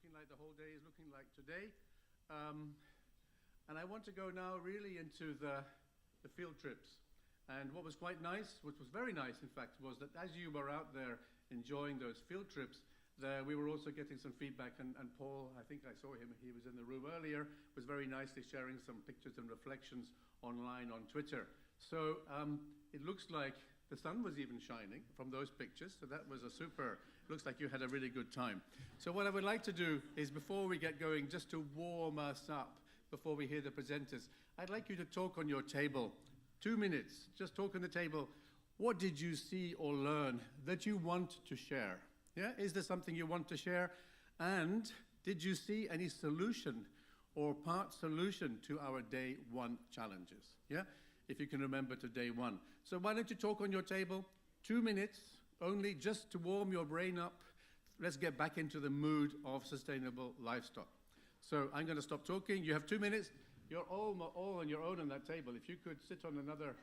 looking like the whole day is looking like today. And I want to go now really into the field trips. And what was quite nice, what was very nice in fact, was that as you were out there enjoying those field trips, we were also getting some feedback, and Paul, I think I saw him, he was in the room earlier, was very nicely sharing some pictures and reflections online on Twitter. So it looks like the sun was even shining from those pictures, so that was a super, looks like you had a really good time. So what I would like to do is, before we get going, just to warm us up, before we hear the presenters, I'd like you to talk on your table. 2 minutes, just talk on the table. What did you see or learn that you want to share? Yeah, is there something you want to share? And did you see any solution or part solution to our day one challenges? Yeah, if you can remember to day one. So why don't you talk on your table? 2 minutes, only just to warm your brain up. Let's get back into the mood of sustainable livestock. So I'm going to stop talking. You have 2 minutes. You're all on your own on that table. If you could sit on another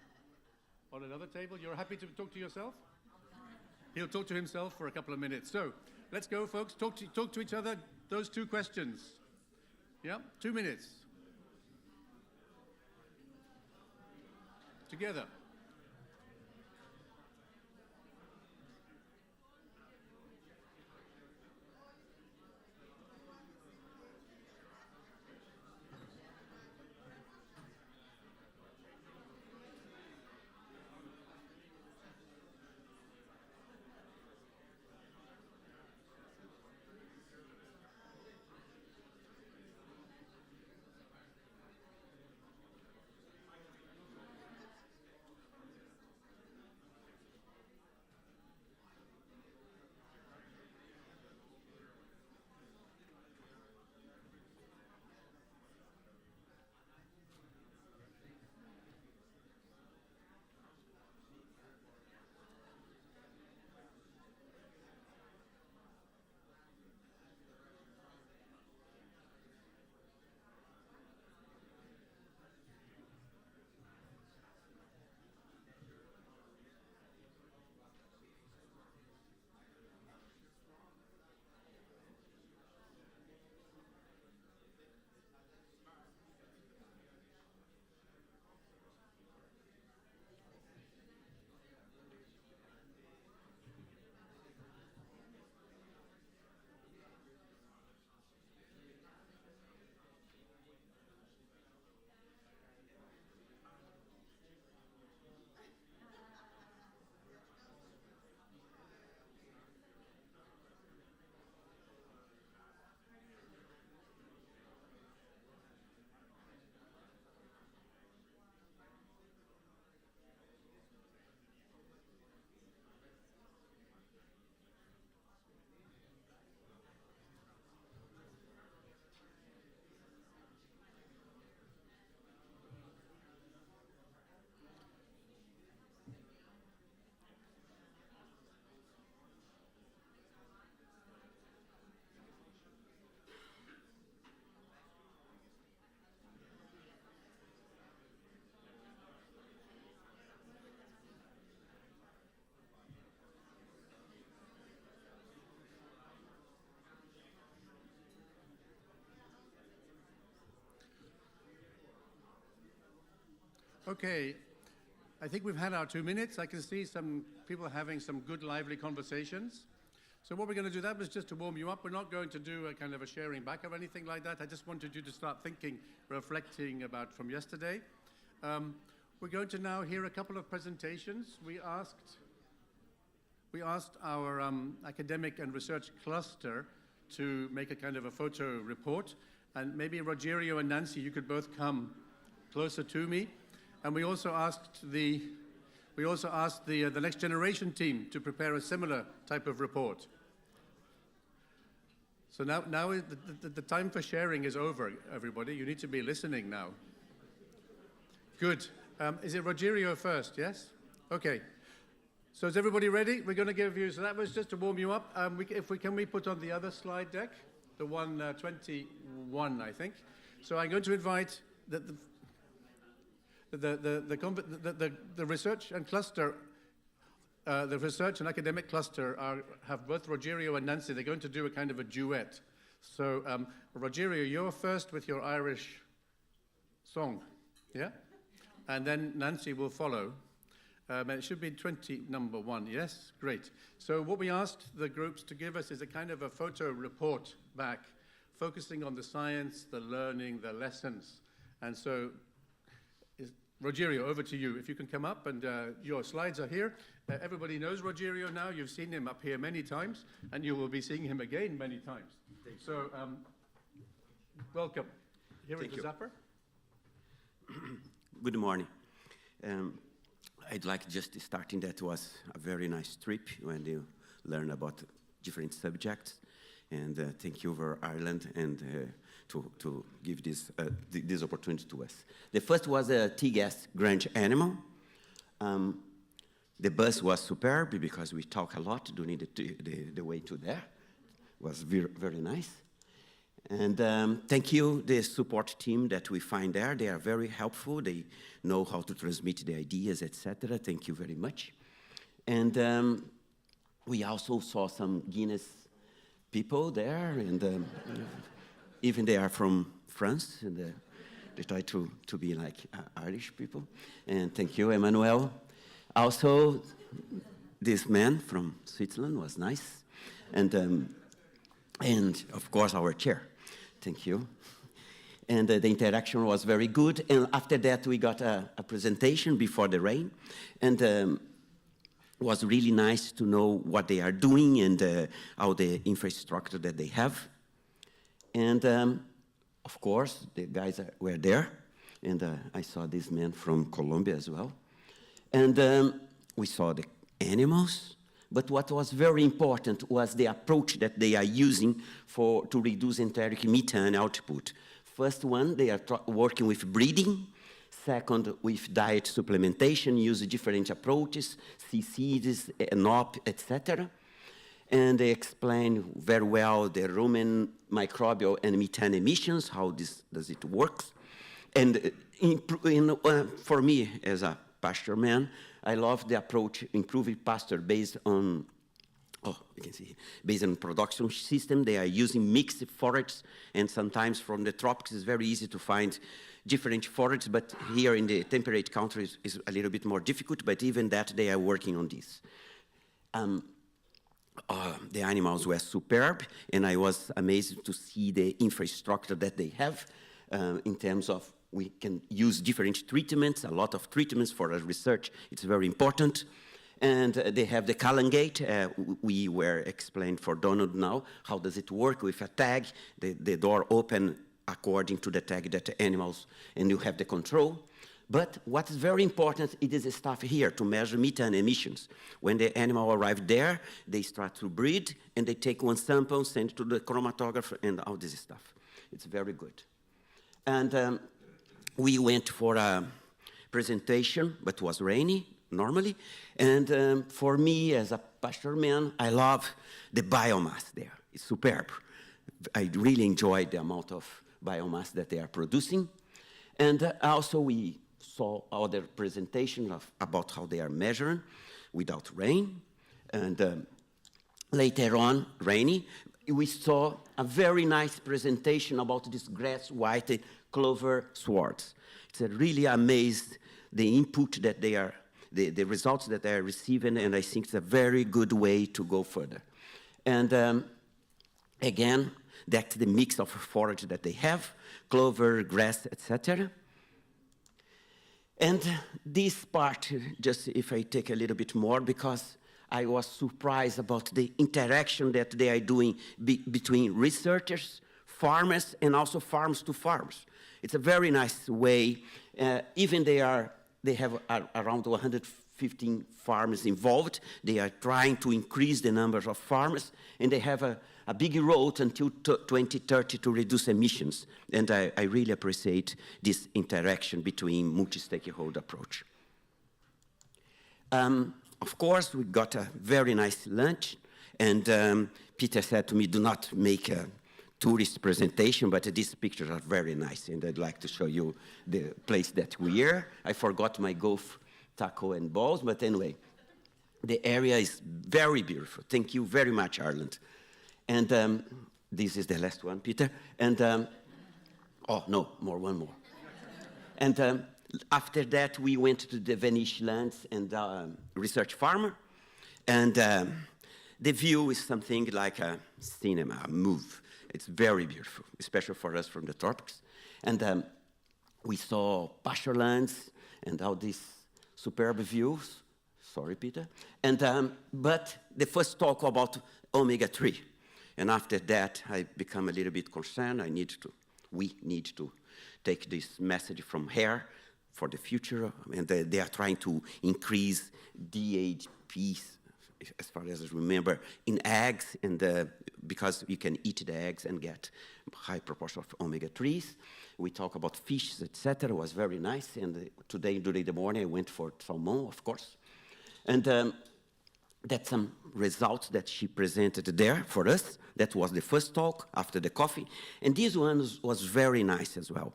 table, you're happy to talk to yourself? He'll talk to himself for a couple of minutes. So let's go, folks. Talk to each other. Those 2 questions. Yeah, 2 minutes. Together. Okay, I think we've had our 2 minutes. I can see some people having some good, lively conversations. So what we're going to do, that was just to warm you up. We're not going to do a kind of a sharing back or anything like that. I just wanted you to start thinking, reflecting about from yesterday. We're going to now hear a couple of presentations. We asked our academic and research cluster to make a kind of a photo report. And maybe Rogerio and Nancy, you could both come closer to me. And we also asked the next generation team to prepare a similar type of report. So now the time for sharing is over, everybody. You need to be listening now. Good. Is it Rogerio first, yes? Okay. So is everybody ready? We're going to give you, so that was just to warm you up. Can we put on the other slide deck? The one 21, I think. So I'm going to invite the research and cluster, the research and academic cluster have both Rogerio and Nancy. They're going to do a kind of a duet. So, Rogerio, you're first with your Irish song, yeah? And then Nancy will follow. It should be number 1, yes? Great. So what we asked the groups to give us is a kind of a photo report back, focusing on the science, the learning, the lessons. And so, Rogerio, over to you. If you can come up, and your slides are here. Everybody knows Rogerio now. You've seen him up here many times, and you will be seeing him again many times. So, welcome. Here is the zapper. Good morning. I'd like just starting that was a very nice trip when you learn about different subjects. And thank you for Ireland and to give this opportunity to us. The first was a T-gas Grange animal. The bus was superb because we talk a lot during the way to there. It was very, very nice. And thank you, the support team that we find there. They are very helpful. They know how to transmit the ideas, etc. Thank you very much. And we also saw some Guinness people there, and even they are from France, and they try to be like Irish people. And thank you, Emmanuel. Also, this man from Switzerland was nice. And of course, our chair. Thank you. And the interaction was very good. And after that, we got a presentation before the rain. And it was really nice to know what they are doing and how the infrastructure that they have. And of course, the guys were there. And I saw this man from Colombia as well. And we saw the animals. But what was very important was the approach that they are using to reduce enteric methane output. First one, they are working with breeding. Second, with diet supplementation, use different approaches, CCDs, NOP, etc. And they explain very well the rumen, microbial, and methane emissions, how does it work. And for me, as a pasture man, I love the approach, improving pasture based on, you can see, based on production system. They are using mixed forages, and sometimes from the tropics it's very easy to find different forages, but here in the temperate countries is a little bit more difficult, but even that they are working on this. The animals were superb, and I was amazed to see the infrastructure that they have in terms of we can use different treatments, a lot of treatments for our research. It's very important. And they have the Callan gate. We were explained for Donald now, how does it work with a tag, the door open according to the tag that the animals, and you have the control. But what is very important, it is the stuff here to measure methane emissions. When the animal arrived there, they start to breed, and they take one sample, send it to the chromatographer, and all this stuff. It's very good. And we went for a presentation, but it was rainy, normally. And for me, as a pasture man, I love the biomass there. It's superb. I really enjoyed the amount of biomass that they are producing. And also we saw other presentations about how they are measuring without rain. And later on, rainy, we saw a very nice presentation about this grass-white clover swords. It's really amazed the input that they are, the results that they are receiving, and I think it's a very good way to go further. And again, that's the mix of forage that they have, clover, grass, etc. And this part, just if I take a little bit more, because I was surprised about the interaction that they are doing between researchers, farmers, and also farms to farms. It's a very nice way. Even they have around 115 farmers involved. They are trying to increase the number of farmers, and they have a big road until 2030 to reduce emissions. And I really appreciate this interaction between multi-stakeholder approach. Of course, we got a very nice lunch, and Peter said to me, do not make a tourist presentation, but these pictures are very nice, and I'd like to show you the place that we are. I forgot my golf tackle and balls, but anyway, the area is very beautiful. Thank you very much, Ireland. And this is the last one, Peter. And, oh, no, one more. And after that, we went to the Venetian lands and research farm. And the view is something like a cinema, a movie. It's very beautiful, especially for us from the tropics. And we saw pasture lands and all these superb views. Sorry, Peter. And, but the first talk about omega-3. And after that, I become a little bit concerned. We need to take this message from here for the future. And they are trying to increase DHP, as far as I remember, in eggs, and because you can eat the eggs and get high proportion of omega-3s. We talk about fishes, etc. It was very nice. And today, during the morning, I went for salmon, of course. And that's some results that she presented there for us. That was the first talk after the coffee. And this one was very nice as well.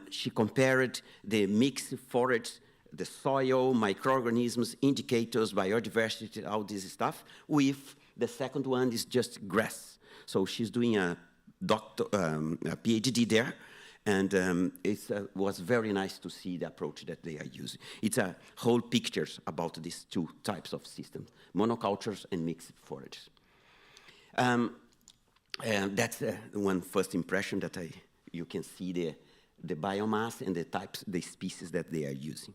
She compared the mixed forage, the soil, microorganisms, indicators, biodiversity, all this stuff, with the second one is just grass. So she's doing a PhD there. And it was very nice to see the approach that they are using. It's a whole pictures about these two types of systems, monocultures and mixed forages. And that's one first impression that you can see the biomass and the types, the species that they are using.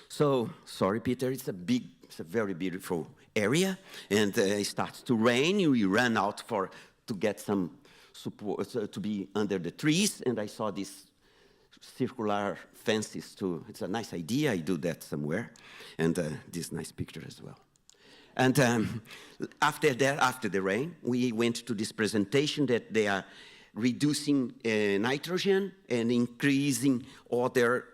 So, sorry, Peter, it's a very beautiful area, and it starts to rain. We ran out to get some support, to be under the trees, and I saw these circular fences too. It's a nice idea. I do that somewhere, and this nice picture as well. And after that, after the rain, we went to this presentation that they are reducing nitrogen and increasing other,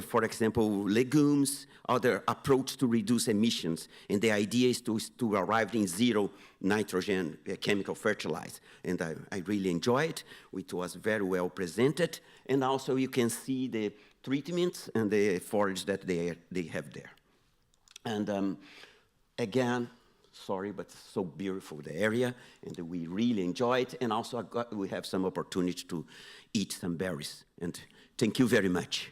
for example, legumes, other approach to reduce emissions. And the idea is to arrive in zero nitrogen chemical fertilizer. And I really enjoyed it. It was very well presented. And also you can see the treatments and the forage that they have there. And again, sorry, but it's so beautiful, the area, and we really enjoy it. And also we have some opportunity to eat some berries. And thank you very much.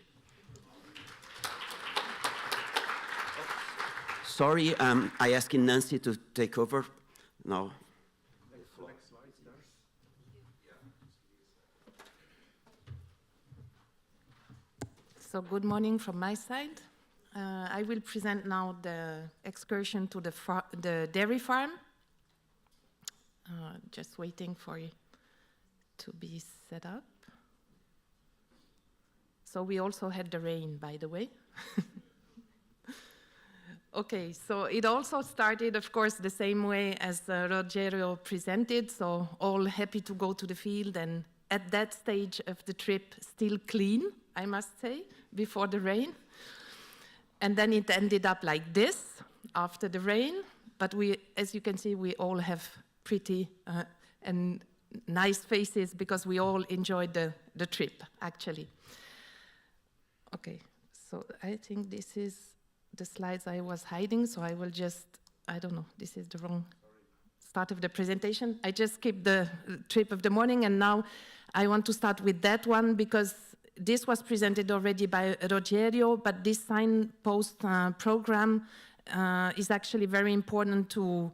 Sorry, I asked Nancy to take over now. So good morning from my side. I will present now the excursion to the dairy farm. Just waiting for it to be set up. So we also had the rain, by the way. Okay, so it also started, of course, the same way as Rogerio presented, so all happy to go to the field, and at that stage of the trip, still clean, I must say, before the rain. And then it ended up like this, after the rain, but as you can see, we all have pretty and nice faces because we all enjoyed the trip, actually. Okay, so I think this is the slides I was hiding, so I will just, I don't know, this is the wrong start of the presentation. I just skipped the trip of the morning, and now I want to start with that one because this was presented already by Rogerio, but this signpost program is actually very important to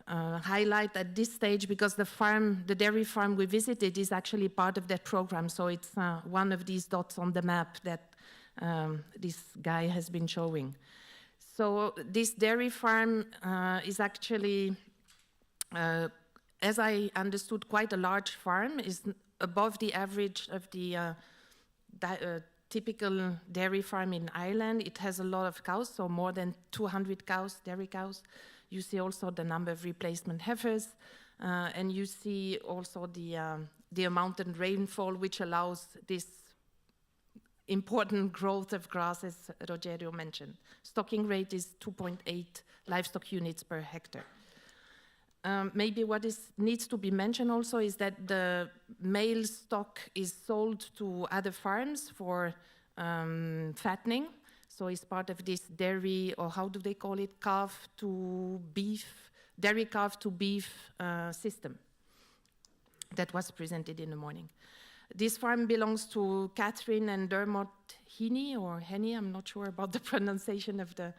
highlight at this stage because the dairy farm we visited is actually part of that program, so it's one of these dots on the map that this guy has been showing. So this dairy farm is actually, as I understood, quite a large farm, is above the average of the typical dairy farm in Ireland. It has a lot of cows, so more than 200 cows, dairy cows. You see also the number of replacement heifers, and you see also the amount of rainfall which allows this important growth of grass, as Rogerio mentioned. Stocking rate is 2.8 livestock units per hectare. Maybe what needs to be mentioned also is that the male stock is sold to other farms for fattening. So it's part of this dairy, or how do they call it, calf to beef, dairy calf to beef system. that was presented in the morning. This farm belongs to Catherine and Dermot Heaney, or Henny, I'm not sure about the pronunciation of the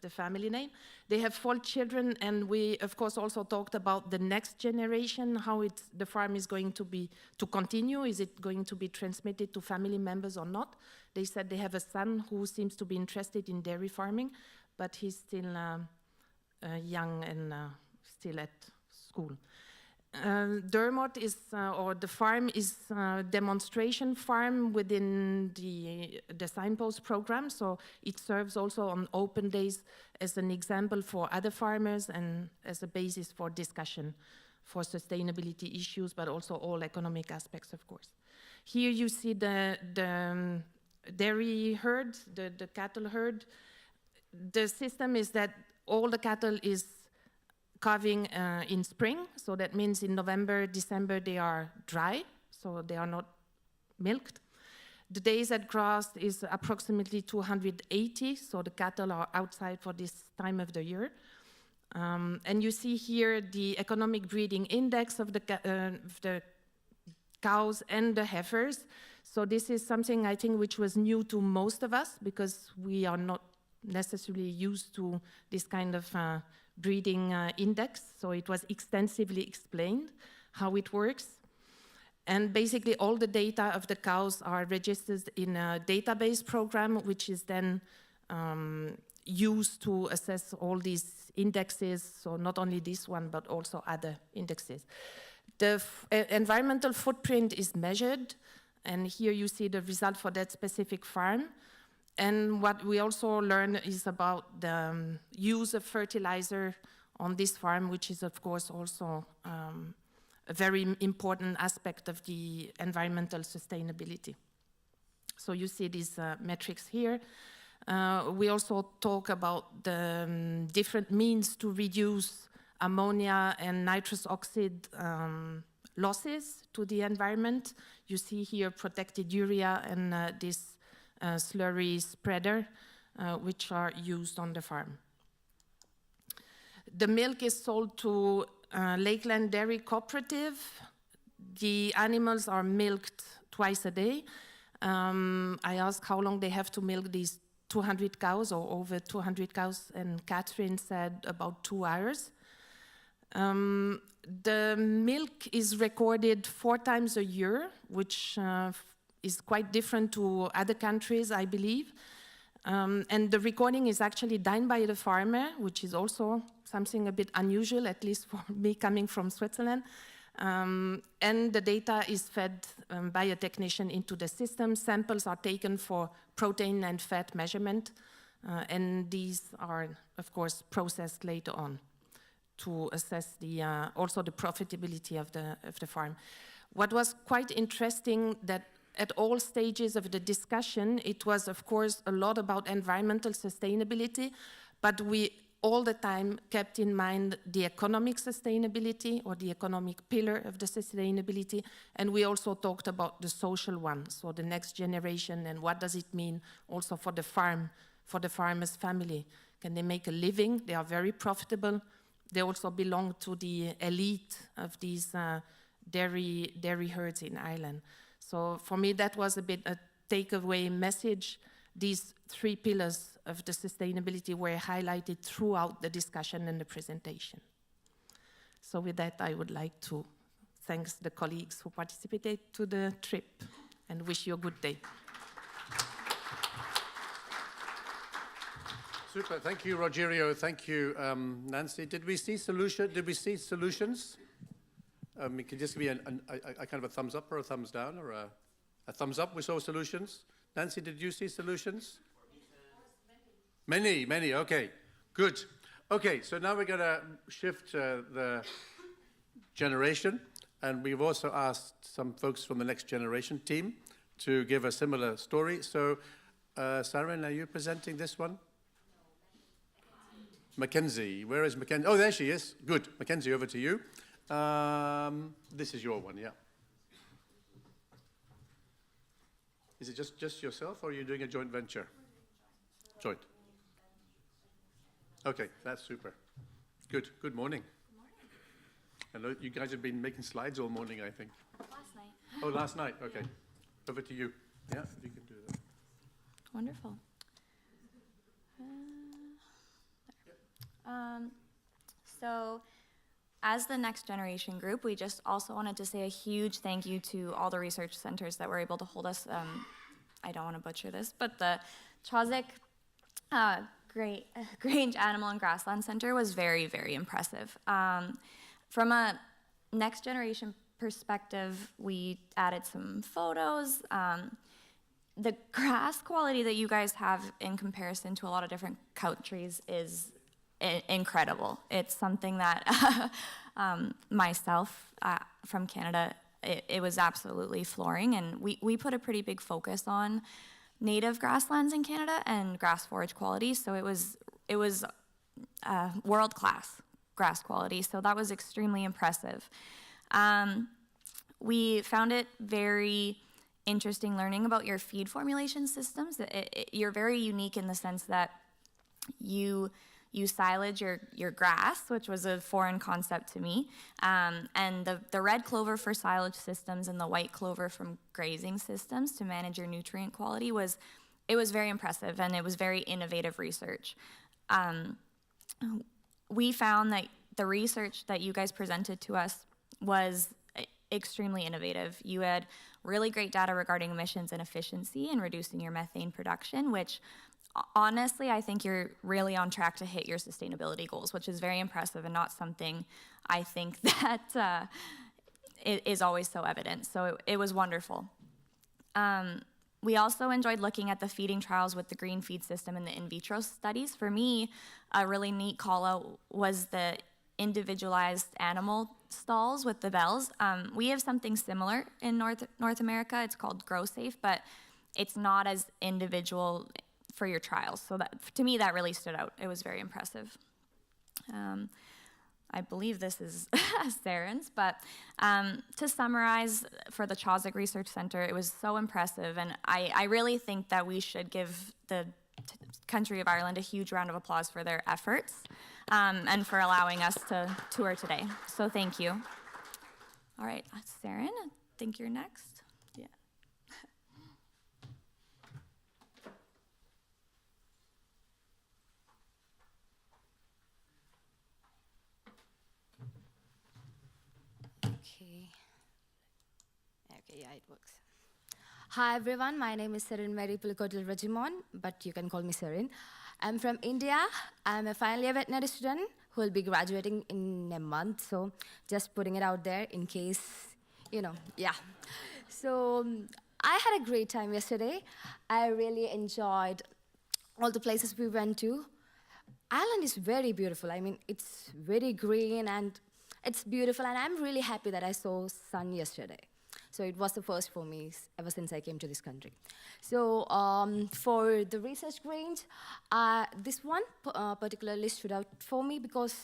family name. They have 4 children, and we, of course, also talked about the next generation, how the farm is going to continue. Is it going to be transmitted to family members or not? They said they have a son who seems to be interested in dairy farming, but he's still young and still at school. Dermot is, or the farm is a demonstration farm within the Signpost program, so it serves also on open days as an example for other farmers and as a basis for discussion for sustainability issues, but also all economic aspects, of course. Here you see the dairy herd, the cattle herd. The system is that all the cattle is calving in spring, so that means in November, December they are dry, so they are not milked. The days at grass is approximately 280, so the cattle are outside for this time of the year. And you see here the economic breeding index of the cows and the heifers. So this is something I think which was new to most of us, because we are not necessarily used to this kind of breeding index, so it was extensively explained how it works. And basically all the data of the cows are registered in a database program, which is then used to assess all these indexes, so not only this one, but also other indexes. The environmental footprint is measured, and here you see the result for that specific farm. And what we also learn is about the use of fertilizer on this farm, which is, of course, also a very important aspect of the environmental sustainability. So you see these metrics here. We also talk about the different means to reduce ammonia and nitrous oxide losses to the environment. You see here protected urea and this slurry spreader, which are used on the farm. The milk is sold to Lakeland Dairy Cooperative. The animals are milked twice a day. I asked how long they have to milk these 200 cows, or over 200 cows, and Catherine said about 2 hours. The milk is recorded 4 times a year, which is quite different to other countries, I believe. And the recording is actually done by the farmer, which is also something a bit unusual, at least for me coming from Switzerland. And the data is fed by a technician into the system. Samples are taken for protein and fat measurement, and these are, of course, processed later on to assess also the profitability of the farm. What was quite interesting, that at all stages of the discussion, it was, of course, a lot about environmental sustainability, but we all the time kept in mind the economic sustainability, or the economic pillar of the sustainability, and we also talked about the social one, so the next generation, and what does it mean also for the farm, for the farmer's family. Can they make a living? They are very profitable. They also belong to the elite of these dairy herds in Ireland. So for me, that was a bit a takeaway message. These 3 pillars of the sustainability were highlighted throughout the discussion and the presentation. So with that, I would like to thank the colleagues who participated to the trip and wish you a good day. Super. Thank you, Rogerio. Thank you, Nancy. Did we see solutions? Can you just give me a kind of a thumbs up or a thumbs down, or a thumbs up? We saw solutions. Nancy, did you see solutions? Many. Okay, good. Okay, so now we're going to shift the generation, and we've also asked some folks from the next generation team to give a similar story. So, Saren, are you presenting this one? Mackenzie, where is Mackenzie? Oh, there she is. Good. Mackenzie, over to you. This is your one, yeah. Is it just yourself, or are you doing a joint venture? Joint. Okay, that's super. Good morning. I know you guys have been making slides all morning, I think. Last night. Oh, last night, okay. Over to you. Yeah, you can do that. Wonderful. So, as the Next Generation group, we just also wanted to say a huge thank you to all the research centers that were able to hold us. I don't want to butcher this, but the Chazek Grange Animal and Grassland Center was very, very impressive. From a Next Generation perspective, we added some photos. The grass quality that you guys have in comparison to a lot of different countries is incredible. It's something that myself from Canada, it was absolutely flooring, and we put a pretty big focus on native grasslands in Canada and grass forage quality, so it was world-class grass quality, so that was extremely impressive. We found it very interesting learning about your feed formulation systems. You're very unique in the sense that you silage your grass, which was a foreign concept to me, and the red clover for silage systems and the white clover from grazing systems to manage your nutrient quality was very impressive, and it was very innovative research. We found that the research that you guys presented to us was extremely innovative. You had really great data regarding emissions and efficiency and reducing your methane production, which honestly, I think you're really on track to hit your sustainability goals, which is very impressive and not something I think that is always so evident. So it was wonderful. We also enjoyed looking at the feeding trials with the green feed system and the in vitro studies. For me, a really neat call-out was the individualized animal stalls with the bells. We have something similar in North America. It's called GrowSafe, but it's not as individual for your trials. So that, to me, that really stood out. It was very impressive. I believe this is Saren's, but to summarize, for the Chazek Research Center, it was so impressive, and I really think that we should give the country of Ireland a huge round of applause for their efforts and for allowing us to tour today. So thank you. All right, Saren, I think you're next. Yeah. Okay, yeah, it works. Hi everyone, my name is Sarin Mary Pulikotil Rajimon, but you can call me Sarin. I'm from India. I'm a final year veterinary student who will be graduating in a month, so just putting it out there in case, yeah. So I had a great time yesterday. I really enjoyed all the places we went to. Ireland is very beautiful. I mean, it's very green and it's beautiful, and I'm really happy that I saw sun yesterday. So it was the first for me ever since I came to this country. So for the research grange, this one particularly stood out for me because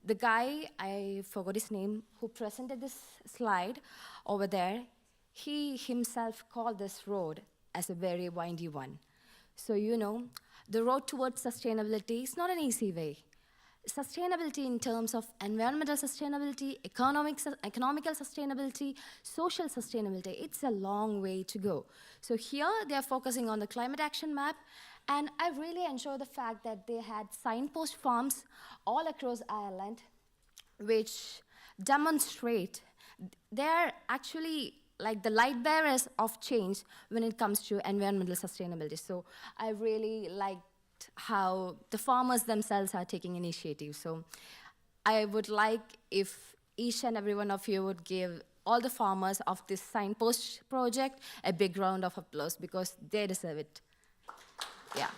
the guy, I forgot his name, who presented this slide over there, he himself called this road as a very windy one. So the road towards sustainability is not an easy way. Sustainability in terms of environmental sustainability, economical sustainability, social sustainability, it's a long way to go. So here they are focusing on the climate action map, and I really enjoy the fact that they had signpost farms all across Ireland which demonstrate they're actually like the light bearers of change when it comes to environmental sustainability. So I really liked how the farmers themselves are taking initiative. So I would like if each and every one of you would give all the farmers of this signpost project a big round of applause because they deserve it. Yeah.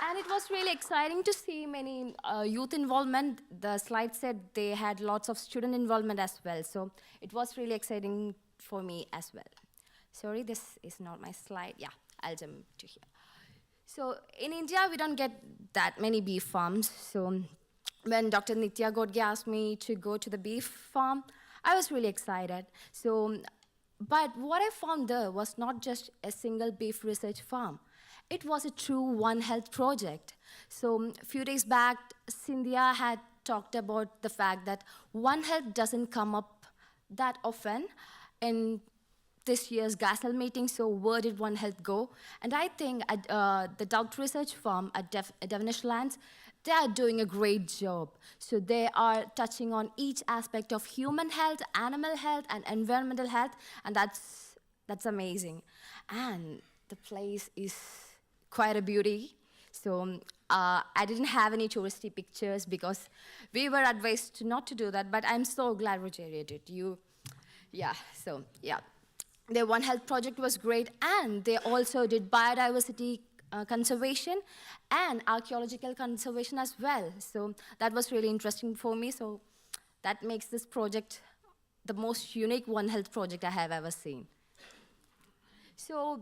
And it was really exciting to see many youth involvement. The slide said they had lots of student involvement as well. So it was really exciting for me as well. Sorry, this is not my slide. Yeah, I'll jump to here. So in India, we don't get that many beef farms. So when Dr. Nitya Godge asked me to go to the beef farm, I was really excited. But what I found there was not just a single beef research farm. It was a true One Health project. So a few days back, Cynthia had talked about the fact that One Health doesn't come up that often in this year's GASL meeting, so where did One Health go? And I think at, the Doubt Research Farm at Devonish Lands, they are doing a great job. So they are touching on each aspect of human health, animal health, and environmental health, and that's amazing. And the place is quite a beauty. So I didn't have any touristy pictures because we were advised not to do that, but I'm so glad Rogerio did. The One Health project was great, and they also did biodiversity conservation and archaeological conservation as well. So that was really interesting for me. So that makes this project the most unique One Health project I have ever seen. So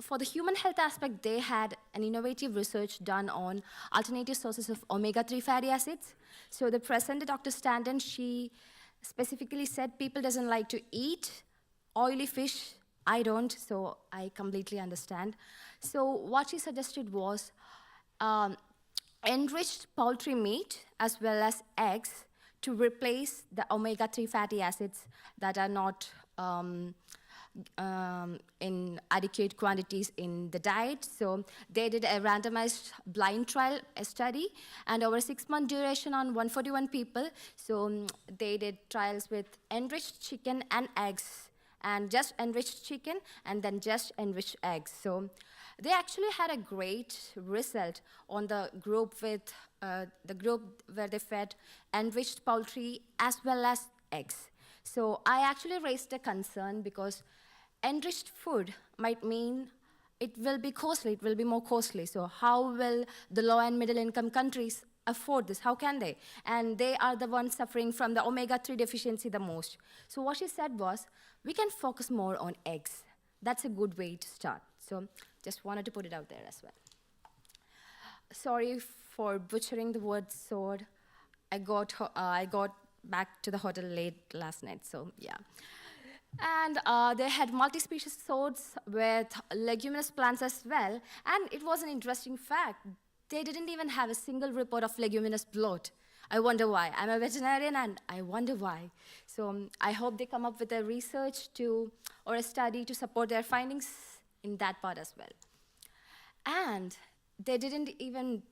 for the human health aspect, they had an innovative research done on alternative sources of omega-3 fatty acids. So the presenter, Dr. Stanton, she specifically said people doesn't like to eat oily fish. I don't, so I completely understand. So what she suggested was enriched poultry meat as well as eggs to replace the omega-3 fatty acids that are not in adequate quantities in the diet. So they did a randomized blind trial study, and over a 6-month duration on 141 people. So they did trials with enriched chicken and eggs, and just enriched chicken, and then just enriched eggs. So they actually had a great result on the group with the group where they fed enriched poultry as well as eggs. So I actually raised a concern because enriched food might mean it will be costly, it will be more costly. So how will the low and middle income countries afford this? How can they? And they are the ones suffering from the omega-3 deficiency the most. So what she said was, we can focus more on eggs. That's a good way to start. So just wanted to put it out there as well. Sorry for butchering the word sword. I got back to the hotel late last night, so yeah. And they had multi-species swords with leguminous plants as well. And it was an interesting fact. They didn't even have a single report of leguminous bloat. I wonder why. I'm a veterinarian, and I wonder why. So I hope they come up with a research or a study to support their findings in that part as well. And they didn't even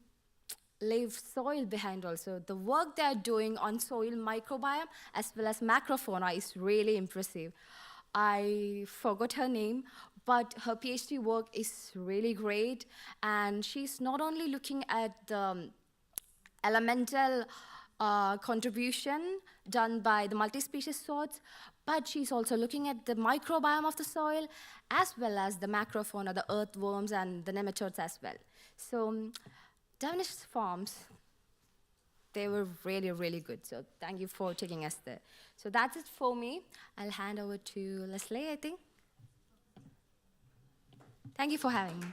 leave soil behind also. The work they're doing on soil microbiome as well as macrofauna is really impressive. I forgot her name, but her PhD work is really great. And she's not only looking at the elemental contribution done by the multi-species swords, but she's also looking at the microbiome of the soil as well as the macrofauna, the earthworms and the nematodes as well. So Devonish farms, they were really, really good. So thank you for taking us there. So that's it for me. I'll hand over to Leslie, I think. Thank you for having me.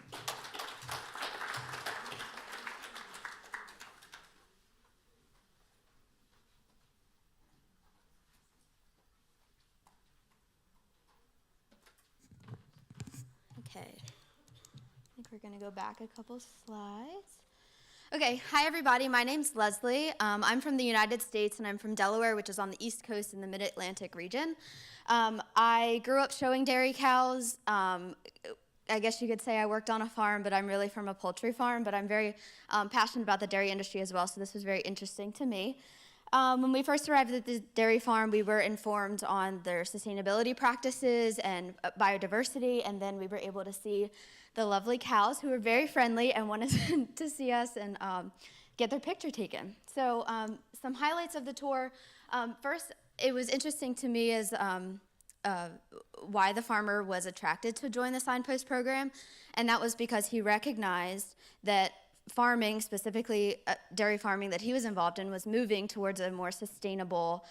Okay, I think we're going to go back a couple slides. Okay, hi everybody, my name's Leslie. I'm from the United States, and I'm from Delaware, which is on the East Coast in the Mid-Atlantic region. I grew up showing dairy cows. I guess you could say I worked on a farm, but I'm really from a poultry farm, but I'm very passionate about the dairy industry as well, so this was very interesting to me. When we first arrived at the dairy farm, we were informed on their sustainability practices and biodiversity, and then we were able to see the lovely cows who were very friendly and wanted to see us and get their picture taken. So some highlights of the tour. First, it was interesting to me is why the farmer was attracted to join the Signpost program, and that was because he recognized that farming, specifically dairy farming that he was involved in, was moving towards a more sustainable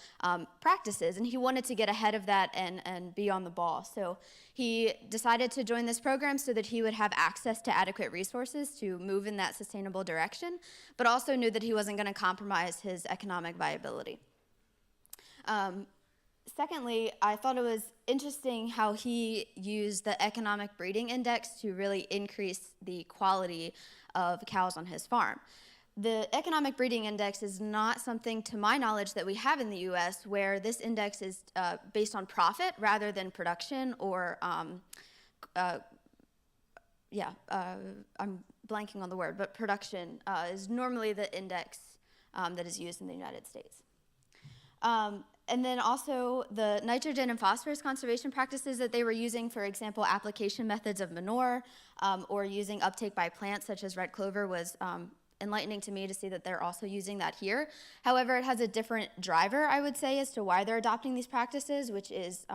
practices, and he wanted to get ahead of that and be on the ball. So he decided to join this program so that he would have access to adequate resources to move in that sustainable direction, but also knew that he wasn't going to compromise his economic viability. Secondly, I thought it was interesting how he used the economic breeding index to really increase the quality of cows on his farm. the economic breeding index is not something, to my knowledge, that we have in the U.S., where this index is based on profit rather than production or, I'm blanking on the word, but production is normally the index that is used in the United States. And then also the nitrogen and phosphorus conservation practices that they were using, for example, application methods of manure or using uptake by plants such as red clover was enlightening to me to see that they're also using that here. However, it has a different driver, I would say, as to why they're adopting these practices, which is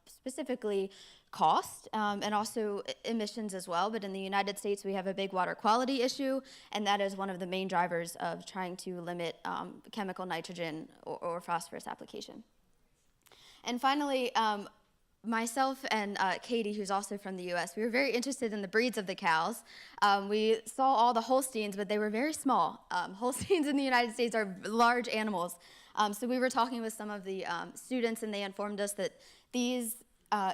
specifically cost and also emissions as well. But in the United States, we have a big water quality issue, and that is one of the main drivers of trying to limit chemical nitrogen or phosphorus application. And finally, myself and Katie, who's also from the US, we were very interested in the breeds of the cows. We saw all the Holsteins, but they were very small. Holsteins in the United States are large animals. So we were talking with some of the students, and they informed us that these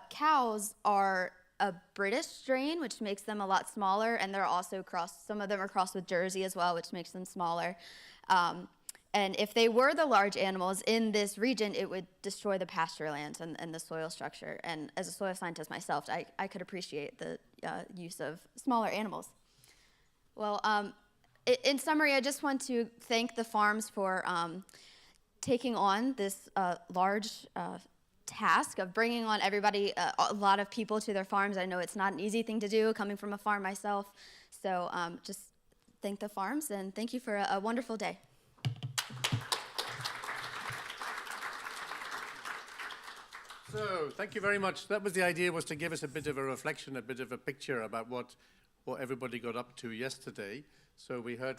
cows are a British strain, which makes them a lot smaller, and they're also crossed, some of them are crossed with Jersey as well, which makes them smaller. And if they were the large animals in this region, it would destroy the pasture lands and the soil structure. And as a soil scientist myself, I could appreciate the use of smaller animals. Well, in summary, I just want to thank the farms for taking on this large task of bringing on everybody, a lot of people to their farms. I know it's not an easy thing to do, coming from a farm myself. So just thank the farms, and thank you for a wonderful day. So, thank you very much. That was the idea, was to give us a bit of a reflection, a bit of a picture about what everybody got up to yesterday. So we heard,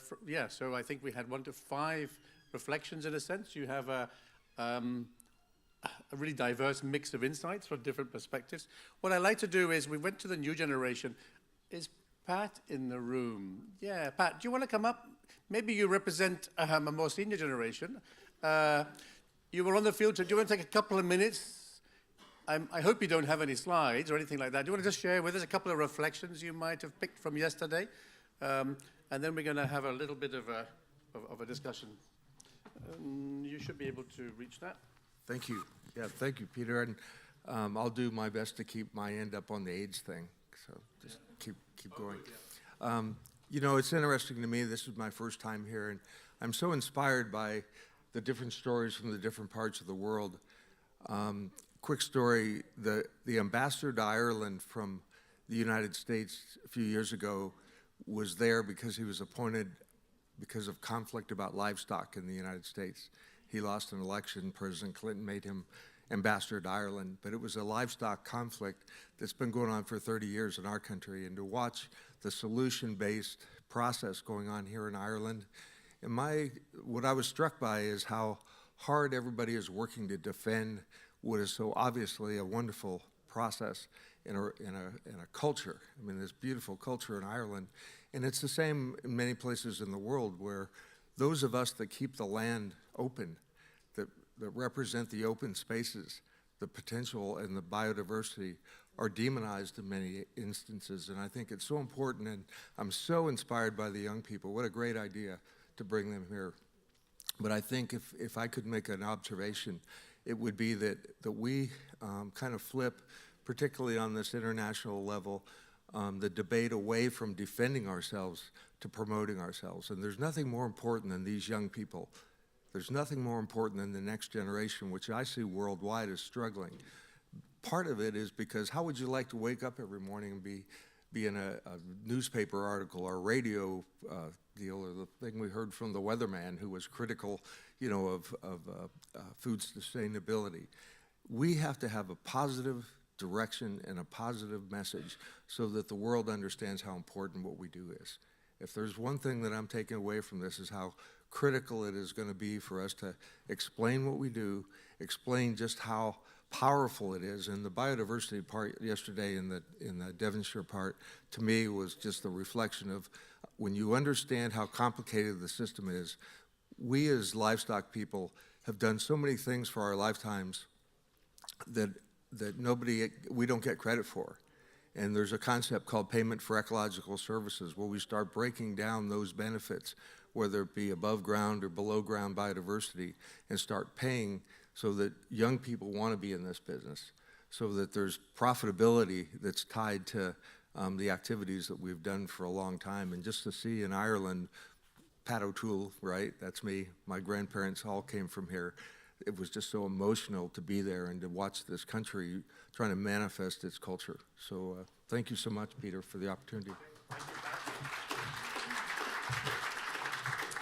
so I think we had 1 to 5 reflections in a sense. You have a really diverse mix of insights from different perspectives. What I like to do is, we went to the new generation. Is Pat in the room? Yeah, Pat, do you want to come up? Maybe you represent a more senior generation. You were on the field trip. Do you want to take a couple of minutes? I hope you don't have any slides or anything like that. Do you want to just share with us a couple of reflections you might have picked from yesterday? And then we're going to have a little bit of a discussion. You should be able to reach that. Thank you. Yeah, thank you, Peter. And I'll do my best to keep my end up on the AIDS thing. So just keep going. You know, it's interesting to me. This is my first time here, and I'm so inspired by the different stories from the different parts of the world. Quick story, the ambassador to Ireland from the United States a few years ago was there because he was appointed because of conflict about livestock in the United States. He lost an election. President Clinton made him ambassador to Ireland, but it was a livestock conflict that's been going on for 30 years in our country. And to watch the solution-based process going on here in Ireland, and what I was struck by is how hard everybody is working to defend what is so obviously a wonderful process in a culture. I mean, this beautiful culture in Ireland. And it's the same in many places in the world, where those of us that keep the land open, that represent the open spaces, the potential and the biodiversity, are demonized in many instances. And I think it's so important, and I'm so inspired by the young people. What a great idea to bring them here. But I think if I could make an observation, it would be that we kind of flip, particularly on this international level, the debate away from defending ourselves to promoting ourselves. And there's nothing more important than these young people. There's nothing more important than the next generation, which I see worldwide as struggling. Part of it is because how would you like to wake up every morning and be in a newspaper article or radio deal, or the thing we heard from the weatherman who was critical, you know, of food sustainability. We have to have a positive direction and a positive message so that the world understands how important what we do is. If there's one thing that I'm taking away from this, is how critical it is going to be for us to explain what we do, explain just how powerful it is. And the biodiversity part yesterday in the Devonshire part, to me, was just the reflection of when you understand how complicated the system is. We as livestock people have done so many things for our lifetimes that we don't get credit for. And there's a concept called payment for ecological services, where we start breaking down those benefits, whether it be above ground or below ground biodiversity, and start paying so that young people want to be in this business, so that there's profitability that's tied to the activities that we've done for a long time. And just to see in Ireland, Pat O'Toole, right, that's me, my grandparents all came from here. It was just so emotional to be there and to watch this country trying to manifest its culture. So thank you so much, Peter, for the opportunity.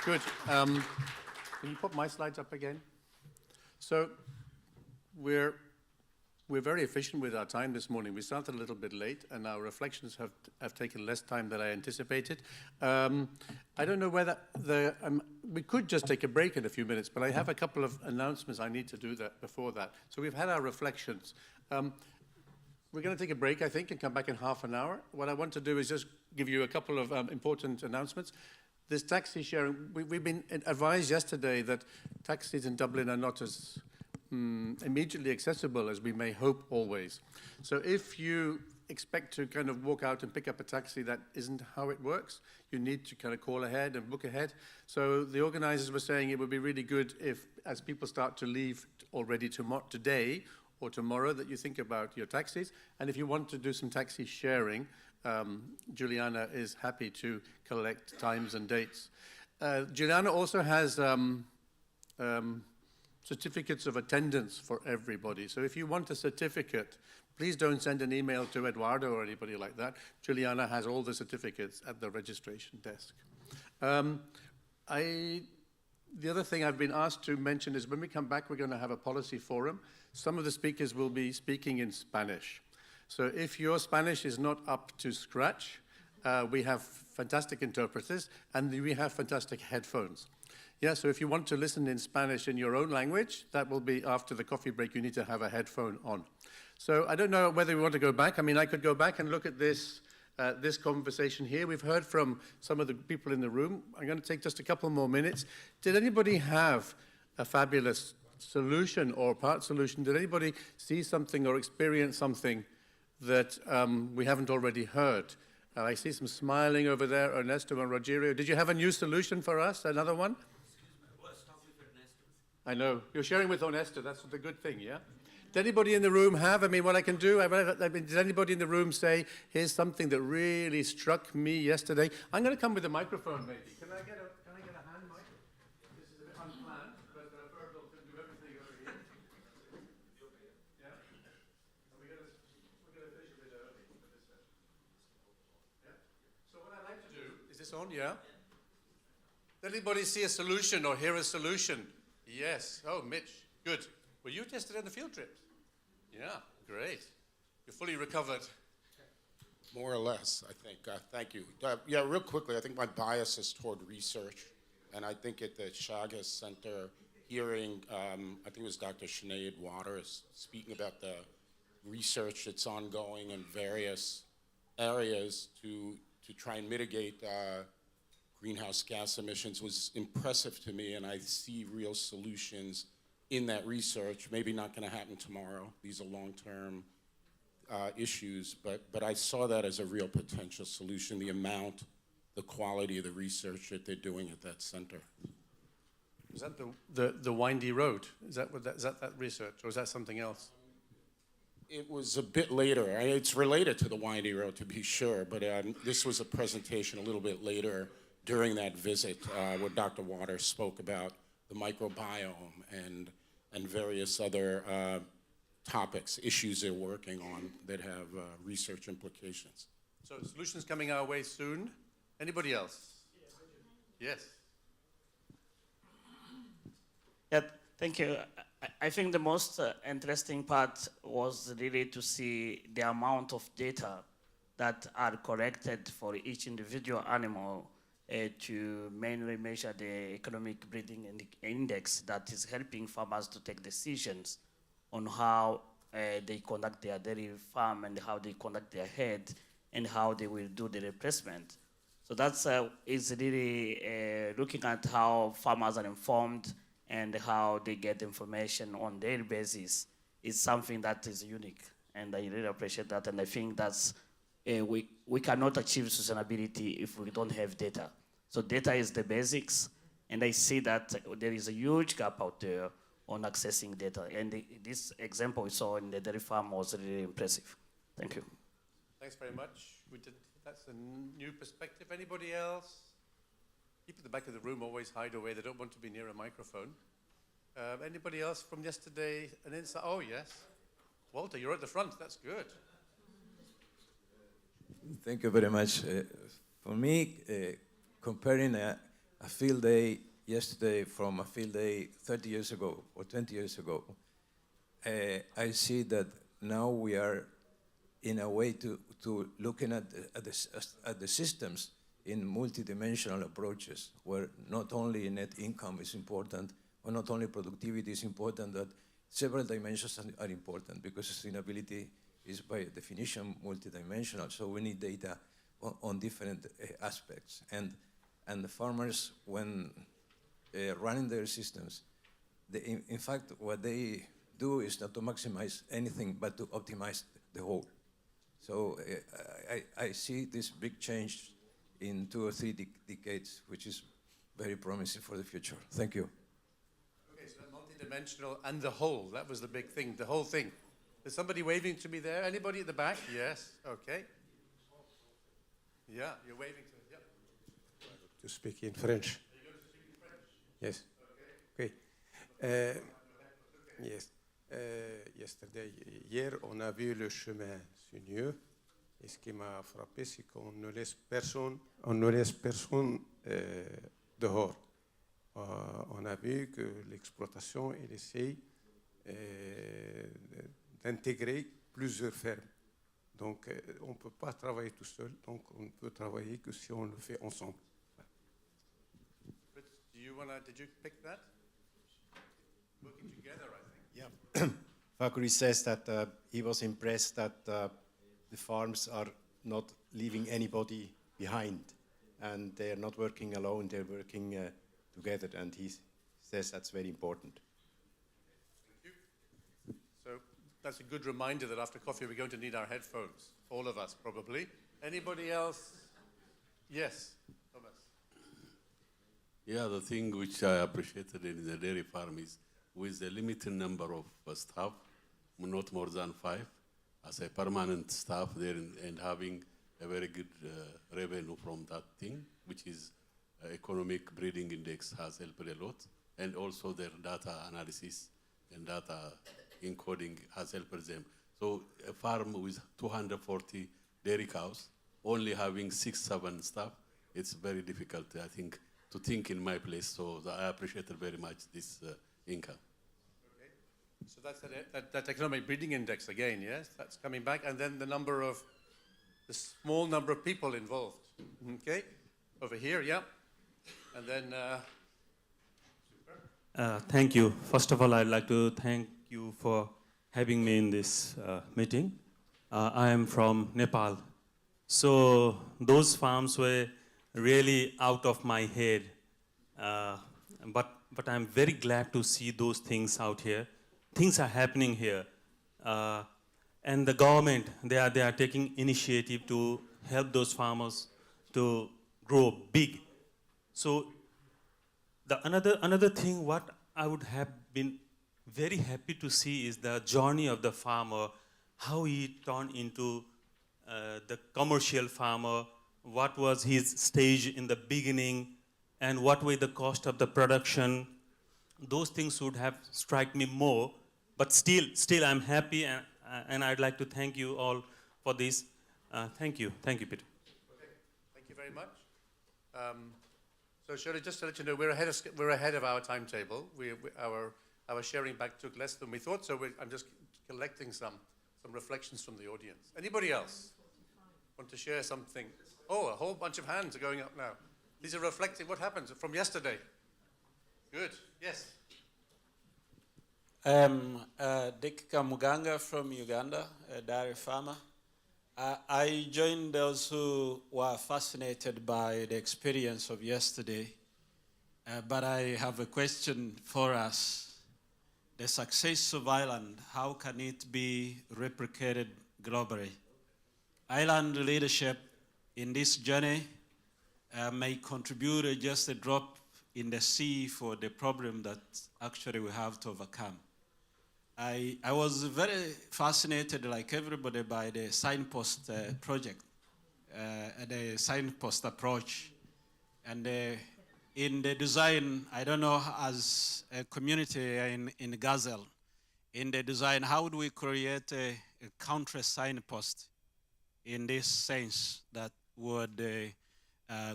Good. Can you put my slides up again? So we're very efficient with our time this morning. We started a little bit late, and our reflections have taken less time than I anticipated. I don't know whether we could just take a break in a few minutes, but I have a couple of announcements I need to do that before that. So we've had our reflections. We're going to take a break, I think, and come back in half an hour. What I want to do is just give you a couple of important announcements. This taxi sharing, we've been advised yesterday that taxis in Dublin are not as immediately accessible as we may hope always. So if you expect to kind of walk out and pick up a taxi, that isn't how it works. You need to kind of call ahead and book ahead. So the organizers were saying it would be really good if, as people start to leave already today or tomorrow, that you think about your taxis. And if you want to do some taxi sharing, Juliana is happy to collect times and dates. Juliana also has certificates of attendance for everybody. So if you want a certificate, please don't send an email to Eduardo or anybody like that. Juliana has all the certificates at the registration desk. The other thing I've been asked to mention is when we come back, we're going to have a policy forum. Some of the speakers will be speaking in Spanish. So if your Spanish is not up to scratch, we have fantastic interpreters and we have fantastic headphones. Yeah, so if you want to listen in Spanish in your own language, that will be after the coffee break. You need to have a headphone on. So I don't know whether we want to go back. I mean, I could go back and look at this conversation here. We've heard from some of the people in the room. I'm going to take just a couple more minutes. Did anybody have a fabulous solution or part solution? Did anybody see something or experience something that we haven't already heard? I see some smiling over there, Ernesto and Rogerio. Did you have a new solution for us, another one? I know. You're sharing with Ernesto. That's the good thing, yeah? Did anybody in the room have, I mean, what I can do, did anybody in the room say, here's something that really struck me yesterday? I'm going to come with a microphone, maybe. Can I get a hand mic? This is a bit unplanned, but Fergal can do everything over here. Yeah? And we're going to finish a bit early for this session. Yeah? So what I like to do, is this on, yeah? Did anybody see a solution or hear a solution? Yes. Oh, Mitch. Good. Were you tested on the field trips? Yeah. Great. You're fully recovered. More or less, I think. Thank you. Yeah, real quickly, I think my bias is toward research. And I think at the Chagas Center hearing, I think it was Dr. Sinead Waters speaking about the research that's ongoing in various areas to try and mitigate greenhouse gas emissions was impressive to me, and I see real solutions in that research. Maybe not going to happen tomorrow. These are long-term issues, but I saw that as a real potential solution, the amount, the quality of the research that they're doing at that center. Is that the windy road? Is that that research, or is that something else? It was a bit later. It's related to the windy road, to be sure, but this was a presentation a little bit later during that visit where Dr. Waters spoke about the microbiome and various other topics, issues they're working on that have research implications. So solutions coming our way soon. Anybody else? Yes. Yeah, thank you. I think the most interesting part was really to see the amount of data that are collected for each individual animal to mainly measure the economic breeding index that is helping farmers to take decisions on how they conduct their dairy farm and how they conduct their herd and how they will do the replacement. So that's is really looking at how farmers are informed and how they get information on daily basis is something that is unique, and I really appreciate that. And I think that's we cannot achieve sustainability if we don't have data. So data is the basics, and I see that there is a huge gap out there on accessing data. And this example we saw in the dairy farm was really impressive. Thank you. Thanks very much. That's a new perspective. Anybody else? People at the back of the room always hide away. They don't want to be near a microphone. Anybody else from yesterday? An insight? Oh, yes. Walter, you're at the front. That's good. Thank you very much. For me, comparing a field day yesterday from a field day 30 years ago or 20 years ago, I see that now we are in a way to looking at the systems in multidimensional approaches, where not only net income is important, or not only productivity is important, that several dimensions are important, because sustainability is by definition multidimensional, so we need data on different aspects. And the farmers, when running their systems, in fact, what they do is not to maximize anything, but to optimize the whole. So I see this big change in 2 or 3 decades, which is very promising for the future. Thank you. Okay, so multidimensional and the whole, that was the big thing, the whole thing. Is somebody waving to me there? Anybody at the back? Yes, okay. Yeah, you're waving to, yeah. To speak in French. Are you going to speak in French? Yes. Okay. Yes. Yesterday, hier, on a vu le chemin sinueux. Et ce qui m'a frappé, c'est qu'on ne laisse personne, dehors. On a vu que l'exploitation, elle essaye d'intégrer plusieurs fermes. Donc, on ne peut pas travailler tout seul. Donc, on ne peut travailler que si on le fait ensemble. Did you pick that? Working together, I think. Yeah. Fakuri says that he was impressed that the farms are not leaving anybody behind, and they're not working alone, they're working together, and he says that's very important. Thank you. So that's a good reminder that after coffee we're going to need our headphones, all of us probably. Anybody else? Yes, Thomas. Yeah, the thing which I appreciated in the dairy farm is with the limited number of staff, not more than 5, as a permanent staff there and having a very good revenue from that thing, which is economic breeding index has helped a lot. And also their data analysis and data encoding has helped them. So a farm with 240 dairy cows, only having 6-7 staff, it's very difficult, I think, to think in my place. So I appreciated very much this income. Okay. So that's that economic breeding index again, yes? That's coming back. And then the small number of people involved. Okay. Over here, yeah. And then, thank you. First of all, I'd like to thank you for having me in this meeting. I am from Nepal. So those farms were really out of my head. But I'm very glad to see those things out here. Things are happening here. And the government, they are taking initiative to help those farmers to grow big. So another thing what I would have been very happy to see is the journey of the farmer, how he turned into the commercial farmer, what was his stage in the beginning, and what were the cost of the production. Those things would have struck me more, but still I'm happy, and I'd like to thank you all for this. Thank you, Peter. okay. Thank you very much. So Shirley, just to let you know, we're ahead of our timetable. Our sharing back took less than we thought, so I'm just collecting some reflections from the audience. Anybody else want to share something? Oh, a whole bunch of hands are going up now. These are reflecting what happened from yesterday. Good, yes. Dick Kamuganga from Uganda, a dairy farmer. I joined those who were fascinated by the experience of yesterday, but I have a question for us. The success of Ireland, how can it be replicated globally? Ireland leadership in this journey may contribute just a drop in the sea for the problem that actually we have to overcome. I was very fascinated, like everybody, by the signpost project, the signpost approach. And in the design, I don't know, as a community in Gazelle, in the design, how would we create a country signpost in this sense that would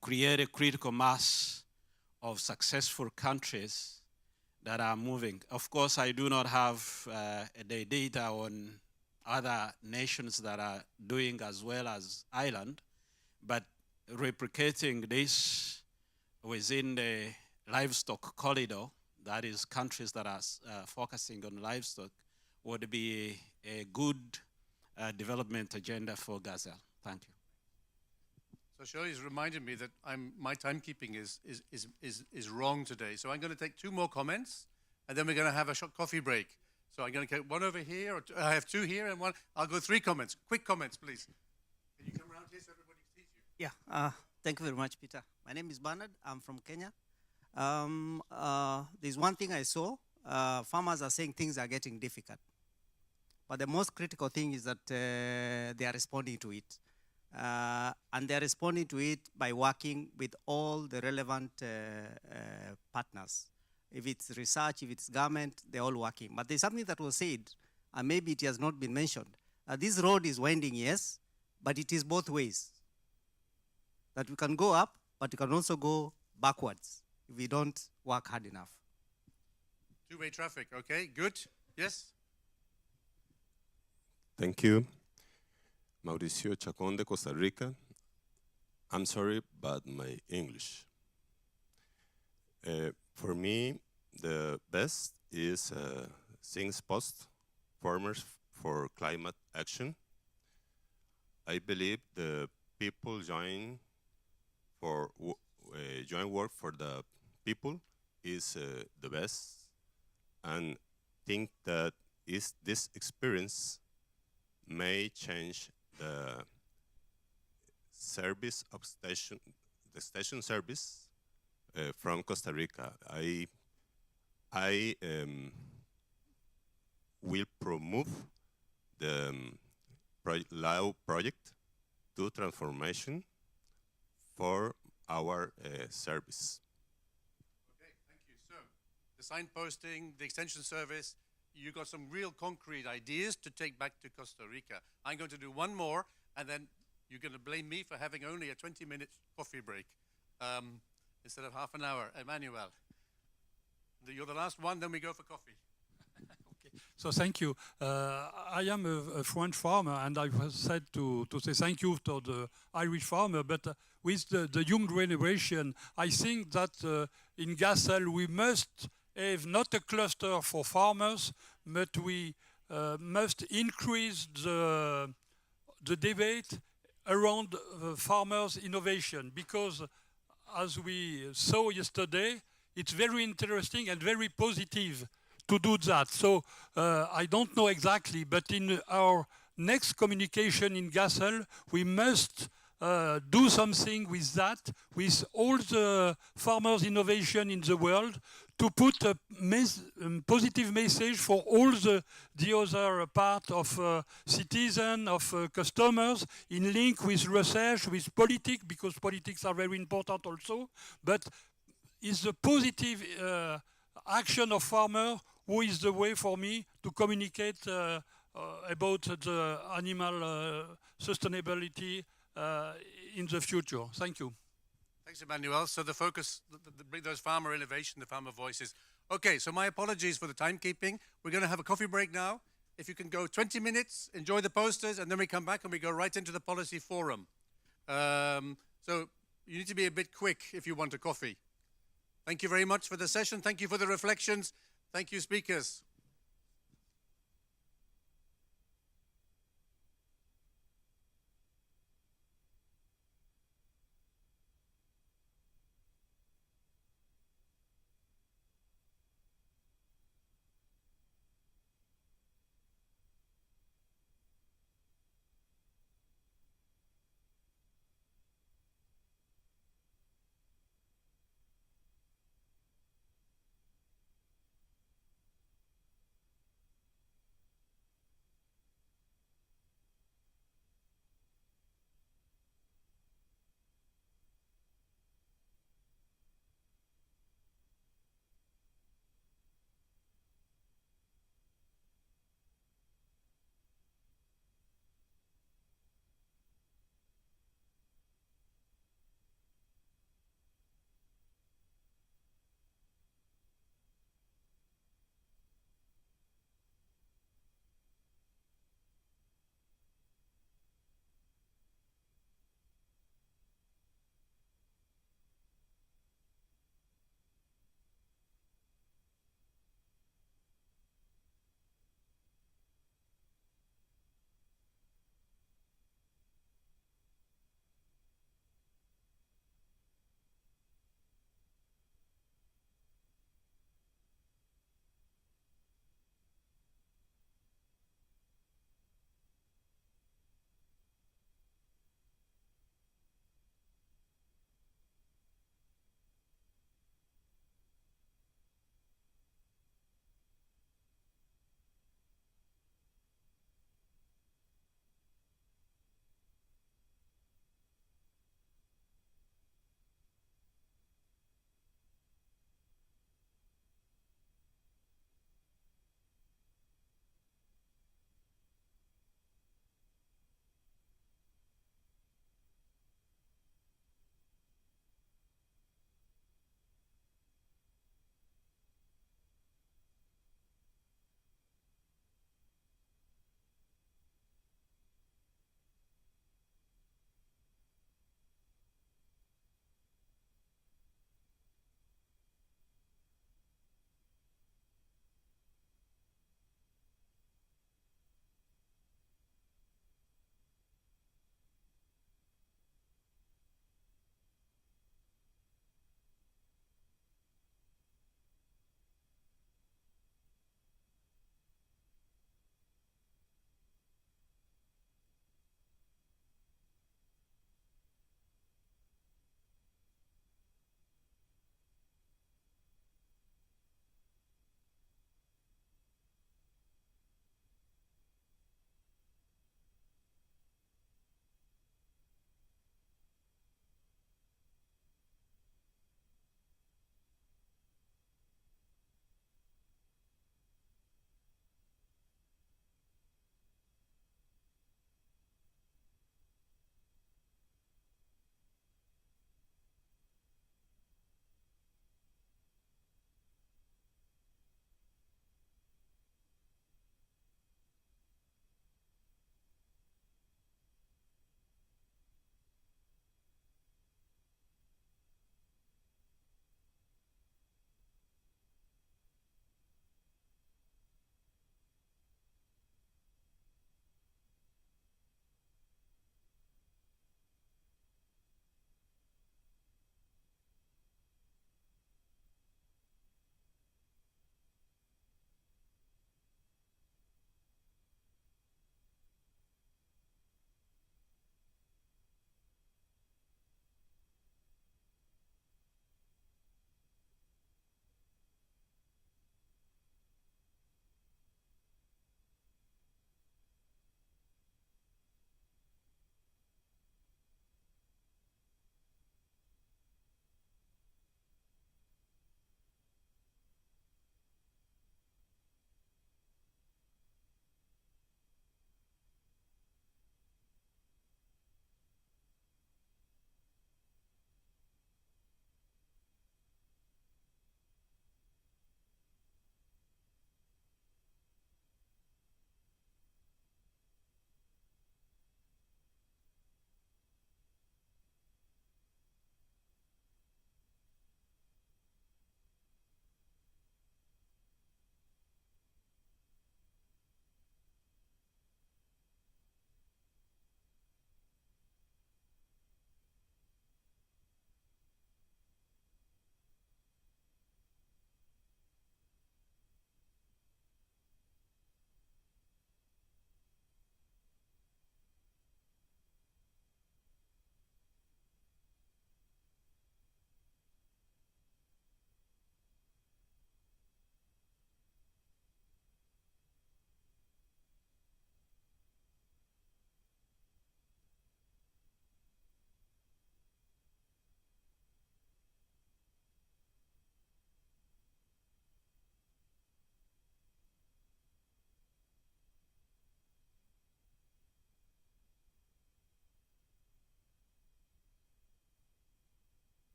create a critical mass of successful countries that are moving? Of course, I do not have the data on other nations that are doing as well as Ireland, but replicating this within the livestock corridor, that is countries that are focusing on livestock, would be a good development agenda for Gazelle. Thank you. So Shirley's reminded me that my timekeeping is wrong today. So I'm going to take 2 more comments, and then we're going to have a short coffee break. So I'm going to take 1 over here, or I have 2 here, and 1. I'll go 3 comments. Quick comments, please. Can you come around here so everybody sees you? Yeah. Thank you very much, Peter. My name is Bernard. I'm from Kenya. There's one thing I saw. Farmers are saying things are getting difficult. But the most critical thing is that they are responding to it. And they're responding to it by working with all the relevant partners. If it's research, if it's government, they're all working. But there's something that was said, and maybe it has not been mentioned. This road is winding, yes, but it is both ways. That we can go up, but we can also go backwards if we don't work hard enough. 2-way traffic, okay, good. Yes? Thank you. Mauricio Chacon de Costa Rica. I'm sorry, but my English. For me, the best is Things Post, Farmers for Climate Action. I believe the people join work for the people is the best, and think that this experience may change the service of the station service from Costa Rica. I will promote the LAO project to transformation for our service. Okay, thank you. So, the signposting, the extension service, you got some real concrete ideas to take back to Costa Rica. I'm going to do 1 more, and then you're going to blame me for having only a 20-minute coffee break instead of half an hour. Emmanuel, you're the last one, then we go for coffee. Okay. So thank you. I am a French farmer, and I was said to say thank you to the Irish farmer, but with the young generation, I think that in Gazelle we must have not a cluster for farmers, but we must increase the debate around farmers' innovation, because as we saw yesterday, it's very interesting and very positive to do that. So I don't know exactly, but in our next communication in Gazelle, we must do something with that, with all the farmers' innovation in the world, to put a positive message for all the other part of citizens, of customers, in link with research, with politics, because politics are very important also, but is the positive action of farmer who is the way for me to communicate about the animal sustainability in the future. Thank you. Thanks, Emmanuel. So the focus, bring those farmer innovation, the farmer voices. Okay, so my apologies for the timekeeping. We're going to have a coffee break now. If you can go 20 minutes, enjoy the posters, and then we come back and we go right into the policy forum. So you need to be a bit quick if you want a coffee. Thank you very much for the session. Thank you for the reflections. Thank you, speakers.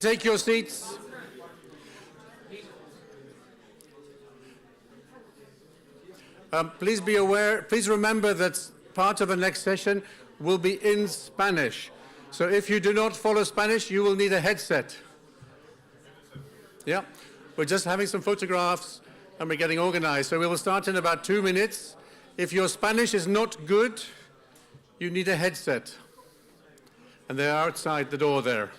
Take your seats. Please be aware, please remember that part of the next session will be in Spanish. So if you do not follow Spanish, you will need a headset. Yeah, we're just having some photographs and we're getting organized. So we will start in about 2 minutes. If your Spanish is not good, you need a headset. And they're outside the door there.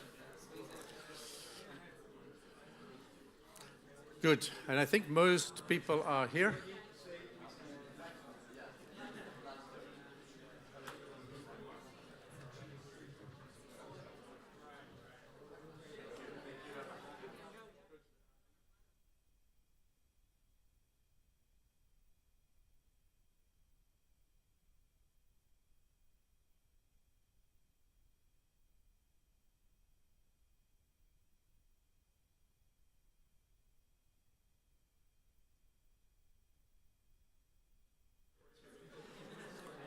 Good, and I think most people are here.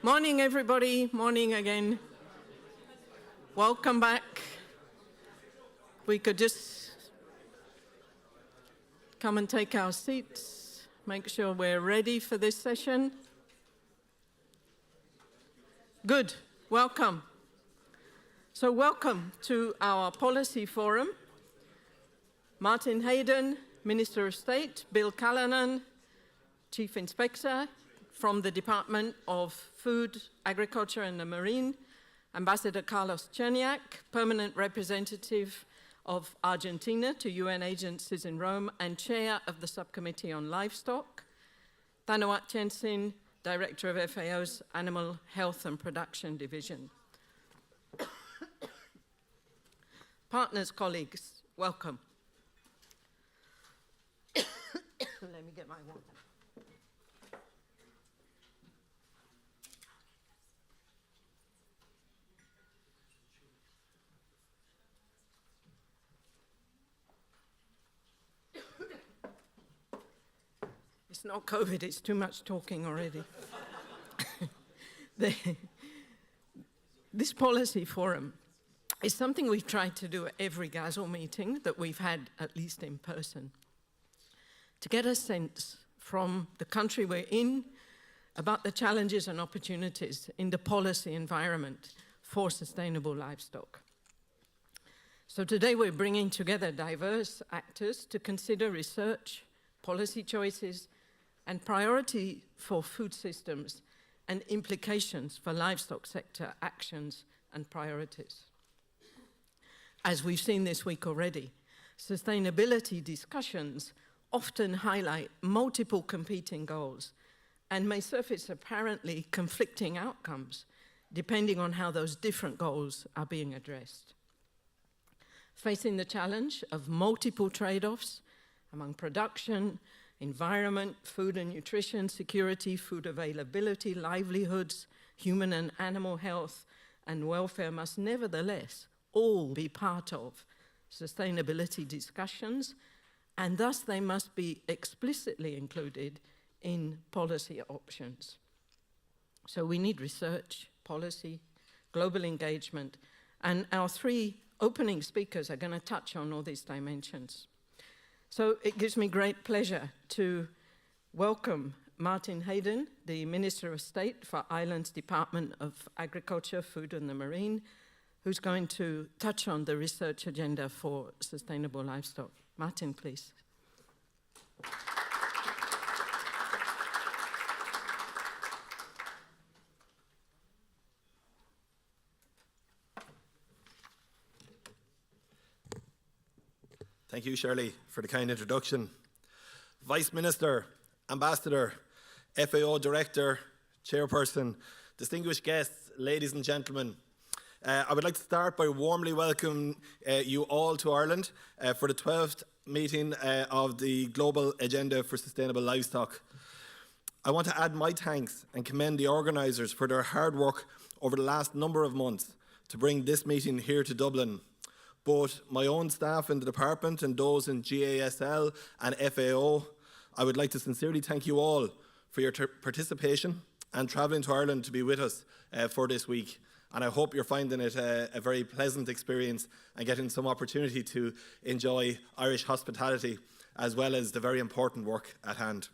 Morning, everybody. Morning again. Welcome back. We could just come and take our seats, make sure we're ready for this session. Good. Welcome. So welcome to our policy forum. Martin Hayden, Minister of State, Bill Callanan, Chief Inspector from the Department of Food, Agriculture and the Marine, Ambassador Carlos Cherniak, Permanent Representative of Argentina to UN agencies in Rome and Chair of the Subcommittee on Livestock, Thanawat Jensen, Director of FAO's Animal Health and Production Division. Partners, colleagues, welcome. Let me get my water. It's not COVID, it's too much talking already. This policy forum is something we've tried to do at every GASL meeting that we've had, at least in person, to get a sense from the country we're in about the challenges and opportunities in the policy environment for sustainable livestock. So today we're bringing together diverse actors to consider research, policy choices, and priority for food systems and implications for livestock sector actions and priorities. As we've seen this week already, sustainability discussions often highlight multiple competing goals and may surface apparently conflicting outcomes depending on how those different goals are being addressed. Facing the challenge of multiple trade-offs among production, environment, food and nutrition, security, food availability, livelihoods, human and animal health, and welfare must nevertheless all be part of sustainability discussions, and thus they must be explicitly included in policy options. So we need research, policy, global engagement, and our three opening speakers are going to touch on all these dimensions. So it gives me great pleasure to welcome Martin Hayden, the Minister of State for Ireland's Department of Agriculture, Food and the Marine, who's going to touch on the research agenda for sustainable livestock. Martin, please. Thank you, Shirley, for the kind introduction. Vice Minister, Ambassador, FAO Director, Chairperson, distinguished guests, ladies and gentlemen, I would like to start by warmly welcoming you all to Ireland for the 12th meeting of the Global Agenda for Sustainable Livestock. I want to add my thanks and commend the organisers for their hard work over the last number of months to bring this meeting here to Dublin. Both my own staff in the department and those in GASL and FAO, I would like to sincerely thank you all for your participation and travelling to Ireland to be with us for this week. And I hope you're finding it a very pleasant experience and getting some opportunity to enjoy Irish hospitality as well as the very important work at hand.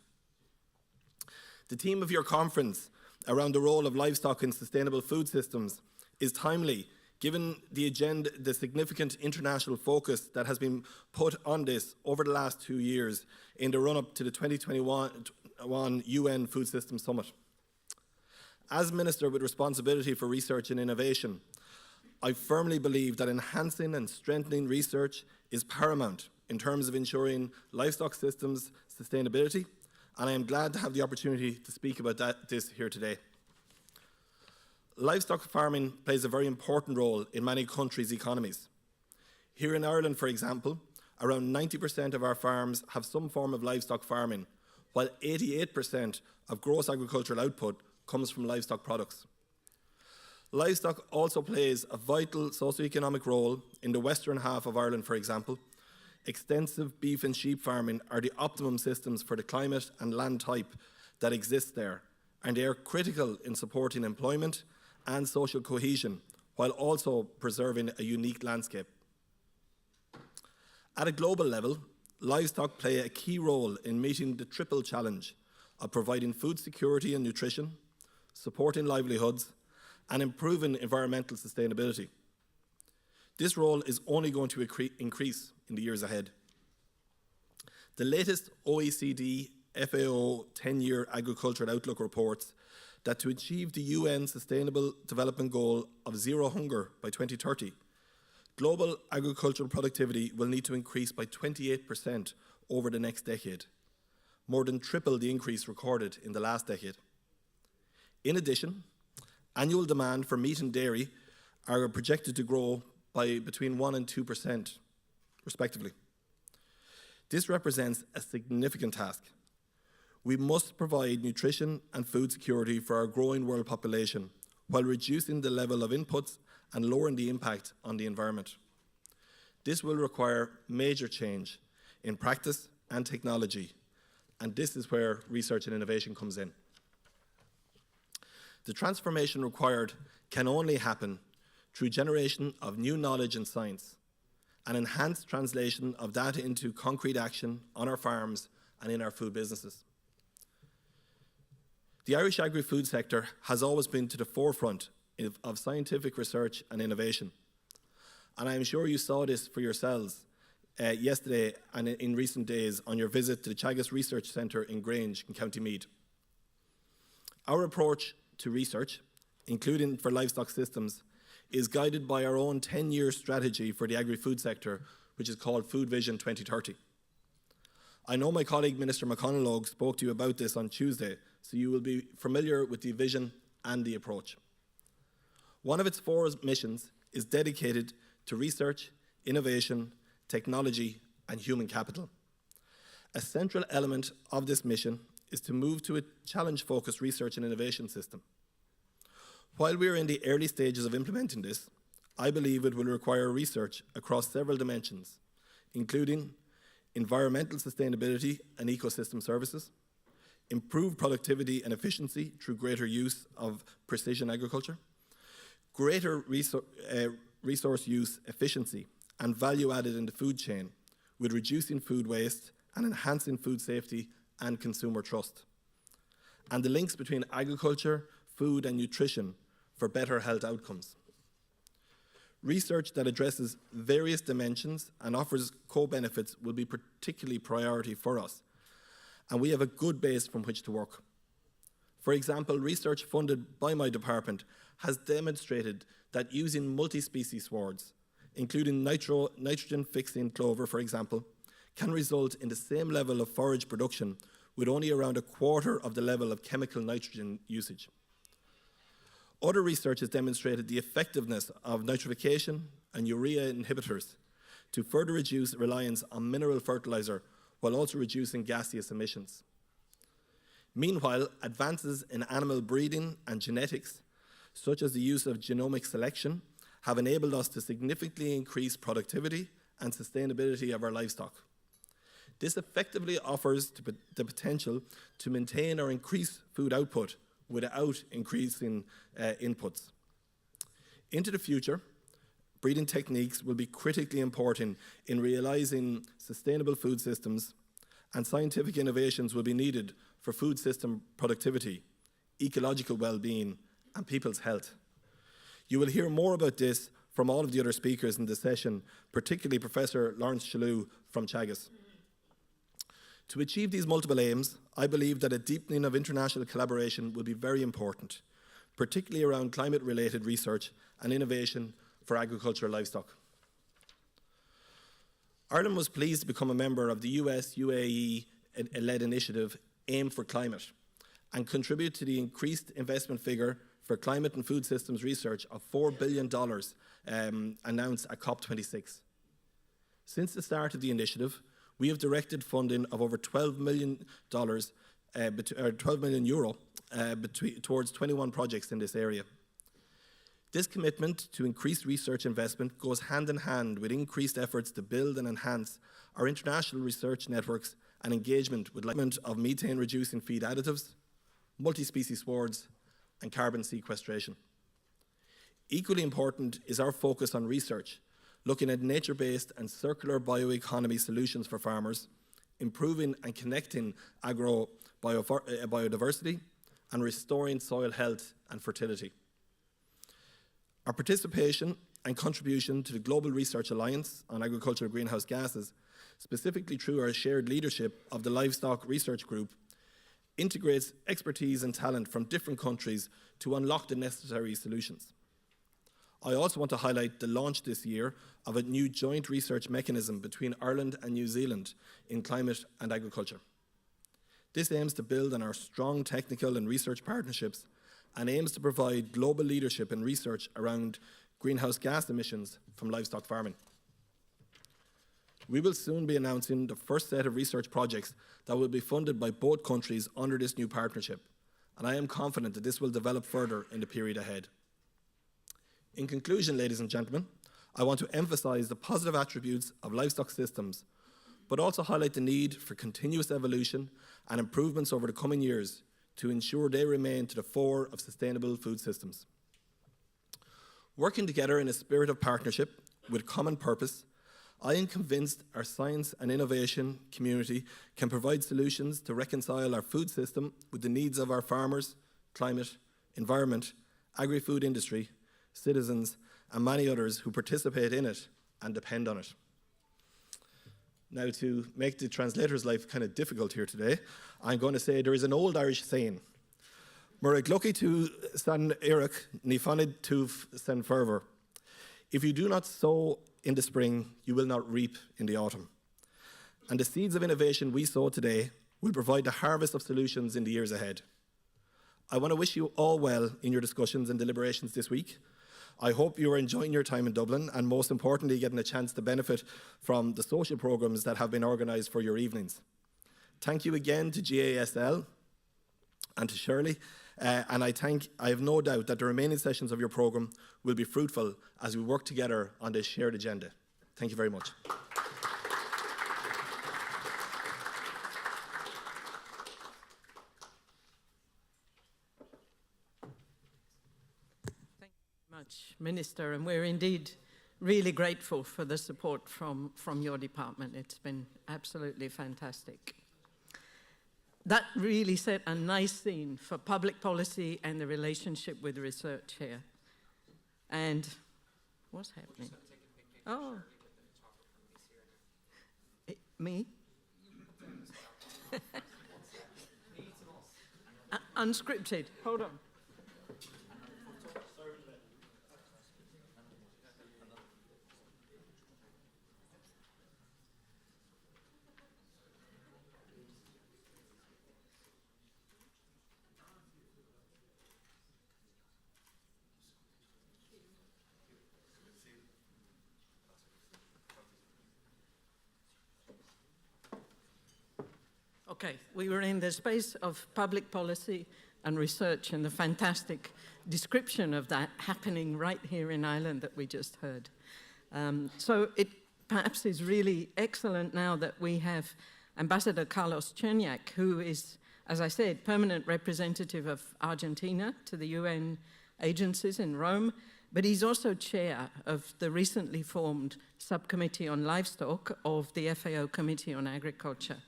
The theme of your conference around the role of livestock in sustainable food systems is timely, given the significant international focus that has been put on this over the last 2 years in the run-up to the 2021 UN Food Systems Summit. As Minister with responsibility for research and innovation, I firmly believe that enhancing and strengthening research is paramount in terms of ensuring livestock systems sustainability, and I am glad to have the opportunity to speak about this here today. Livestock farming plays a very important role in many countries' economies. Here in Ireland, for example, around 90% of our farms have some form of livestock farming, while 88% of gross agricultural output comes from livestock products. Livestock also plays a vital socioeconomic role in the western half of Ireland, for example. Extensive beef and sheep farming are the optimum systems for the climate and land type that exists there, and they are critical in supporting employment and social cohesion, while also preserving a unique landscape. At a global level, livestock play a key role in meeting the triple challenge of providing food security and nutrition, supporting livelihoods, and improving environmental sustainability. This role is only going to increase in the years ahead. The latest OECD FAO 10-year agricultural outlook reports that to achieve the UN Sustainable Development Goal of zero hunger by 2030, global agricultural productivity will need to increase by 28% over the next decade, more than triple the increase recorded in the last decade. In addition, annual demand for meat and dairy are projected to grow by between 1% and 2%, respectively. This represents a significant task. We must provide nutrition and food security for our growing world population while reducing the level of inputs and lowering the impact on the environment. This will require major change in practice and technology, and this is where research and innovation comes in. The transformation required can only happen through generation of new knowledge and science, and enhanced translation of data into concrete action on our farms and in our food businesses. The Irish agri-food sector has always been to the forefront of scientific research and innovation, and I am sure you saw this for yourselves yesterday and in recent days on your visit to the Teagasc Research Centre in Grange in County Meath. Our approach to research, including for livestock systems, is guided by our own 10-year strategy for the agri-food sector, which is called Food Vision 2030. I know my colleague Minister McConaughey spoke to you about this on Tuesday, so you will be familiar with the vision and the approach. One of its 4 missions is dedicated to research, innovation, technology, and human capital. A central element of this mission is to move to a challenge-focused research and innovation system. While we are in the early stages of implementing this, I believe it will require research across several dimensions, including environmental sustainability and ecosystem services, improved productivity and efficiency through greater use of precision agriculture, greater resource use efficiency and value added in the food chain with reducing food waste and enhancing food safety and consumer trust, and the links between agriculture, food and nutrition for better health outcomes. Research that addresses various dimensions and offers co-benefits will be particularly priority for us, and we have a good base from which to work. For example, research funded by my department has demonstrated that using multi-species swards, including nitrogen-fixing clover, for example, can result in the same level of forage production with only around a quarter of the level of chemical nitrogen usage. Other research has demonstrated the effectiveness of nitrification and urea inhibitors to further reduce reliance on mineral fertilizer while also reducing gaseous emissions. Meanwhile, advances in animal breeding and genetics, such as the use of genomic selection, have enabled us to significantly increase productivity and sustainability of our livestock. This effectively offers the potential to maintain or increase food output without increasing inputs. Into the future, breeding techniques will be critically important in realizing sustainable food systems, and scientific innovations will be needed for food system productivity, ecological well-being, and people's health. You will hear more about this from all of the other speakers in the session, particularly Professor Lawrence Chalou from Teagasc. To achieve these multiple aims, I believe that a deepening of international collaboration will be very important, particularly around climate-related research and innovation for agricultural livestock. Ireland was pleased to become a member of the US-UAE-led initiative Aim for Climate and contribute to the increased investment figure for climate and food systems research of $4 billion announced at COP26. Since the start of the initiative, we have directed funding of over $12 million, towards 21 projects in this area. This commitment to increased research investment goes hand in hand with increased efforts to build and enhance our international research networks and engagement with of methane-reducing feed additives, multi-species swards, and carbon sequestration. Equally important is our focus on research, looking at nature-based and circular bioeconomy solutions for farmers, improving and connecting biodiversity, and restoring soil health and fertility. Our participation and contribution to the Global Research Alliance on Agricultural Greenhouse Gases, specifically through our shared leadership of the Livestock Research Group, integrates expertise and talent from different countries to unlock the necessary solutions. I also want to highlight the launch this year of a new joint research mechanism between Ireland and New Zealand in climate and agriculture. This aims to build on our strong technical and research partnerships and aims to provide global leadership in research around greenhouse gas emissions from livestock farming. We will soon be announcing the first set of research projects that will be funded by both countries under this new partnership, and I am confident that this will develop further in the period ahead. In conclusion, ladies and gentlemen, I want to emphasize the positive attributes of livestock systems, but also highlight the need for continuous evolution and improvements over the coming years to ensure they remain to the fore of sustainable food systems. Working together in a spirit of partnership with common purpose, I am convinced our science and innovation community can provide solutions to reconcile our food system with the needs of our farmers, climate, environment, agri-food industry, citizens, and many others who participate in it and depend on it. Now, to make the translator's life kind of difficult here today, I'm going to say there is an old Irish saying, Murray glucky to san Eric, ni fanid to san fervor. If you do not sow in the spring, you will not reap in the autumn. And the seeds of innovation we sow today will provide the harvest of solutions in the years ahead. I want to wish you all well in your discussions and deliberations this week. I hope you are enjoying your time in Dublin and most importantly getting a chance to benefit from the social programs that have been organised for your evenings. Thank you again to GASL and to Shirley, and I have no doubt that the remaining sessions of your programme will be fruitful as we work together on this shared agenda. Thank you very much. Minister, and we're indeed really grateful for the support from your department. It's been absolutely fantastic. That really set a nice scene for public policy and the relationship with research here. And what's happening? Oh. Me? Unscripted. Hold on. Okay, we were in the space of public policy and research and the fantastic description of that happening right here in Ireland that we just heard. So it perhaps is really excellent now that we have Ambassador Carlos Cherniak, who is, as I said, permanent representative of Argentina to the UN agencies in Rome, but he's also chair of the recently formed subcommittee on livestock of the FAO Committee on Agriculture.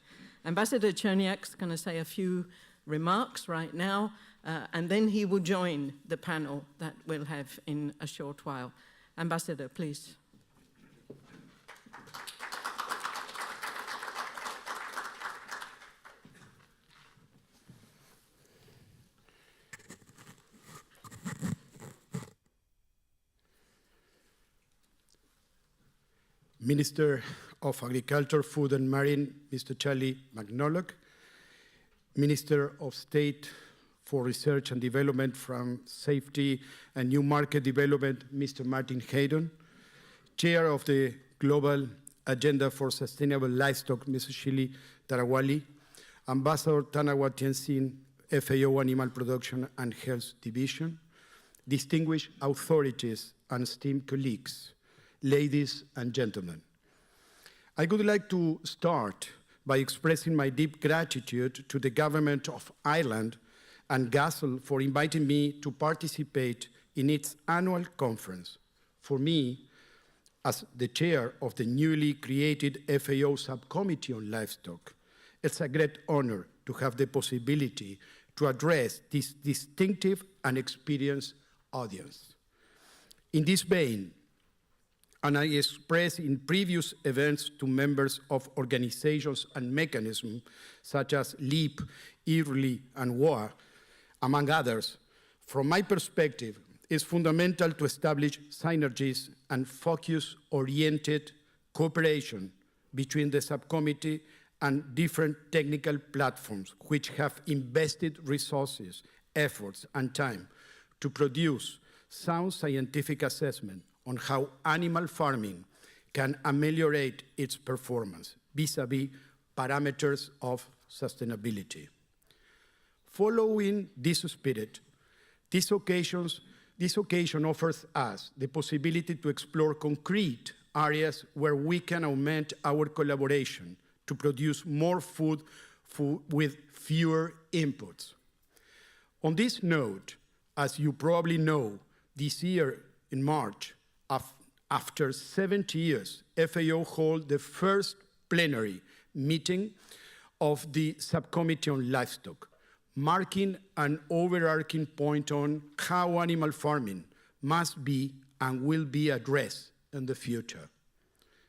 Ambassador Cherniak's going to say a few remarks right now, and then he will join the panel that we'll have in a short while. Ambassador, please. Minister of Agriculture, Food and Marine, Mr. Castleknock, Minister of State for Research and Development from Safety and New Market Development, Mr. Martin Hayden, Chair of the Global Agenda for Sustainable Livestock, Mrs. Shili Tarawali, Ambassador Tanawa Tianxin, FAO Animal Production and Health Division, distinguished authorities and esteemed colleagues, ladies and gentlemen. I would like to start by expressing my deep gratitude to the Government of Ireland and GASL for inviting me to participate in its annual conference. For me, as the chair of the newly created FAO Subcommittee on Livestock, it's a great honor to have the possibility to address this distinctive and experienced audience. In this vein, and I expressed in previous events to members of organizations and mechanisms such as LEAP, IRLI, and WOA, among others, from my perspective, it's fundamental to establish synergies and focus-oriented cooperation between the subcommittee and different technical platforms which have invested resources, efforts, and time to produce sound scientific assessment on how animal farming can ameliorate its performance vis-à-vis parameters of sustainability. Following this spirit, this occasion offers us the possibility to explore concrete areas where we can augment our collaboration to produce more food with fewer inputs. On this note, as you probably know, this year in March, after 70 years, FAO held the first plenary meeting of the Subcommittee on Livestock, marking an overarching point on how animal farming must be and will be addressed in the future.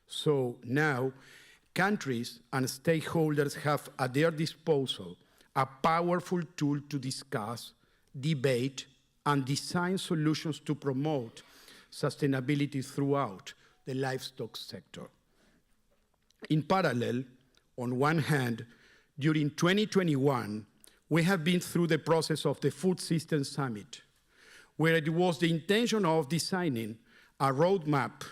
So now, countries and stakeholders have at their disposal a powerful tool to discuss, debate, and design solutions to promote sustainability throughout the livestock sector. In parallel, on one hand, during 2021, we have been through the process of the Food Systems Summit, where it was the intention of designing a roadmap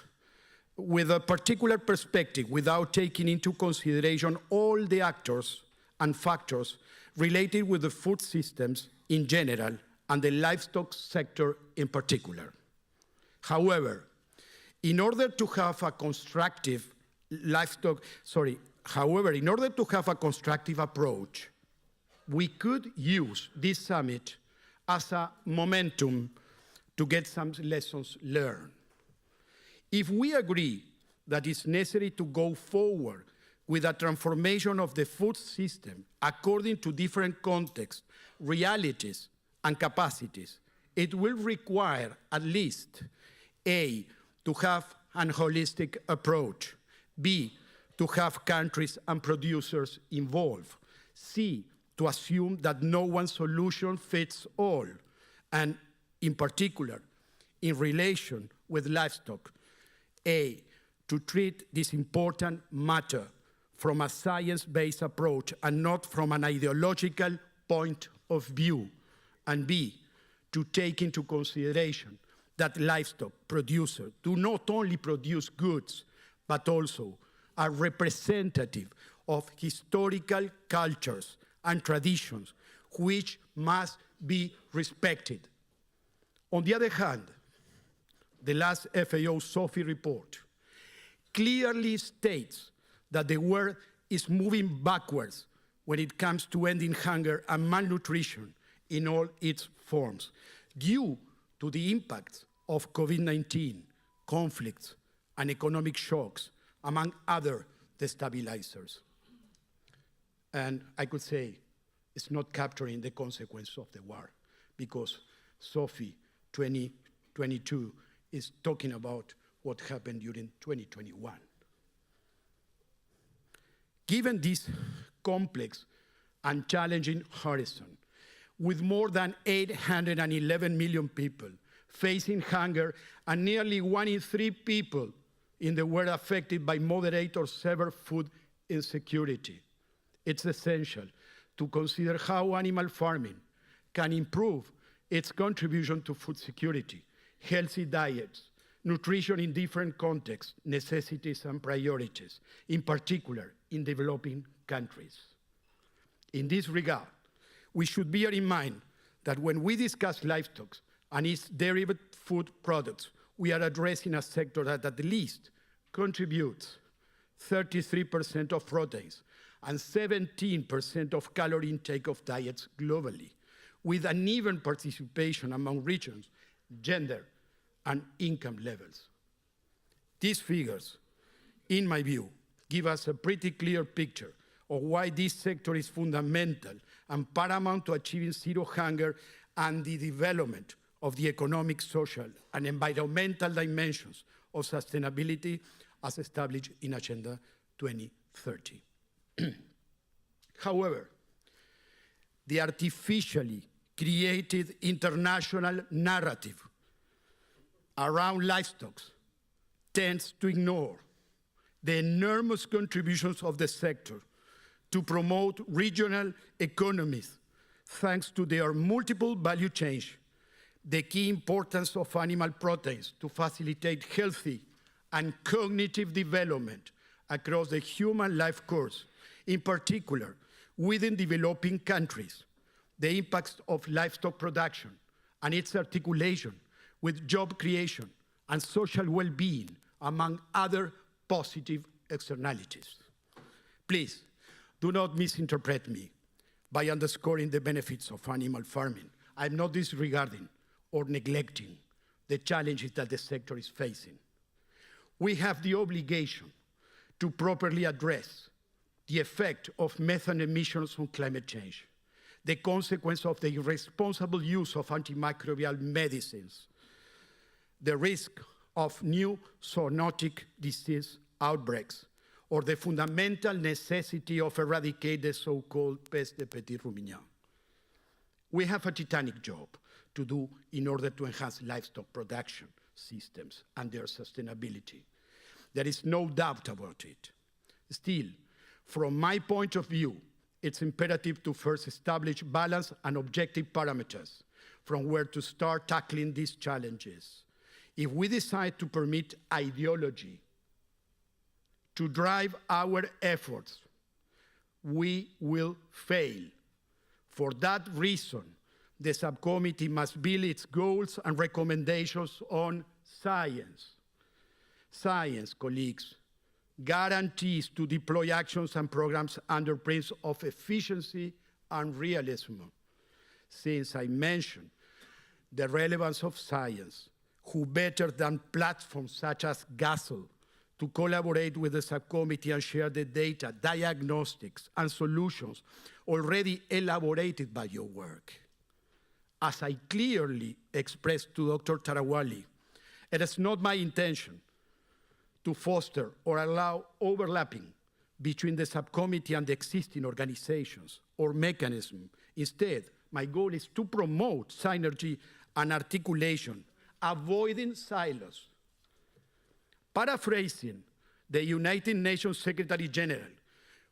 with a particular perspective without taking into consideration all the actors and factors related with the food systems in general and the livestock sector in particular. However, in order to have a constructive approach, we could use this summit as a momentum to get some lessons learned. If we agree that it's necessary to go forward with a transformation of the food system according to different contexts, realities, and capacities, it will require at least A, to have an holistic approach, B, to have countries and producers involved, C, to assume that no one solution fits all, and in particular, in relation with livestock, A, to treat this important matter from a science-based approach and not from an ideological point of view, and B, to take into consideration that livestock producers do not only produce goods, but also are representative of historical cultures and traditions which must be respected. On the other hand, the last FAO SOFI report clearly states that the world is moving backwards when it comes to ending hunger and malnutrition in all its forms, due to the impacts of COVID-19, conflicts, and economic shocks, among other destabilizers. And I could say it's not capturing the consequence of the war, because Sophie 2022 is talking about what happened during 2021. Given this complex and challenging horizon, with more than 811 million people facing hunger and nearly 1 in 3 people in the world affected by moderate or severe food insecurity, it's essential to consider how animal farming can improve its contribution to food security, healthy diets, nutrition in different contexts, necessities, and priorities, in particular in developing countries. In this regard, we should bear in mind that when we discuss livestock and its derived food products, we are addressing a sector that at least contributes 33% of proteins and 17% of calorie intake of diets globally, with uneven participation among regions, gender, and income levels. These figures, in my view, give us a pretty clear picture of why this sector is fundamental and paramount to achieving zero hunger and the development of the economic, social, and environmental dimensions of sustainability as established in Agenda 2030. However, the artificially created international narrative around livestock tends to ignore the enormous contributions of the sector to promote regional economies thanks to their multiple value chains, the key importance of animal proteins to facilitate healthy and cognitive development across the human life course, in particular within developing countries, the impacts of livestock production and its articulation with job creation and social well-being, among other positive externalities. Please, do not misinterpret me by underscoring the benefits of animal farming. I'm not disregarding or neglecting the challenges that the sector is facing. We have the obligation to properly address the effect of methane emissions on climate change, the consequence of the irresponsible use of antimicrobial medicines, the risk of new zoonotic disease outbreaks, or the fundamental necessity of eradicate the so-called peste des petits ruminants. We have a titanic job to do in order to enhance livestock production systems and their sustainability. There is no doubt about it. Still, from my point of view, it's imperative to first establish balanced and objective parameters from where to start tackling these challenges. If we decide to permit ideology to drive our efforts, we will fail. For that reason, the subcommittee must build its goals and recommendations on science. Science, colleagues, guarantees to deploy actions and programs under principles of efficiency and realism. Since I mentioned the relevance of science, who better than platforms such as GASL to collaborate with the subcommittee and share the data, diagnostics, and solutions already elaborated by your work. As I clearly expressed to Dr. Tarawali, it is not my intention to foster or allow overlapping between the subcommittee and the existing organizations or mechanisms. Instead, my goal is to promote synergy and articulation, avoiding silos. Paraphrasing the United Nations Secretary General,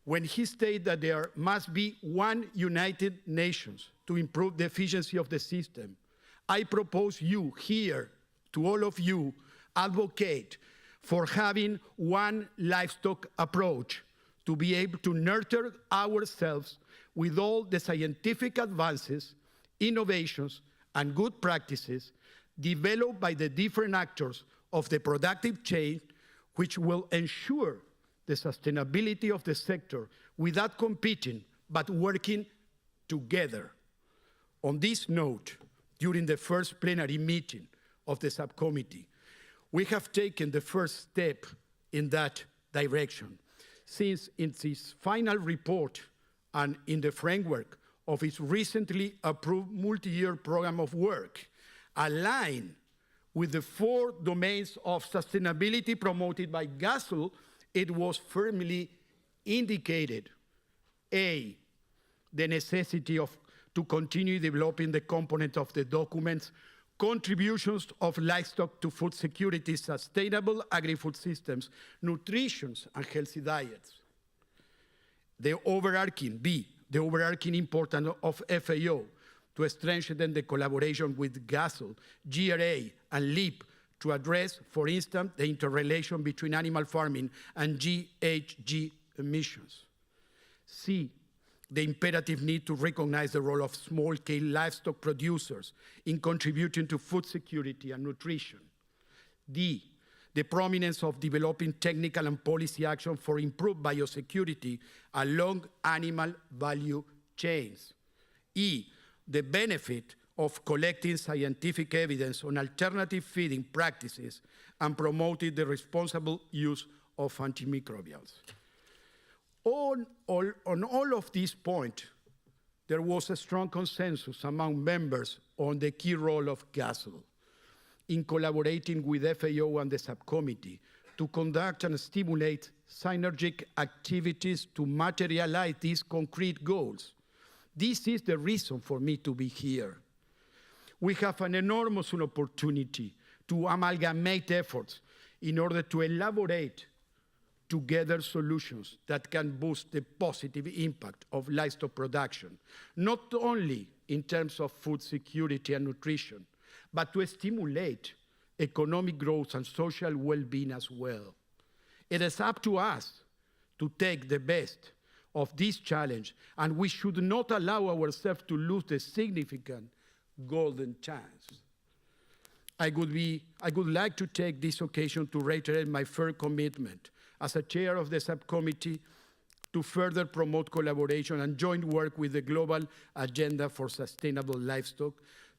when he stated that there must be one United Nations to improve the efficiency of the system, I propose you here, to all of you, advocate for having one livestock approach to be able to nurture ourselves with all the scientific advances, innovations, and good practices developed by the different actors of the productive chain, which will ensure the sustainability of the sector without competing, but working together. On this note, during the first plenary meeting of the subcommittee. We have taken the first step in that direction, since in its final report and in the framework of its recently approved multi-year program of work, aligned with the 4 domains of sustainability promoted by GASL, it was firmly indicated: A, the necessity to continue developing the component of the documents, contributions of livestock to food security, sustainable agri-food systems, nutrition, and healthy diets. The overarching importance of FAO to strengthen the collaboration with GASL, GRA, and LEAP to address, for instance, the interrelation between animal farming and GHG emissions. C, the imperative need to recognize the role of small-scale livestock producers in contributing to food security and nutrition. D, the prominence of developing technical and policy action for improved biosecurity along animal value chains. E, the benefit of collecting scientific evidence on alternative feeding practices and promoting the responsible use of antimicrobials. On all of these points, there was a strong consensus among members on the key role of GASL in collaborating with FAO and the subcommittee to conduct and stimulate synergic activities to materialize these concrete goals. This is the reason for me to be here. We have an enormous opportunity to amalgamate efforts in order to elaborate together solutions that can boost the positive impact of livestock production, not only in terms of food security and nutrition, but to stimulate economic growth and social well-being as well. It is up to us to take the best of this challenge, and we should not allow ourselves to lose the significant golden chance. I would like to take this occasion to reiterate my firm commitment as a chair of the subcommittee to further promote collaboration and joint work with the Global Agenda for Sustainable Livestock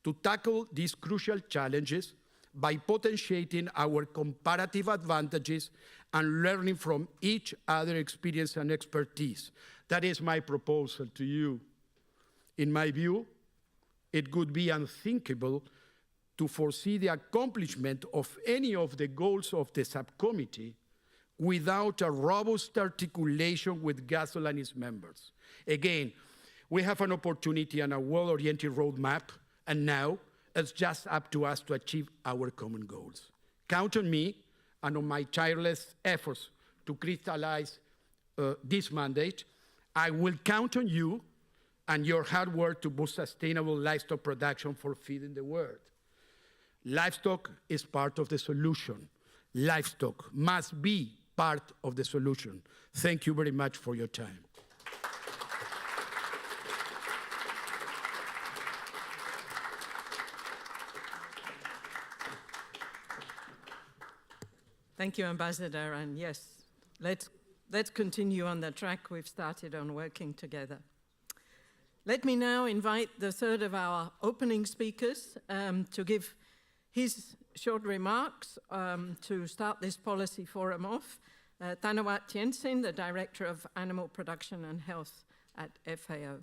to tackle these crucial challenges by potentiating our comparative advantages and learning from each other's experience and expertise. That is my proposal to you. In my view, it would be unthinkable to foresee the accomplishment of any of the goals of the subcommittee without a robust articulation with GASL and its members. Again, we have an opportunity and a well-oriented roadmap, and now it's just up to us to achieve our common goals. Count on me and on my tireless efforts to crystallize this mandate. I will count on you and your hard work to boost sustainable livestock production for feeding the world. Livestock is part of the solution. Livestock must be part of the solution. Thank you very much for your time. Thank you, Ambassador, and yes, let's continue on the track we've started on working together. Let me now invite the third of our opening speakers to give his short remarks to start this policy forum off. Tanawat Jensen, the Director of Animal Production and Health at FAO.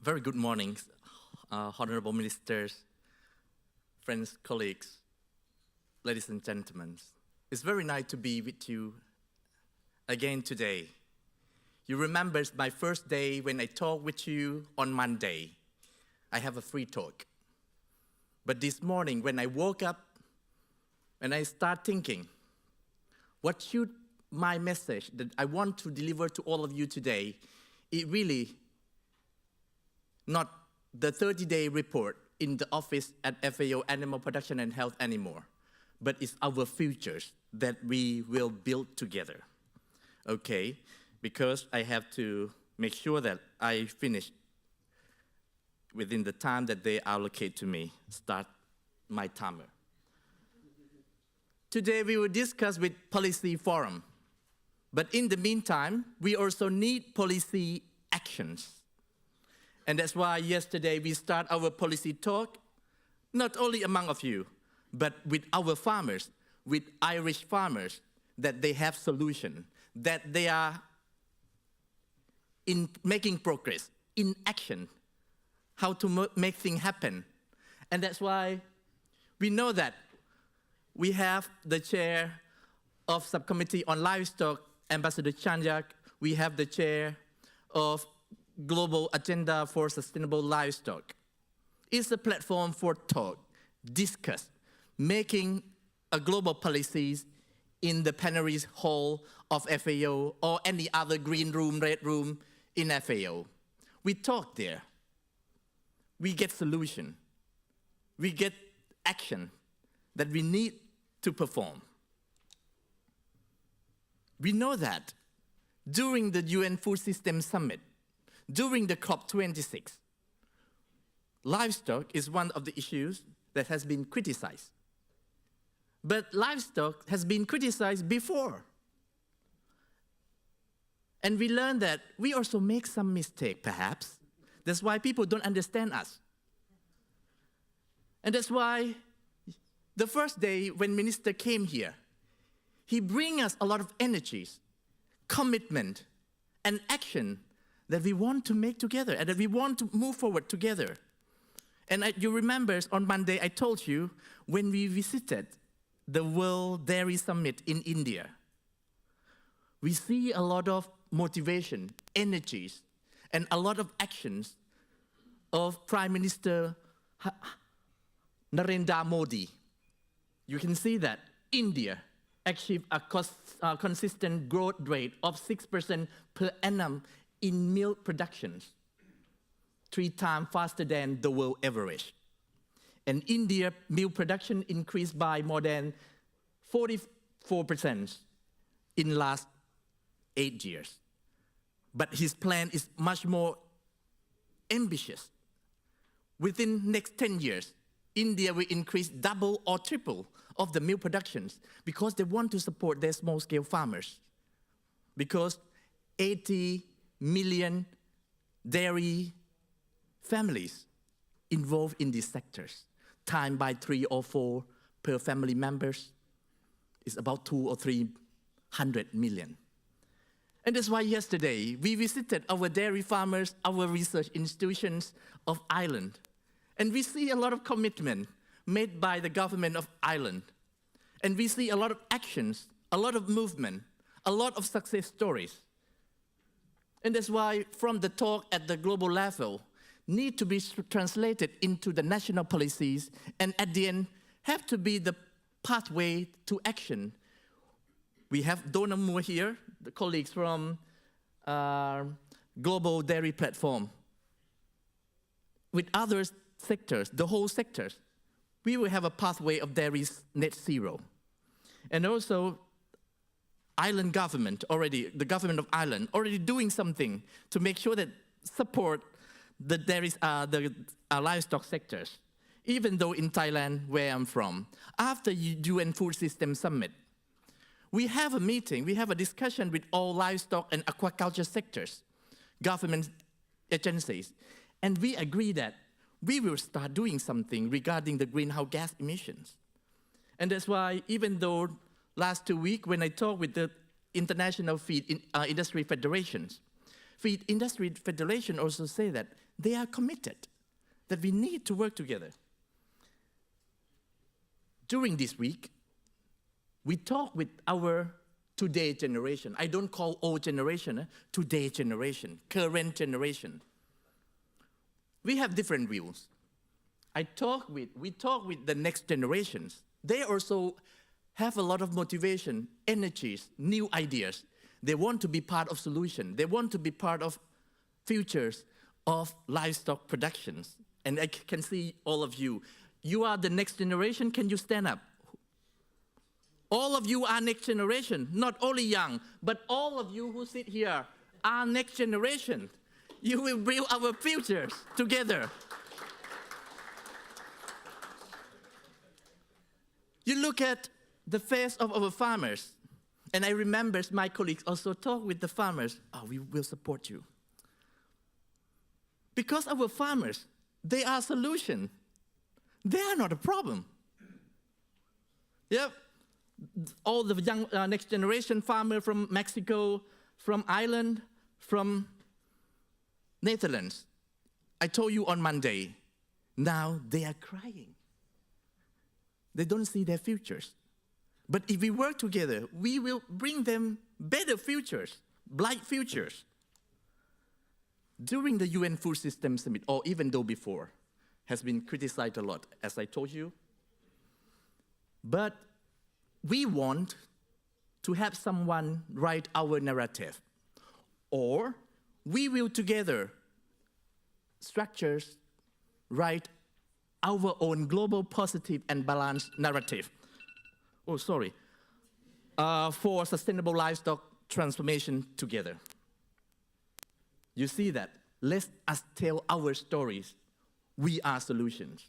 Very good morning, honorable ministers, friends, colleagues, ladies and gentlemen. It's very nice to be with you again today. You remember my first day when I talked with you on Monday. I have a free talk. But this morning when I woke up and I start thinking, what should my message that I want to deliver to all of you today, it really not the 30-day report in the office at FAO Animal Production and Health anymore, but it's our futures that we will build together. Okay, because I have to make sure that I finish within the time that they allocate to me, start my timer. Today we will discuss with Policy Forum But in the meantime, we also need policy actions. And that's why yesterday we start our policy talk, not only among of you, but with our farmers, with Irish farmers, that they have solution, that they are in making progress, in action, how to make things happen. And that's why we know that we have the chair of subcommittee on livestock, Ambassador Chanyak. We have the chair of Global Agenda for Sustainable Livestock. It's a platform for talk, discuss, making a global policies in the plenary hall of FAO or any other green room, red room in FAO. We talk there. We get solution. We get action that we need to perform. We know that during the UN Food System Summit, during the COP26, livestock is one of the issues that has been criticized. But livestock has been criticized before. And we learned that we also make some mistake, perhaps. That's why people don't understand us. And that's why the first day when Minister came here, he bring us a lot of energies, commitment, and action that we want to make together and that we want to move forward together. And you remember on Monday I told you when we visited the World Dairy Summit in India, we see a lot of motivation, energies, and a lot of actions of Prime Minister Narendra Modi. You can see that India achieved a consistent growth rate of 6% per annum in milk productions, 3 times faster than the world average. And India milk production increased by more than 44% in the last 8 years. But his plan is much more ambitious. Within next 10 years, India will increase double or triple of the milk productions because they want to support their small-scale farmers. Because 80 million dairy families involved in these sectors, times by 3 or 4 per family members, is about 200 or 300 million. And that's why yesterday we visited our dairy farmers, our research institutions of Ireland. And we see a lot of commitment made by the government of Ireland. And we see a lot of actions, a lot of movement, a lot of success stories. And that's why from the talk at the global level need to be translated into the national policies and at the end have to be the pathway to action. We have Donna Moore here, the colleagues from Global Dairy Platform. With other sectors, the whole sectors, we will have a pathway of dairy's net zero. And also, Ireland government already, the government of Ireland, already doing something to make sure that support the dairies, the livestock sectors. Even though in Thailand, where I'm from, after UN Food System Summit, we have a meeting, we have a discussion with all livestock and aquaculture sectors, government agencies, and we agree that we will start doing something regarding the greenhouse gas emissions. And that's why, even though last 2 weeks when I talked with the International Feed Industry Federations, Feed Industry Federation also say that they are committed, that we need to work together. During this week, we talk with our today generation. I don't call old generation, today generation, current generation. We have different views. We talk with the next generations. They also have a lot of motivation, energies, new ideas. They want to be part of solution. They want to be part of futures of livestock productions. And I can see all of you. You are the next generation. Can you stand up? All of you are next generation, not only young, but all of you who sit here are next generation. You will build our futures together. You look at the face of our farmers, And I remember my colleagues also talk with the farmers, oh, we will support you. Because our farmers, they are a solution. They are not a problem. Yep. All the young next generation farmer from Mexico, from Ireland, from Netherlands. I told you on Monday, now they are crying. They don't see their futures. But if we work together, we will bring them better futures, bright futures. During the UN Food System Summit, or even though before, has been criticized a lot, as I told you. But we want to have someone write our narrative. Or we will together structures write our own global positive and balanced narrative. Oh, sorry. For sustainable livestock transformation together. You see that? Let us tell our stories. We are solutions.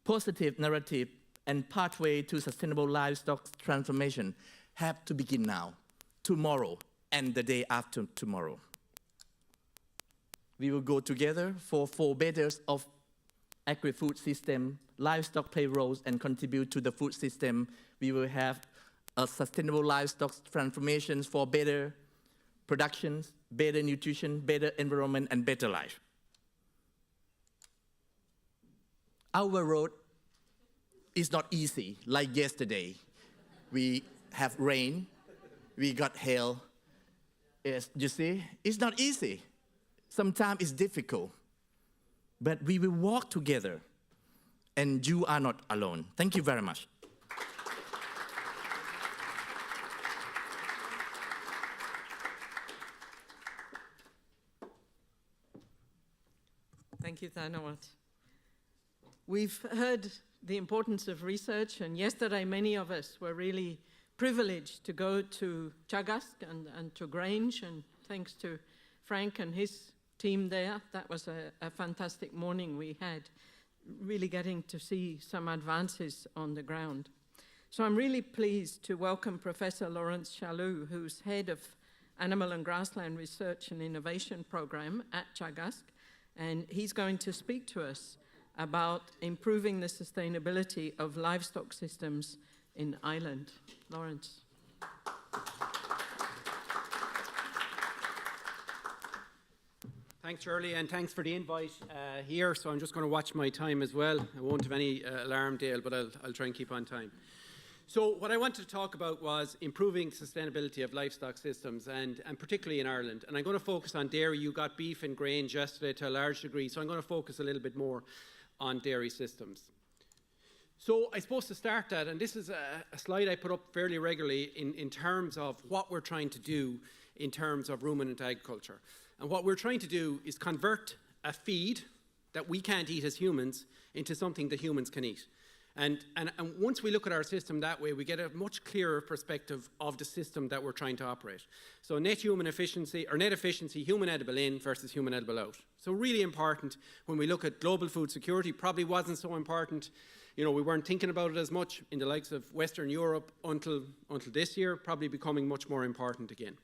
Positive narrative and pathway to sustainable livestock transformation have to begin now, tomorrow, and the day after tomorrow. We will go together for 4 betters of agri-food system, livestock play roles, and contribute to the food system. We will have a sustainable livestock transformations for better productions, better nutrition, better environment, and better life. Our road is not easy, like yesterday. We have rain, we got hail. Yes, you see, it's not easy. Sometimes it's difficult. But we will walk together, and you are not alone. Thank you very much. Thank you, Thanawat. We've heard the importance of research, and yesterday many of us were really privileged to go to Chagask and to Grange, and thanks to Frank and his team there, that was a fantastic morning we had, really getting to see some advances on the ground. So I'm really pleased to welcome Professor Laurence Chaloux, who's head of Animal and Grassland Research and Innovation Program at Chagask, and he's going to speak to us about improving the sustainability of livestock systems in Ireland. Laurence. Thanks, Shirley, and thanks for the invite here. So I'm just going to watch my time as well. I won't have any alarm, Dale, but I'll try and keep on time. So what I wanted to talk about was improving sustainability of livestock systems, and particularly in Ireland. And I'm going to focus on dairy. You got beef and grains yesterday to a large degree, so I'm going to focus a little bit more on dairy systems. So I suppose to start that, and this is a slide I put up fairly regularly in terms of what we're trying to do in terms of ruminant agriculture. And what we're trying to do is convert a feed that we can't eat as humans into something that humans can eat. And once we look at our system that way, we get a much clearer perspective of the system that we're trying to operate. So net human efficiency, or net efficiency, human edible in versus human edible out. So really important when we look at global food security. Probably wasn't so important. You know, we weren't thinking about it as much in the likes of Western Europe until this year, probably becoming much more important again.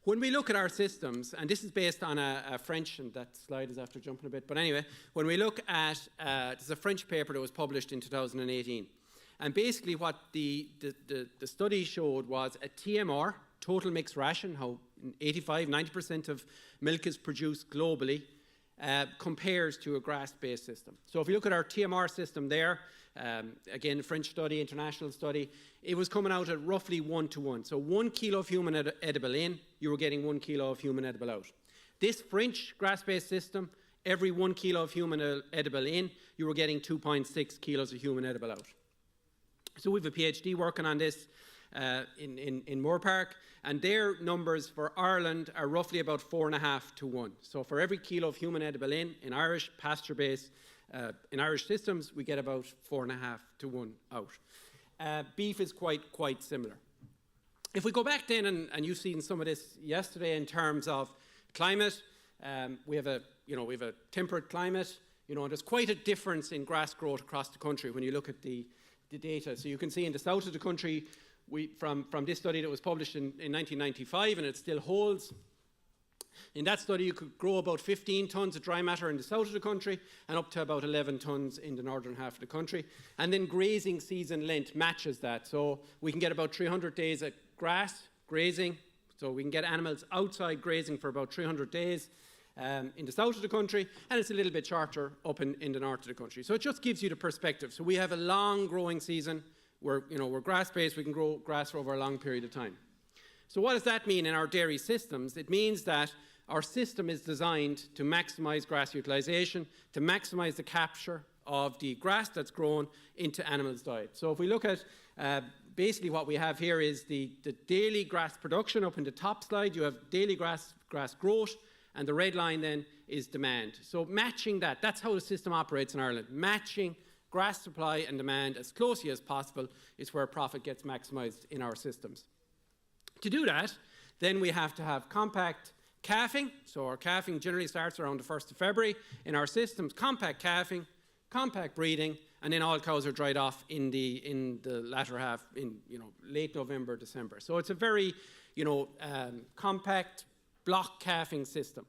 When we look at our systems, and this is based on a French, and that slide is after jumping a bit, but anyway, when we look at, there's a French paper that was published in 2018. And basically what the study showed was a TMR, total mixed ration, how 85–90% of milk is produced globally, compares to a grass-based system. So if you look at our TMR system there, again, French study, international study, it was coming out at roughly 1:1. So 1 kilo of human edible in, you were getting 1 kilo of human edible out. This French grass-based system, every 1 kilo of human edible in, you were getting 2.6 kilos of human edible out. So we have a PhD working on this in Moorpark, and their numbers for Ireland are roughly about 4.5:1. So for every kilo of human edible in Irish pasture-based, in Irish systems, we get about 4.5:1 out. Beef is quite similar. If we go back then, and you've seen some of this yesterday in terms of climate, we have a temperate climate. You know, there's quite a difference in grass growth across the country when you look at the data. So you can see in the south of the country, from this study that was published in 1995, and it still holds. In that study, you could grow about 15 tonnes of dry matter in the south of the country and up to about 11 tonnes in the northern half of the country. And then grazing season length matches that. So we can get about 300 days of grass grazing. So we can get animals outside grazing for about 300 days in the south of the country, and it's a little bit shorter up in the north of the country. So it just gives you the perspective. So we have a long growing season. We're grass-based. We can grow grass for over a long period of time. So what does that mean in our dairy systems? It means that our system is designed to maximize grass utilization, to maximize the capture of the grass that's grown into animals' diet. So if we look at basically what we have here is the daily grass production. Up in the top slide, you have daily grass growth, and the red line then is demand. So matching that's how the system operates in Ireland. Matching grass supply and demand as closely as possible is where profit gets maximized in our systems. To do that, then we have to have compact calving. So our calving generally starts around the 1st of February in our systems. Compact calving, compact breeding, and then all cows are dried off in the latter half in late November, December. So it's a very compact block calving system,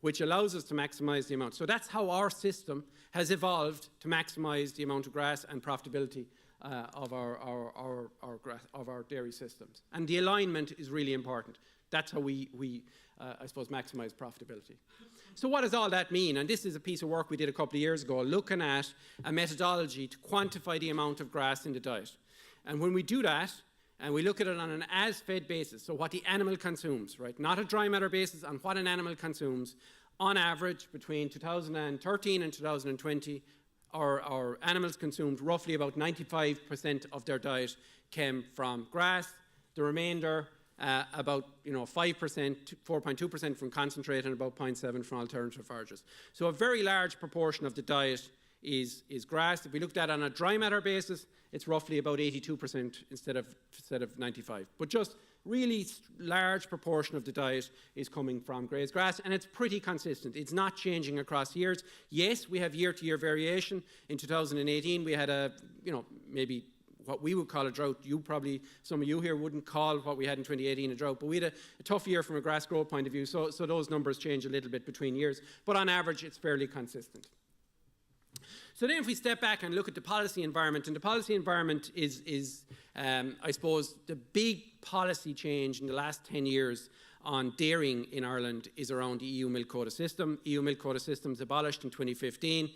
which allows us to maximize the amount. So that's how our system has evolved to maximize the amount of grass and profitability of our dairy systems. And the alignment is really important. That's how we I suppose, maximize profitability. So what does all that mean? And this is a piece of work we did a couple of years ago, looking at a methodology to quantify the amount of grass in the diet. And when we do that, and we look at it on an as-fed basis, so what the animal consumes, right? Not a dry matter basis, on what an animal consumes, on average, between 2013 and 2020, our animals consumed roughly about 95% of their diet came from grass. The remainder, about 5%, 4.2% from concentrate, and about 0.7% from alternative forages. So a very large proportion of the diet is grass. If we looked at it on a dry matter basis, it's roughly about 82% instead of 95%. But just really large proportion of the diet is coming from grazed grass, and it's pretty consistent. It's not changing across years. Yes, we have year-to-year variation. In 2018, we had maybe what we would call a drought. Some of you here wouldn't call what we had in 2018 a drought, but we had a tough year from a grass growth point of view, so those numbers change a little bit between years. But on average, it's fairly consistent. So then if we step back and look at the policy environment, and the policy environment is I suppose, the big policy change in the last 10 years on dairying in Ireland is around the EU milk quota system. EU milk quota system was abolished in 2015.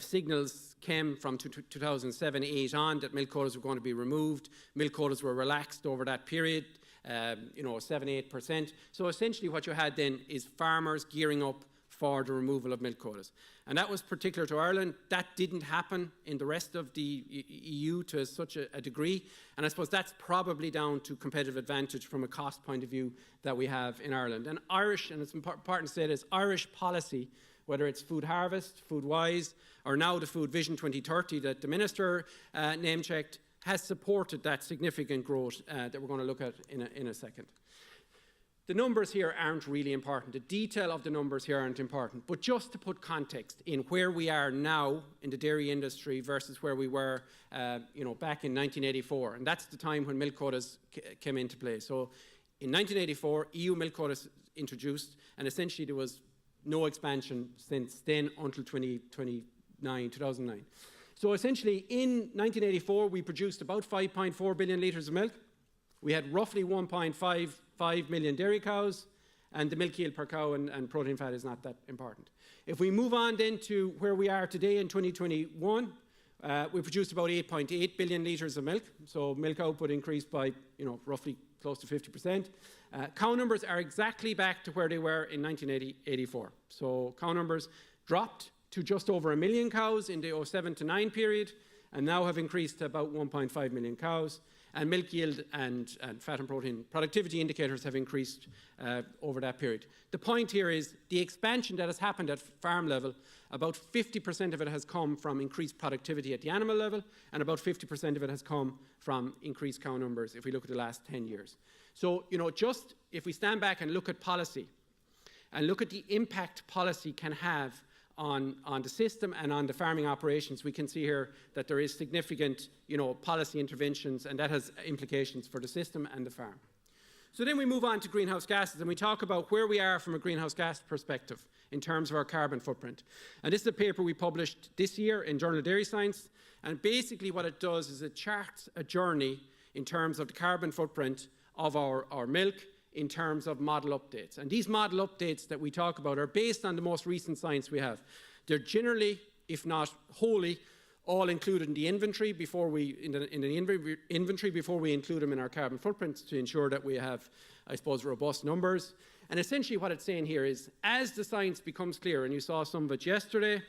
Signals came from 2007-8 on that milk quotas were going to be removed. Milk quotas were relaxed over that period, 7-8%. So essentially what you had then is farmers gearing up for the removal of milk quotas. And that was particular to Ireland. That didn't happen in the rest of the EU to such a degree. And I suppose that's probably down to competitive advantage from a cost point of view that we have in Ireland. And Irish, and it's important to say this, Irish policy, whether it's Food Harvest, Food Wise, or now the Food Vision 2030 that the Minister name-checked, has supported that significant growth that we're going to look at in a second. The numbers here aren't really important. The detail of the numbers here aren't important. But just to put context in where we are now in the dairy industry versus where we were back in 1984. And that's the time when milk quotas came into play. So in 1984, EU milk quotas introduced, and essentially there was no expansion since then until 2009. So essentially in 1984, we produced about 5.4 billion litres of milk. We had roughly 1.55 million dairy cows, and the milk yield per cow and protein fat is not that important. If we move on then to where we are today in 2021, we produced about 8.8 billion litres of milk. So milk output increased by roughly close to 50%. Cow numbers are exactly back to where they were in 1984. So cow numbers dropped to just over 1 million cows in the 07 to 9 period, and now have increased to about 1.5 million cows. And milk yield and fat and protein productivity indicators have increased over that period. The point here is the expansion that has happened at farm level, about 50% of it has come from increased productivity at the animal level, and about 50% of it has come from increased cow numbers if we look at the last 10 years. So, just if we stand back and look at policy, and look at the impact policy can have on the system and on the farming operations, we can see here that there is significant, policy interventions, and that has implications for the system and the farm. So then we move on to greenhouse gases, and we talk about where we are from a greenhouse gas perspective in terms of our carbon footprint. And this is a paper we published this year in Journal of Dairy Science, and basically what it does is it charts a journey in terms of the carbon footprint of our milk in terms of model updates. And these model updates that we talk about are based on the most recent science we have. They're generally, if not wholly, all included in the inventory before we include them in our carbon footprints to ensure that we have, I suppose, robust numbers. And essentially what it's saying here is, as the science becomes clear, and you saw some of it yesterday,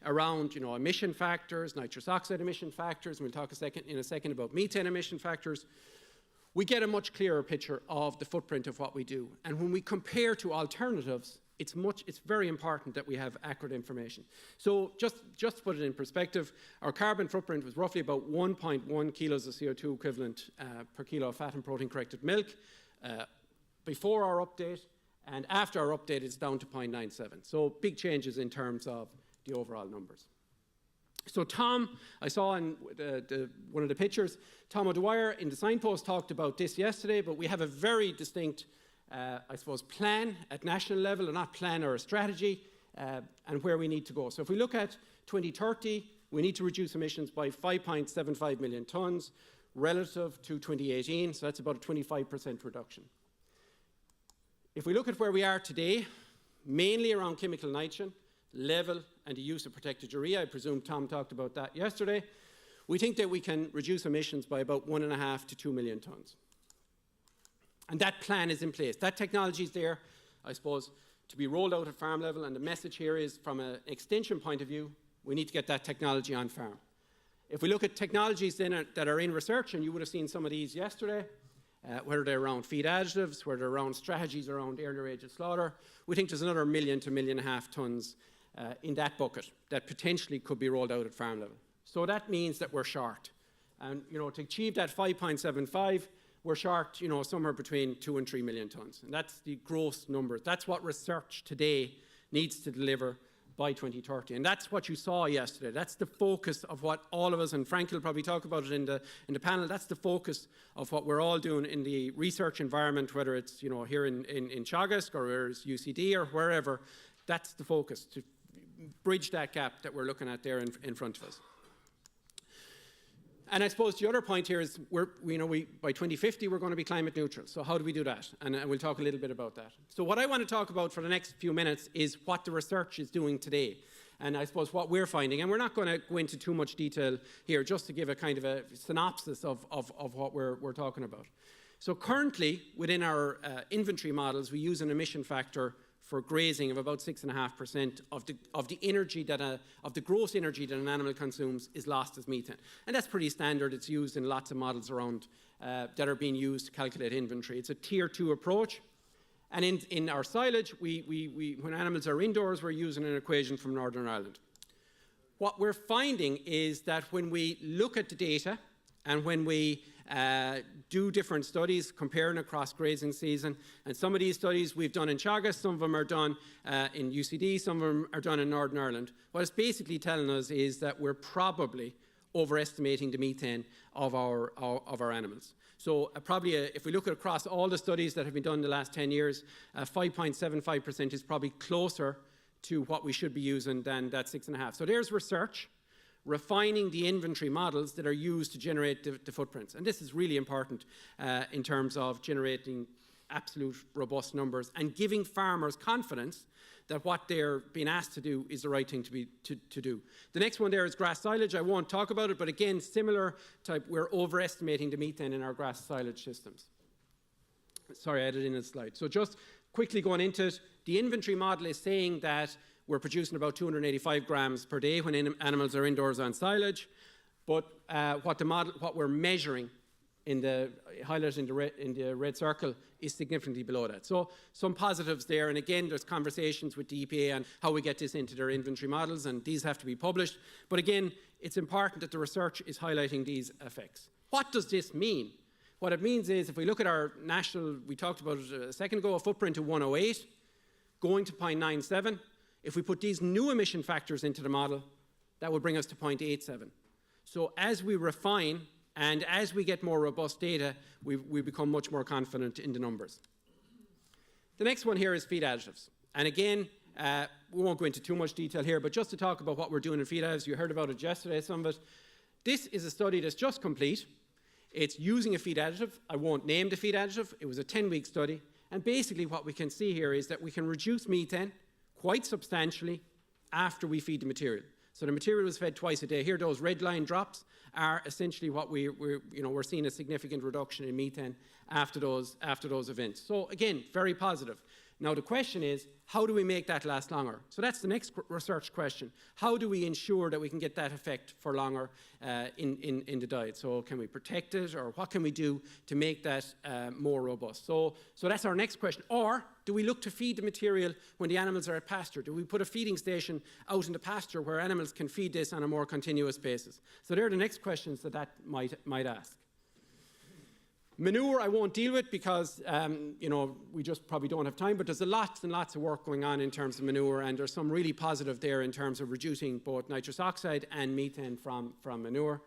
around emission factors, nitrous oxide emission factors, and we'll talk in a second about methane emission factors, we get a much clearer picture of the footprint of what we do. And when we compare to alternatives, it's very important that we have accurate information. So just to put it in perspective, our carbon footprint was roughly about 1.1 kilos of CO2 equivalent per kilo of fat and protein corrected milk before our update, and after our update it's down to 0.97. So big changes in terms of the overall numbers. So Tom, I saw in one of the pictures, Tom O'Dwyer in the signpost talked about this yesterday, but we have a very distinct I suppose, plan at national level, or not plan or a strategy, and where we need to go. So if we look at 2030, we need to reduce emissions by 5.75 million tonnes relative to 2018, so that's about a 25% reduction. If we look at where we are today, mainly around chemical nitrogen, level, and the use of protected urea, I presume Tom talked about that yesterday, we think that we can reduce emissions by about 1.5 to 2 million tonnes. And that plan is in place. That technology is there, I suppose, to be rolled out at farm level. And the message here is, from an extension point of view, we need to get that technology on farm. If we look at technologies then that are in research, and you would have seen some of these yesterday, whether they're around feed additives, whether they're around strategies around earlier age of slaughter, we think there's another 1 million to 1.5 million tonnes in that bucket that potentially could be rolled out at farm level. So that means that we're short. And to achieve that 5.75, we're short, somewhere between 2 and 3 million tonnes. And that's the gross numbers. That's what research today needs to deliver by 2030. And that's what you saw yesterday. That's the focus of what all of us, and Frank will probably talk about it in the panel, that's the focus of what we're all doing in the research environment, whether it's here in Teagasc or whether it's UCD or wherever. That's the focus, to bridge that gap that we're looking at there in front of us. And I suppose the other point here is, by 2050, we're going to be climate neutral. So how do we do that? And we'll talk a little bit about that. So what I want to talk about for the next few minutes is what the research is doing today. And I suppose what we're finding, and we're not going to go into too much detail here, just to give a kind of a synopsis of what we're talking about. So currently, within our inventory models, we use an emission factor for grazing of about 6.5% of the energy of the gross energy that an animal consumes is lost as methane. And that's pretty standard. It's used in lots of models around that are being used to calculate inventory. It's a tier 2 approach. And in our silage, when animals are indoors, we're using an equation from Northern Ireland. What we're finding is that when we look at the data and when we do different studies comparing across grazing season, and some of these studies we've done in Teagasc, some of them are done in UCD, some of them are done in Northern Ireland. What it's basically telling us is that we're probably overestimating the methane of our animals. So if we look at across all the studies that have been done in the last 10 years, 5.75% is probably closer to what we should be using than that 6.5. So there's research refining the inventory models that are used to generate the footprints. And this is really important in terms of generating absolute robust numbers and giving farmers confidence that what they're being asked to do is the right thing to do. The next one there is grass silage. I won't talk about it, but again, similar type, we're overestimating the methane in our grass silage systems. Sorry, I added in a slide. So just quickly going into it, the inventory model is saying that we're producing about 285 grams per day when animals are indoors on silage, but what we're measuring highlighted in the red circle is significantly below that. So some positives there, and again, there's conversations with the EPA on how we get this into their inventory models, and these have to be published. But again, it's important that the research is highlighting these effects. What does this mean? What it means is, if we look at our national, we talked about it a second ago, a footprint of 108, going to 0.97, If we put these new emission factors into the model, that would bring us to 0.87. So as we refine and as we get more robust data, we become much more confident in the numbers. The next one here is feed additives. And again, we won't go into too much detail here, but just to talk about what we're doing in feed additives, you heard about it yesterday, some of it. This is a study that's just complete. It's using a feed additive. I won't name the feed additive. It was a 10-week study. And basically what we can see here is that we can reduce methane quite substantially after we feed the material. So the material is fed twice a day. Here, those red line drops are essentially what we're seeing a significant reduction in methane after those events. So again, very positive. Now the question is, how do we make that last longer? So that's the next research question. How do we ensure that we can get that effect for longer in the diet? So can we protect it, or what can we do to make that more robust? So that's our next question. Or do we look to feed the material when the animals are at pasture? Do we put a feeding station out in the pasture where animals can feed this on a more continuous basis? So they're the next questions that might ask. Manure I won't deal with because we just probably don't have time, but there's lots and lots of work going on in terms of manure, and there's some really positive there in terms of reducing both nitrous oxide and methane from manure.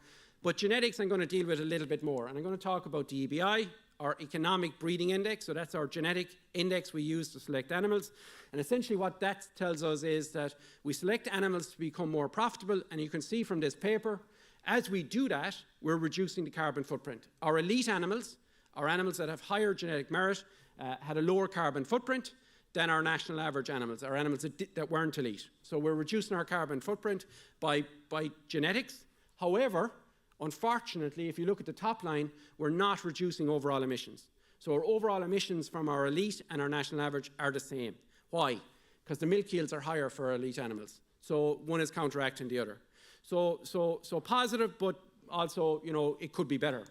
But genetics I'm going to deal with a little bit more, and I'm going to talk about the EBI, our economic breeding index. So that's our genetic index we use to select animals. And essentially what that tells us is that we select animals to become more profitable, and you can see from this paper, as we do that, we're reducing the carbon footprint. Our elite animals, our animals that have higher genetic merit, had a lower carbon footprint than our national average animals, our animals that weren't elite. So we're reducing our carbon footprint by genetics. However, unfortunately, if you look at the top line, we're not reducing overall emissions. So our overall emissions from our elite and our national average are the same. Why? Because the milk yields are higher for our elite animals. So one is counteracting the other. So positive, but also, it could be better.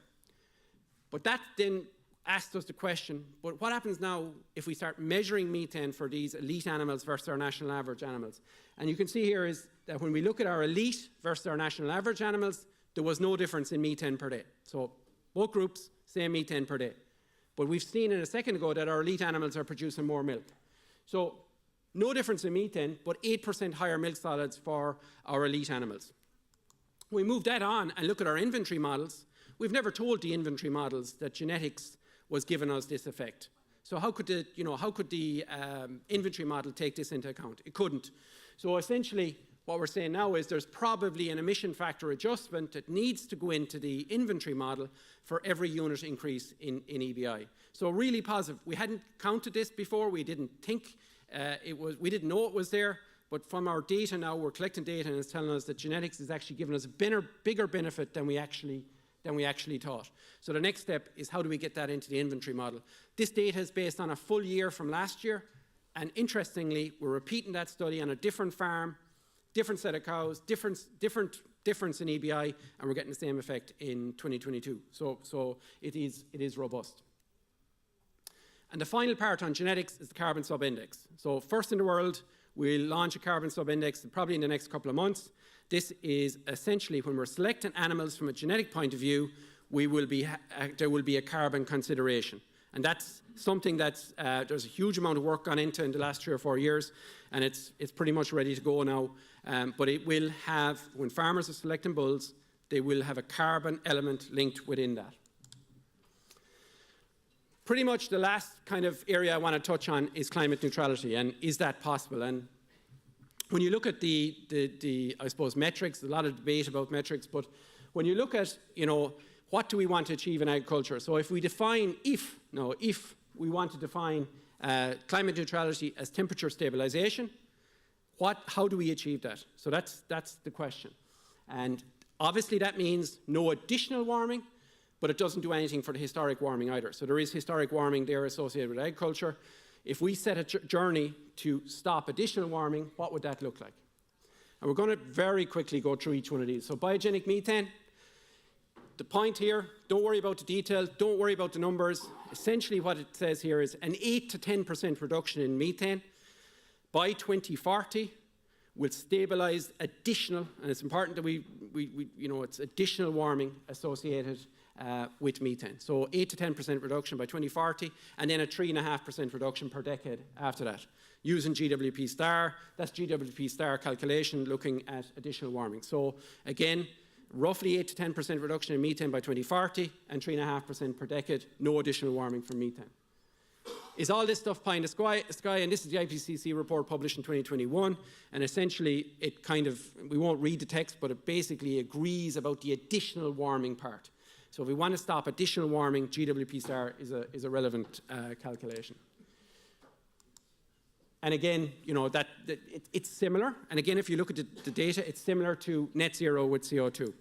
But that then asked us the question, but what happens now if we start measuring methane for these elite animals versus our national average animals? And you can see here is that when we look at our elite versus our national average animals, there was no difference in methane per day. So both groups, same methane per day. But we've seen in a second ago that our elite animals are producing more milk. So no difference in methane, but 8% higher milk solids for our elite animals. We move that on and look at our inventory models. We've never told the inventory models that genetics was giving us this effect. So how could the inventory model take this into account? It couldn't. So essentially, what we're saying now is there's probably an emission factor adjustment that needs to go into the inventory model for every unit increase in EBI. So really positive. We hadn't counted this before. We didn't think we didn't know it was there. But from our data now, we're collecting data and it's telling us that genetics is actually giving us a bigger benefit than we actually thought. So the next step is how do we get that into the inventory model? This data is based on a full year from last year. And interestingly, we're repeating that study on a different farm, different set of cows, difference in EBI, and we're getting the same effect in 2022. So it is robust. And the final part on genetics is the carbon subindex. So first in the world, we'll launch a carbon subindex probably in the next couple of months. This is essentially when we're selecting animals from a genetic point of view, there will be a carbon consideration. And that's something that's, there's a huge amount of work gone into in the last 3 or 4 years, and it's pretty much ready to go now. But it will have, when farmers are selecting bulls, they will have a carbon element linked within that. Pretty much the last kind of area I want to touch on is climate neutrality, and is that possible? And when you look at the I suppose, metrics, a lot of debate about metrics, but when you look at, what do we want to achieve in agriculture? So if we define, if we want to define climate neutrality as temperature stabilization, how do we achieve that? So that's the question. And obviously that means no additional warming, but it doesn't do anything for the historic warming either. So there is historic warming there associated with agriculture. If we set a journey to stop additional warming, what would that look like? And we're going to very quickly go through each one of these. So biogenic methane, the point here, don't worry about the details, don't worry about the numbers. Essentially what it says here is an 8 to 10% reduction in methane by 2040 will stabilize additional, and it's important that it's additional warming associated with methane. So 8 to 10% reduction by 2040, and then a 3.5% reduction per decade after that. Using GWP star, that's GWP star calculation looking at additional warming. So again, roughly 8 to 10% reduction in methane by 2040 and 3.5% per decade, no additional warming from methane. Is all this stuff pie in the sky? And this is the IPCC report published in 2021, and essentially it kind of, we won't read the text, but it basically agrees about the additional warming part. So if we want to stop additional warming, GWP star is a relevant calculation. And again, you know, it's similar. And again, if you look at the data, it's similar to net zero with CO2.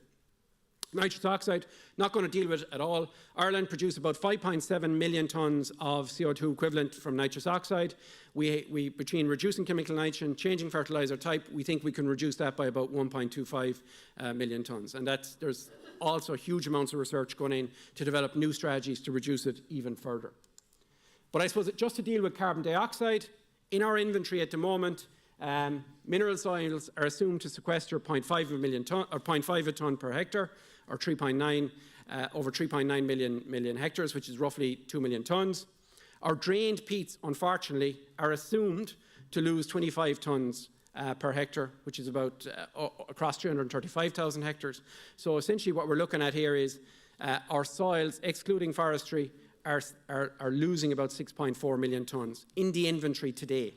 Nitrous oxide, not going to deal with it at all. Ireland produced about 5.7 million tonnes of CO2 equivalent from nitrous oxide. We between reducing chemical nitrogen, changing fertiliser type, we think we can reduce that by about 1.25 million tonnes. And there's also huge amounts of research going in to develop new strategies to reduce it even further. But I suppose just to deal with carbon dioxide, in our inventory at the moment, mineral soils are assumed to sequester 0.5 a tonne per hectare, or 3.9 over 3.9 million hectares, which is roughly 2 million tonnes. Our drained peats, unfortunately, are assumed to lose 25 tonnes per hectare, which is about across 335,000 hectares. So essentially what we're looking at here is our soils, excluding forestry, are losing about 6.4 million tonnes in the inventory today.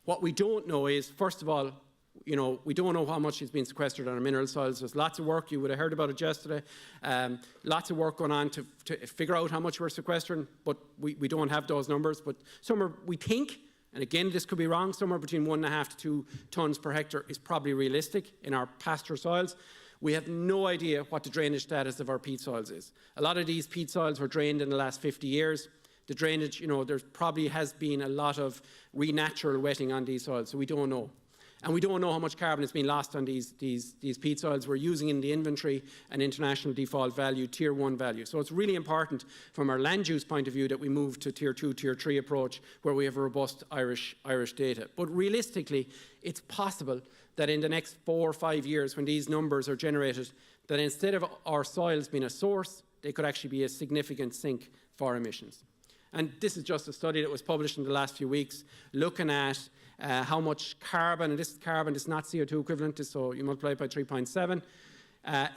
What we don't know is, first of all, you know, we don't know how much is being sequestered on our mineral soils. There's lots of work, you would have heard about it yesterday, lots of work going on to figure out how much we're sequestering, but we don't have those numbers. But we think, and again, this could be wrong, somewhere between 1.5 to 2 tonnes per hectare is probably realistic in our pasture soils. We have no idea what the drainage status of our peat soils is. A lot of these peat soils were drained in the last 50 years. The drainage, you know, there probably has been a lot of natural wetting on these soils, so we don't know. And we don't know how much carbon has been lost on these peat soils. We're using in the inventory an international default value, tier 1 value. So it's really important from our land use point of view that we move to tier 2, tier 3 approach where we have robust Irish data. But realistically, it's possible that in the next 4 or 5 years when these numbers are generated, that instead of our soils being a source, they could actually be a significant sink for emissions. And this is just a study that was published in the last few weeks looking at how much carbon, and this is not CO2 equivalent, so you multiply it by 3.7,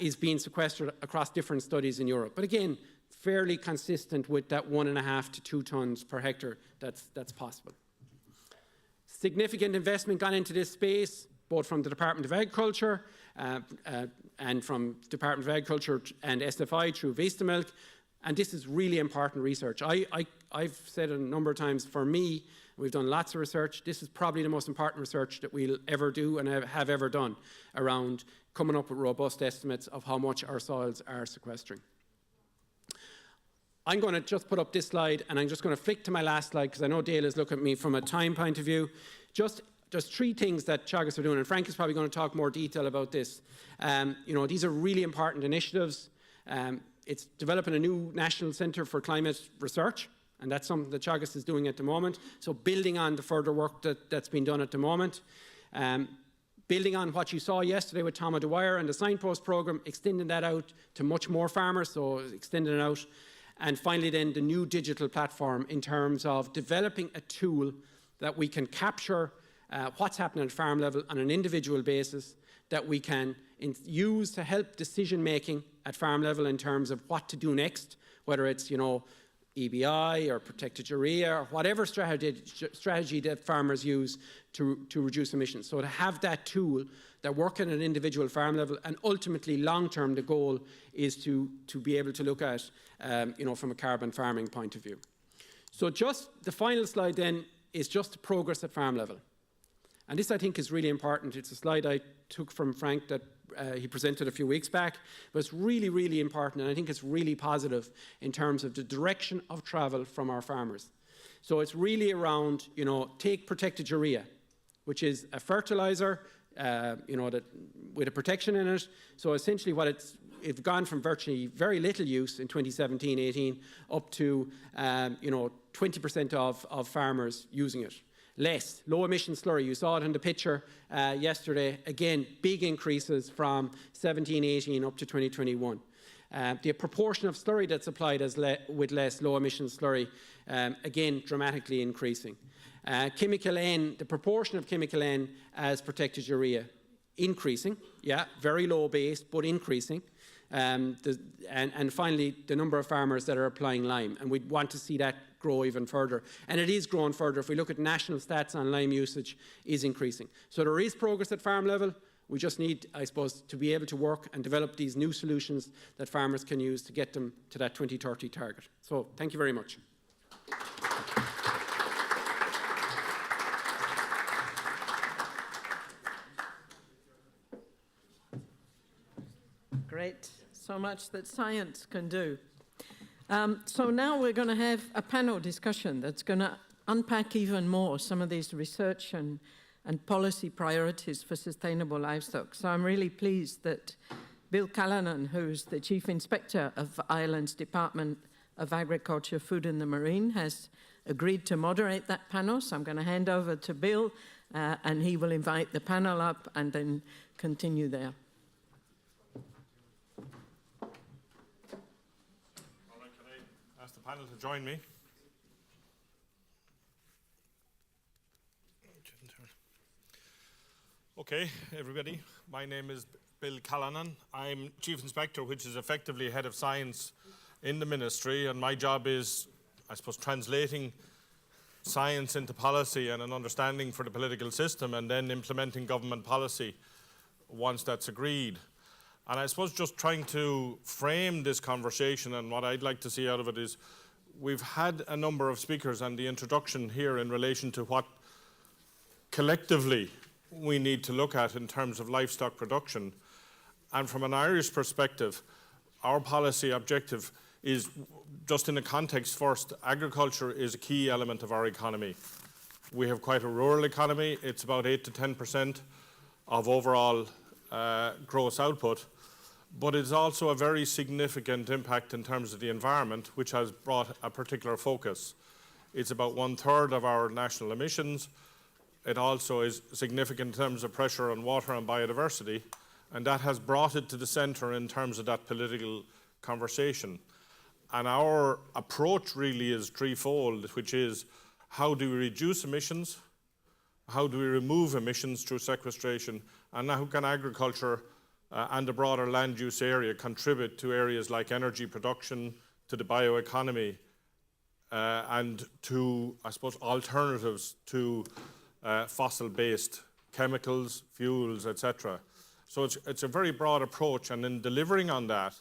is being sequestered across different studies in Europe. But again, fairly consistent with that 1.5 to 2 tonnes per hectare that's possible. Significant investment gone into this space, both from the Department of Agriculture and from Department of Agriculture and SFI through Vista Milk. And this is really important research. I've said a number of times, for me, we've done lots of research. This is probably the most important research that we'll ever do and have ever done around coming up with robust estimates of how much our soils are sequestering. I'm going to just put up this slide, and I'm just going to flick to my last slide because I know Dale is looking at me from a time point of view. Just 3 things that Teagasc are doing, and Frank is probably going to talk more detail about this. You know, these are really important initiatives. It's developing a new National Centre for Climate Research, and that's something that Teagasc is doing at the moment. So building on the further work that's been done at the moment. Building on what you saw yesterday with Tom O'Dwyer and the Signpost programme, extending that out to much more farmers, so extending it out. And finally then the new digital platform in terms of developing a tool that we can capture what's happening at farm level on an individual basis, that we can use to help decision making at farm level in terms of what to do next, whether it's, you know, EBI or protected urea or whatever strategy that farmers use to reduce emissions. So to have that tool that work at an individual farm level, and ultimately long term the goal is to be able to look at, you know, from a carbon farming point of view. So just the final slide then is just the progress at farm level. And this, I think, is really important. It's a slide I took from Frank that he presented a few weeks back, but it's really, really important, and I think it's really positive in terms of the direction of travel from our farmers. So it's really around, you know, take protected urea, which is a fertilizer, you know, that with a protection in it. So essentially what it's gone from virtually very little use in 2017-18 up to, you know, 20% of farmers using it. Less, low emission slurry, you saw it in the picture yesterday, again, big increases from 17-18 up to 2021. The proportion of slurry that's applied with less low-emission slurry, again, dramatically increasing. Chemical N, the proportion of chemical N as protected urea, increasing, yeah, very low base, but increasing. And finally, the number of farmers that are applying lime, and we want to see that grow even further. And it is growing further. If we look at national stats on lime usage, is increasing. So there is progress at farm level. We just need, I suppose, to be able to work and develop these new solutions that farmers can use to get them to that 2030 target. So thank you very much. Great. So much that science can do. So now we're going to have a panel discussion that's going to unpack even more some of these research and policy priorities for sustainable livestock. So I'm really pleased that Bill Callanan, who's the Chief Inspector of Ireland's Department of Agriculture, Food and the Marine, has agreed to moderate that panel. So I'm going to hand over to Bill, and he will invite the panel up and then continue there. Ask the panel to join me. Okay, everybody. My name is Bill Callanan. I'm Chief Inspector, which is effectively Head of Science in the Ministry, and my job is, I suppose, translating science into policy and an understanding for the political system, and then implementing government policy once that's agreed. And I suppose just trying to frame this conversation, and what I'd like to see out of it is, we've had a number of speakers and the introduction here in relation to what collectively we need to look at in terms of livestock production. And from an Irish perspective, our policy objective is, just in the context first, agriculture is a key element of our economy. We have quite a rural economy. It's about 8 to 10% of overall gross output. But it's also a very significant impact in terms of the environment, which has brought a particular focus. It's about 1/3 of our national emissions. It also is significant in terms of pressure on water and biodiversity, and that has brought it to the centre in terms of that political conversation. And our approach really is threefold, which is, how do we reduce emissions? How do we remove emissions through sequestration? And how can agriculture and the broader land use area contribute to areas like energy production, to the bioeconomy, and to, I suppose, alternatives to fossil-based chemicals, fuels, etc. So it's a very broad approach, and in delivering on that,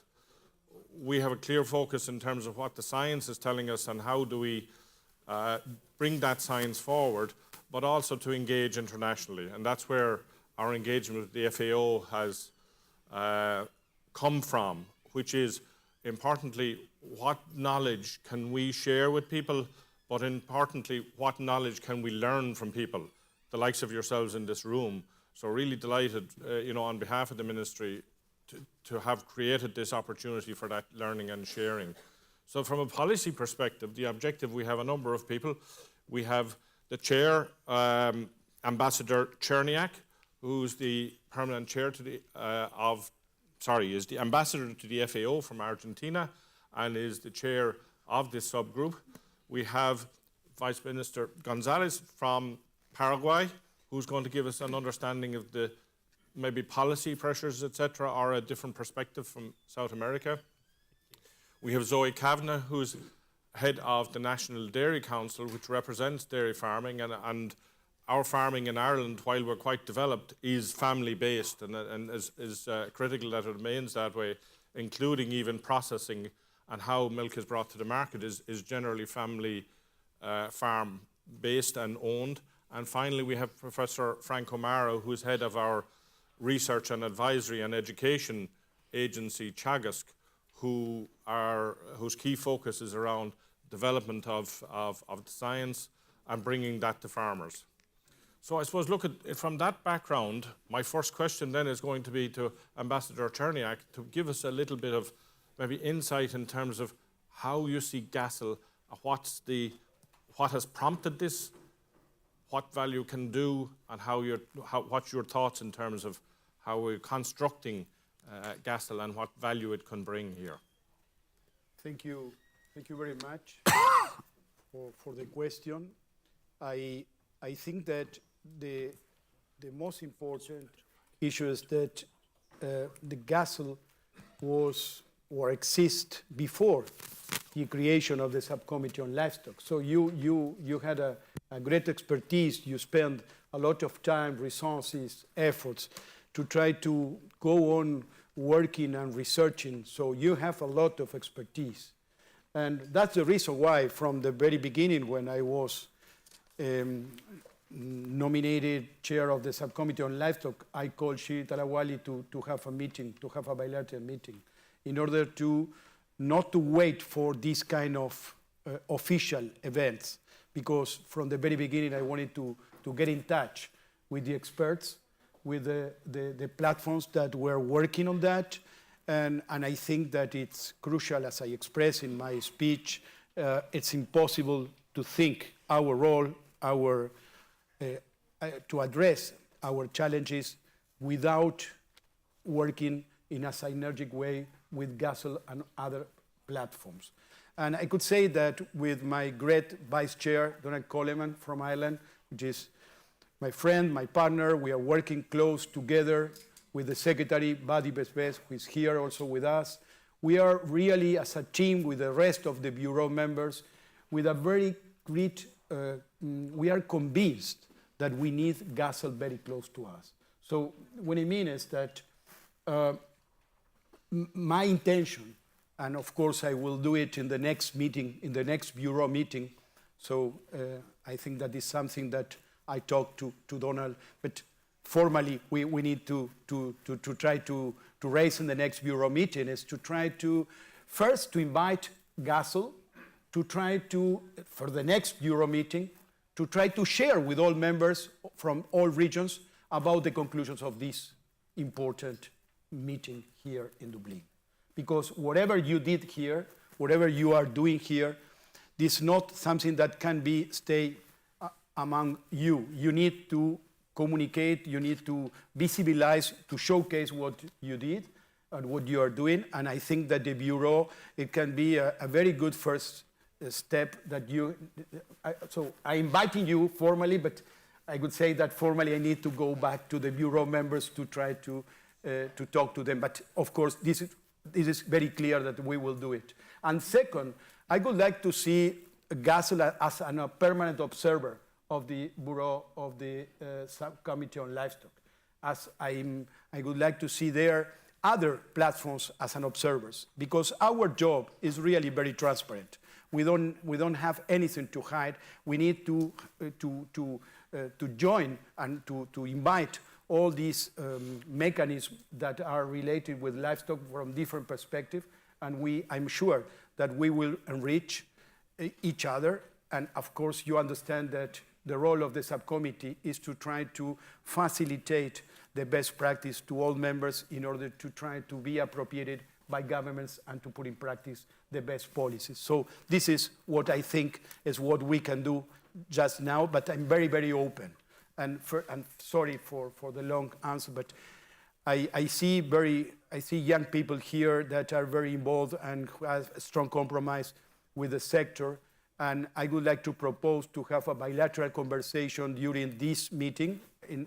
we have a clear focus in terms of what the science is telling us and how do we bring that science forward, but also to engage internationally. And that's where our engagement with the FAO has come from, which is, importantly, what knowledge can we share with people, but importantly, what knowledge can we learn from people, the likes of yourselves in this room. So really delighted, on behalf of the Ministry, to have created this opportunity for that learning and sharing. So from a policy perspective, the objective, we have a number of people. We have the chair, Ambassador Cherniak, who's the permanent chair to the, is the ambassador to the FAO from Argentina and is the chair of this subgroup. We have Vice Minister Gonzalez from Paraguay, who's going to give us an understanding of the maybe policy pressures, etc., or a different perspective from South America. We have Zoe Kavanagh, who's head of the National Dairy Council, which represents dairy farming, and our farming in Ireland, while we're quite developed, is family-based and is critical that it remains that way, including even processing and how milk is brought to the market is generally family farm-based and owned. And finally, we have Professor Frank O'Mara, who's head of our Research and Advisory and Education Agency, Teagasc, whose key focus is around development of the science and bringing that to farmers. So I suppose, look at it from that background, my first question then is going to be to Ambassador Cherniak to give us a little bit of maybe insight in terms of how you see GASL, what has prompted this, what value can do, and what's your thoughts in terms of how we're constructing Gassel and what value it can bring here. Thank you very much for the question. I think that the most important issue is that the Gassel was or exists before the creation of the subcommittee on livestock. So you had a great expertise. You spent a lot of time, resources, efforts to try to go on working and researching. So you have a lot of expertise. And that's the reason why from the very beginning when I was nominated chair of the subcommittee on livestock, I called Shri Talawali to have a meeting, to have a bilateral meeting, in order to not to wait for this kind of official events, because from the very beginning I wanted to get in touch with the experts, with the platforms that were working on that, and I think that it's crucial, as I expressed in my speech, it's impossible to think our role, to address our challenges without working in a synergic way with Gassel and other platforms. And I could say that with my great vice chair, Donald Coleman from Ireland, which is my friend, my partner, we are working close together with the secretary, Buddy Besbes, who is here also with us. We are really, as a team with the rest of the Bureau members, with a very great, we are convinced that we need Gassel very close to us. So what I mean is that my intention, and of course I will do it in the next meeting, in the next Bureau meeting, so I think that is something that I talked to Donald, but formally we need to try to raise in the next Bureau meeting is to try to, first to invite Gassel, to try to, for the next Bureau meeting, to try to share with all members from all regions about the conclusions of this important meeting here in Dublin. Because whatever you did here, whatever you are doing here, this is not something that can be stay among you. You need to communicate, you need to visualize, to showcase what you did and what you are doing. And I think that the Bureau, it can be a very good first step that you, so I'm inviting you formally, but I would say that formally I need to go back to the Bureau members to try to talk to them. But of course, this is very clear that we will do it. And second, I would like to see Gassel as a permanent observer of the Bureau of the Subcommittee on Livestock. As I would like to see there other platforms as an observers, because our job is really very transparent. We don't have anything to hide. We need to join and to invite all these mechanisms that are related with livestock from different perspectives, and I'm sure that we will enrich each other. And of course, you understand that the role of the subcommittee is to try to facilitate the best practice to all members in order to try to be appropriated by governments and to put in practice the best policies. So this is what I think is what we can do just now, but I'm very, very open. And sorry for the long answer, but I see young people here that are very involved and who have a strong compromise with the sector. And I would like to propose to have a bilateral conversation during this meeting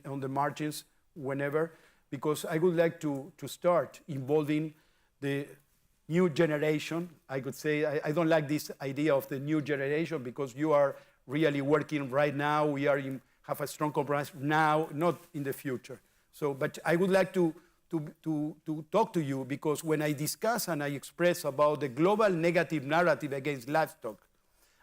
on the margins, whenever, because I would like to start involving the new generation. I could say, I don't like this idea of the new generation because you are really working right now. We have a strong compromise now, not in the future. So, but I would like to talk to you because when I discuss and I express about the global negative narrative against livestock,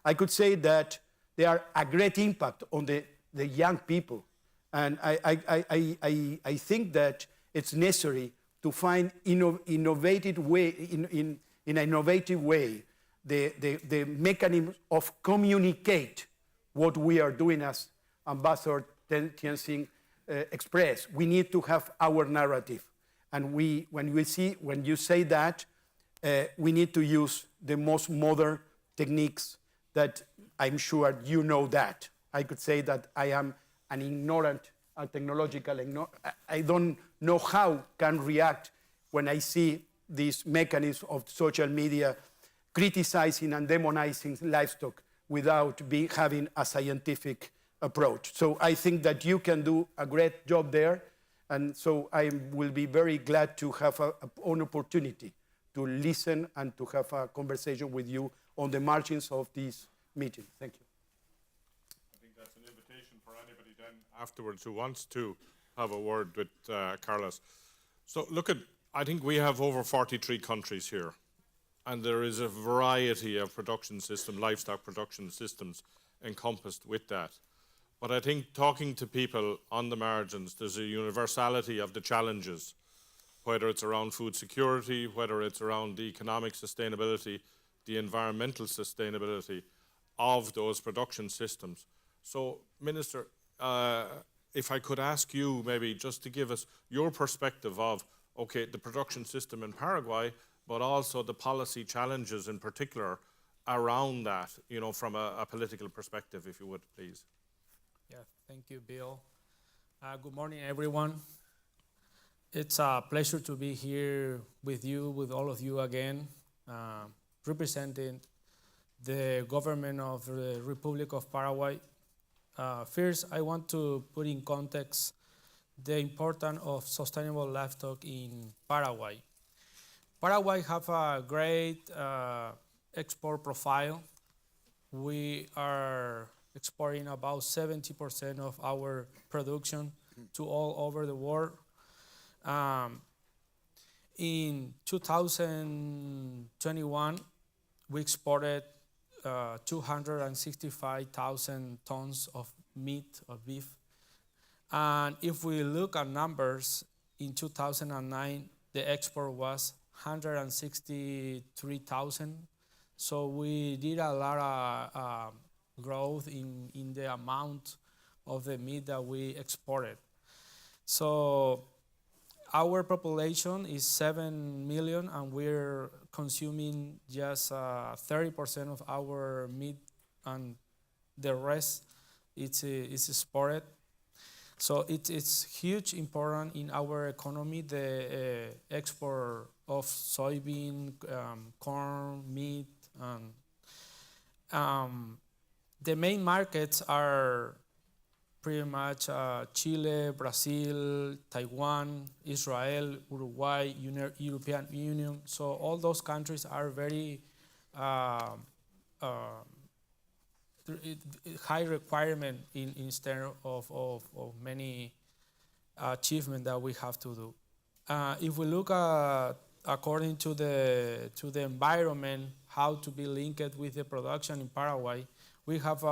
I could say that there are a great impact on the young people. And I think that it's necessary to find innovative way, in an innovative way, the mechanism of communicate what we are doing as Ambassador Tianxing expressed. We need to have our narrative. And when you say that, we need to use the most modern techniques that I'm sure you know that. I could say that I am an ignorant, technological, I don't know how can react when I see this mechanism of social media criticizing and demonizing livestock without having a scientific approach. So I think that you can do a great job there. And so I will be very glad to have an opportunity to listen and to have a conversation with you on the margins of this meeting. Thank you. I think that's an invitation for anybody then afterwards who wants to have a word with Carlos. So look at, I think we have over 43 countries here, and there is a variety of production system, livestock production systems encompassed with that. But I think talking to people on the margins, there's a universality of the challenges, whether it's around food security, whether it's around the economic sustainability, the environmental sustainability of those production systems. So, Minister, if I could ask you maybe just to give us your perspective of, okay, the production system in Paraguay, but also the policy challenges in particular around that, you know, from a political perspective, if you would, please. Yeah, thank you, Bill. Good morning, everyone. It's a pleasure to be here with you, with all of you again, representing the government of the Republic of Paraguay. First, I want to put in context the importance of sustainable livestock in Paraguay. Paraguay have a great export profile. We are exporting about 70% of our production to all over the world. In 2021, we exported 265,000 tons of meat, of beef. And if we look at numbers, in 2009, the export was 163,000. So we did a lot of growth in the amount of the meat that we exported. So our population is 7 million, and we're consuming just 30% of our meat, and the rest is exported. So it's huge important in our economy, the export of soybean, corn, meat, and the main markets are pretty much Chile, Brazil, Taiwan, Israel, Uruguay, European Union. So all those countries are very high requirement in terms of many achievements that we have to do. If we look at, according to the environment, how to be linked with the production in Paraguay, we have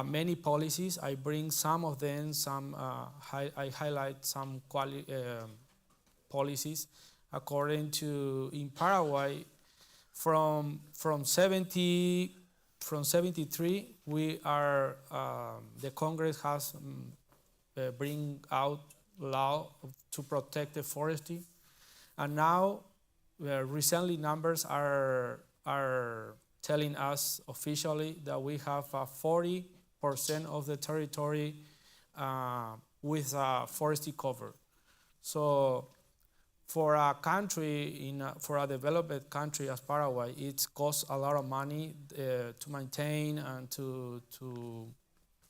many policies. I bring some of them, I highlight some policies. According to, in Paraguay, from 73, we are, the Congress has bring out law to protect the forestry. And now, recently numbers are telling us officially that we have 40% of the territory with forestry cover. So for a country, for a developed country as Paraguay, it costs a lot of money to maintain and to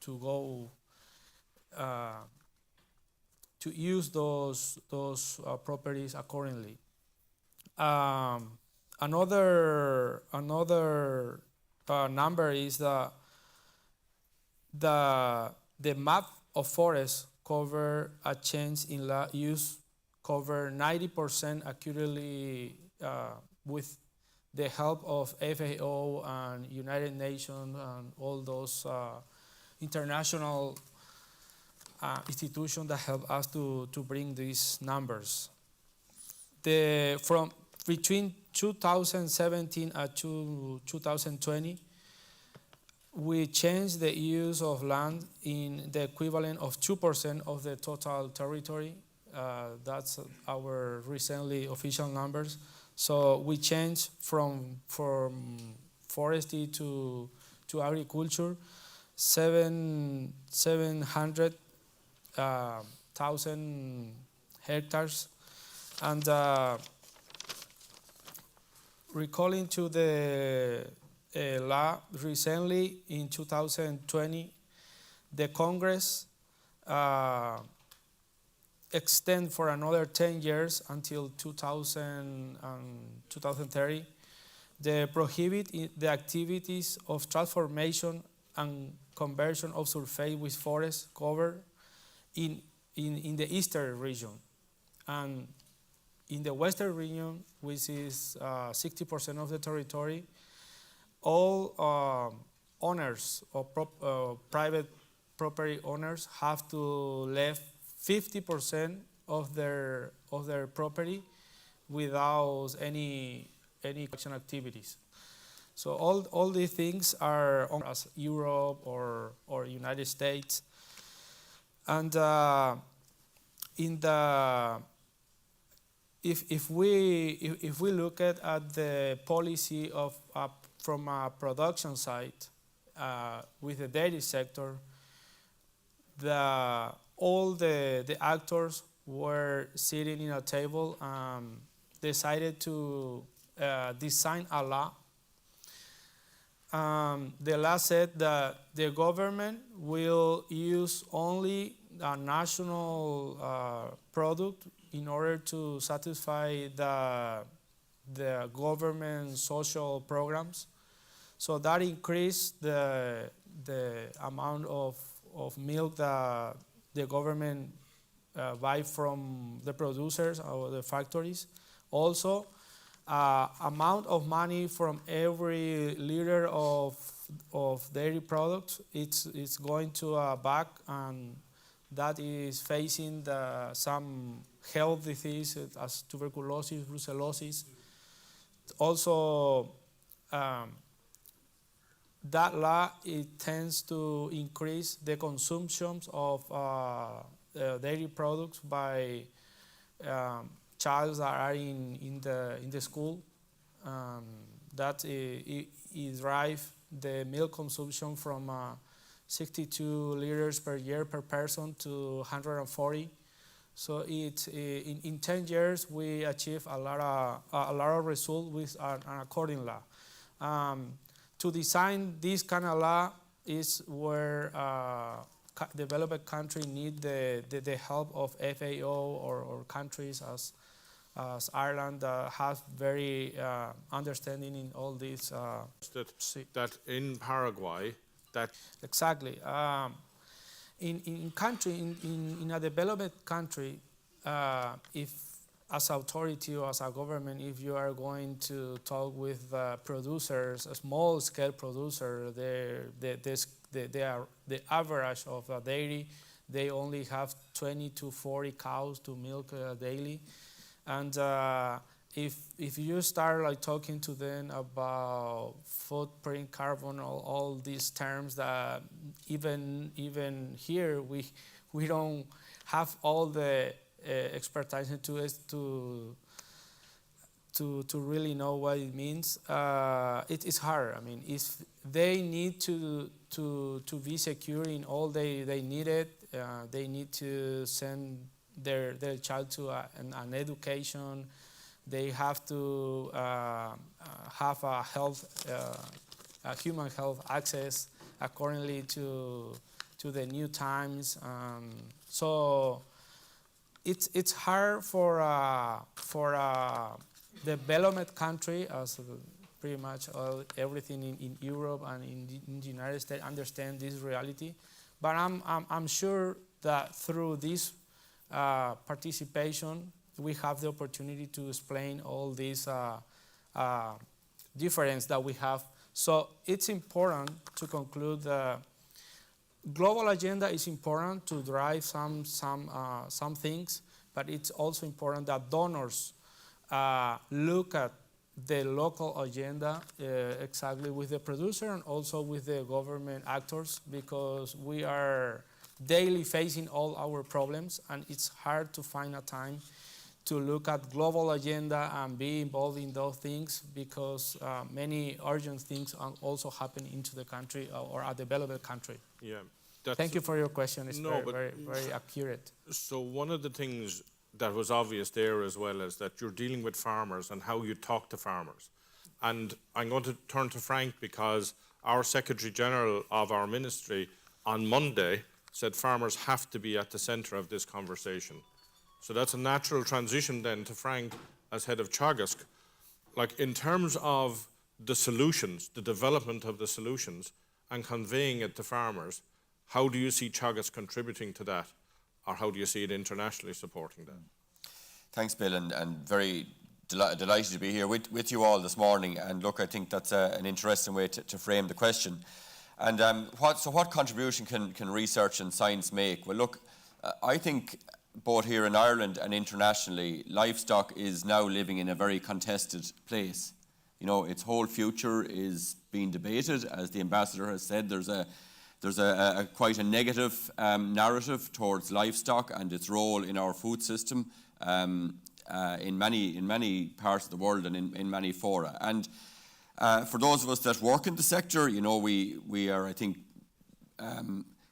go to use those properties accordingly. Another number is the map of forests cover a change in land use, cover 90% accurately with the help of FAO and United Nations and all those international institutions that help us to bring these numbers. From between 2017 and 2020, we changed the use of land in the equivalent of 2% of the total territory. That's our recently official numbers. So we changed from forestry to agriculture, 700,000 hectares. And recalling to the law recently in 2020, the Congress extend for another 10 years until 2030. They prohibit the activities of transformation and conversion of surface with forest cover in the eastern region. And in the western region, which is 60% of the territory, all owners or private property owners have to leave 50% of their property without any action activities. So all these things are as Europe or United States. And if we look at the policy of from a production side with the dairy sector, all the actors were sitting in a table, decided to design a law. The law said that the government will use only a national product in order to satisfy the government social programs. So that increased the amount of milk that the government buy from the producers or the factories. Also, amount of money from every liter of dairy products, it's going to a bag, and that is facing some health diseases as tuberculosis, brucellosis. Also, that law, it tends to increase the consumption of dairy products by children that are in the school. That it drives the milk consumption from 62 liters per year per person to 140. So in 10 years we achieve a lot of result with an according law. To design this kind of law is where developed countries need the help of FAO or countries as Ireland have very understanding in all these. That in Paraguay, that exactly. In a developed country, if as authority or as a government, if you are going to talk with producers, a small scale producer, they are the average of a dairy, they only have 20 to 40 cows to milk daily. And if you start like talking to them about footprint, carbon, all these terms that even here we don't have all the expertise to really know what it means. It is hard. I mean, if they need to be secure in all they need it, they need to send their child to an education. They have to have a human health access accordingly to the new times. So it's hard for a developed country, as pretty much everything in Europe and in the United States understand this reality. But I'm sure that through this participation, we have the opportunity to explain all these difference that we have. So it's important to conclude the global agenda is important to drive some things, but it's also important that donors look at the local agenda exactly with the producer and also with the government actors, because we are daily facing all our problems, and it's hard to find a time to look at global agenda and be involved in those things, because many urgent things also happen into the country or a developed country. Yeah. Thank you for your question. It's very accurate. So one of the things that was obvious there as well is that you're dealing with farmers and how you talk to farmers. And I'm going to turn to Frank because our Secretary General of our ministry on Monday said farmers have to be at the centre of this conversation. So that's a natural transition then to Frank as head of Teagasc. Like in terms of the solutions, the development of the solutions and conveying it to farmers, how do you see Teagasc contributing to that? Or how do you see it internationally supporting that? Thanks, Bill, and very delighted to be here with you all this morning. And look, I think that's an interesting way to frame the question. And what contribution can research and science make? Well, look, I think both here in Ireland and internationally, livestock is now living in a very contested place. You know, its whole future is being debated. As the ambassador has said, there's a quite a negative narrative towards livestock and its role in our food system in many parts of the world and in many fora. And for those of us that work in the sector, you know, we are, I think,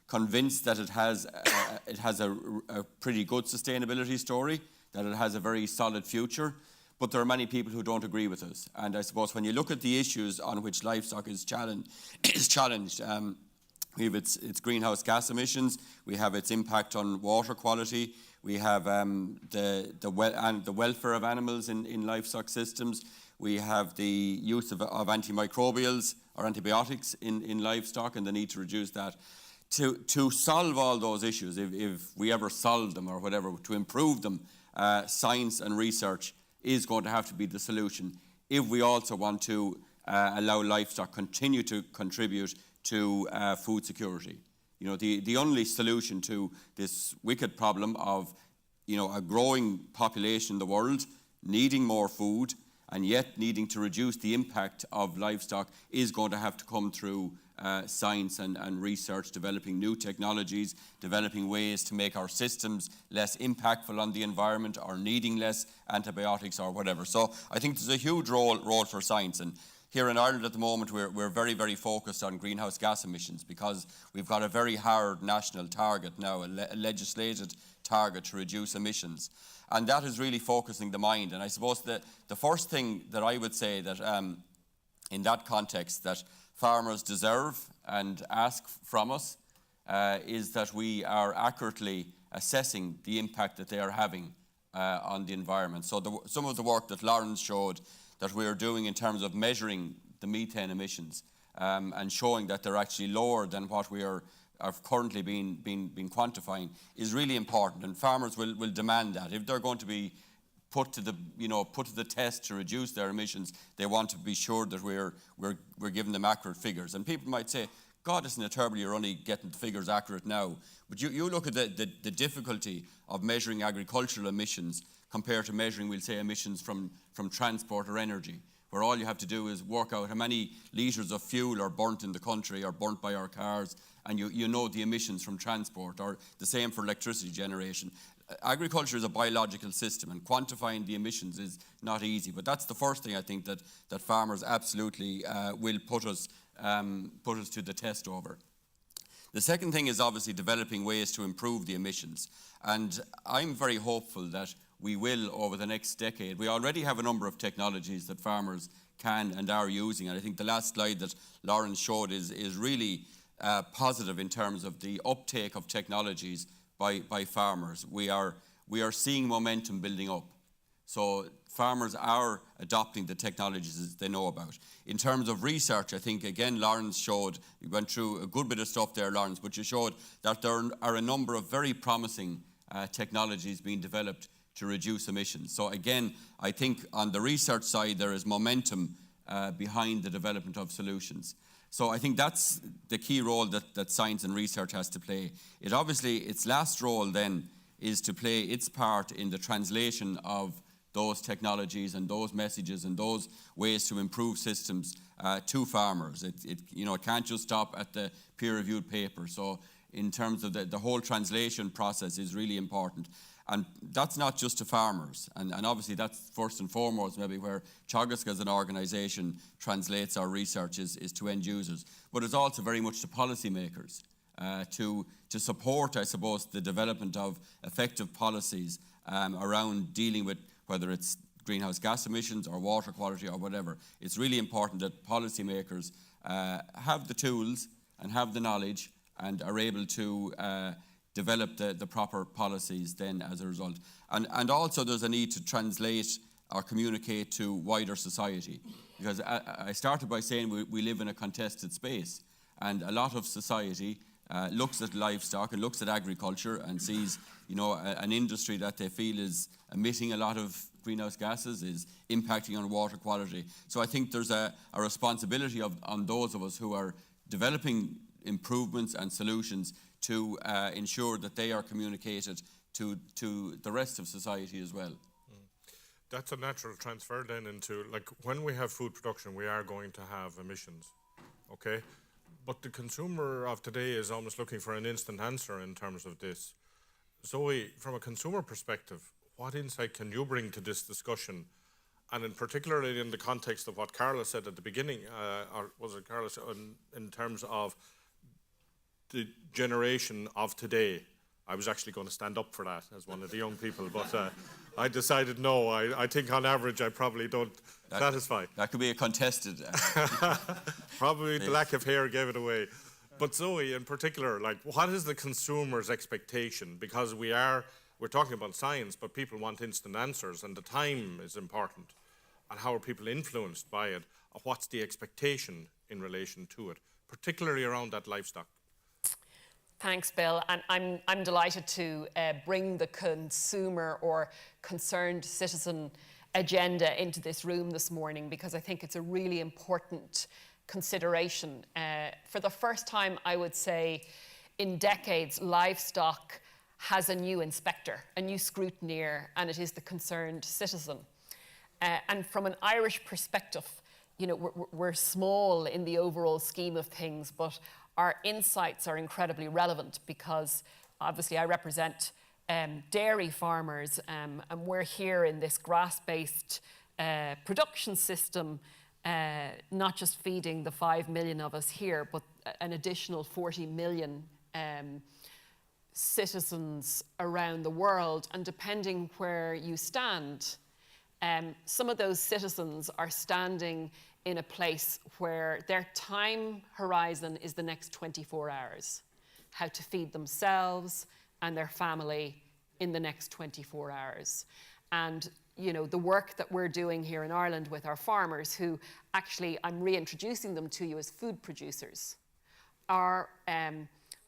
convinced that it has a pretty good sustainability story, that it has a very solid future. But there are many people who don't agree with us. And I suppose when you look at the issues on which livestock is challenged, we have its greenhouse gas emissions, we have its impact on water quality, we have the welfare of animals in livestock systems, we have the use of antimicrobials or antibiotics in livestock and the need to reduce that. To solve all those issues, if we ever solve them or whatever, to improve them, science and research is going to have to be the solution if we also want to allow livestock continue to contribute to food security. You know, the only solution to this wicked problem of, you know, a growing population in the world needing more food and yet needing to reduce the impact of livestock is going to have to come through science and research, developing new technologies, developing ways to make our systems less impactful on the environment or needing less antibiotics or whatever. So I think there's a huge role for science. And here in Ireland at the moment, we're very, very focused on greenhouse gas emissions because we've got a very hard national target now, a legislated target to reduce emissions. And that is really focusing the mind. And I suppose that the first thing that I would say that in that context that farmers deserve and ask from us is that we are accurately assessing the impact that they are having on the environment. So some of the work that Lawrence showed that we are doing in terms of measuring the methane emissions and showing that they're actually lower than what we are currently been quantifying is really important, and farmers will demand that. If they're going to be put to the test to reduce their emissions, they want to be sure that we're giving them accurate figures. And people might say, God, isn't it terrible you're only getting the figures accurate now? But you look at the difficulty of measuring agricultural emissions compared to measuring, we'll say, emissions from transport or energy, where all you have to do is work out how many litres of fuel are burnt in the country or burnt by our cars, and you know the emissions from transport, or the same for electricity generation. Agriculture is a biological system, and quantifying the emissions is not easy. But that's the first thing I think that farmers absolutely will put us to the test over. The second thing is obviously developing ways to improve the emissions. And I'm very hopeful that we will over the next decade. We already have a number of technologies that farmers can and are using. And I think the last slide that Lawrence showed is really positive in terms of the uptake of technologies by farmers. We are seeing momentum building up. So farmers are adopting the technologies they know about. In terms of research, I think, again, Lawrence showed, you went through a good bit of stuff there, Lawrence, but you showed that there are a number of very promising technologies being developed to reduce emissions. So again, I think on the research side, there is momentum behind the development of solutions. So I think that's the key role that science and research has to play. Its last role then is to play its part in the translation of those technologies and those messages and those ways to improve systems to farmers. It can't just stop at the peer-reviewed paper. So in terms of the whole translation process is really important. And that's not just to farmers. And obviously that's first and foremost maybe where Teagasc as an organisation translates our research is to end users. But it's also very much to policymakers. to support, I suppose, the development of effective policies around dealing with whether it's greenhouse gas emissions or water quality or whatever. It's really important that policymakers have the tools and have the knowledge and are able to develop the proper policies then as a result. And also there's a need to translate or communicate to wider society. Because I started by saying we live in a contested space, and a lot of society looks at livestock and looks at agriculture and sees, an industry that they feel is emitting a lot of greenhouse gases, is impacting on water quality. So I think there's a responsibility on those of us who are developing improvements and solutions to ensure that they are communicated to the rest of society as well. That's a natural transfer then into, like, when we have food production, we are going to have emissions, okay? But the consumer of today is almost looking for an instant answer in terms of this. Zoe, from a consumer perspective, what insight can you bring to this discussion? And in particularly in the context of what Carla said at the beginning, or was it Carla, in terms of the generation of today? I was actually going to stand up for that as one of the young people, but I decided no. I think on average I probably don't satisfy. That could be a contested. Probably the lack of hair gave it away. But Zoe, in particular, like, what is the consumer's expectation? Because we're talking about science, but people want instant answers, and the time is important. And how are people influenced by it? What's the expectation in relation to it, particularly around that livestock? Thanks, Bill. And I'm delighted to bring the consumer or concerned citizen agenda into this room this morning, because I think it's a really important consideration. For the first time, I would say, in decades, livestock has a new inspector, a new scrutineer, and it is the concerned citizen. And from an Irish perspective, we're small in the overall scheme of things, but our insights are incredibly relevant because obviously I represent dairy farmers, and we're here in this grass-based production system, not just feeding the 5 million of us here, but an additional 40 million citizens around the world. And depending where you stand, some of those citizens are standing in a place where their time horizon is the next 24 hours, how to feed themselves and their family in the next 24 hours. And the work that we're doing here in Ireland with our farmers, who actually I'm reintroducing them to you as food producers. Our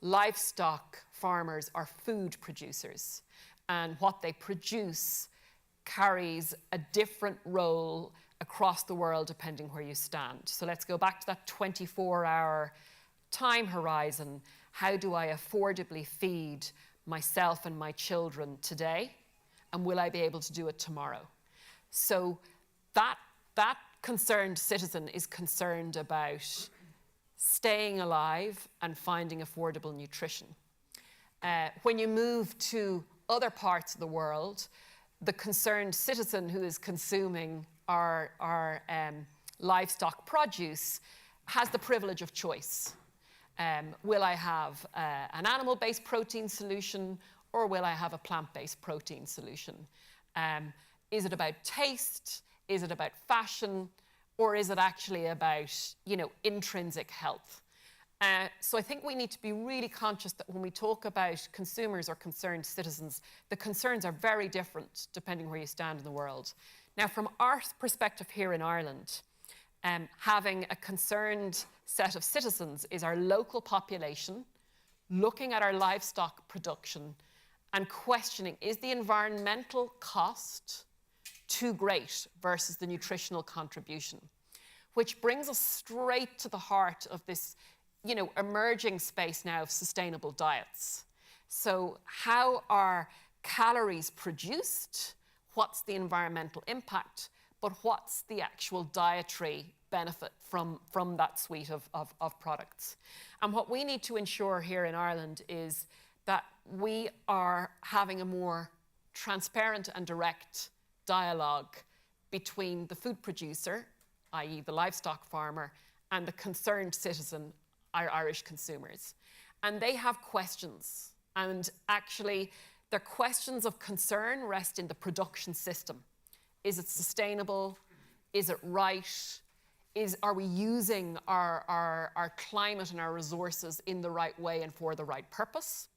livestock farmers are food producers, and what they produce carries a different role across the world depending where you stand. So let's go back to that 24-hour time horizon. How do I affordably feed myself and my children today? And will I be able to do it tomorrow? So that concerned citizen is concerned about staying alive and finding affordable nutrition. When you move to other parts of the world, the concerned citizen who is consuming our livestock produce has the privilege of choice. Will I have an animal-based protein solution, or will I have a plant-based protein solution? Is it about taste? Is it about fashion? Or is it actually about, intrinsic health? So I think we need to be really conscious that when we talk about consumers or concerned citizens, the concerns are very different depending where you stand in the world. Now, from our perspective here in Ireland, having a concerned set of citizens is our local population looking at our livestock production and questioning, is the environmental cost too great versus the nutritional contribution? Which brings us straight to the heart of this emerging space now of sustainable diets. So how are calories produced? What's the environmental impact? But what's the actual dietary benefit from that suite of products? And what we need to ensure here in Ireland is that we are having a more transparent and direct dialogue between the food producer, i.e. the livestock farmer, and the concerned citizen, our Irish consumers. And they have questions. And actually, their questions of concern rest in the production system. Is it sustainable? Is it right? Are we using our climate and our resources in the right way and for the right purpose?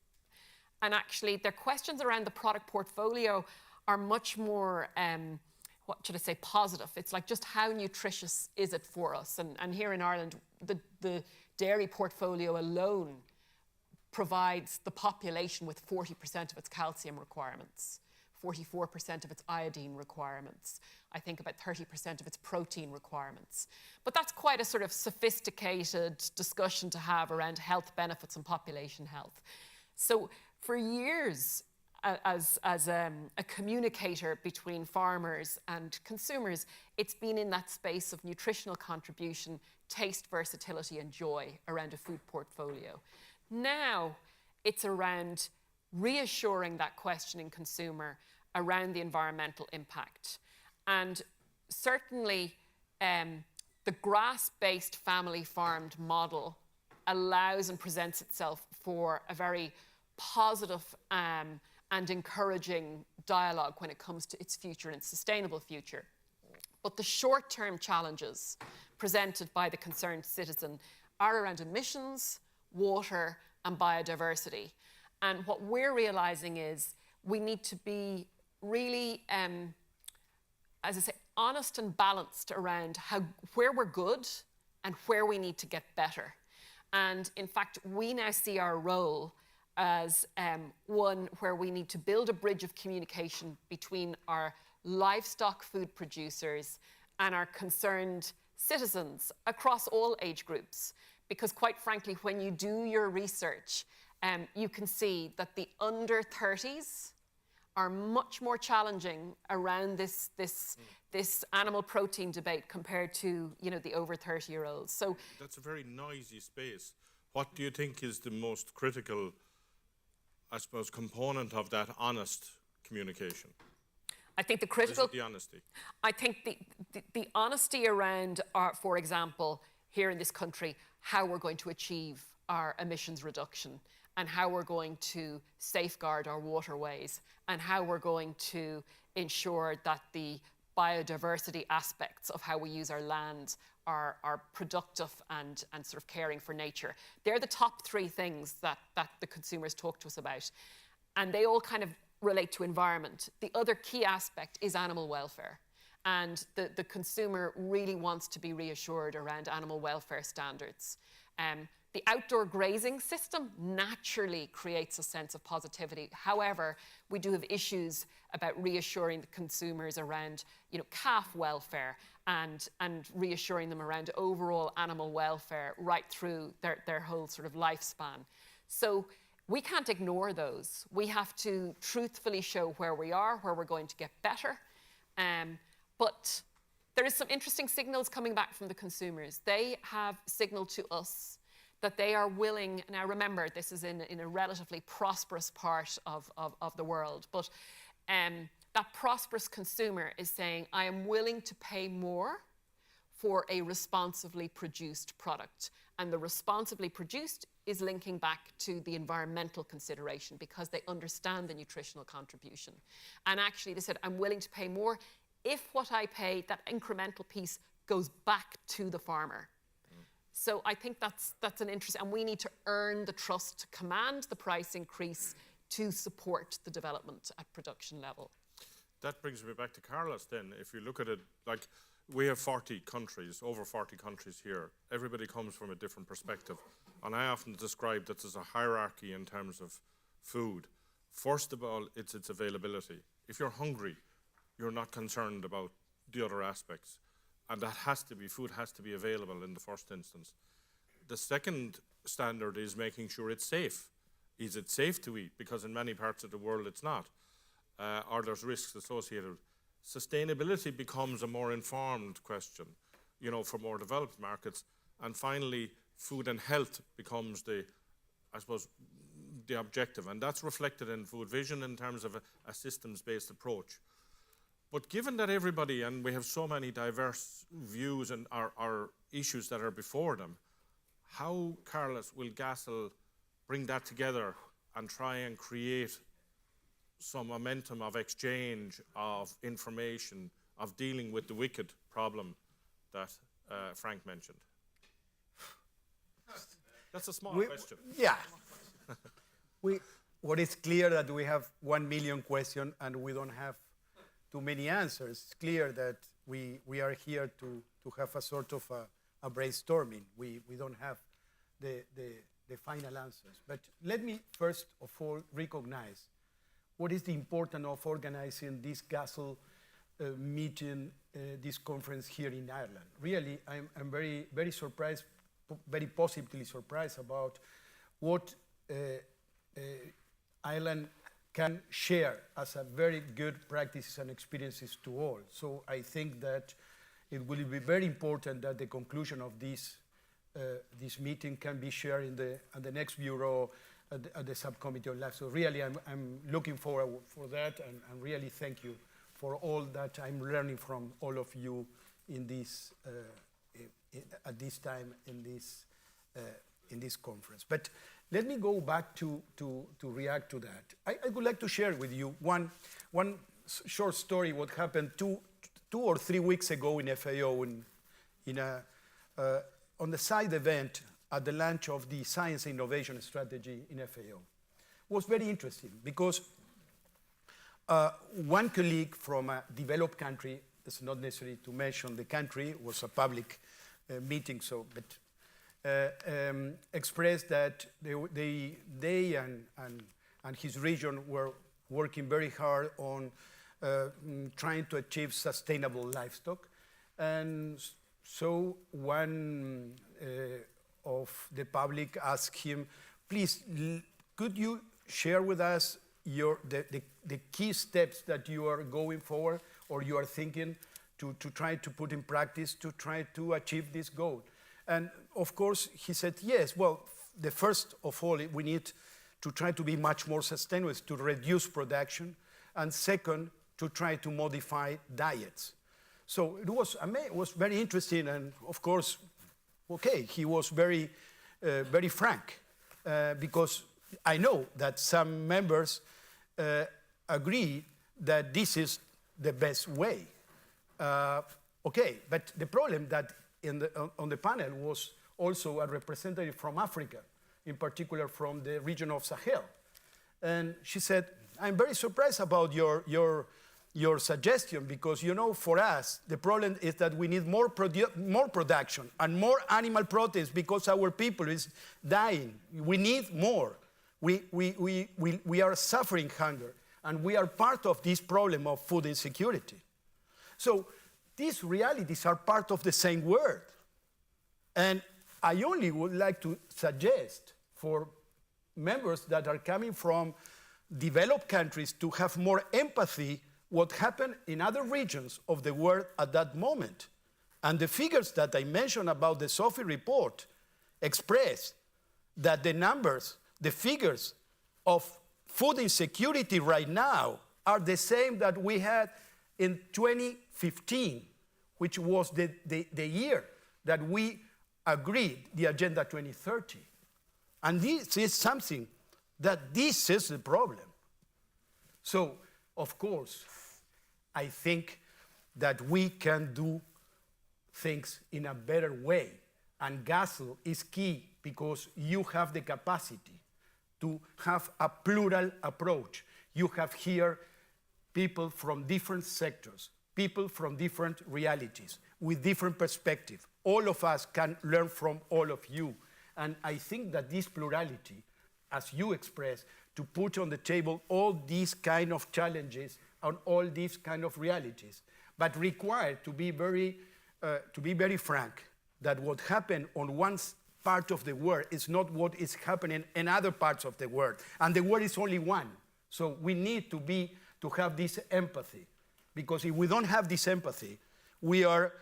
And actually, their questions around the product portfolio are much more, what should I say, positive. It's like, just how nutritious is it for us? And here in Ireland, the dairy portfolio alone provides the population with 40% of its calcium requirements, 44% of its iodine requirements, I think about 30% of its protein requirements. But that's quite a sort of sophisticated discussion to have around health benefits and population health. So for years, as a communicator between farmers and consumers, it's been in that space of nutritional contribution, taste, versatility, and joy around a food portfolio. Now it's around reassuring that questioning consumer around the environmental impact. And certainly the grass-based family farmed model allows and presents itself for a very positive and encouraging dialogue when it comes to its future and its sustainable future. But the short-term challenges presented by the concerned citizen are around emissions, water, and biodiversity. And what we're realizing is we need to be really, as I say, honest and balanced around where we're good and where we need to get better. And in fact, we now see our role as one where we need to build a bridge of communication between our livestock food producers and our concerned citizens across all age groups. Because quite frankly, when you do your research, you can see that the under 30s are much more challenging around this animal protein debate compared to, the over 30-year-olds. So that's a very noisy space. What do you think is the most critical, I suppose, component of that honest communication? I think the critical... Is it the honesty? I think the honesty around, for example, here in this country, how we're going to achieve our emissions reduction and how we're going to safeguard our waterways and how we're going to ensure that the biodiversity aspects of how we use our land are productive and sort of caring for nature. They're the top three things that the consumers talk to us about. And they all kind of relate to environment. The other key aspect is animal welfare. And the consumer really wants to be reassured around animal welfare standards. The outdoor grazing system naturally creates a sense of positivity. However, we do have issues about reassuring the consumers around, calf welfare and reassuring them around overall animal welfare right through their whole sort of lifespan. So we can't ignore those. We have to truthfully show where we are, where we're going to get better. But there is some interesting signals coming back from the consumers. They have signaled to us that they are willing, now remember, this is in a relatively prosperous part of the world, but that prosperous consumer is saying, I am willing to pay more for a responsibly produced product. And the responsibly produced is linking back to the environmental consideration because they understand the nutritional contribution. And actually they said, I'm willing to pay more if what I pay, that incremental piece, goes back to the farmer. So I think that's an interest, and we need to earn the trust to command the price increase to support the development at production level. That brings me back to Carlos then. If you look at it, like we have 40 countries, over 40 countries here. Everybody comes from a different perspective. And I often describe that as a hierarchy in terms of food. First of all, it's its availability. If you're hungry, you're not concerned about the other aspects. And that has to be, food has to be available in the first instance. The second standard is making sure it's safe. Is it safe to eat? Because in many parts of the world it's not. Or there's risks associated. Sustainability becomes a more informed question, for more developed markets. And finally, food and health becomes the objective. And that's reflected in Food Vision in terms of a systems-based approach. But given that everybody, and we have so many diverse views and our issues that are before them, how, Carlos, will Gassel bring that together and try and create some momentum of exchange, of information, of dealing with the wicked problem that Frank mentioned? That's a small question. Yeah. What is clear that we have 1 million questions and we don't have too many answers. It's clear that we are here to have a sort of a brainstorming. We don't have the final answers. But let me first of all recognize what is the importance of organizing this GASL meeting, this conference here in Ireland. Really, I'm very, very surprised, very positively surprised about what Ireland can share as a very good practices and experiences to all. So I think that it will be very important that the conclusion of this meeting can be shared at the next bureau at the subcommittee on life. So really, I'm looking forward for that, and really thank you for all that I'm learning from all of you in this at this time in this conference. But let me go back to react to that. I would like to share with you one short story. What happened 2 or 3 weeks ago in FAO on the side event at the launch of the Science Innovation Strategy in FAO. It was very interesting because one colleague from a developed country, it's not necessary to mention the country, it was a public meeting, so but expressed that they and his region were working very hard on trying to achieve sustainable livestock. And so one of the public asked him, please, could you share with us the key steps that you are going forward or you are thinking to try to put in practice to try to achieve this goal? And of course, he said, yes, well, the first of all, we need to try to be much more sustainable, to reduce production, and second, to try to modify diets. So it was very interesting, and of course, okay, he was very frank, because I know that some members agree that this is the best way. Okay, but the problem that on the panel was also a representative from Africa, in particular from the region of Sahel. And she said, I'm very surprised about your suggestion, because, you know, for us, the problem is that we need more production and more animal proteins because our people is dying. We need more. We are suffering hunger, and we are part of this problem of food insecurity. So these realities are part of the same world. And I only would like to suggest for members that are coming from developed countries to have more empathy what happened in other regions of the world at that moment. And the figures that I mentioned about the Sophie report express that the numbers, the figures of food insecurity right now are the same that we had in 2015, which was the year that we agreed the Agenda 2030. And this is something that this is the problem. So, of course, I think that we can do things in a better way. And GASL is key because you have the capacity to have a plural approach. You have here people from different sectors, people from different realities, with different perspectives. All of us can learn from all of you. And I think that this plurality, as you express, to put on the table all these kind of challenges and all these kind of realities, but required to be very frank, that what happened on one part of the world is not what is happening in other parts of the world. And the world is only one. So we need to have this empathy, because if we don't have this empathy, we are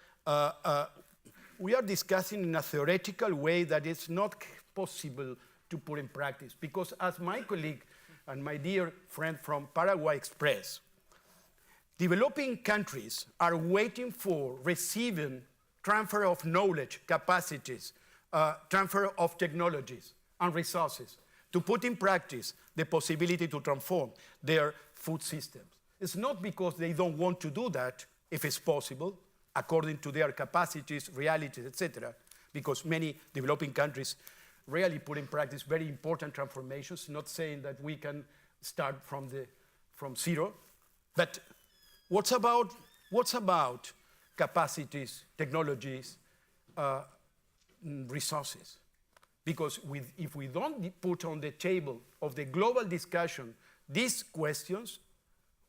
discussing in a theoretical way that it's not possible to put in practice. Because as my colleague and my dear friend from Paraguay expressed, developing countries are waiting for receiving transfer of knowledge, capacities, transfer of technologies and resources to put in practice the possibility to transform their food systems. It's not because they don't want to do that, if it's possible, according to their capacities, realities, etc., because many developing countries really put in practice very important transformations, not saying that we can start from zero. But what's about capacities, technologies, resources? Because if we don't put on the table of the global discussion these questions,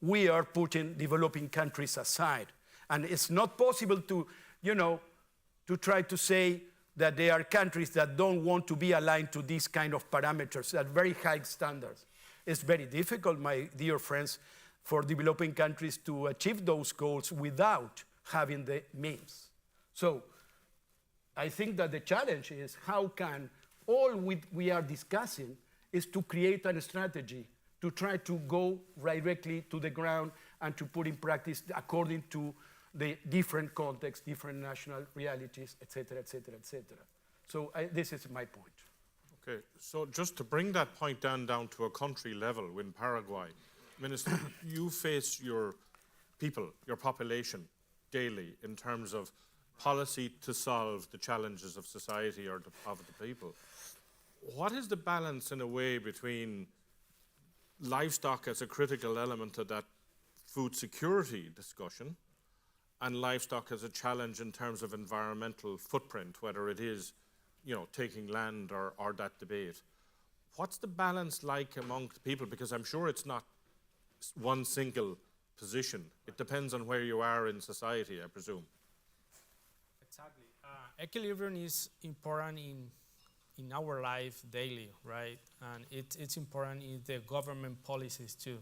we are putting developing countries aside. And it's not possible to, to try to say that there are countries that don't want to be aligned to these kind of parameters, at very high standards. It's very difficult, my dear friends, for developing countries to achieve those goals without having the means. So I think that the challenge is how can all we are discussing is to create a strategy to try to go directly to the ground and to put in practice according to the different contexts, different national realities, et cetera, et cetera, et cetera. So this is my point. Okay, so just to bring that point down to a country level in Paraguay, Minister, you face your people, your population daily in terms of policy to solve the challenges of society or of the people. What is the balance in a way between livestock as a critical element of that food security discussion and livestock as a challenge in terms of environmental footprint, whether it is, taking land or that debate? What's the balance like among the people? Because I'm sure it's not one single position. It depends on where you are in society, I presume. Exactly. Equilibrium is important in our life daily, right? And it's important in the government policies too.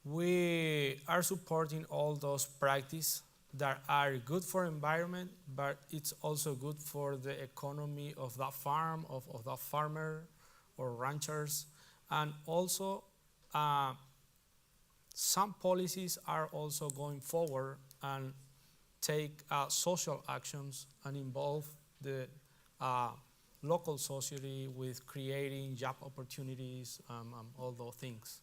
We are supporting all those practices that are good for environment, but it's also good for the economy of that farm, of that farmer or ranchers. And also, some policies are also going forward and take social actions and involve the local society with creating job opportunities, all those things.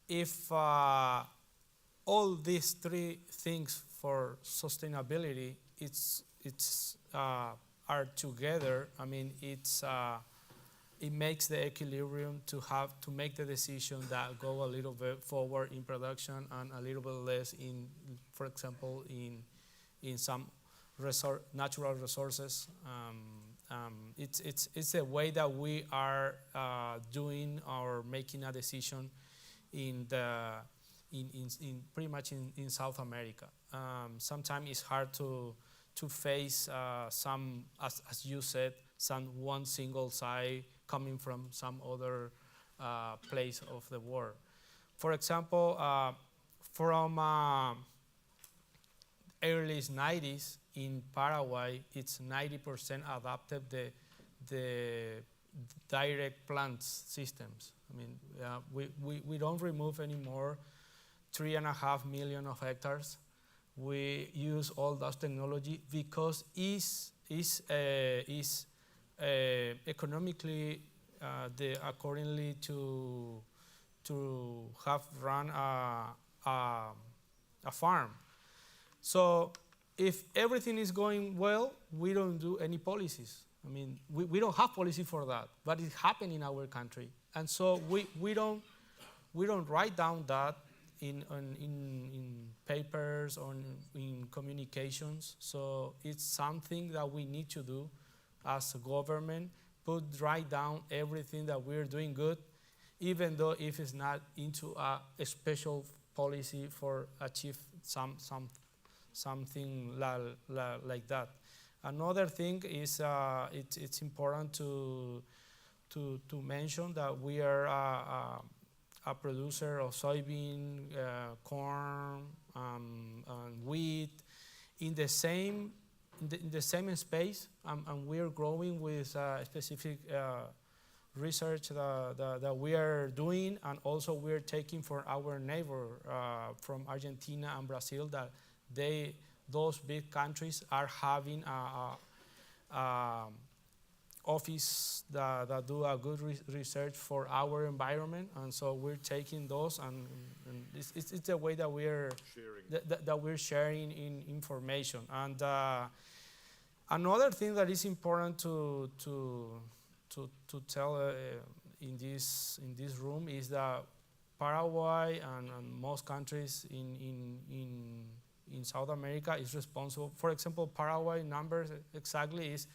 If all these three things for sustainability are together, I mean, it makes the equilibrium to have to make the decision that go a little bit forward in production and a little bit less in, for example, in some natural resources. It's a way that we are doing or making a decision in pretty much in South America. Sometimes it's hard to face some, as you said, one single side coming from some other place of the world. For example, from early 90s in Paraguay, it's 90% adopted the direct plant systems. I mean, we don't remove anymore 3.5 million of hectares. We use all those technology because it's economically accordingly to have run a farm. So if everything is going well, we don't do any policies. I mean, we don't have policy for that, but it happened in our country, and so we don't write down that in papers or in communications. So it's something that we need to do as a government, write down everything that we're doing good, even though if it's not into a special policy for achieve something like that. Another thing is it's important to mention that we are a producer of soybean, corn, and wheat in the same space, and we are growing with specific research that we are doing, and also we are taking for our neighbor from Argentina and Brazil, that those big countries are having office that do a good research for our environment, and so we're taking those, and it's a way that we're sharing, that we're sharing in information. And another thing that is important to tell in this room is that Paraguay and most countries in South America is responsible. For example, Paraguay numbers exactly is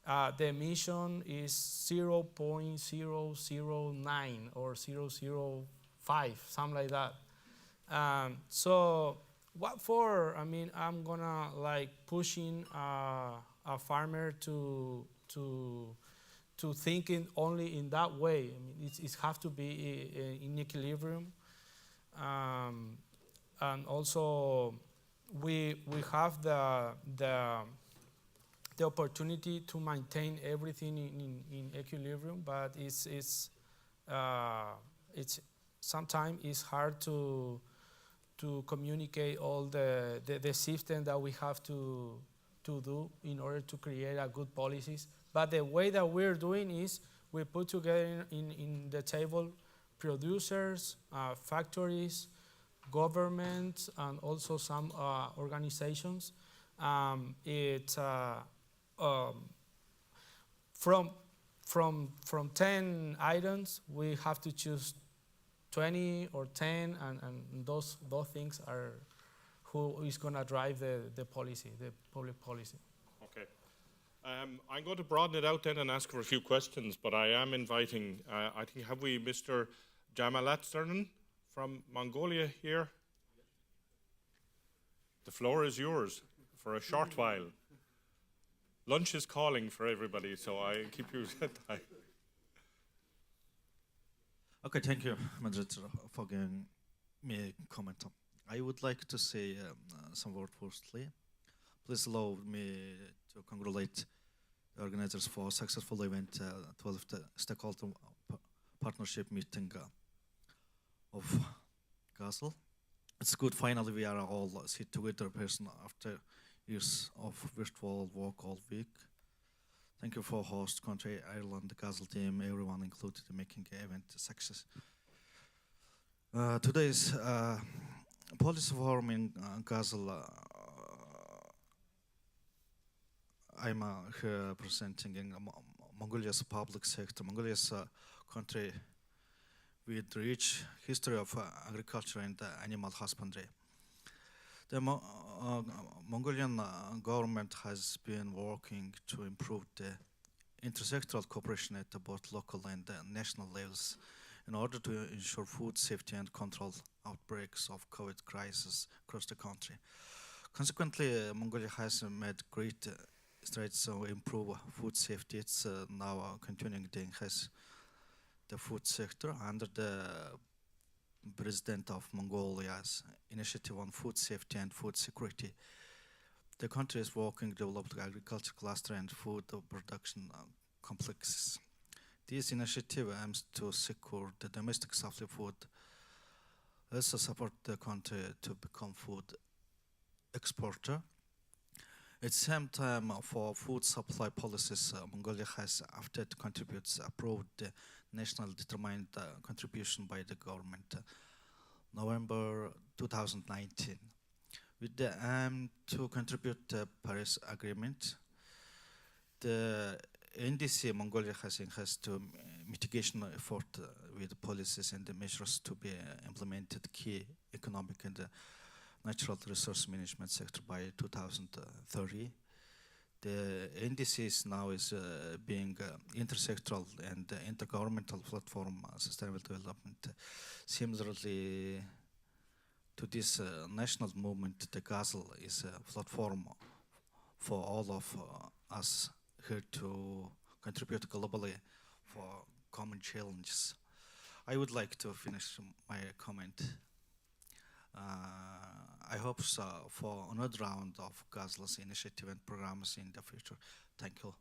the emission is 0.009 or 0.005, something like that. So what for? I mean, I'm gonna like pushing a farmer to thinking only in that way. I mean, it has to be in equilibrium, and also we have the opportunity to maintain everything in equilibrium, but it's sometimes it's hard to communicate all the system that we have to do in order to create a good policies. But the way that we're doing is we put together in the table producers, factories, governments, and also some organizations. From 10 items, we have to choose 20 or 10, and those things are who is going to drive the policy, the public policy. Okay. I'm going to broaden it out then and ask for a few questions, but I am inviting, I think, have we Mr. Jamalatsternen from Mongolia here? The floor is yours for a short while. Lunch is calling for everybody, so I keep you at time. Okay, thank you, moderator, for giving me a comment. I would like to say some words firstly. Please allow me to congratulate the organizers for a successful event, 12th stakeholder partnership meeting of Castle. It's good finally we are all sit together person after years of virtual work all week. Thank you for host country, Ireland, the Castle team, everyone included in making the event a success. Today's policy forum in Castle, I'm here presenting in Mongolia's public sector. Mongolia's country with rich history of agriculture and animal husbandry. The Mongolian government has been working to improve the intersectoral cooperation at both local and national levels in order to ensure food safety and control outbreaks of COVID crisis across the country. Consequently, Mongolia has made great strides to improve food safety. It's now continuing to enhance the food sector under the President of Mongolia's initiative on food safety and food security. The country is working to develop the agriculture cluster and food production complexes. This initiative aims to secure the domestic supply of food, also support the country to become food exporter. At the same time, for food supply policies, Mongolia has, after it contributes, approved the national determined contribution by the government, November 2019. With the aim to contribute to the Paris Agreement, the NDC Mongolia has enhanced to mitigation effort with policies and the measures to be implemented key economic and natural resource management sector by 2030. The NDC now is being intersectoral and intergovernmental platform sustainable development. Similarly to this national movement, the Castle is a platform for all of us here to contribute globally for common challenges. I would like to finish my comment. I hope so for another round of Castle's initiative and programs in the future. Thank you.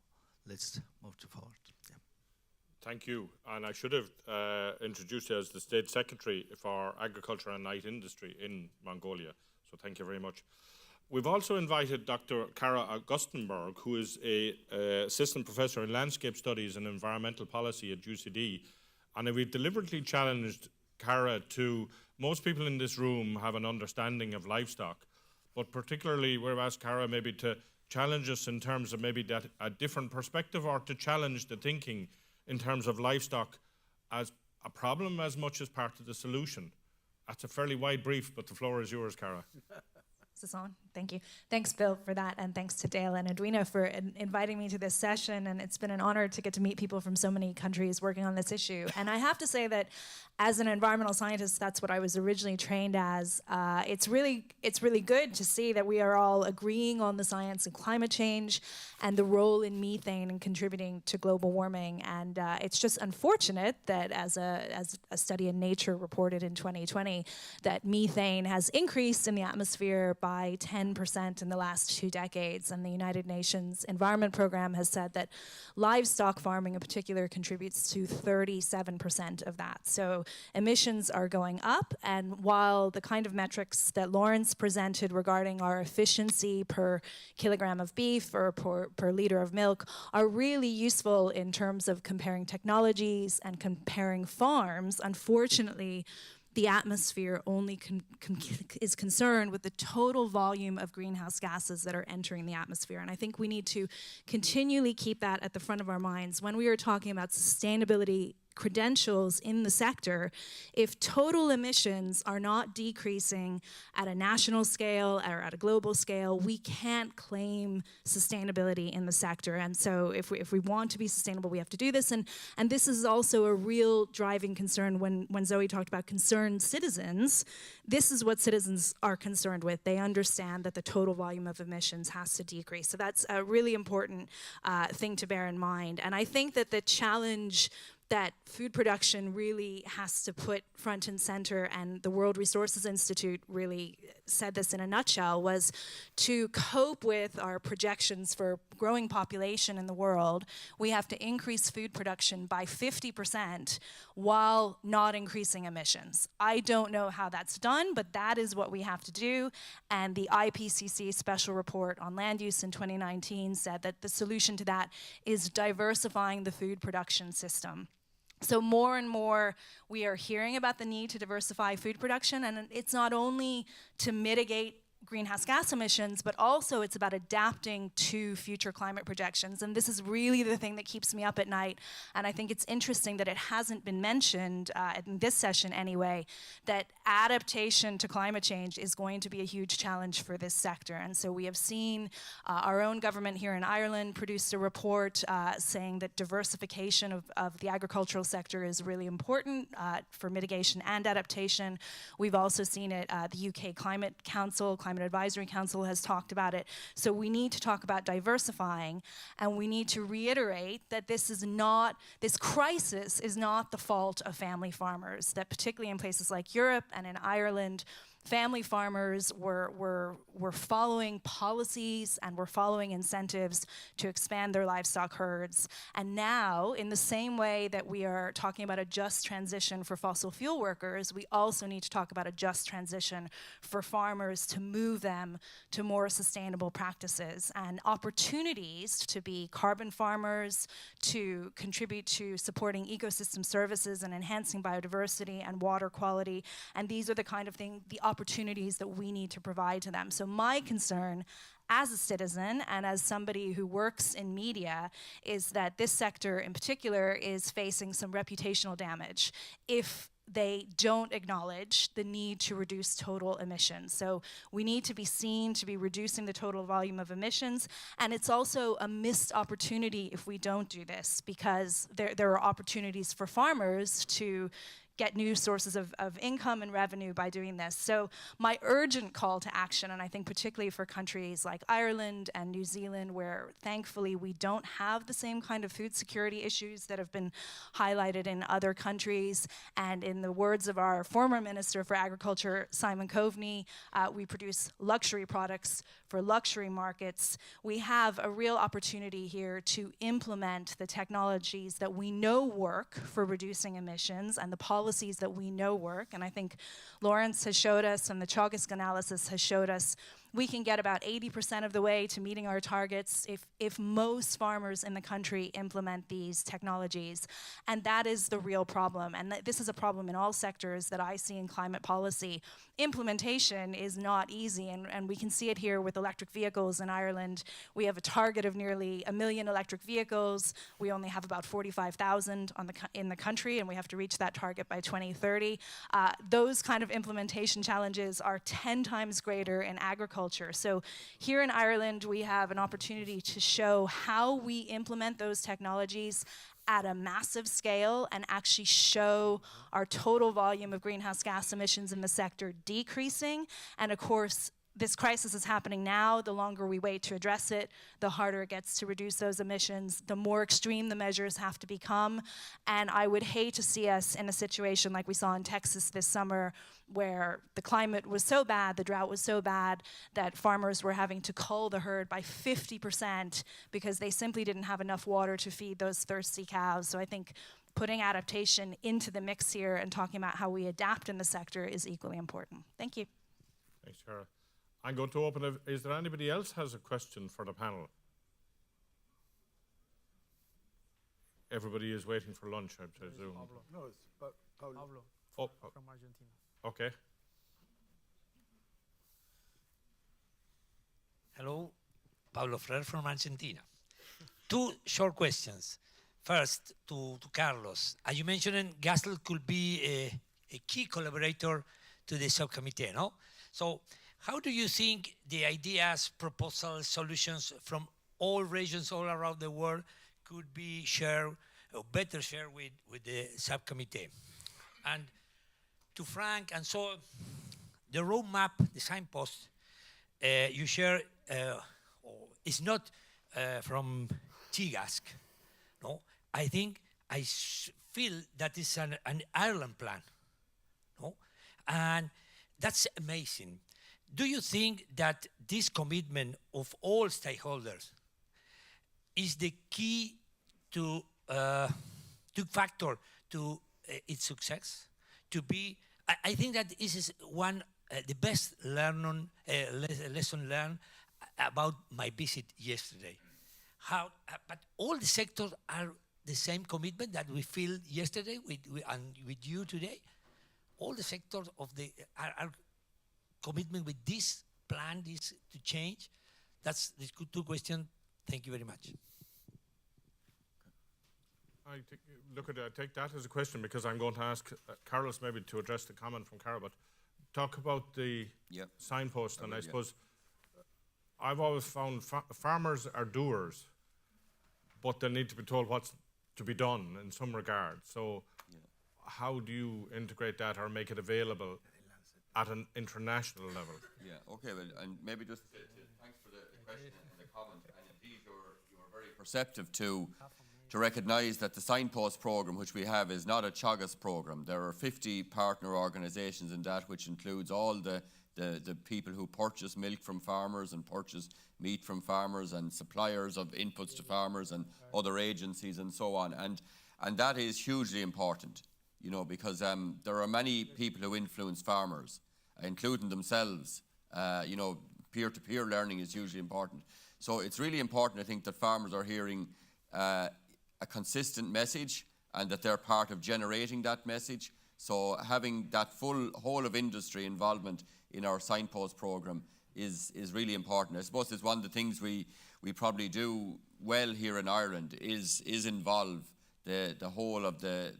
Let's move forward. Yeah. Thank you. And I should have introduced you as the State Secretary for Agriculture and Night Industry in Mongolia. So thank you very much. We've also invited Dr. Cara Augustenberg, who is a assistant professor in landscape studies and environmental policy at UCD, and we've deliberately challenged Cara to, most people in this room have an understanding of livestock, but particularly we've asked Cara maybe to challenge us in terms of maybe that a different perspective, or to challenge the thinking in terms of livestock as a problem as much as part of the solution. That's a fairly wide brief, but the floor is yours, Cara. Is this on? Thank you. Thanks, Bill, for that, and thanks to Dale and Edwina for inviting me to this session, and it's been an honor to get to meet people from so many countries working on this issue. And I have to say that as an environmental scientist, that's what I was originally trained as. It's really good to see that we are all agreeing on the science of climate change and the role in methane in contributing to global warming. And it's just unfortunate that as a study in Nature reported in 2020, that methane has increased in the atmosphere by 10% in the last 2 decades. And the United Nations Environment Program has said that livestock farming in particular contributes to 37% of that. So emissions are going up, and while the kind of metrics that Lawrence presented regarding our efficiency per kilogram of beef or per liter of milk are really useful in terms of comparing technologies and comparing farms, unfortunately, the atmosphere only is concerned with the total volume of greenhouse gases that are entering the atmosphere. And I think we need to continually keep that at the front of our minds when we are talking about sustainability credentials in the sector. If total emissions are not decreasing at a national scale or at a global scale, we can't claim sustainability in the sector. And so if we want to be sustainable, we have to do this. And this is also a real driving concern when Zoe talked about concerned citizens. This is what citizens are concerned with. They understand that the total volume of emissions has to decrease. So that's a really important thing to bear in mind. And I think that the challenge that food production really has to put front and center, and the World Resources Institute really said this in a nutshell, was to cope with our projections for growing population in the world, we have to increase food production by 50% while not increasing emissions. I don't know how that's done, but that is what we have to do. And the IPCC special report on land use in 2019 said that the solution to that is diversifying the food production system. So more and more we are hearing about the need to diversify food production, and it's not only to mitigate greenhouse gas emissions, but also it's about adapting to future climate projections. And this is really the thing that keeps me up at night. And I think it's interesting that it hasn't been mentioned in this session anyway, that adaptation to climate change is going to be a huge challenge for this sector. And so we have seen our own government here in Ireland produced a report saying that diversification of the agricultural sector is really important for mitigation and adaptation. We've also seen it, the UK Climate Advisory Council has talked about it. So we need to talk about diversifying, and we need to reiterate that this crisis is not the fault of family farmers, that particularly in places like Europe and in Ireland, family farmers were following policies and were following incentives to expand their livestock herds. And now, in the same way that we are talking about a just transition for fossil fuel workers, we also need to talk about a just transition for farmers to move them to more sustainable practices and opportunities to be carbon farmers, to contribute to supporting ecosystem services and enhancing biodiversity and water quality. And these are the kind of things, the opportunities that we need to provide to them. So my concern as a citizen and as somebody who works in media is that this sector in particular is facing some reputational damage if they don't acknowledge the need to reduce total emissions. So we need to be seen to be reducing the total volume of emissions, and it's also a missed opportunity if we don't do this, because there are opportunities for farmers to get new sources of income and revenue by doing this. So my urgent call to action, and I think particularly for countries like Ireland and New Zealand, where thankfully we don't have the same kind of food security issues that have been highlighted in other countries, and in the words of our former Minister for Agriculture, Simon Coveney, we produce luxury products for luxury markets. We have a real opportunity here to implement the technologies that we know work for reducing emissions and the policies that we know work. And I think Lawrence has showed us, and the Teagasc analysis has showed us, we can get about 80% of the way to meeting our targets if most farmers in the country implement these technologies. And that is the real problem. And this is a problem in all sectors that I see in climate policy. Implementation is not easy, and we can see it here with electric vehicles in Ireland. We have a target of nearly 1 million electric vehicles. We only have about 45,000 in the country, and we have to reach that target by 2030. Those kind of implementation challenges are 10 times greater in agriculture. So here in Ireland, we have an opportunity to show how we implement those technologies at a massive scale and actually show our total volume of greenhouse gas emissions in the sector decreasing. And of course, this crisis is happening now. The longer we wait to address it, the harder it gets to reduce those emissions, the more extreme the measures have to become. And I would hate to see us in a situation like we saw in Texas this summer, where the climate was so bad, the drought was so bad, that farmers were having to cull the herd by 50% because they simply didn't have enough water to feed those thirsty cows. So I think putting adaptation into the mix here and talking about how we adapt in the sector is equally important. Thank you. Thanks, Cara. I'm going to open it. Is there anybody else has a question for the panel? Everybody is waiting for lunch, I presume. No, it's Pablo. From Argentina. Okay. Hello, Pablo Freire from Argentina. Two short questions. First, to Carlos. As you mentioned, Gastel could be a key collaborator to the subcommittee, no? So, how do you think the ideas, proposals, solutions from all regions all around the world could be shared or better shared with the subcommittee? And to Frank, and so the roadmap, the signpost you share is not from TGASC, no? I think I feel that is an Ireland plan, no? And that's amazing. Do you think that this commitment of all stakeholders is the key to factor to its success? To be, I think that this is one the best lesson learned about my visit yesterday. How, but all the sectors are the same commitment that we feel yesterday and with you today. All the sectors of the are commitment with this plan, this to change. That's the two questions. Thank you very much. I take that as a question because I'm going to ask Carlos maybe to address the comment from Cara, but talk about the signpost. And I suppose I've always found farmers are doers, but they need to be told what's to be done in some regard. So how do you integrate that or make it available at an international level? Yeah, okay, well, and maybe just thanks for the question and the comment. And indeed, you were very perceptive to recognise that the signpost programme, which we have, is not a Teagasc programme. There are 50 partner organisations in that, which includes all the people who purchase milk from farmers and purchase meat from farmers and suppliers of inputs to farmers and other agencies and so on. And that is hugely important, you know, because there are many people who influence farmers, including themselves. You know, peer-to-peer learning is hugely important. So it's really important, I think, that farmers are hearing a consistent message and that they're part of generating that message. So having that full whole of industry involvement in our signpost programme is really important. I suppose it's one of the things we probably do well here in Ireland is involve the whole of the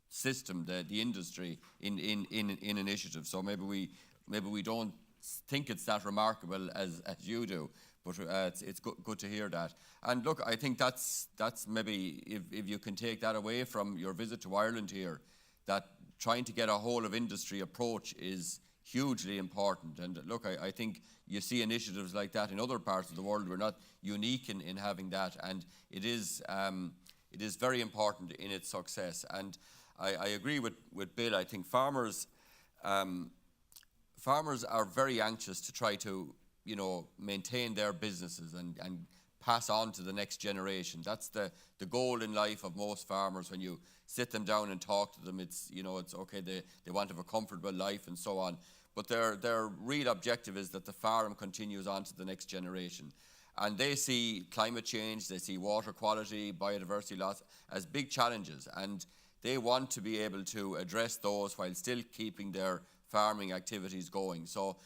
system, the industry in initiatives. So maybe we don't think it's that remarkable as you do, but it's good to hear that. And look, I think that's maybe if you can take that away from your visit to Ireland here, that trying to get a whole of industry approach is hugely important. And look, I think you see initiatives like that in other parts of the world. We're not unique in having that, and it is very important in its success. And I agree with Bill. I think farmers are very anxious to try to, you know, maintain their businesses and pass on to the next generation. That's the goal in life of most farmers. When you sit them down and talk to them, it's okay, they want to have a comfortable life and so on. But their real objective is that the farm continues on to the next generation. And they see climate change, they see water quality, biodiversity loss as big challenges. And they want to be able to address those while still keeping their farming activities going. So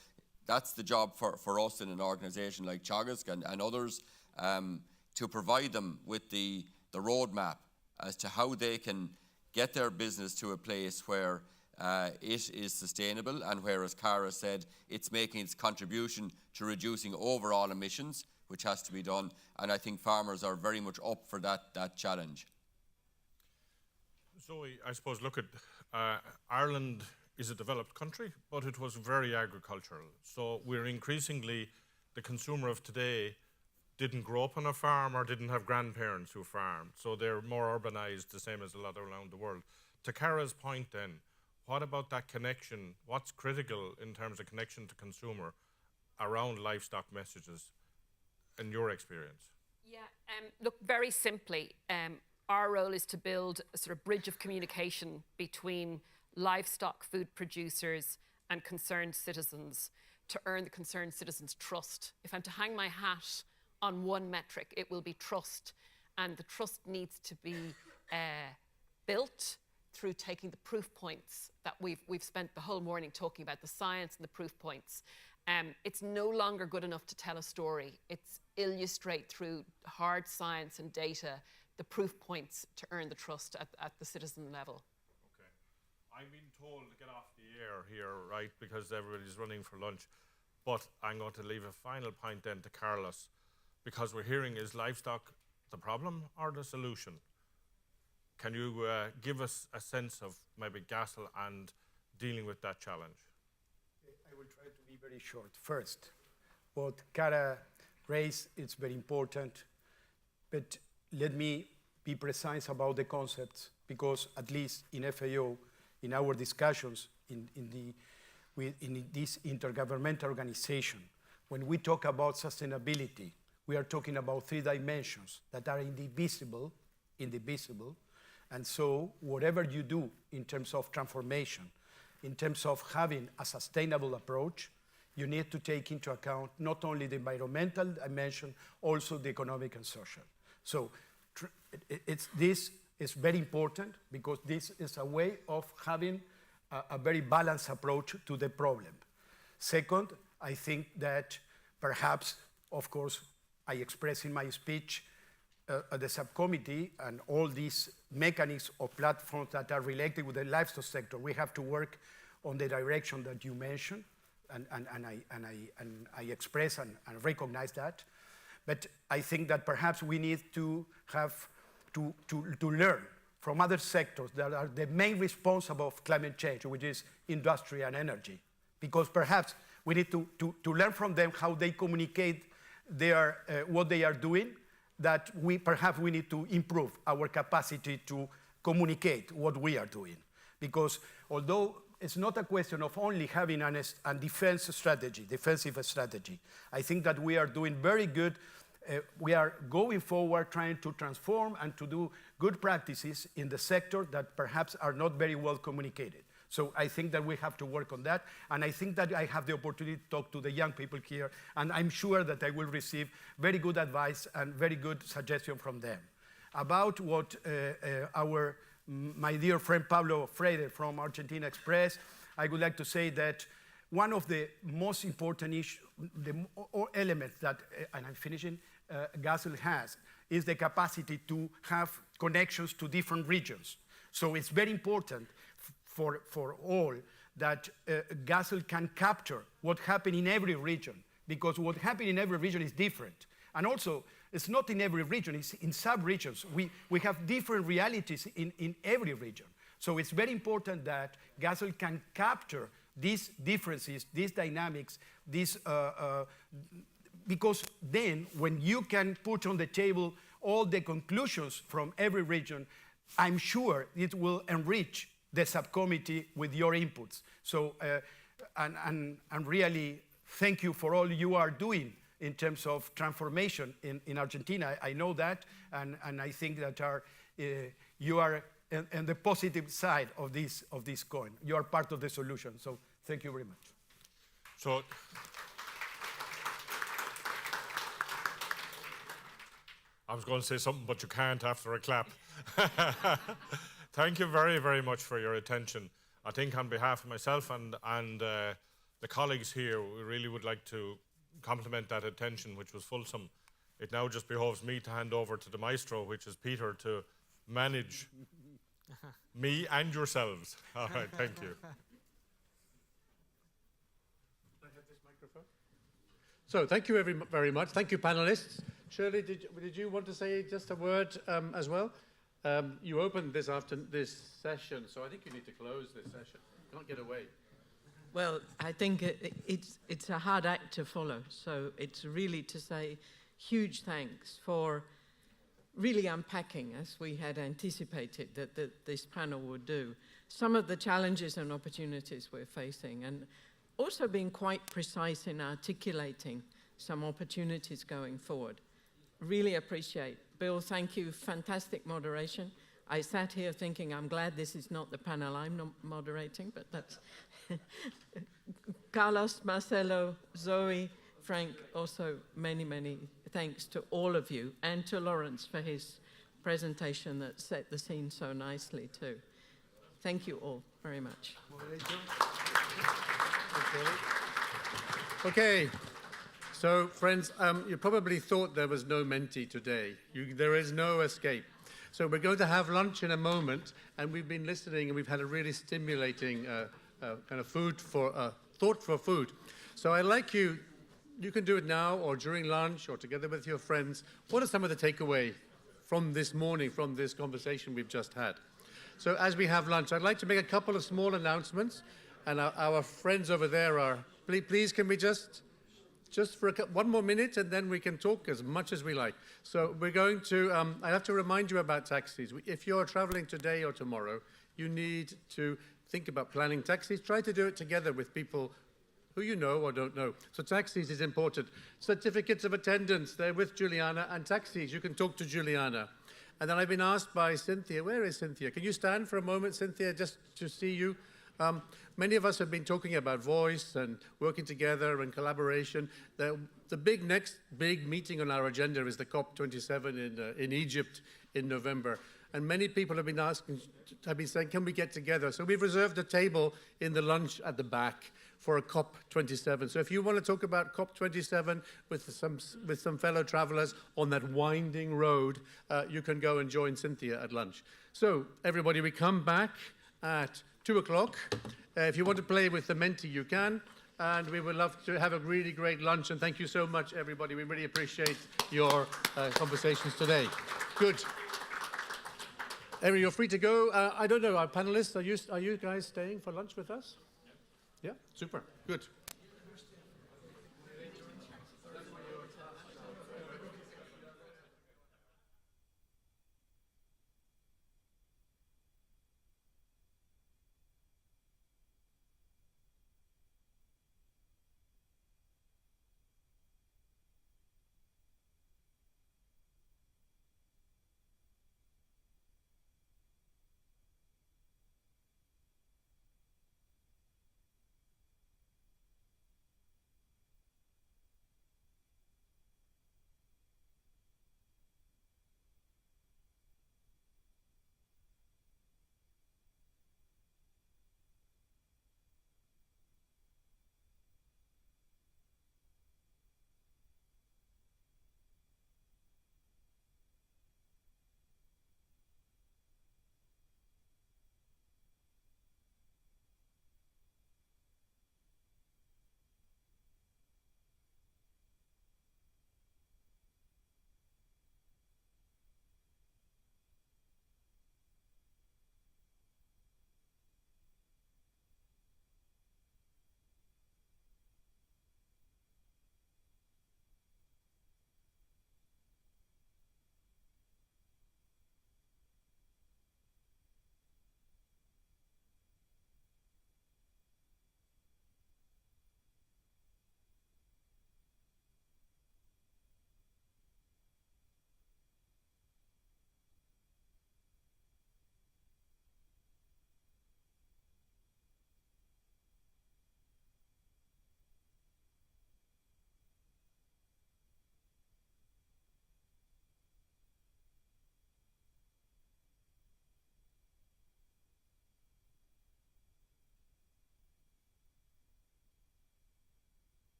that's the job for us in an organisation like Teagasc and others, to provide them with the roadmap as to how they can get their business to a place where it is sustainable and where, as Cara said, it's making its contribution to reducing overall emissions, which has to be done. And I think farmers are very much up for that challenge. Zoe, I suppose, look at Ireland is a developed country, but it was very agricultural. So we're increasingly, the consumer of today didn't grow up on a farm or didn't have grandparents who farmed. So they're more urbanized, the same as a lot around the world. To Cara's point then, what about that connection? What's critical in terms of connection to consumer around livestock messages in your experience? Yeah, look, very simply, our role is to build a sort of bridge of communication between livestock food producers and concerned citizens to earn the concerned citizens' trust. If I'm to hang my hat on one metric, it will be trust. And the trust needs to be built through taking the proof points that we've spent the whole morning talking about, the science and the proof points. It's no longer good enough to tell a story. It's illustrate through hard science and data the proof points to earn the trust at the citizen level. Okay. I'm being told to get off the air here, right, because everybody's running for lunch. But I'm going to leave a final point then to Carlos, because we're hearing, is livestock the problem or the solution? Can you give us a sense of maybe Gassel and dealing with that challenge? I will try to be very short. First, what Cara raised is very important, but let me be precise about the concepts, because at least in FAO, in our discussions in this intergovernmental organization, when we talk about sustainability, we are talking about 3 dimensions that are indivisible, and so whatever you do in terms of transformation, in terms of having a sustainable approach, you need to take into account not only the environmental dimension, also the economic and social. So this is very important, because this is a way of having a very balanced approach to the problem. Second, I think that perhaps, of course, I expressed in my speech the subcommittee and all these mechanisms or platforms that are related with the livestock sector. We have to work on the direction that you mentioned, and I express and recognize that. But I think that perhaps we need to have to learn from other sectors that are the main responsible of climate change, which is industry and energy, because perhaps we need to learn from them how they communicate what they are doing, that perhaps we need to improve our capacity to communicate what we are doing. Because although it's not a question of only having a defensive strategy, I think that we are doing very good. We are going forward trying to transform and to do good practices in the sector that perhaps are not very well communicated. So I think that we have to work on that, and I think that I have the opportunity to talk to the young people here, and I'm sure that I will receive very good advice and very good suggestion from them. About what my dear friend Pablo Freire from Argentina expressed, I would like to say that one of the most important elements that, and I'm finishing, Gassel has, is the capacity to have connections to different regions. So it's very important for all that Gassel can capture what happened in every region, because what happened in every region is different. And also, it's not in every region, it's in sub-regions. We have different realities in every region. So it's very important that Gassel can capture these differences, these dynamics, because then when you can put on the table all the conclusions from every region, I'm sure it will enrich the subcommittee with your inputs. So, and really thank you for all you are doing in terms of transformation in Argentina. I know that, and I think that you are on the positive side of this coin. You are part of the solution. So thank you very much. So, I was going to say something, but you can't after a clap. Thank you very, very much for your attention. I think on behalf of myself and the colleagues here, we really would like to compliment that attention, which was fulsome. It now just behoves me to hand over to the maestro, which is Peter, to manage me and yourselves. All right, thank you. So thank you very much. Thank you, panelists. Shirley, did you want to say just a word as well? You opened this session, so I think you need to close this session. You can't get away. Well, I think it's a hard act to follow. So it's really to say huge thanks for really unpacking, as we had anticipated that this panel would do, some of the challenges and opportunities we're facing, and also being quite precise in articulating some opportunities going forward. Really appreciate. Bill, thank you. Fantastic moderation. I sat here thinking, I'm glad this is not the panel I'm not moderating, but that's... Carlos, Marcelo, Zoe, Frank, also many, many thanks to all of you, and to Lawrence for his presentation that set the scene so nicely too. Thank you all very much. Okay, so friends, you probably thought there was no Menti today. There is no escape. So we're going to have lunch in a moment, and we've been listening, and we've had a really stimulating kind of thought for food. So I'd like you can do it now or during lunch or together with your friends. What are some of the takeaway from this morning, from this conversation we've just had? So as we have lunch, I'd like to make a couple of small announcements, and our friends over there are, please can we just for one more minute, and then we can talk as much as we like. So we're going to, I have to remind you about taxis. If you're traveling today or tomorrow, you need to think about planning taxis. Try to do it together with people who you know or don't know. So taxis is important. Certificates of attendance, they're with Juliana, and taxis, you can talk to Juliana. And then I've been asked by Cynthia, where is Cynthia? Can you stand for a moment, Cynthia, just to see you? Many of us have been talking about voice and working together and collaboration. The next big meeting on our agenda is the COP27 in Egypt in November. And many people have been saying, can we get together? So we've reserved a table in the lunch at the back for a COP27. So if you want to talk about COP27 with some fellow travelers on that winding road, you can go and join Cynthia at lunch. So everybody, we come back at 2 o'clock. If you want to play with the Menti, you can. And we would love to have a really great lunch. And thank you so much, everybody. We really appreciate your conversations today. Good. Erin, you're free to go. I don't know, our panelists, are you guys staying for lunch with us? Yeah, super, good.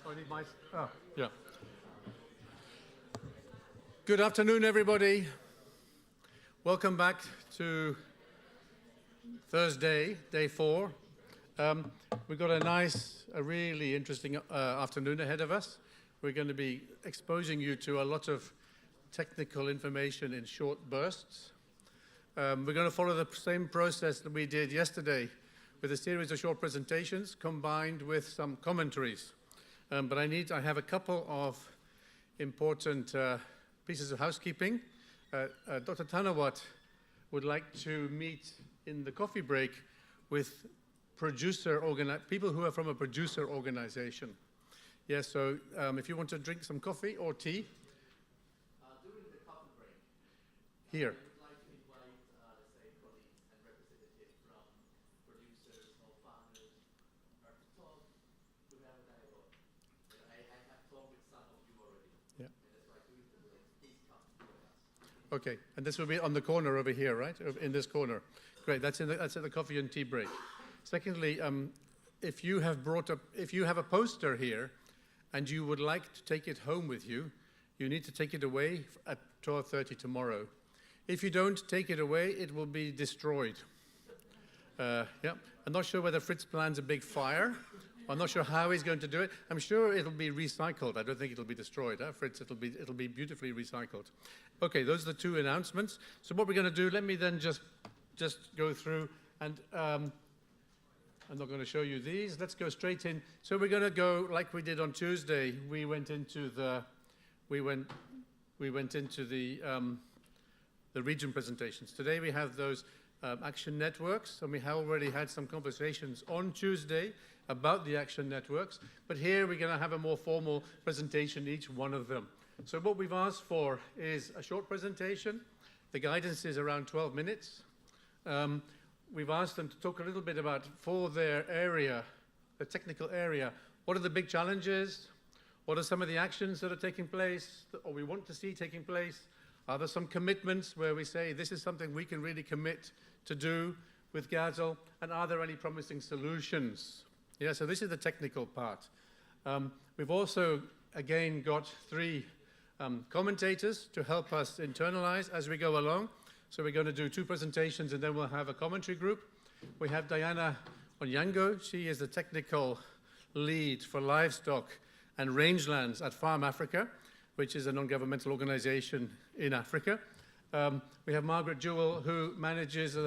I need my, yeah. Good afternoon, everybody. Welcome back to Thursday, day 4. We've got a really interesting afternoon ahead of us. We're going to be exposing you to a lot of technical information in short bursts. We're going to follow the same process that we did yesterday with a series of short presentations combined with some commentaries. But I have a couple of important pieces of housekeeping. Dr. Tanawat would like to meet in the coffee break with people who are from a producer organization. Yes, so if you want to drink some coffee or tea. During the coffee break, here. I would like to invite, let's say, colleagues and representatives from producers or farmers to talk, to have a dialogue. I have talked with some of you already. Yeah. And that's why during the break, please come join us. Okay, and this will be on the corner over here, right? In this corner. Great, that's at the coffee and tea break. Secondly, if you have a poster here and you would like to take it home with you, you need to take it away at 12:30 tomorrow. If you don't take it away, it will be destroyed. Yeah, I'm not sure whether Fritz plans a big fire. I'm not sure how he's going to do it. I'm sure it'll be recycled. I don't think it'll be destroyed, Fritz. It'll be beautifully recycled. Okay, those are the 2 announcements. So what we're going to do, let me then just go through, and I'm not going to show you these. Let's go straight in. So we're going to go like we did on Tuesday. We went into the region presentations. Today we have those action networks, and we have already had some conversations on Tuesday about the action networks. But here we're going to have a more formal presentation, each one of them. So what we've asked for is a short presentation. The guidance is around 12 minutes. We've asked them to talk a little bit about, for their area, the technical area, what are the big challenges? What are some of the actions that are taking place, or we want to see taking place? Are there some commitments where we say this is something we can really commit to do with Gazelle? And are there any promising solutions? Yeah, so this is the technical part. We've also, again, got 3 commentators to help us internalize as we go along. So we're going to do 2 presentations, and then we'll have a commentary group. We have Diana Onyango. She is the technical lead for livestock and rangelands at Farm Africa, which is a non-governmental organization in Africa. We have Margaret Jewell, who manages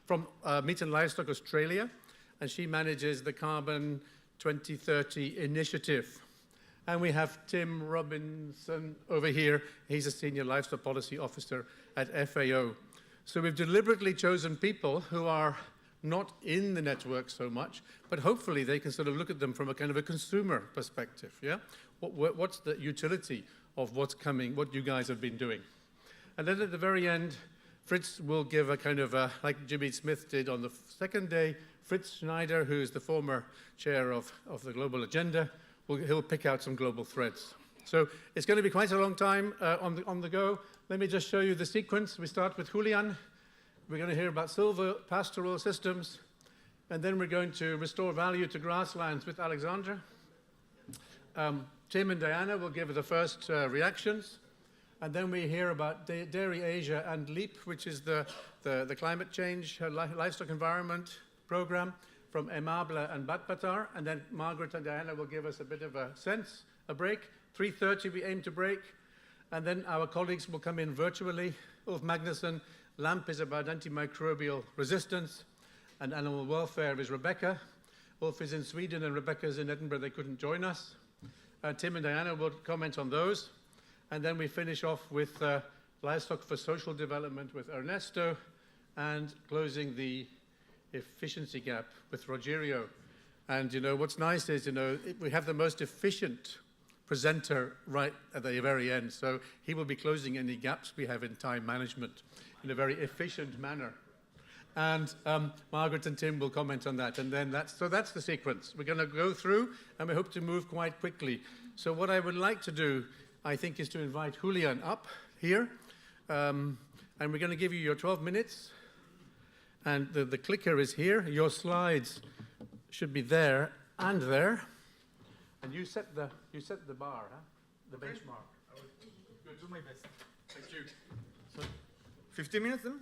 from Meat and Livestock Australia, and she manages the Carbon 2030 initiative. And we have Tim Robinson over here. He's a senior livestock policy officer at FAO. So we've deliberately chosen people who are not in the network so much, but hopefully they can sort of look at them from a kind of a consumer perspective, yeah? What's the utility of what's coming, what you guys have been doing? And then at the very end, Fritz will give a kind of like Jimmy Smith did on the second day. Fritz Schneider, who is the former chair of the Global Agenda, he'll pick out some global threads. So it's going to be quite a long time on the go. Let me just show you the sequence. We start with Julian. We're going to hear about silver pastoral systems. And then we're going to restore value to grasslands with Alexandra. Tim and Diana will give the first reactions. And then we hear about Dairy Asia and LEAP, which is the climate change livestock environment program from Aimable and Batbatar. And then Margaret and Diana will give us a bit of a break. 3:30 we aim to break. And then our colleagues will come in virtually. Ulf Magnusson, LAMP is about antimicrobial resistance, and animal welfare is Rebecca. Ulf is in Sweden and Rebecca is in Edinburgh. They couldn't join us. Tim and Diana will comment on those. And then we finish off with livestock for social development with Ernesto, and closing the efficiency gap with Rogerio. And, what's nice is, we have the most efficient presenter right at the very end. So he will be closing any gaps we have in time management in a very efficient manner. And Margaret and Tim will comment on that. And then that's the sequence. We're going to go through, and we hope to move quite quickly. So what I would like to do, I think, is to invite Julian up here. And we're going to give you your 12 minutes. And the clicker is here. Your slides should be there and there. And you set the bar, huh? The benchmark. I will do my best. Thank you. So, 15 minutes then?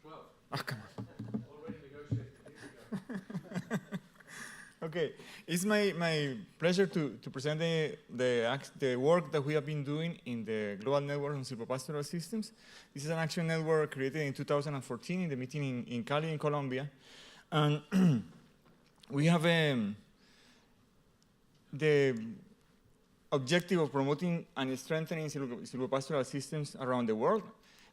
12. Oh, come on. Already negotiated. Here we go. Okay, it's my pleasure to present the work that we have been doing in the Global Network on Silvopastoral Systems. This is an action network created in 2014 in the meeting in Cali, in Colombia. And we have the objective of promoting and strengthening silvopastoral systems around the world,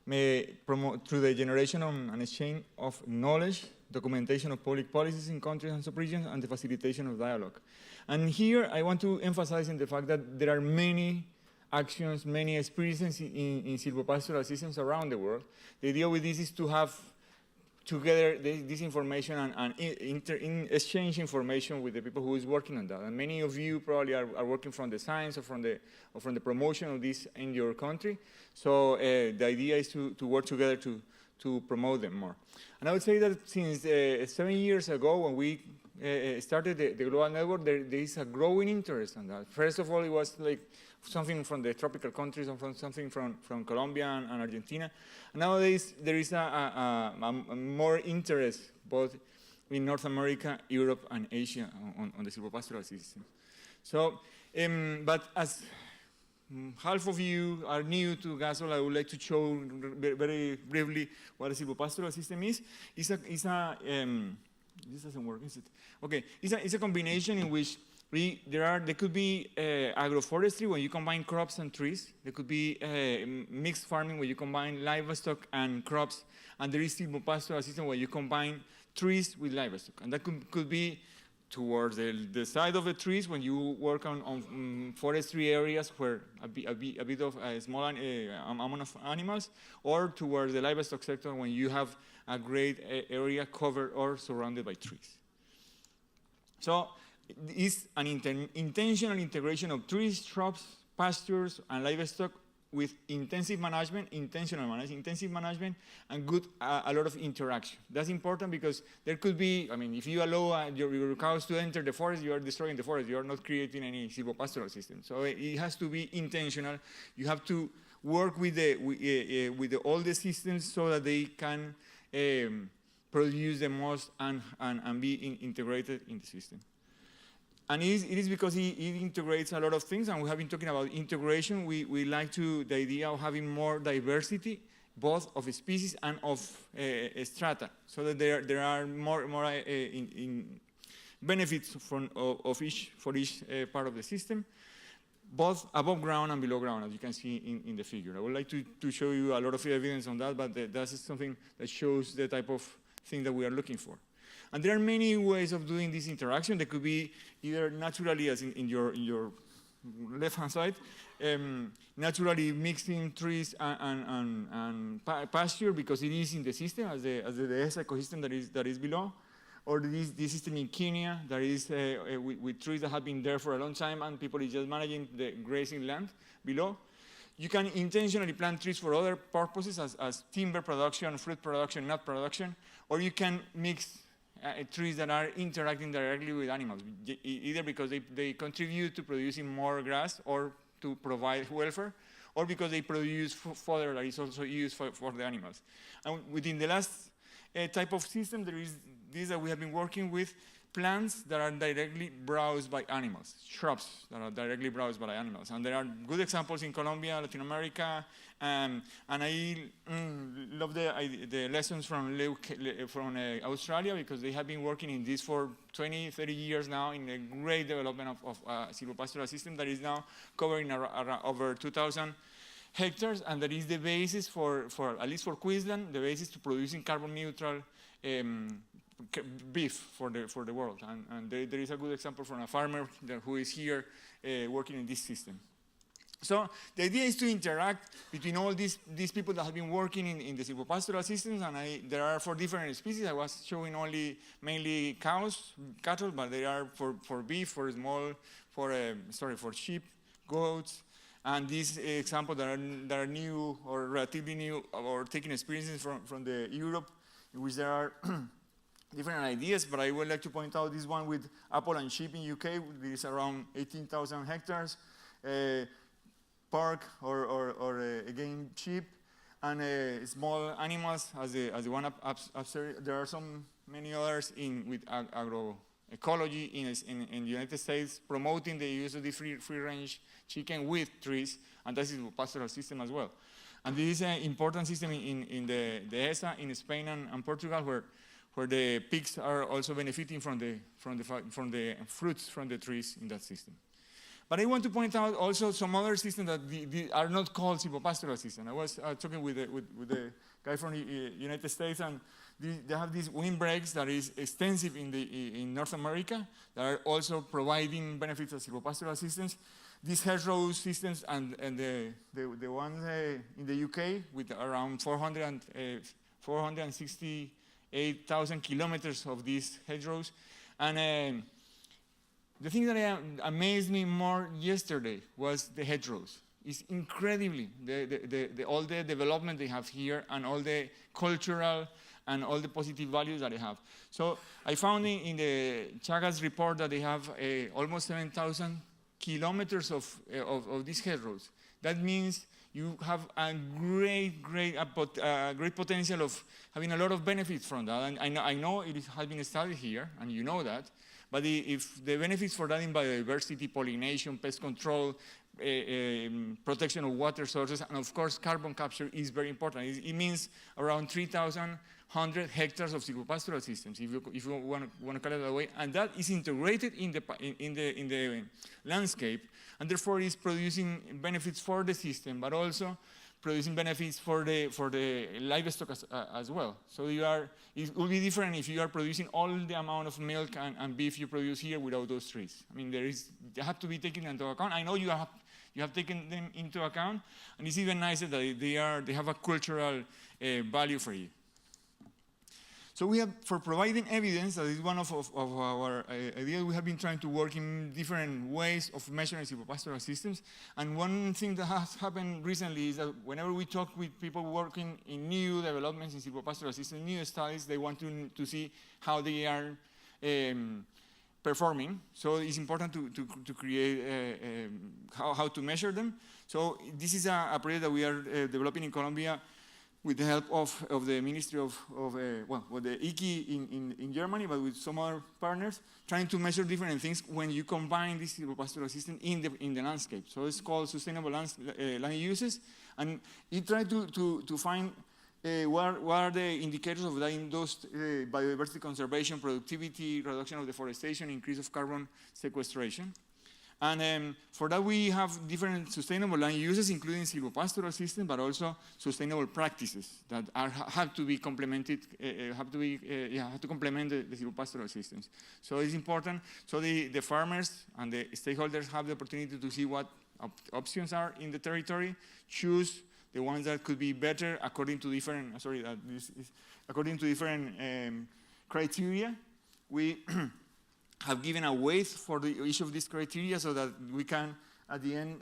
through the generation and exchange of knowledge, documentation of public policies in countries and sub-regions, and the facilitation of dialogue. And here I want to emphasize in the fact that there are many actions, many experiences in silvopastoral systems around the world. The idea with this is to have together this information and exchange information with the people who is working on that. And many of you probably are working from the science or from the promotion of this in your country. So the idea is to work together to promote them more. And I would say that since 7 years ago, when we started the Global Network, there is a growing interest in that. First of all, it was like something from the tropical countries and something from Colombia and Argentina. And nowadays, there is a more interest both in North America, Europe, and Asia on the silvopastoral system. So, but as half of you are new to GASOL, I would like to show very briefly what a silvopastoral system is. This doesn't work, is it? Okay, it's a combination in which there could be agroforestry when you combine crops and trees. There could be mixed farming where you combine livestock and crops, and there is silvopastoral system where you combine trees with livestock. And that could be towards the side of the trees when you work on forestry areas where a bit of a small amount of animals, or towards the livestock sector when you have a great area covered or surrounded by trees. So it's an intentional integration of trees, shrubs, pastures, and livestock with intensive management, intensive management, and a lot of interaction. That's important because there could be, I mean, if you allow your cows to enter the forest, you are destroying the forest. You are not creating any silvopastoral system. So it has to be intentional. You have to work with all the systems so that they can produce the most and be integrated in the system. And it is because it integrates a lot of things, and we have been talking about integration. We like the idea of having more diversity, both of species and of strata, so that there are more benefits for each part of the system, both above ground and below ground, as you can see in the figure. I would like to show you a lot of evidence on that, but that's something that shows the type of thing that we are looking for. And there are many ways of doing this interaction. They could be either naturally, as in your left-hand side, naturally mixing trees and pasture because it is in the system as the ecosystem that is below, or this system in Kenya that is with trees that have been there for a long time and people is just managing the grazing land below. You can intentionally plant trees for other purposes as timber production, fruit production, nut production, or you can mix trees that are interacting directly with animals, either because they contribute to producing more grass or to provide welfare, or because they produce fodder that is also used for the animals. And within the last type of system, there is this that we have been working with, plants that are directly browsed by animals, shrubs that are directly browsed by animals. And there are good examples in Colombia, Latin America, and I love the lessons from Australia, because they have been working in this for 20, 30 years now in a great development of a silvopastoral system that is now covering over 2,000 hectares, and that is the basis for at least for Queensland, the basis to producing carbon neutral beef for the world. And there is a good example from a farmer who is here working in this system. So the idea is to interact between all these people that have been working in the silvopastoral systems, and there are 4 different species. I was showing mainly cows, cattle, but they are for beef, for sheep, goats, and these examples that are new or relatively new, or taking experiences from the Europe, in which there are different ideas, but I would like to point out this one with apple and sheep in UK. This is around 18,000 hectares. Pork or again sheep, and small animals as the one upstairs. There are many others with agroecology in the United States promoting the use of the free-range chicken with trees, and that is a pastoral system as well. And this is an important system in the ESA in Spain and Portugal, where the pigs are also benefiting from the fruits from the trees in that system. But I want to point out also some other systems that are not called silvopastoral systems. I was talking with the guy from the United States, and they have these windbreaks that is extensive in North America that are also providing benefits as silvopastoral systems. These hedgerow systems and the ones in the UK with around 468,000 kilometers of these hedgerows. And the thing that amazed me more yesterday was the hedgerows. It's incredibly, all the development they have here and all the cultural and all the positive values that they have. So I found in the Chagas report that they have almost 7,000 kilometers of these hedgerows. That means you have a great potential of having a lot of benefits from that. And I know it has been studied here, and you know that. But if the benefits for that in biodiversity, pollination, pest control, protection of water sources, and of course carbon capture is very important. It means around 3,100 hectares of silvopastoral systems, if you want to call it that way, and that is integrated in the landscape, and therefore is producing benefits for the system, but also producing benefits for the livestock as well. So it will be different if you are producing all the amount of milk and beef you produce here without those trees. I mean, they have to be taken into account. I know you have taken them into account, and it's even nicer that they have a cultural value for you. So we have, for providing evidence, that is one of our ideas, we have been trying to work in different ways of measuring silvopastoral systems. And one thing that has happened recently is that whenever we talk with people working in new developments in silvopastoral systems, new studies, they want to see how they are performing. So it's important to create how to measure them. So this is a project that we are developing in Colombia with the help of the Ministry of the IKI in Germany, but with some other partners, trying to measure different things when you combine this silvopastoral system in the landscape. So it's called sustainable land uses, and it tried to find what are the indicators of that in those biodiversity conservation, productivity, reduction of deforestation, increase of carbon sequestration. And for that, we have different sustainable land uses, including silvopastoral systems, but also sustainable practices that have to be complemented, have to complement the silvopastoral systems. So it's important. So the farmers and the stakeholders have the opportunity to see what options are in the territory, choose the ones that could be better according to different. According to different criteria. We have given a weight for each of these criteria so that we can, at the end,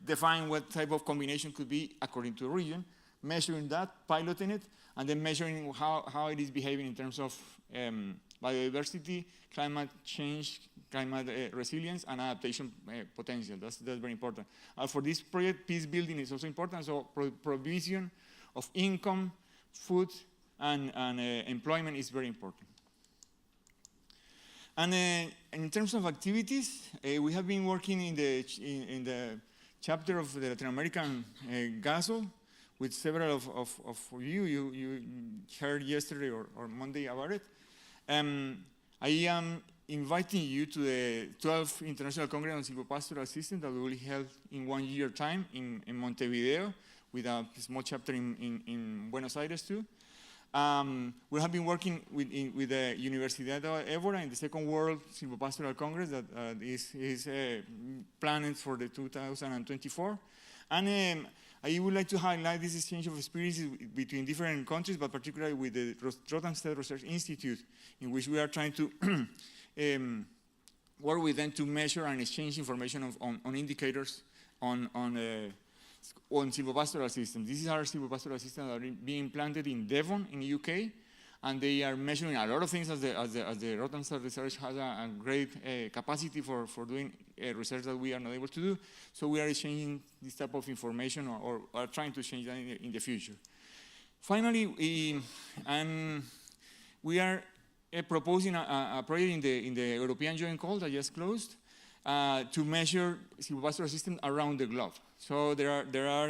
define what type of combination could be according to the region, measuring that, piloting it, and then measuring how it is behaving in terms of biodiversity, climate change, climate resilience, and adaptation potential. That's very important. For this project, peace building is also important, so provision of income, food, and employment is very important. And in terms of activities, we have been working in the chapter of the Latin American GASO with several of you. You heard yesterday or Monday about it. I am inviting you to the 12th International Congress on Silvopastoral Systems that will be held in 1 year time in Montevideo, with a small chapter in Buenos Aires too. We have been working with the Universidad de Évora in the Second World Silvopastoral Congress that is planned for the 2024. And I would like to highlight this exchange of experiences between different countries, but particularly with the Rothamsted Research Institute, in which we are trying to work with them to measure and exchange information on indicators on silvopastoral systems. These are silvopastoral systems that are being planted in Devon in the UK, and they are measuring a lot of things as the Rothamsted research has a great capacity for doing research that we are not able to do. So we are exchanging this type of information or are trying to change that in the future. Finally, we are proposing a project in the European Joint Call that just closed to measure silvopastoral systems around the globe. So there are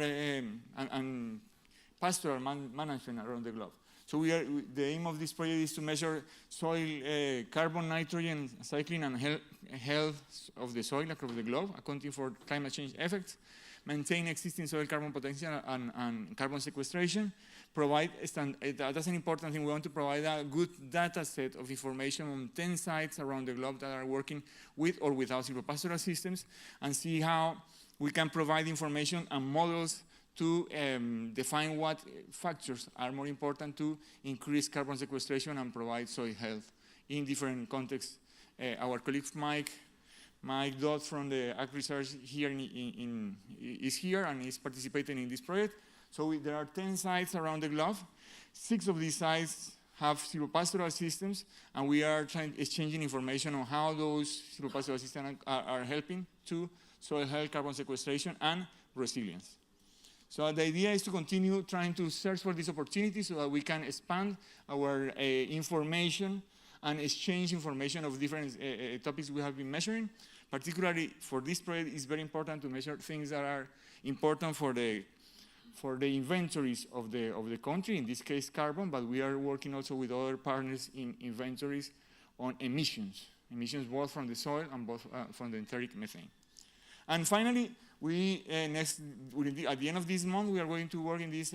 pastoral management around the globe. So the aim of this project is to measure soil carbon, nitrogen cycling, and health of the soil across the globe, accounting for climate change effects, maintain existing soil carbon potential and carbon sequestration, that's an important thing. We want to provide a good data set of information on 10 sites around the globe that are working with or without silvopastoral systems, and see how we can provide information and models to define what factors are more important to increase carbon sequestration and provide soil health in different contexts. Our colleague Mike Dodd from the Ag Research here is here and is participating in this project. So there are 10 sites around the globe. 6 of these sites have silvopastoral systems, and we are exchanging information on how those silvopastoral systems are helping to soil health, carbon sequestration, and resilience. So the idea is to continue trying to search for these opportunities so that we can expand our information and exchange information of different topics we have been measuring. Particularly for this project, it's very important to measure things that are important for the inventories of the country, in this case carbon, but we are working also with other partners in inventories on emissions both from the soil and both from the enteric methane. And finally, at the end of this month, we are going to work in this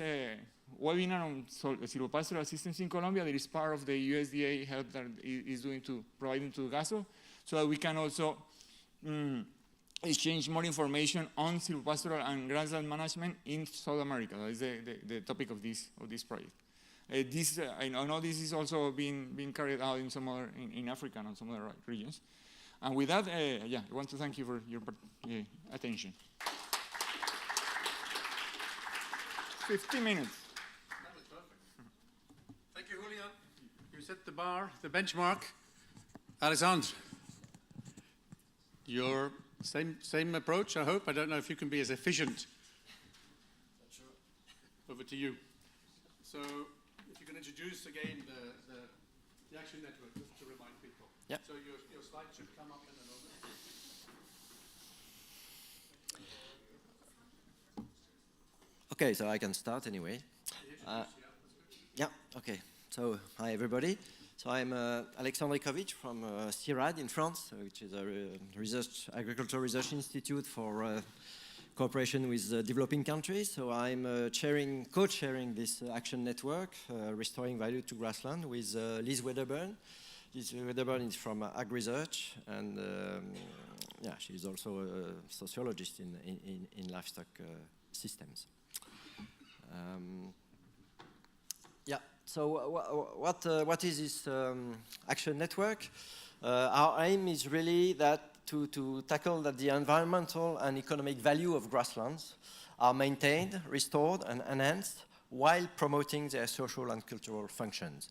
webinar on silvopastoral systems in Colombia. That is part of the USDA help that is doing to providing to GASO, so that we can also exchange more information on silvopastoral and grassland management in South America. That is the topic of this project. I know this is also being carried out in some other in Africa and some other regions. And with that, I want to thank you for your attention. 15 minutes. That was perfect. Thank you, Julian. You set the bar, the benchmark. Alexandre, your same approach, I hope. I don't know if you can be as efficient. Over to you. So, if you can introduce again the Action Network, just to remind people. Yep. So your slide should come up in a moment. Okay, so I can start anyway. Yeah, okay. So, hi everybody. So I'm Alexandre Kovic from CIRAD in France, which is a agricultural research institute for cooperation with developing countries. So I'm co-chairing this action network, Restoring Value to Grassland, with Liz Wedderburn. Liz Wedderburn is from Ag Research, and she's also a sociologist in livestock systems. So what is this action network? Our aim is really to tackle that the environmental and economic value of grasslands are maintained, restored, and enhanced while promoting their social and cultural functions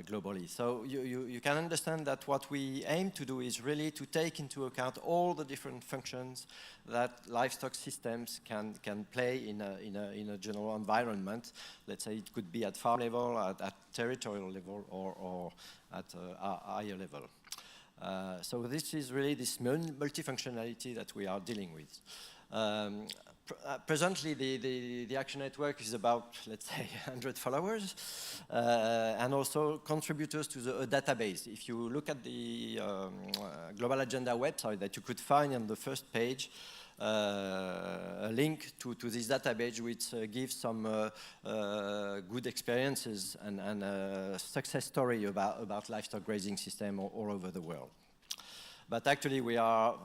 globally. So you can understand that what we aim to do is really to take into account all the different functions that livestock systems can play in a general environment. Let's say it could be at farm level, at territorial level, or at a higher level. So this is really this multifunctionality that we are dealing with. Presently, the Action Network is about, let's say, 100 followers, and also contributors to a database. If you look at the Global Agenda website that you could find on the first page, a link to this database which gives some good experiences and a success story about livestock grazing system all over the world. But actually we are,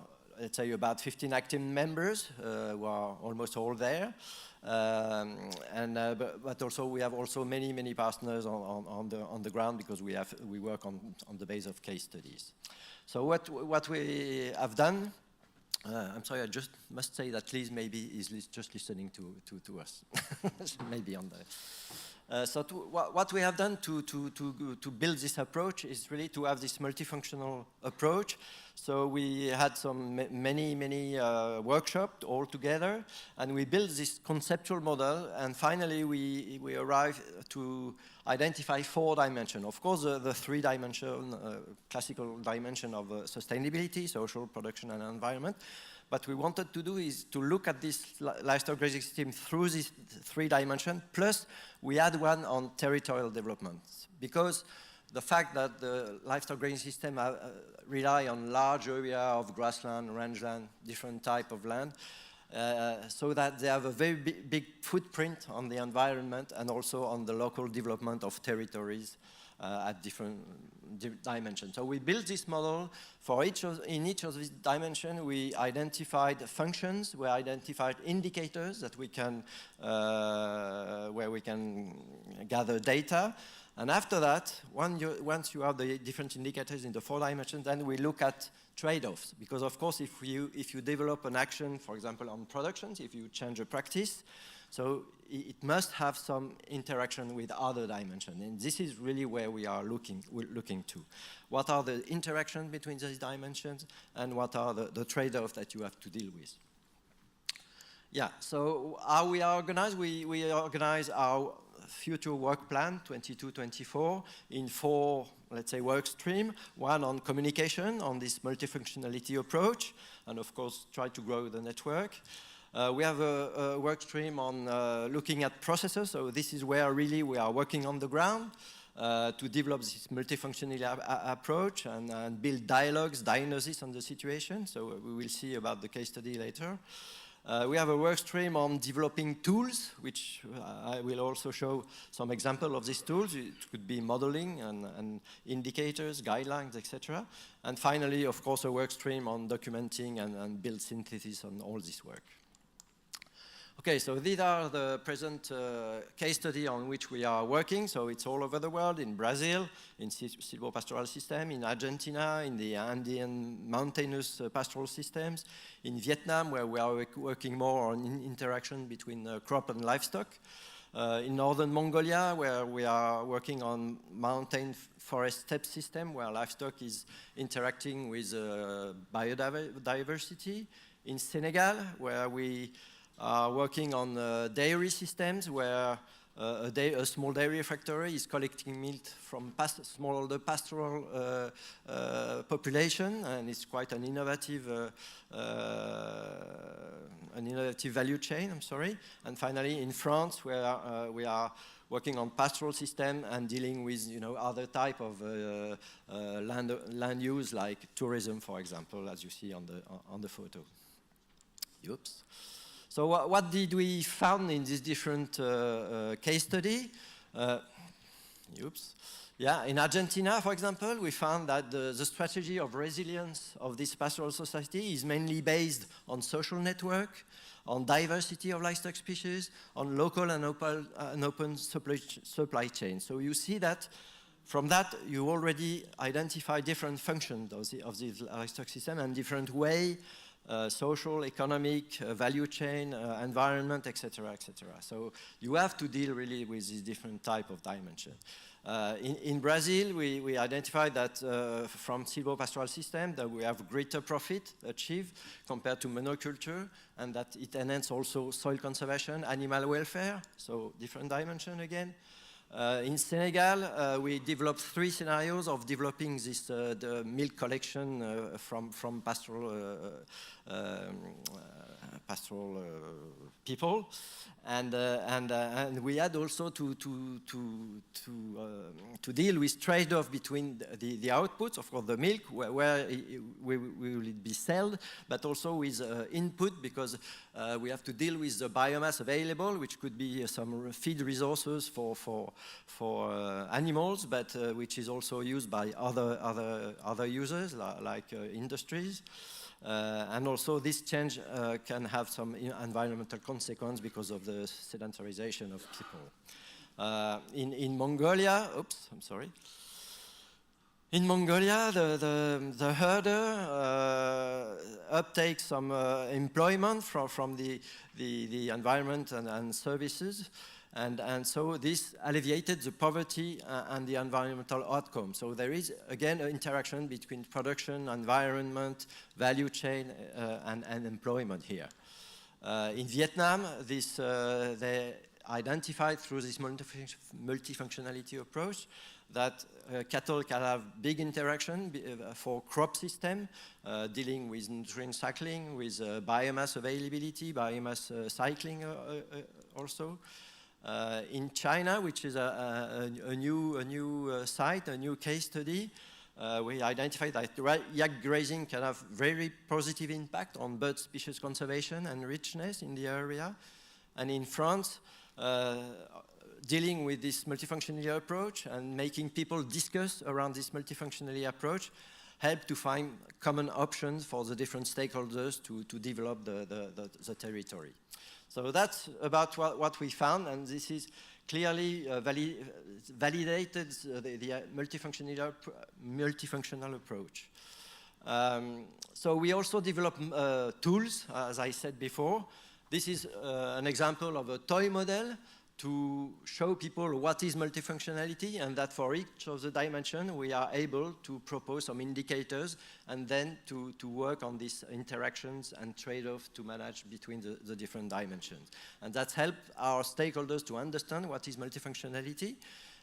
let's say, about 15 active members who are almost all there. But also we have also many partners on the ground, because we work on the base of case studies. So what we have done, I'm sorry, I just must say that Liz maybe is just listening to us. Maybe on the. So what we have done to build this approach is really to have this multifunctional approach. So we had many workshops all together, and we built this conceptual model, and finally we arrived to identify 4 dimensions. Of course, the 3-dimension, classical dimension of sustainability, social, production, and environment. What we wanted to do is to look at this livestock grazing system through these 3 dimensions, plus we add one on territorial development. Because the fact that the livestock grazing system rely on large area of grassland, rangeland, different type of land, so that they have a very big footprint on the environment and also on the local development of territories at different dimensions. So we built this model for in each of these dimensions. We identified functions, we identified indicators that we can, where we can gather data. And after that, once you have the different indicators in the 4 dimensions, then we look at trade-offs. Because of course, if you develop an action, for example, on productions, if you change a practice, so it must have some interaction with other dimensions. And this is really where we are looking to. What are the interactions between these dimensions, and what are the trade-offs that you have to deal with? Yeah, so how we are organized? We organize our future work plan, 22-24, in 4, let's say, work streams. One on communication, on this multifunctionality approach, and of course, try to grow the network. We have a work stream on looking at processes, so this is where really we are working on the ground to develop this multifunctional approach and build dialogues, diagnosis on the situation, so we will see about the case study later. We have a work stream on developing tools, which I will also show some example of these tools. It could be modeling and indicators, guidelines, etc. And finally, of course, a work stream on documenting and build synthesis on all this work. Okay, so these are the present case study on which we are working. So it's all over the world, in Brazil, in silvopastoral system, in Argentina, in the Andean mountainous pastoral systems, in Vietnam, where we are working more on interaction between crop and livestock, in northern Mongolia, where we are working on mountain forest steppe system, where livestock is interacting with biodiversity, in Senegal, where we are working on dairy systems, where a small dairy factory is collecting milk from smallholder pastoral population, and it's quite an innovative value chain, I'm sorry. And finally, in France, where we are working on pastoral system and dealing with other type of land use, like tourism, for example, as you see on the photo. Oops. So what did we found in this different case study? Yeah, in Argentina, for example, we found that the strategy of resilience of this pastoral society is mainly based on social network, on diversity of livestock species, on local and open supply chain. So you see that from that, you already identify different functions of this livestock system and different way, social, economic, value chain, environment, etc., etc. So you have to deal really with these different type of dimensions. In Brazil, we identified that from silvopastoral system that we have greater profit achieved compared to monoculture, and that it enhances also soil conservation, animal welfare, so different dimension again. In Senegal, we developed 3 scenarios of developing this the milk collection from pastoral people, and we had also to deal with trade-off between the outputs, of course, the milk, where we will be sold, but also with input, because we have to deal with the biomass available, which could be some feed resources for animals, but which is also used by other users like industries. And also this change can have some environmental consequence because of the sedentarization of people. In Mongolia, oops, I'm sorry. In Mongolia, the herder uptakes some employment from the environment and services. And so this alleviated the poverty and the environmental outcome. So there is, again, an interaction between production, environment, value chain, and employment here. In Vietnam, they identified through this multifunctionality approach that cattle can have big interaction for crop system, dealing with nutrient cycling, with biomass availability, biomass cycling also. In China, which is a new site, a new case study, we identified that yak grazing can have very positive impact on bird species conservation and richness in the area. And in France, dealing with this multifunctional approach and making people discuss around this multifunctional approach help to find common options for the different stakeholders to develop the territory. So that's about what we found, and this is clearly validated the multifunctional approach. So we also develop tools, as I said before. This is an example of a toy model to show people what is multifunctionality, and that for each of the dimensions we are able to propose some indicators and then to work on these interactions and trade-off to manage between the different dimensions. And that's helped our stakeholders to understand what is multifunctionality.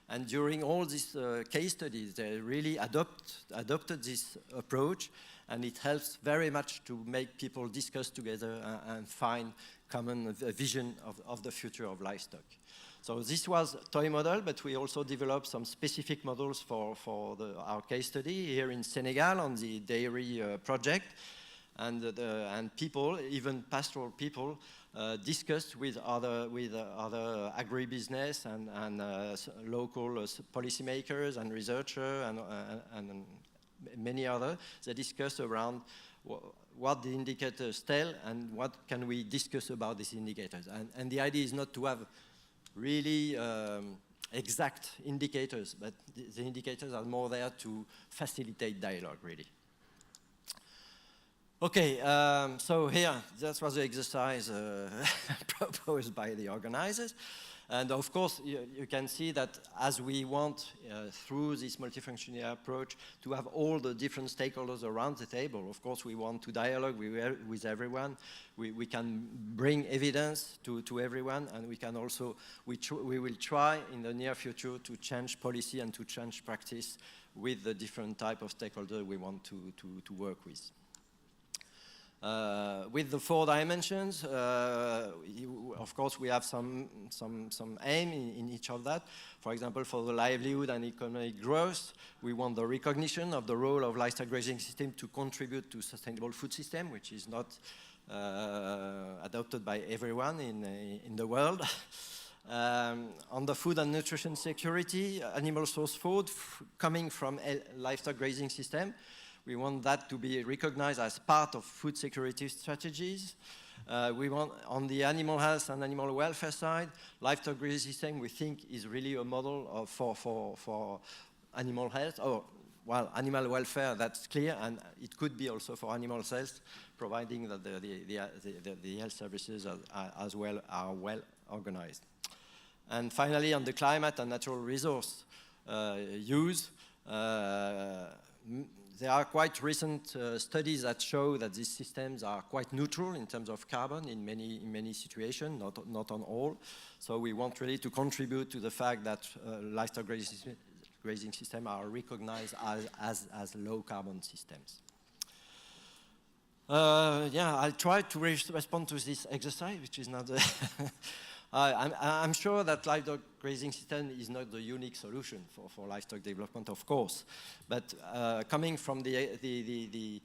And during all these case studies, they really adopted this approach, and it helps very much to make people discuss together and find common vision of the future of livestock. So this was a toy model, but we also developed some specific models for our case study here in Senegal on the dairy project. And people, even pastoral people, discussed with other agribusiness and local policymakers and researchers and many others. They discussed around what the indicators tell and what can we discuss about these indicators. And the idea is not to have really exact indicators, but the indicators are more there to facilitate dialogue, really. Okay, so here, that was the exercise proposed by the organizers. And of course, you can see that as we want, through this multifunctional approach, to have all the different stakeholders around the table. Of course, we want to dialogue with everyone. We can bring evidence to everyone, and we can also, we will try in the near future to change policy and to change practice with the different type of stakeholders we want to work with. With the 4 dimensions, of course, we have some aim in each of that. For example, for the livelihood and economic growth, we want the recognition of the role of livestock grazing system to contribute to sustainable food system, which is not adopted by everyone in the world. On the food and nutrition security, animal source food coming from a livestock grazing system, we want that to be recognized as part of food security strategies. We want, on the animal health and animal welfare side, livestock grazing system we think is really a model for animal health. Well, animal welfare, that's clear, and it could be also for animal health, providing that the health services are well organized. And finally, on the climate and natural resource use, there are quite recent studies that show that these systems are quite neutral in terms of carbon in many situations, not on all. So we want really to contribute to the fact that livestock grazing systems are recognized as low carbon systems. Yeah, I'll try to respond to this exercise, which is not I'm sure that livestock grazing system is not the unique solution for livestock development, of course. But coming from the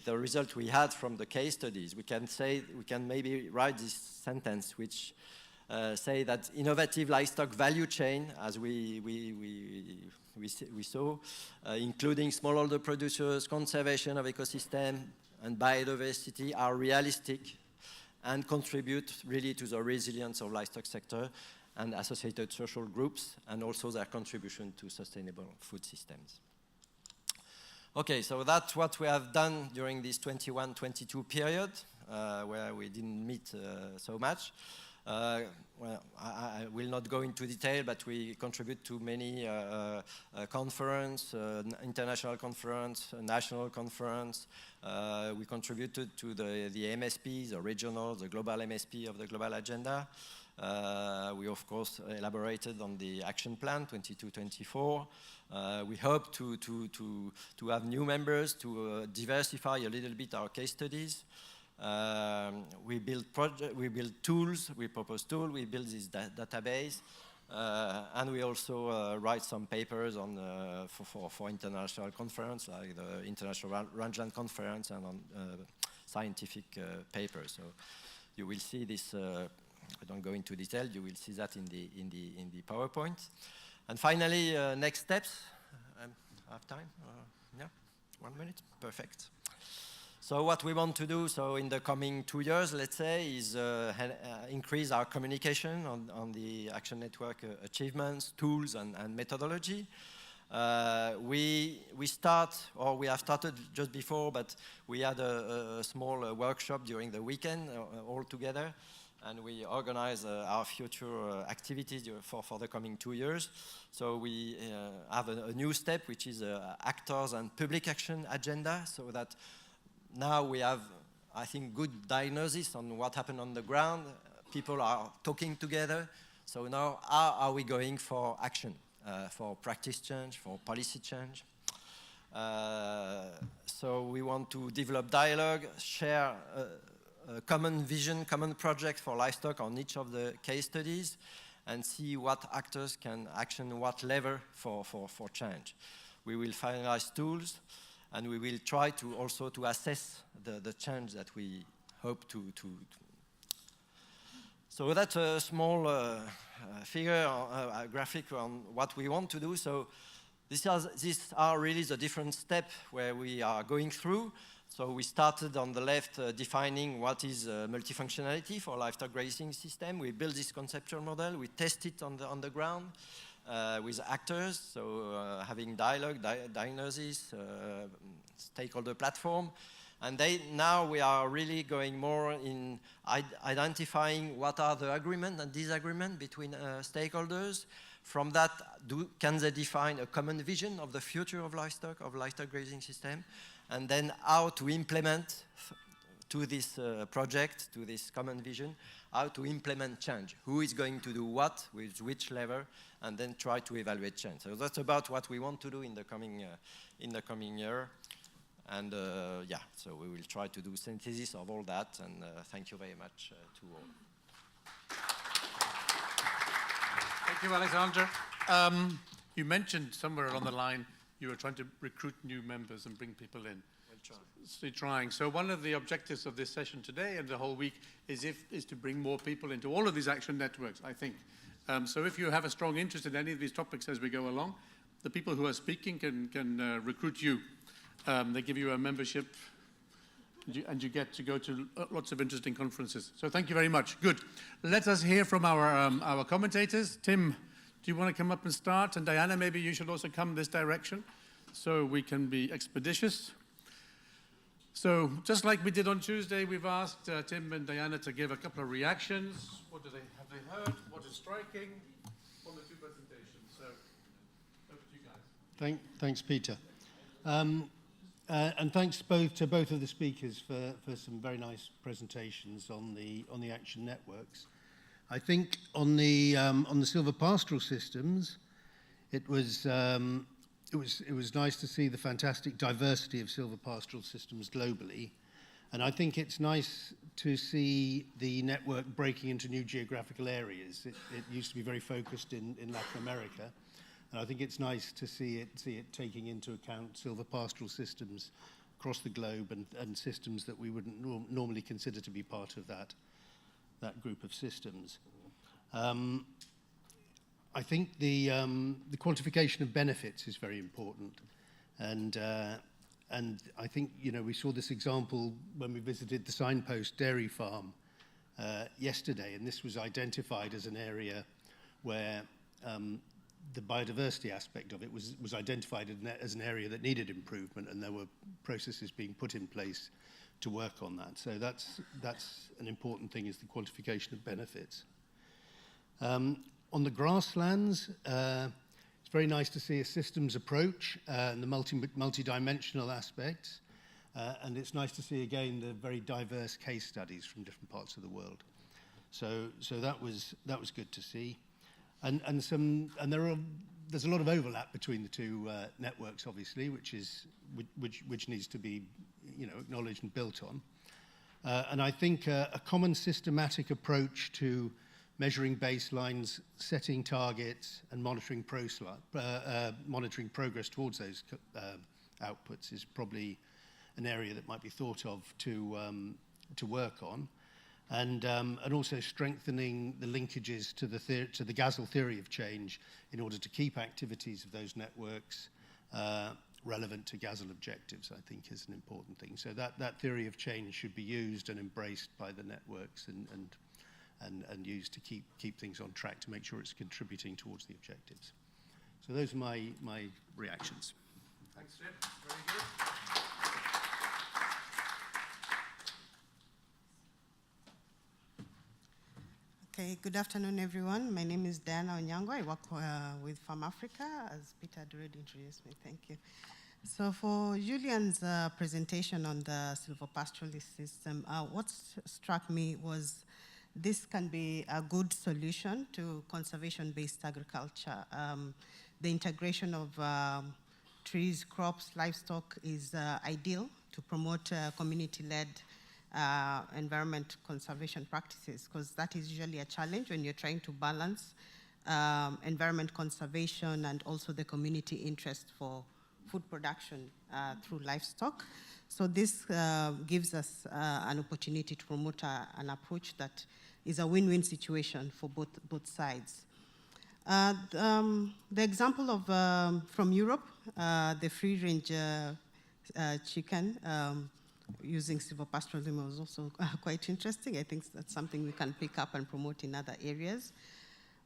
result we had from the case studies, we can maybe write this sentence, which say that innovative livestock value chain, as we saw, including smallholder producers, conservation of ecosystem, and biodiversity, are realistic and contribute really to the resilience of livestock sector and associated social groups, and also their contribution to sustainable food systems. Okay, so that's what we have done during this 21-22 period, where we didn't meet so much. Well, I will not go into detail, but we contribute to many conferences, international conference, national conference. We contributed to the MSP, the regional, the global MSP of the global agenda. We, of course, elaborated on the action plan 22-24. We hope to have new members, to diversify a little bit our case studies. We build tools, we propose tools, we build this database, and we also write some papers on for international conference, like the International Rangeland Conference, and on scientific papers. So you will see this. I don't go into detail. You will see that in the PowerPoint. And finally, next steps. I have time? Yeah, 1 minute. Perfect. So what we want to do, so in the coming 2 years, let's say, is increase our communication on the Action Network achievements, tools, and methodology. We have started just before, but we had a small workshop during the weekend all together, and we organize our future activities for the coming 2 years. So we have a new step, which is actors and public action agenda, so that now we have, I think, good diagnosis on what happened on the ground. People are talking together. So now, how are we going for action, for practice change, for policy change? So we want to develop dialogue, share a common vision, common project for livestock on each of the case studies, and see what actors can action what level for change. We will finalize tools, and we will try to also to assess the change that we hope to. So that's a small figure, a graphic on what we want to do. So these are really the different steps where we are going through. So we started on the left defining what is multifunctionality for livestock grazing system. We built this conceptual model. We test it on the ground. With actors, so having dialogue, diagnosis, stakeholder platform. And now we are really going more in identifying what are the agreement and disagreement between stakeholders. From that, can they define a common vision of the future of livestock grazing system? And then how to implement to this project, to this common vision, how to implement change. Who is going to do what, with which level, and then try to evaluate change. So that's about what we want to do in the coming year. And yeah, so we will try to do synthesis of all that, and thank you very much to all. Thank you, Alexander. You mentioned somewhere along the line you were trying to recruit new members and bring people in. Trying. So one of the objectives of this session today and the whole week is to bring more people into all of these action networks, I think. So if you have a strong interest in any of these topics as we go along, the people who are speaking can recruit you. They give you a membership, and you get to go to lots of interesting conferences. So thank you very much. Good. Let us hear from our commentators. Tim, do you want to come up and start? And Diana, maybe you should also come this direction so we can be expeditious. So just like we did on Tuesday, we've asked Tim and Diana to give a couple of reactions. What have they heard? What is striking from the two presentations? So over to you guys. Thanks, Peter. And thanks to both of the speakers for some very nice presentations on the action networks. I think on the silver pastoral systems, it was nice to see the fantastic diversity of silver pastoral systems globally. And I think it's nice to see the network breaking into new geographical areas. It used to be very focused in Latin America. And I think it's nice to see it taking into account silver pastoral systems across the globe and systems that we wouldn't normally consider to be part of that group of systems. I think the quantification of benefits is very important, and I think we saw this example when we visited the Signpost dairy farm yesterday, and this was identified as an area where the biodiversity aspect of it was identified as an area that needed improvement, and there were processes being put in place to work on that. So that's an important thing, is the quantification of benefits. On the grasslands, it's very nice to see a systems approach and the multi-dimensional aspects. And it's nice to see, again, the very diverse case studies from different parts of the world. So that was good to see. And there's a lot of overlap between the two networks, obviously, which needs to be, acknowledged and built on. And I think a common systematic approach to measuring baselines, setting targets, and monitoring progress towards those outputs is probably an area that might be thought of to work on. And also strengthening the linkages to the Gazelle theory of change in order to keep activities of those networks relevant to Gazelle objectives, I think, is an important thing. So that theory of change should be used and embraced by the networks and used to keep things on track to make sure it's contributing towards the objectives. So those are my reactions. Thanks, Sid. Very good. Okay, good afternoon, everyone. My name is Diana Onyango. I work with Farm Africa, as Peter had already introduced me. Thank you. So for Julian's presentation on the silvopastoralist system, what struck me was this can be a good solution to conservation-based agriculture. The integration of trees, crops, livestock is ideal to promote community-led environment conservation practices, because that is usually a challenge when you're trying to balance environment conservation and also the community interest for food production through livestock. So this gives us an opportunity to promote an approach that is a win-win situation for both sides. The example of from Europe, the free-range chicken using silvopastoralism was also quite interesting. I think that's something we can pick up and promote in other areas.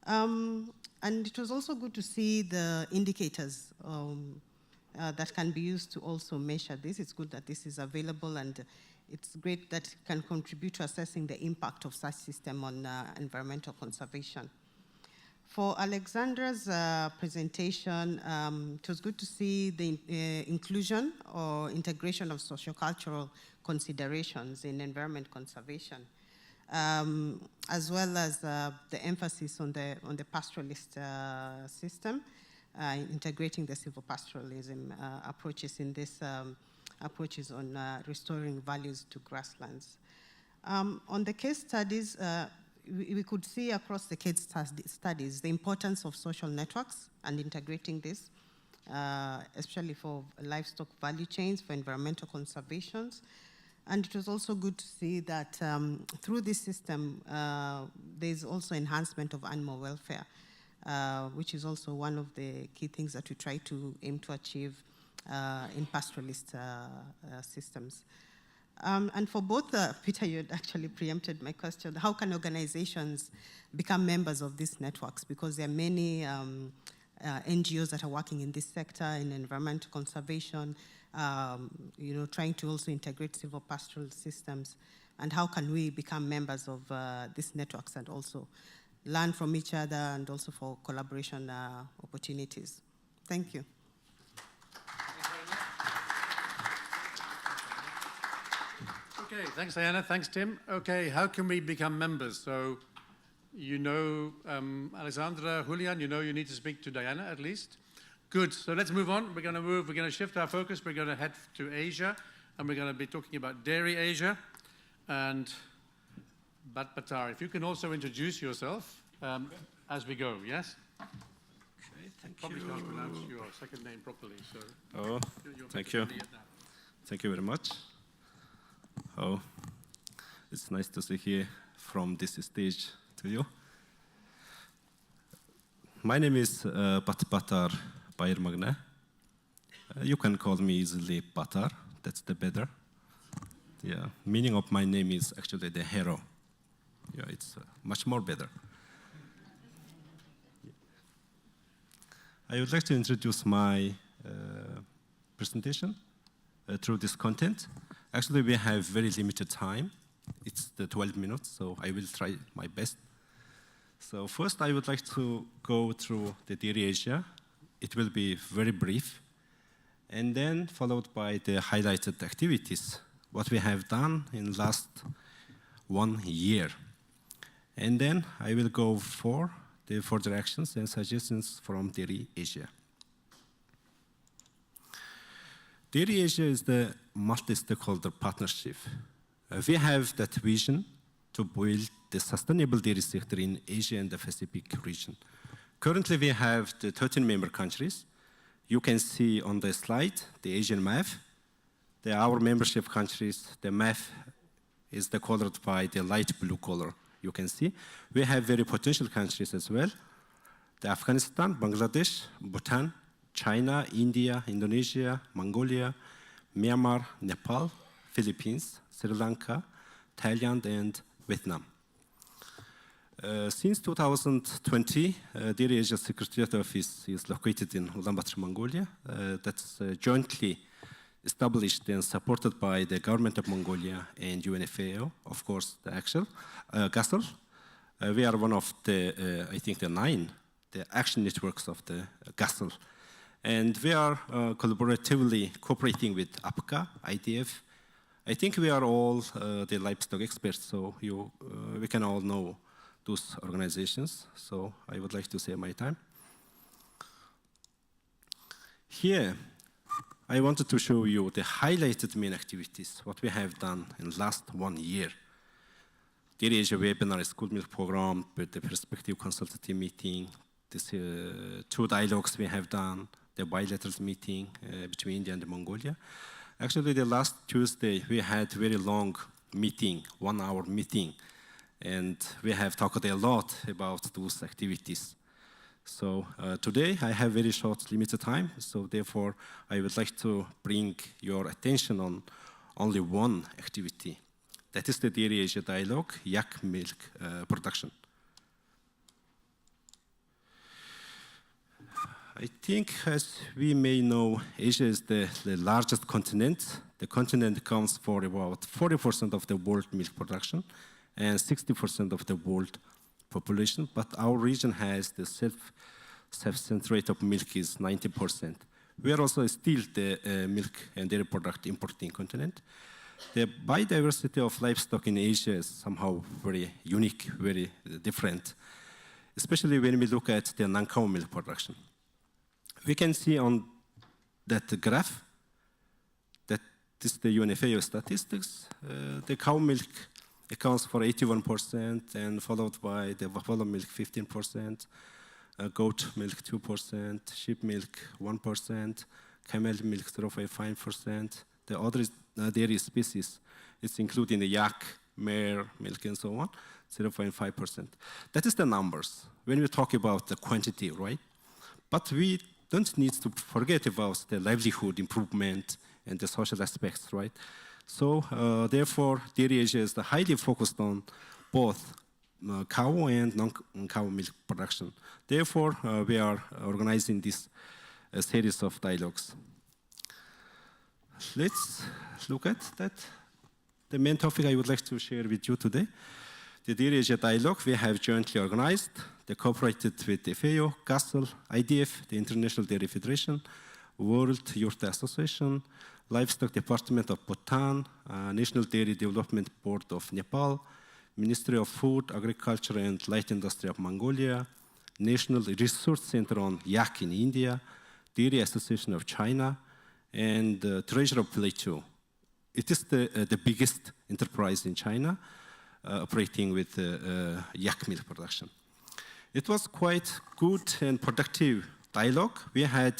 And it was also good to see the indicators that can be used to also measure this. It's good that this is available, and it's great that it can contribute to assessing the impact of such system on environmental conservation. For Alexandra's presentation, it was good to see the inclusion or integration of sociocultural considerations in environment conservation, as well as the emphasis on the pastoralist system, integrating the silvopastoralism approaches in this approaches on restoring values to grasslands. On the case studies, we could see across the case studies the importance of social networks and integrating this, especially for livestock value chains, for environmental conservations. And it was also good to see that through this system, there's also enhancement of animal welfare, which is also one of the key things that we try to aim to achieve in pastoralist systems. And for both, Peter, you had actually preempted my question, how can organizations become members of these networks? Because there are many NGOs that are working in this sector, in environmental conservation, trying to also integrate silvopastoral systems. And how can we become members of these networks and also learn from each other and also for collaboration opportunities? Thank you. Okay, thanks, Diana. Thanks, Tim. Okay, how can we become members? So, Alexandra, Julian, you need to speak to Diana at least. Good, so let's move on. We're going to shift our focus. We're going to head to Asia, and we're going to be talking about Dairy Asia. And Batbatar, if you can also introduce yourself as we go, yes? Okay, thank Probably you. can't pronounce your second name properly, so... Oh, thank you. Thank you very much. Oh, it's nice to see here from this stage to you. My name is Batbatar Bayirmagne. You can call me easily Batar, that's the better. Yeah, meaning of my name is actually the hero. Yeah, it's much more better. I would like to introduce my presentation through this content. Actually, we have very limited time. It's the 12 minutes, so I will try my best So first, I would like to go through the Dairy Asia. It will be very brief, and then followed by the highlighted activities, what we have done in the last 1 year. And then I will go for the further actions and suggestions from Dairy Asia. Dairy Asia is the multi-stakeholder partnership. We have that vision to build the sustainable dairy sector in Asia and the Pacific region. Currently, we have the 13 member countries. You can see on the slide the Asian map. Our membership countries, the map is colored by the light blue color. You can see we have very potential countries as well. The Afghanistan, Bangladesh, Bhutan, China, India, Indonesia, Mongolia, Myanmar, Nepal, Philippines, Sri Lanka, Thailand, and Vietnam. Since 2020, Dairy Asia Secretariat Office is located in Ulaanbaatar, Mongolia. That's jointly established and supported by the government of Mongolia and UNFAO, of course, the actual GASL. We are one of the, I think, the 9 action networks of the GASL. And we are collaboratively cooperating with APCA, IDF. I think we are all the livestock experts, so we can all know those organizations. So I would like to save my time. Here, I wanted to show you the highlighted main activities, what we have done in the last 1 year. Dairy Asia webinar, school milk program, with the perspective consultative meeting, this 2 dialogues we have done, the bilateral meeting between India and Mongolia. Actually, the last Tuesday, we had very long meeting, 1-hour meeting, and we have talked a lot about those activities. So today, I have very short, limited time, so therefore, I would like to bring your attention on only one activity. That is the Dairy Asia Dialogue, yak milk production. I think, as we may know, Asia is the largest continent. The continent accounts for about 40% of the world milk production and 60% of the world population, but our region has the self-sufficient rate of milk is 90%. We are also still the milk and dairy product importing continent. The biodiversity of livestock in Asia is somehow very unique, very different, especially when we look at the non-cow milk production. We can see on that graph that this is the UNFAO statistics. The cow milk accounts for 81% and followed by the buffalo milk 15%, goat milk 2%, sheep milk 1%, camel milk 0.5%. The other dairy species, it's including the yak, mare milk and so on, 0.5%. That is the numbers when we talk about the quantity, right? But we don't need to forget about the livelihood improvement and the social aspects, right? So therefore, Dairy Asia is highly focused on both cow and non-cow milk production. Therefore, we are organizing this series of dialogues. Let's look at that. The main topic I would like to share with you today, the Dairy Asia Dialogue we have jointly organized, cooperated with the FAO, GASL, IDF, the International Dairy Federation, World Yurta Association, Livestock Department of Bhutan, National Dairy Development Board of Nepal, Ministry of Food, Agriculture and Light Industry of Mongolia, National Research Center on Yak in India, Dairy Association of China, and Treasury of Plateau. It is the biggest enterprise in China operating with yak milk production. It was quite good and productive dialogue. We had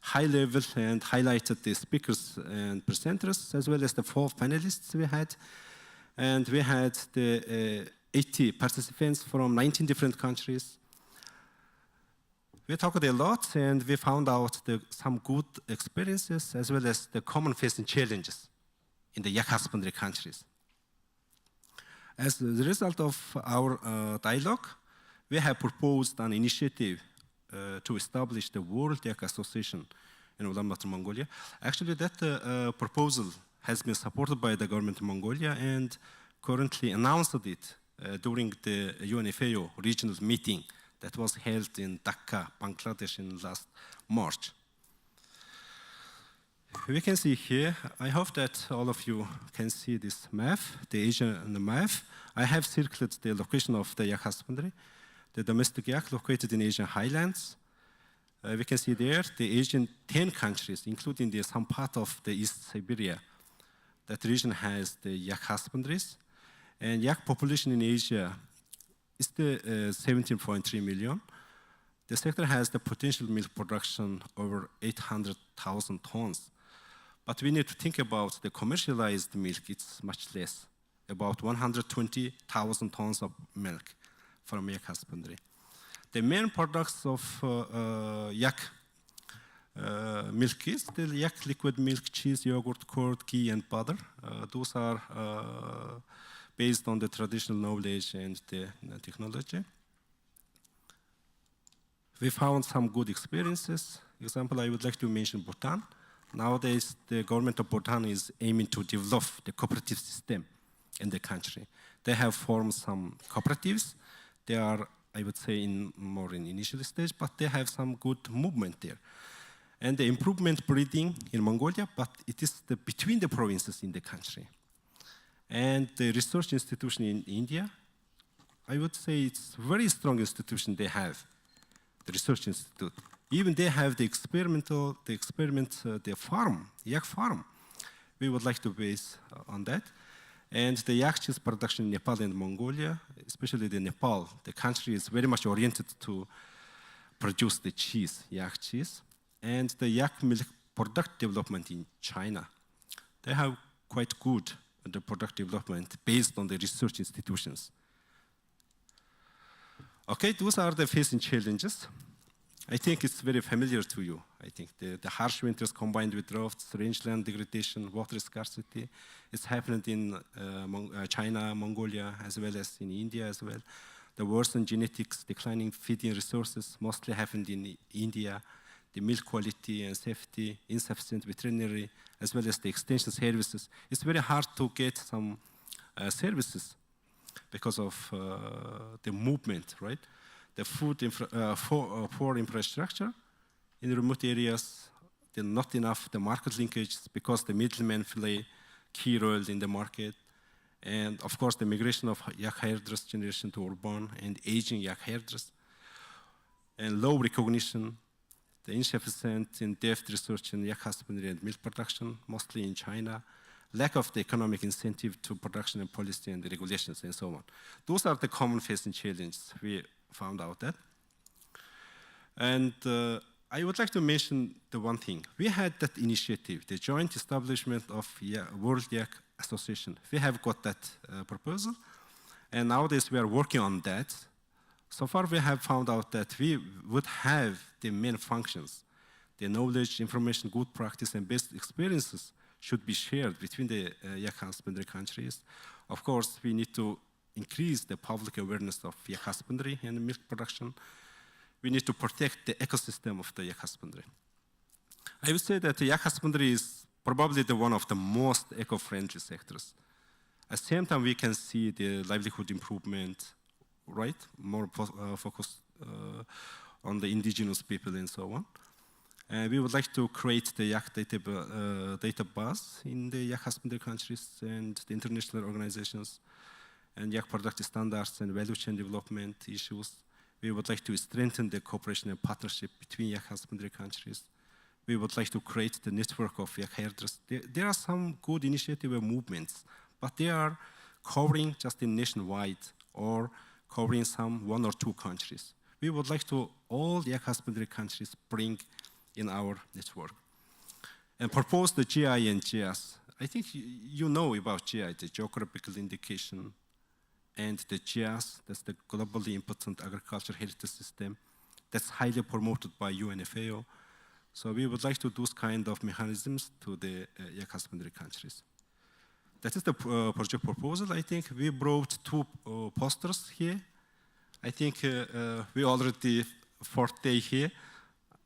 high level and highlighted the speakers and presenters, as well as the 4 panelists we had. And we had the 80 participants from 19 different countries. We talked a lot, and we found out some good experiences, as well as the common facing challenges in the yak husbandry countries. As the result of our dialogue, we have proposed an initiative to establish the World Yak Association in Ulaanbaatar, Mongolia. Actually, that proposal has been supported by the government of Mongolia and currently announced it during the UNFAO regional meeting that was held in Dhaka, Bangladesh in last March. We can see here, I hope that all of you can see this map, the Asian map. I have circled the location of the yak husbandry, the domestic yak located in Asian highlands. We can see there the Asian 10 countries, including some part of the East Siberia. That region has the yak husbandries. And yak population in Asia is the 17.3 million. The sector has the potential milk production over 800,000 tons. But we need to think about the commercialized milk, it's much less, about 120,000 tons of milk from yak husbandry. The main products of yak milk is the yak liquid milk, cheese, yogurt, curd, ghee, and butter. Those are based on the traditional knowledge and the technology. We found some good experiences. Example, I would like to mention Bhutan. Nowadays, the government of Bhutan is aiming to develop the cooperative system in the country. They have formed some cooperatives. They are, I would say, more in initial stage, but they have some good movement there. And the improvement breeding in Mongolia, but it is between the provinces in the country. And the research institution in India, I would say it's a very strong institution they have, the research institute. Even they have the farm, yak farm. We would like to base on that. And the yak cheese production in Nepal and Mongolia, especially the Nepal, the country is very much oriented to produce the cheese, yak cheese. And the yak milk product development in China. They have quite good the product development based on the research institutions. Okay, those are the facing challenges. I think it's very familiar to you. I think the harsh winters combined with droughts, rangeland degradation, water scarcity, it's happened in China, Mongolia, as well as in India as well. The worsened genetics, declining feeding resources mostly happened in India. The milk quality and safety, insufficient veterinary, as well as the extension services. It's very hard to get some services because of the movement, right? The poor infrastructure in remote areas, not enough the market linkages because the middlemen play key role in the market. And of course, the migration of yak herders generation to urban and aging yak herders. And low recognition, the insufficient in-depth research in yak husbandry and milk production, mostly in China. Lack of the economic incentive to production and policy and the regulations and so on. Those are the common facing challenges we found out that. And I would like to mention the one thing. We had that initiative, the joint establishment of World Yak Association. We have got that proposal. And nowadays we are working on that. So far we have found out that we would have the main functions. The knowledge, information, good practice, and best experiences should be shared between the yak husbandry countries. Of course, we need to increase the public awareness of yak husbandry and milk production. We need to protect the ecosystem of the yak husbandry. I would say that the yak husbandry is probably one of the most eco-friendly sectors. At the same time, we can see the livelihood improvement, right? More focused on the indigenous people and so on. And we would like to create the yak database in the yak husbandry countries and the international organizations and yak product standards and value chain development issues. We would like to strengthen the cooperation and partnership between yak husbandry countries. We would like to create the network of yak herders. There are some good initiatives and movements, but they are covering just in nationwide or covering some 1 or 2 countries. We would like to all yak husbandry countries bring in our network and propose the GI and GS. I think you know about GI, the geographical indication, and the GS, that's the globally important agriculture heritage system that's highly promoted by UNFAO. So we would like to do those kind of mechanisms to the yak husbandry countries. That is the project proposal. I think we brought 2 posters here. I think we already 4th day here.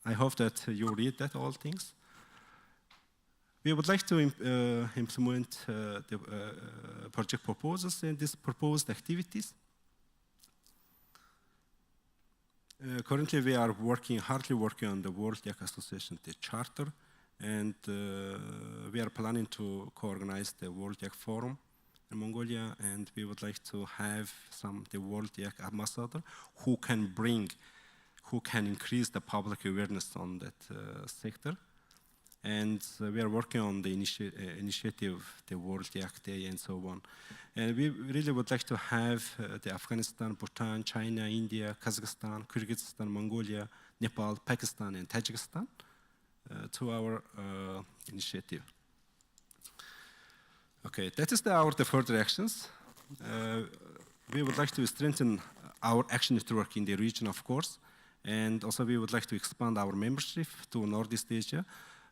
I hope that you read that all things. We would like to implement the project proposals and these proposed activities. Currently, we are hardly working on the World Yak Association, the charter, and we are planning to co-organize the World Yak Forum in Mongolia, and we would like to have the World Yak ambassador who can increase the public awareness on that sector. And we are working on the initiative, the World Yak Day, and so on. And we really would like to have the Afghanistan, Bhutan, China, India, Kazakhstan, Kyrgyzstan, Mongolia, Nepal, Pakistan, and Tajikistan to our initiative. Okay, that is the further actions. We would like to strengthen our action network in the region, of course, and also we would like to expand our membership to Northeast Asia.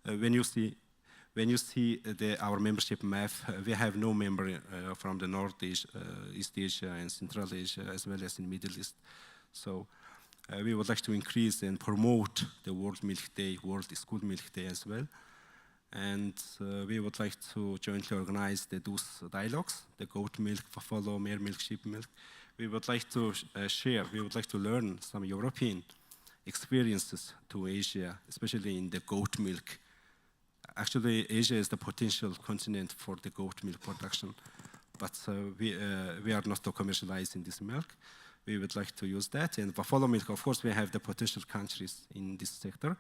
When you see our membership map, we have no member from the East Asia and Central Asia, as well as in Middle East. So we would like to increase and promote the World Milk Day, World School Milk Day as well. And we would like to jointly organize those dialogues, the goat milk, buffalo, mare milk, sheep milk. We would like to we would like to learn some European experiences to Asia, especially in the goat milk. Actually, Asia is the potential continent for the goat milk production, but we are not commercializing this milk. We would like to use that. And buffalo milk, of course, we have the potential countries in this sector.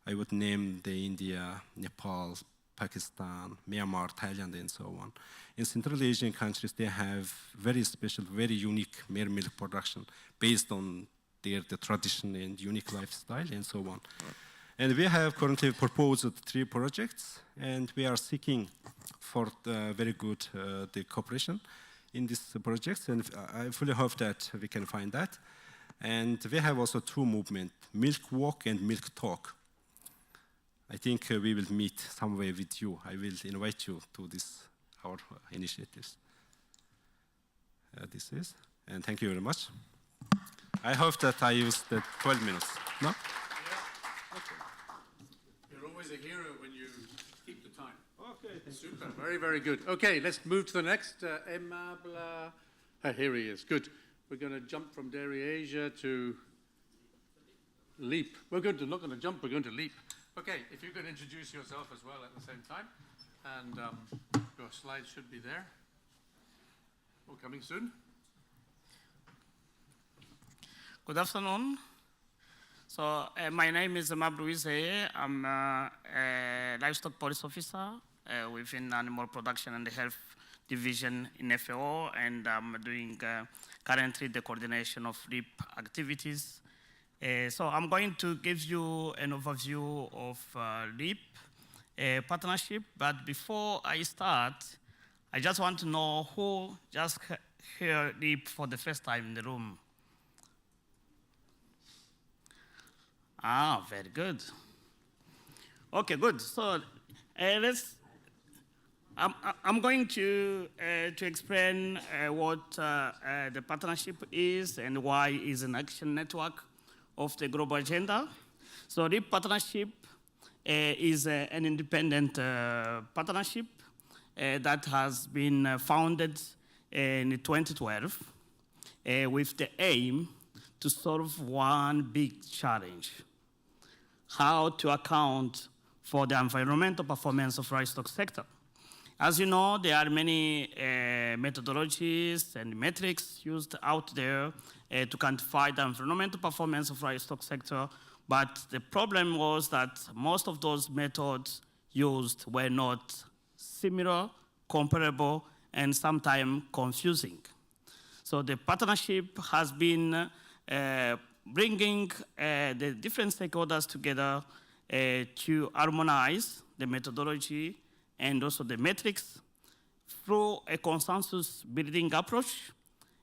I would name the India, Nepal, Pakistan, Myanmar, Thailand, and so on. In Central Asian countries, they have very special, very unique mare milk production based on the tradition and unique lifestyle, and so on. And we have currently proposed 3 projects, and we are seeking for very good the cooperation in these projects, and I fully hope that we can find that. And we have also 2 movements, Milk Walk and Milk Talk. I think we will meet somewhere with you. I will invite you to our initiatives. This is, and thank you very much. I hope that I used the 12 minutes. No? Yeah. Okay. You're always a hero when you keep the time. Okay. Super. Very, very good. Okay, let's move to the next. Here he is. Good. We're going to jump from Dairy Asia to leap. We're not going to jump, we're going to leap. Okay, if you could introduce yourself as well at the same time. And your slides should be there. All coming soon. Good afternoon. So my name is Mabru Izeye. I'm a livestock police officer within Animal Production and the Health Division in FAO, and I'm doing currently the coordination of RIP activities. So I'm going to give you an overview of RIP partnership, but before I start, I just want to know who just heard RIP for the first time in the room. Ah, very good. Okay, good. So I'm going to explain what the partnership is and why it's an action network of the global agenda. So RIP partnership is an independent partnership that has been founded in 2012 with the aim to solve one big challenge: how to account for the environmental performance of livestock sector. As you know, there are many methodologies and metrics used out there to quantify the environmental performance of livestock sector, but the problem was that most of those methods used were not similar, comparable, and sometimes confusing. So the partnership has been bringing the different stakeholders together to harmonize the methodology and also the metrics through a consensus building approach,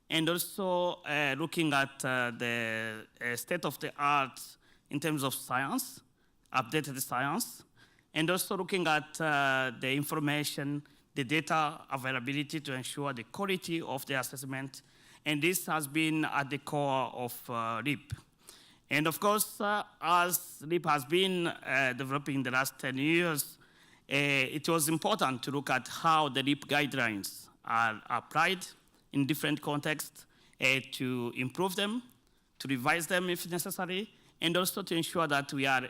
and also looking at the state of the art in terms of science, updated science, and also looking at the information, the data availability to ensure the quality of the assessment. And this has been at the core of RIP. And of course, as RIP has been developing the last 10 years, it was important to look at how the RIP guidelines are applied in different contexts to improve them, to revise them if necessary, and also to ensure that we are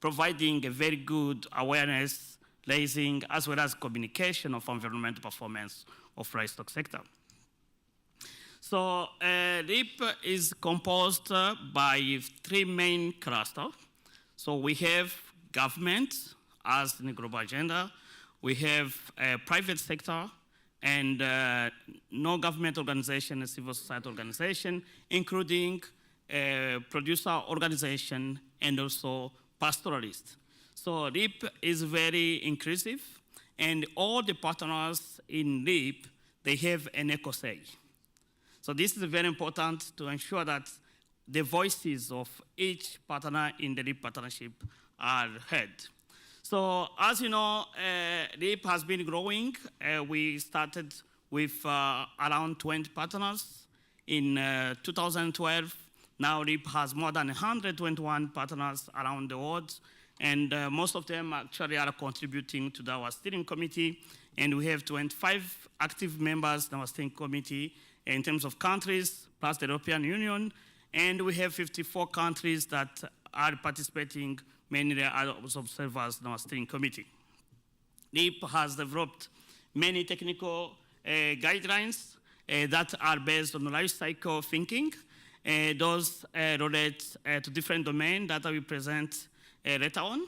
providing a very good awareness raising as well as communication of environmental performance of livestock sector. So RIP is composed by 3 main clusters. So we have government as in the global agenda, we have private sector, and non-government organization and civil society organization, including producer organization and also pastoralists. So RIP is very inclusive, and all the partners in RIP, they have an eco say. So this is very important to ensure that the voices of each partner in the RIP partnership are heard. So as you know, RIP has been growing. We started with around 20 partners in 2012. Now RIP has more than 121 partners around the world, and most of them actually are contributing to our steering committee, and we have 25 active members in our steering committee in terms of countries, plus the European Union, and we have 54 countries that are participating, mainly as observers in our steering committee. RIP has developed many technical guidelines that are based on life cycle thinking. Those relate to different domains that I will present later on.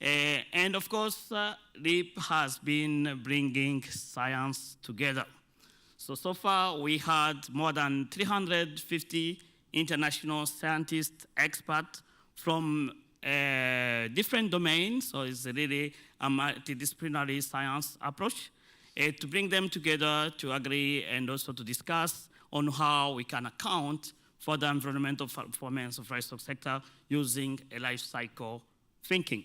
And of course, RIP has been bringing science together. So far, we had more than 350 international scientists, experts from different domains, so it's really a multidisciplinary science approach, to bring them together to agree and also to discuss on how we can account for the environmental performance of livestock sector using a life cycle thinking.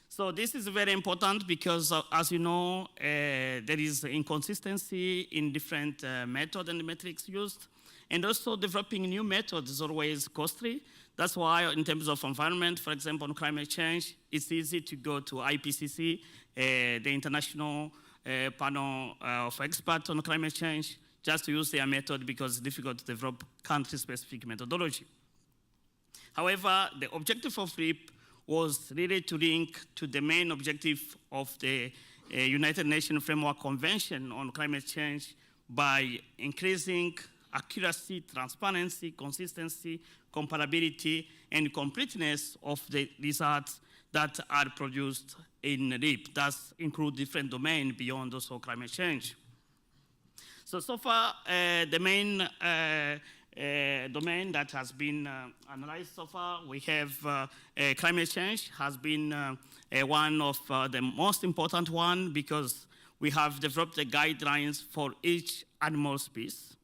So this is very important because, as you know, there is inconsistency in different methods and metrics used, and also developing new methods is always costly. That's why in terms of environment, for example, on climate change, it's easy to go to IPCC, the international panel of experts on climate change, just to use their method because it's difficult to develop country-specific methodology. However, the objective of RIP was really to link to the main objective of the United Nations Framework Convention on Climate Change by increasing accuracy, transparency, consistency, comparability, and completeness of the results that are produced in RIP. Thus include different domains beyond also climate change. So far, the main domain that has been analyzed so far, we have climate change has been one of the most important one because we have developed the guidelines for each animal species.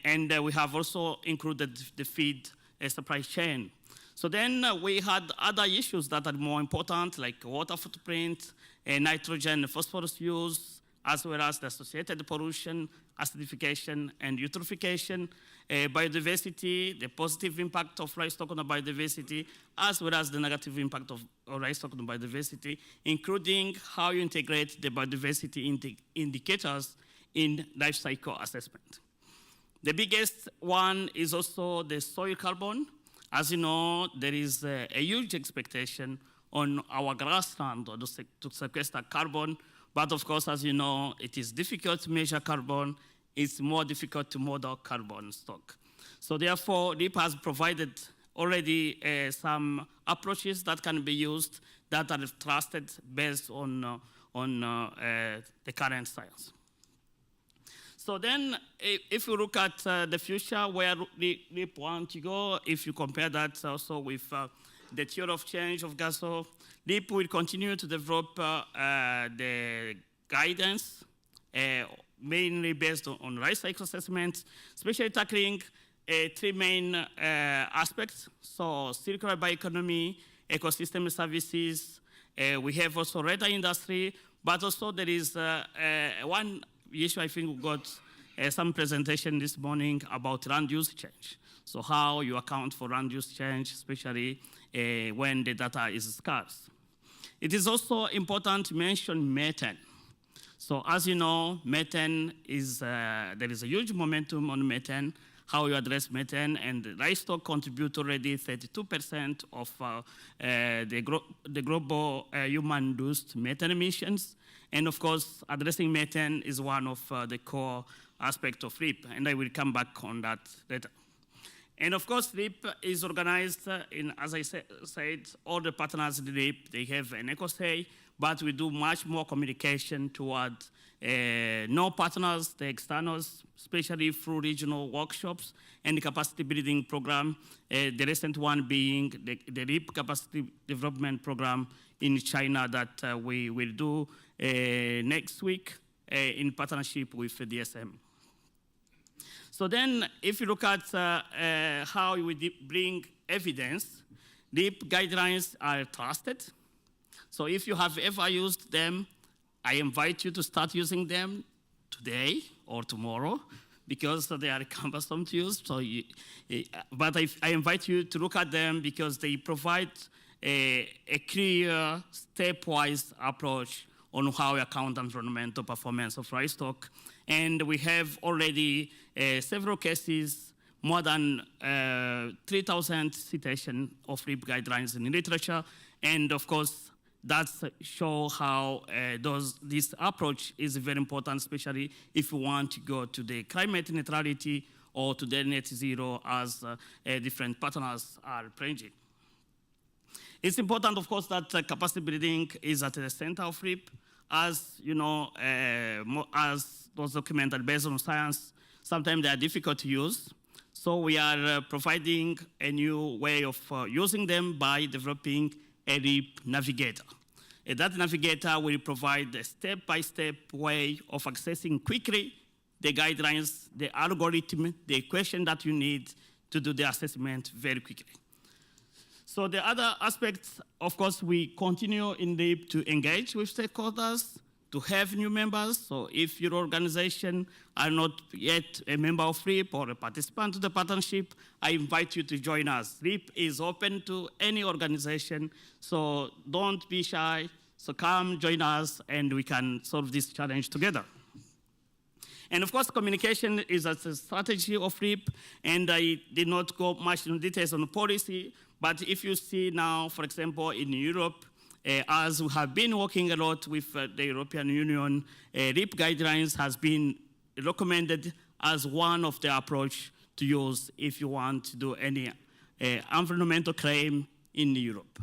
And we have also included the feed supply chain. So then we had other issues that are more important, like water footprint, nitrogen, phosphorus use, as well as the associated pollution, acidification, and eutrophication, biodiversity, the positive impact of livestock on the biodiversity, as well as the negative impact of livestock on biodiversity, including how you integrate the biodiversity indicators in life cycle assessment. The biggest one is also the soil carbon. As you know, there is a huge expectation on our grassland to sequester carbon, but of course, as you know, it is difficult to measure carbon. It's more difficult to model carbon stock. So therefore, RIP has provided already some approaches that can be used that are trusted based on the current science. So then, if you look at the future, where RIP wants to go, if you compare that also with the theory of change of GASO, RIP will continue to develop the guidance, mainly based on life cycle assessments, especially tackling 3 main aspects. So circular bioeconomy, ecosystem services, we have also radar industry, but also there is one issue I think we got some presentation this morning about land use change. So how you account for land use change, especially when the data is scarce. It is also important to mention methane. So as you know, methane is, there is a huge momentum on methane, how you address methane, and livestock contribute already 32% of the global human-induced methane emissions. And of course, addressing methane is one of the core aspects of RIP, and I will come back on that later. And of course, RIP is organized in, as I said, all the partners in RIP, they have an eco-say, but we do much more communication toward non-partners, the externals, especially through regional workshops and the capacity building program, the recent one being the RIP capacity development program in China that we will do next week in partnership with the DSM. So then, if you look at how we bring evidence, RIP guidelines are trusted. So if you have ever used them, I invite you to start using them today or tomorrow, because they are cumbersome to use. So but I invite you to look at them because they provide a clear, stepwise approach on how we account environmental performance of livestock. And we have already several cases, more than 3,000 citations of RIP guidelines in the literature. And of course, that shows how this approach is very important, especially if you want to go to the climate neutrality or to the net zero as different partners are pledging. It's important, of course, that capacity building is at the center of RIP. As you know, as those documents are based on science, sometimes they are difficult to use. So we are providing a new way of using them by developing a RIP navigator. And that navigator will provide a step-by-step way of accessing quickly the guidelines, the algorithm, the equation that you need to do the assessment very quickly. So the other aspects, of course, we continue in RIP to engage with stakeholders, to have new members. So if your organization are not yet a member of RIP or a participant to the partnership, I invite you to join us. RIP is open to any organization, so don't be shy. So come join us and we can solve this challenge together. And of course, communication is a strategy of RIP, and I did not go much into details on policy, but if you see now, for example, in Europe, as we have been working a lot with the European Union, RIP guidelines has been recommended as one of the approach to use if you want to do any environmental claim in Europe,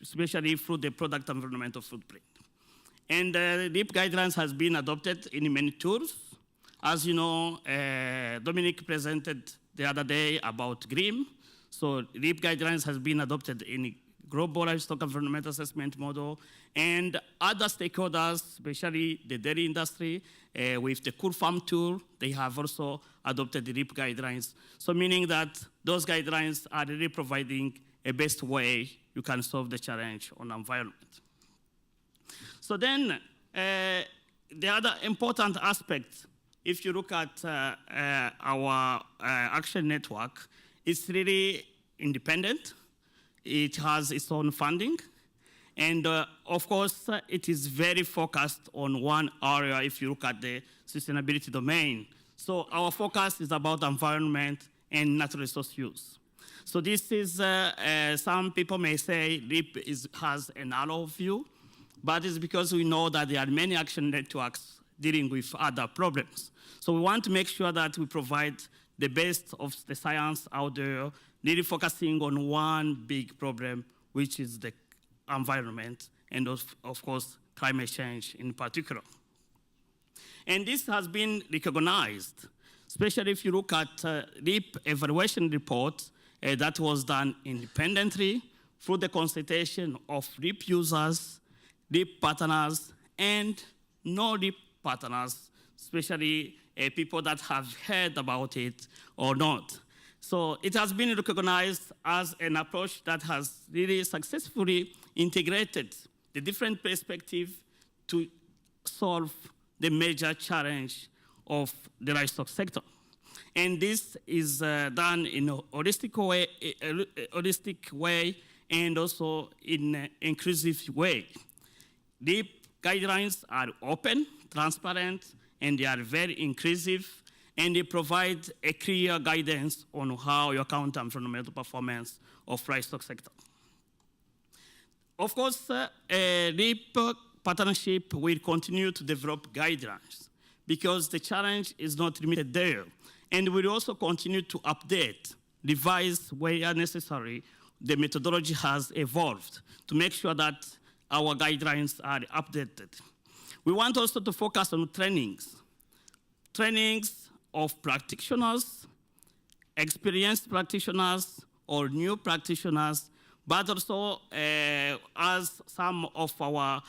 especially through the product environmental footprint. And RIP guidelines has been adopted in many tools. As you know, Dominic presented the other day about GRIM. So RIP guidelines has been adopted in global livestock environmental assessment model, and other stakeholders, especially the dairy industry, with the Cool Farm tool, they have also adopted the RIP guidelines. So meaning that those guidelines are really providing a best way you can solve the challenge on environment. So then, the other important aspect, if you look at our action network, it's really independent. It has its own funding. And of course, it is very focused on one area if you look at the sustainability domain. So our focus is about environment and natural resource use. So this is, some people may say RIP has a narrow view, but it's because we know that there are many action networks dealing with other problems. So we want to make sure that we provide the best of the science out there, really focusing on one big problem, which is the environment, and of course, climate change in particular. And this has been recognized, especially if you look at RIP evaluation report that was done independently through the consultation of RIP users, RIP partners, and no-RIP partners, especially people that have heard about it or not. So it has been recognized as an approach that has really successfully integrated the different perspectives to solve the major challenge of the livestock sector. And this is done in a holistic way and also in an inclusive way. LEAP guidelines are open, transparent, and they are very inclusive, and they provide a clear guidance on how you account for fundamental performance of livestock sector. Of course, LEAP partnership will continue to develop guidelines because the challenge is not limited there, and we'll also continue to update, revise where necessary. The methodology has evolved to make sure that our guidelines are updated. We want also to focus on trainings of practitioners, experienced practitioners, or new practitioners, but also as some of our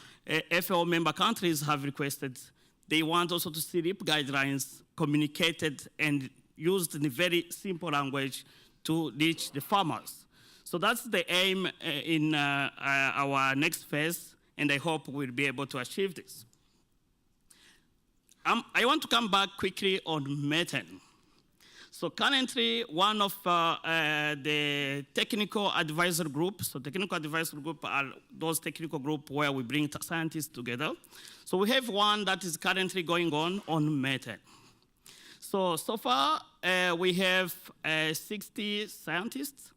FAO member countries have requested, they want also to see LEAP guidelines communicated and used in a very simple language to reach the farmers. So that's the aim in our next phase, and I hope we'll be able to achieve this. I want to come back quickly on methane. So currently, one of the technical advisor groups, so technical advisor group are those technical groups where we bring scientists together. So we have one that is currently going on methane. So far, we have 60 scientists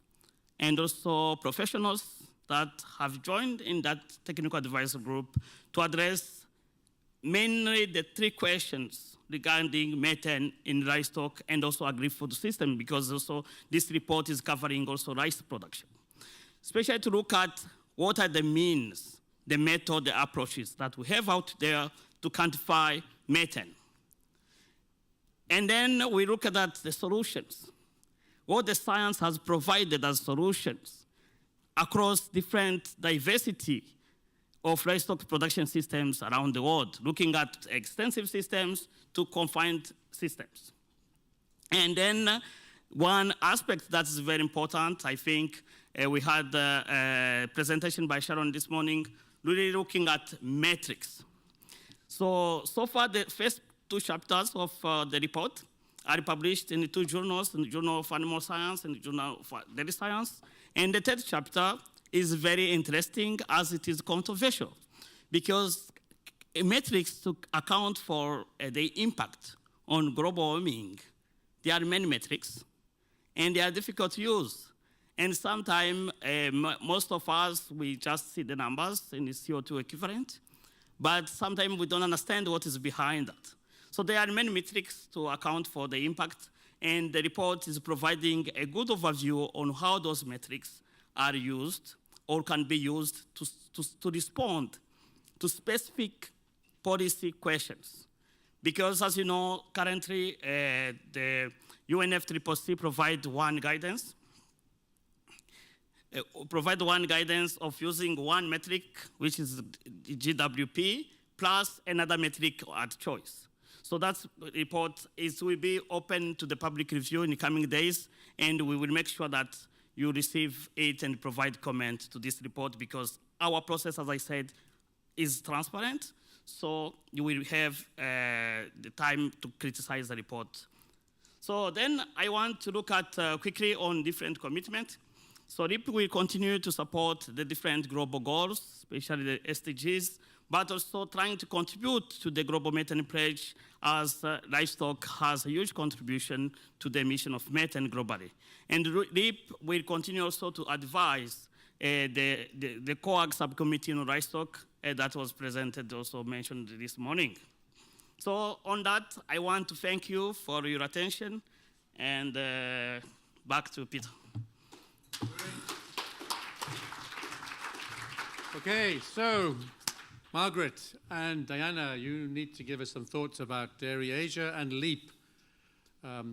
and also professionals that have joined in that technical advisor group to address mainly the 3 questions regarding methane in livestock and also agri-food system, because also this report is covering also rice production. Especially to look at what are the means, the method, the approaches that we have out there to quantify methane. And then we look at that, the solutions. What the science has provided as solutions across different diversity of livestock production systems around the world, looking at extensive systems to confined systems. And then one aspect that's very important, I think we had a presentation by Sharon this morning, really looking at metrics. So far the first 2 chapters of the report are published in the 2 journals, in the Journal of Animal Science and the Journal of Dairy Science. And the 3rd chapter is very interesting as it is controversial, because metrics to account for the impact on global warming, there are many metrics, and they are difficult to use. And sometimes, most of us, we just see the numbers in the CO2 equivalent, but sometimes we don't understand what is behind that. So there are many metrics to account for the impact, and the report is providing a good overview on how those metrics are used or can be used to respond to specific policy questions. Because as you know, currently the UNFCCC provide one guidance of using one metric, which is GWP, plus another metric at choice. So that report will be open to the public review in the coming days, and we will make sure that you receive it and provide comment to this report, because our process, as I said, is transparent. So you will have the time to criticize the report. So then I want to look at quickly on different commitments. So RIP will continue to support the different global goals, especially the SDGs, but also trying to contribute to the global methane pledge, as livestock has a huge contribution to the emission of methane globally. And RIP will continue also to advise the COAG subcommittee on livestock that was presented, also mentioned this morning. So on that, I want to thank you for your attention, and back to Peter. Okay, so Margaret and Diana, you need to give us some thoughts about Dairy Asia and LEAP.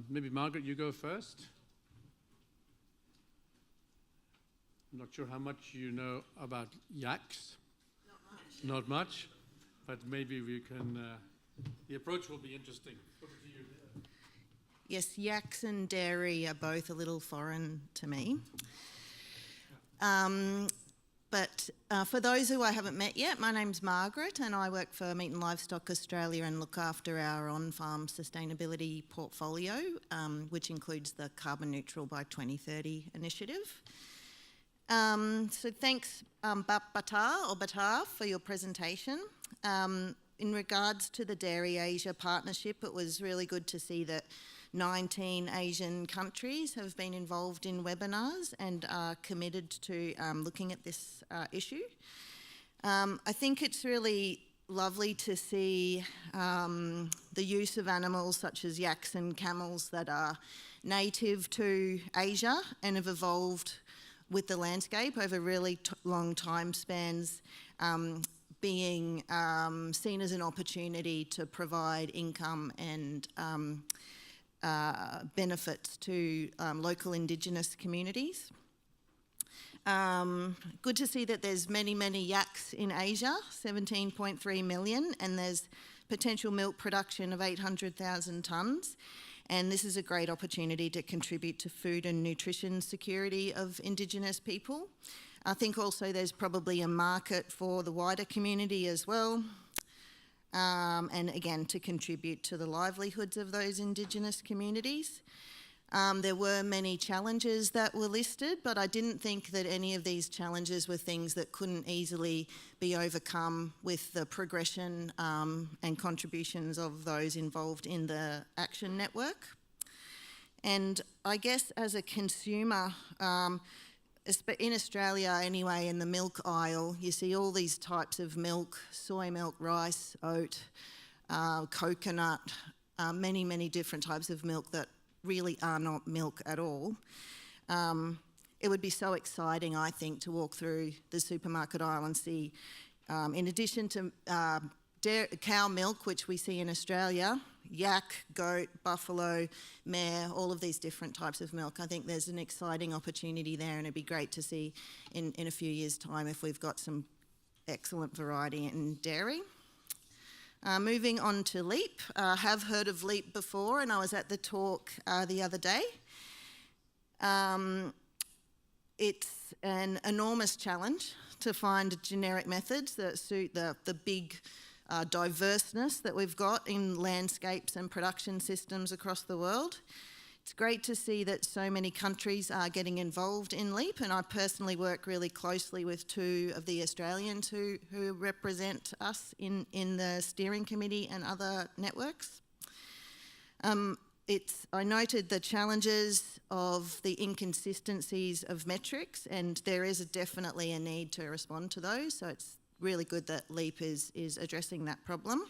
Maybe Margaret, you go first. I'm not sure how much you know about yaks. Not much, but maybe we can, the approach will be interesting. Over to you. Yes, yaks and dairy are both a little foreign to me. But for those who I haven't met yet, my name's Margaret, and I work for Meat and Livestock Australia and look after our on-farm sustainability portfolio, which includes the Carbon Neutral by 2030 initiative. So thanks, Batar, for your presentation. In regards to the Dairy Asia Partnership, it was really good to see that 19 Asian countries have been involved in webinars and are committed to looking at this issue. I think it's really lovely to see the use of animals such as yaks and camels that are native to Asia and have evolved with the landscape over really long time spans, being seen as an opportunity to provide income and benefits to local Indigenous communities. Good to see that there's many, many yaks in Asia, 17.3 million, and there's potential milk production of 800,000 tonnes. And this is a great opportunity to contribute to food and nutrition security of Indigenous people. I think also there's probably a market for the wider community as well. And again, to contribute to the livelihoods of those Indigenous communities. There were many challenges that were listed, but I didn't think that any of these challenges were things that couldn't easily be overcome with the progression and contributions of those involved in the Action Network. And I guess as a consumer, in Australia anyway, in the milk aisle, you see all these types of milk: soy milk, rice, oat, coconut, many, many different types of milk that really are not milk at all. It would be so exciting, I think, to walk through the supermarket aisle and see, in addition to cow milk, which we see in Australia, yak, goat, buffalo, mare, all of these different types of milk. I think there's an exciting opportunity there, and it'd be great to see in a few years' time if we've got some excellent variety in dairy. Moving on to LEAP. I have heard of LEAP before, and I was at the talk the other day. It's an enormous challenge to find generic methods that suit the big diverseness that we've got in landscapes and production systems across the world. It's great to see that so many countries are getting involved in LEAP, and I personally work really closely with two of the Australians who represent us in the steering committee and other networks. I noted the challenges of the inconsistencies of metrics, and there is definitely a need to respond to those, so it's really good that LEAP is addressing that problem.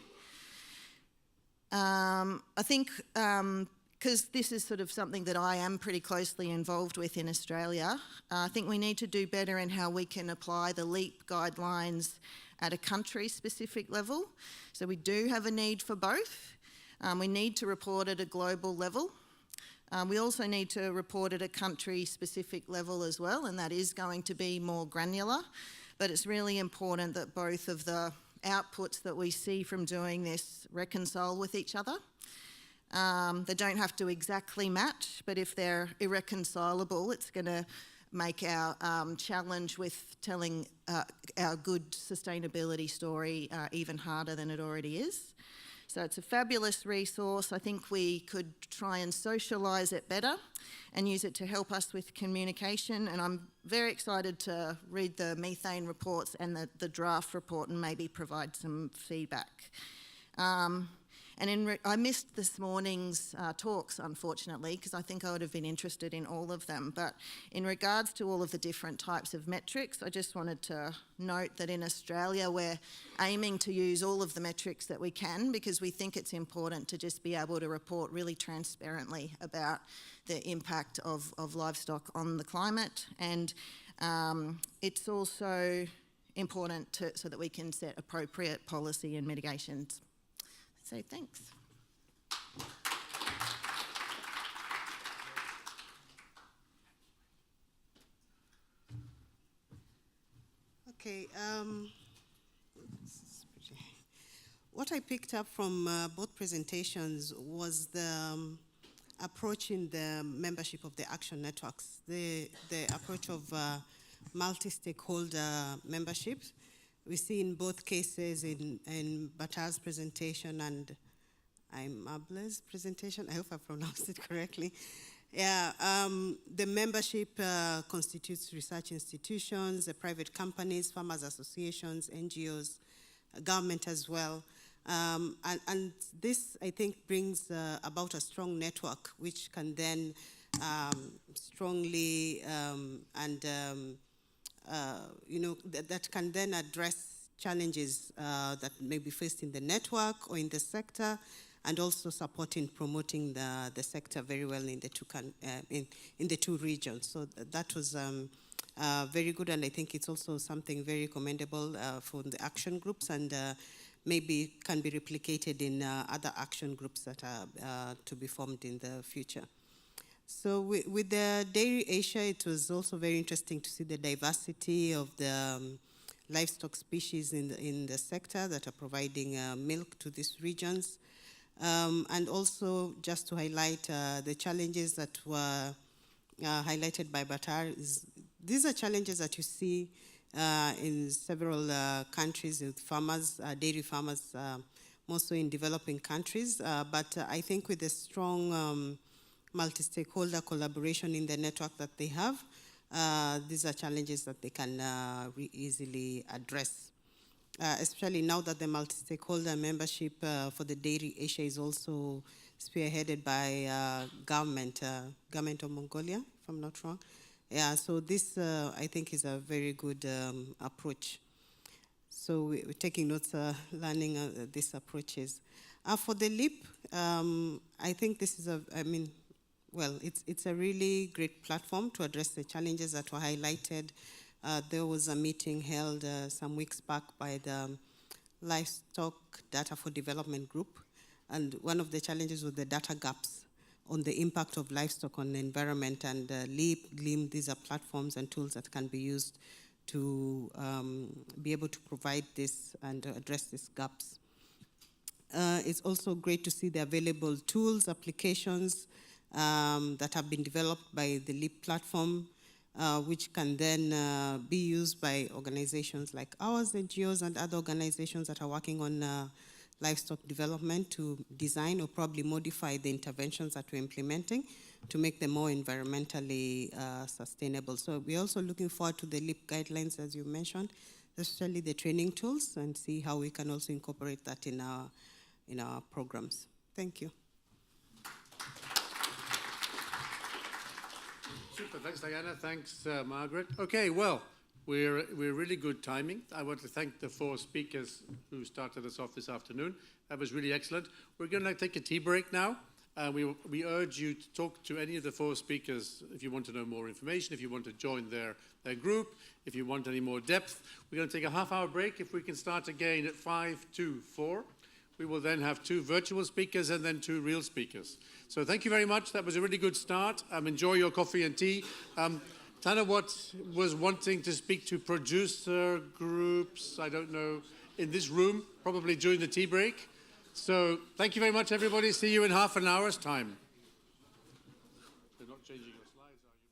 I think because this is sort of something that I am pretty closely involved with in Australia, I think we need to do better in how we can apply the LEAP guidelines at a country-specific level. So we do have a need for both. We need to report at a global level. We also need to report at a country-specific level as well, and that is going to be more granular. But it's really important that both of the outputs that we see from doing this reconcile with each other. They don't have to exactly match, but if they're irreconcilable, it's going to make our challenge with telling our good sustainability story even harder than it already is. So it's a fabulous resource. I think we could try and socialise it better and use it to help us with communication. And I'm very excited to read the methane reports and the draft report and maybe provide some feedback. I missed this morning's talks, unfortunately, because I think I would have been interested in all of them. But in regards to all of the different types of metrics, I just wanted to note that in Australia, we're aiming to use all of the metrics that we can because we think it's important to just be able to report really transparently about the impact of livestock on the climate. And it's also important so that we can set appropriate policy and mitigations. So thanks. Okay. What I picked up from both presentations was the approach in the membership of the action networks, the approach of multi-stakeholder membership. We see in both cases in Batar's presentation and Imable's presentation, I hope I pronounced it correctly, Yeah, the membership constitutes research institutions, private companies, farmers associations, NGOs, government as well. And this, I think, brings about a strong network which can then strongly that can then address challenges that may be faced in the network or in the sector, and also supporting promoting the sector very well in the two regions. So that was very good, and I think it's also something very commendable for the action groups, and maybe can be replicated in other action groups that are to be formed in the future. So with the Dairy Asia, it was also very interesting to see the diversity of the livestock species in the sector that are providing milk to these regions. And also just to highlight the challenges that were highlighted by Batar. These are challenges that you see in several countries with farmers, dairy farmers, mostly in developing countries. But I think with the strong multi-stakeholder collaboration in the network that they have, these are challenges that they can easily address. Especially now that the multi-stakeholder membership for the Dairy Asia is also spearheaded by government of Mongolia, if I'm not wrong. Yeah, so this I think is a very good approach. So we're taking notes, learning these approaches. For the LEAP, I think this is it's a really great platform to address the challenges that were highlighted. There was a meeting held some weeks back by the Livestock Data for Development Group, and one of the challenges was the data gaps on the impact of livestock on the environment, and LEAP, GLIM, these are platforms and tools that can be used to be able to provide this and address these gaps. It's also great to see the available tools, applications that have been developed by the LEAP platform, which can then be used by organizations like ours, NGOs, and other organizations that are working on livestock development to design or probably modify the interventions that we're implementing to make them more environmentally sustainable. So we're also looking forward to the LEAP guidelines, as you mentioned, especially the training tools, and see how we can also incorporate that in our programs. Thank you. Super, thanks Diana, thanks Margaret. Okay, well, we're really good timing. I want to thank the 4 speakers who started us off this afternoon. That was really excellent. We're going to take a tea break now. We urge you to talk to any of the 4 speakers if you want to know more information, if you want to join their group, if you want any more depth. We're going to take a half-hour break. If we can start again at 5 to 4. We will then have 2 virtual speakers and then 2 real speakers. So thank you very much. That was a really good start. Enjoy your coffee and tea. Tanawat was wanting to speak to producer groups, I don't know, in this room, probably during the tea break. So thank you very much, everybody. See you in half an hour's time. They're not changing your slides, are you?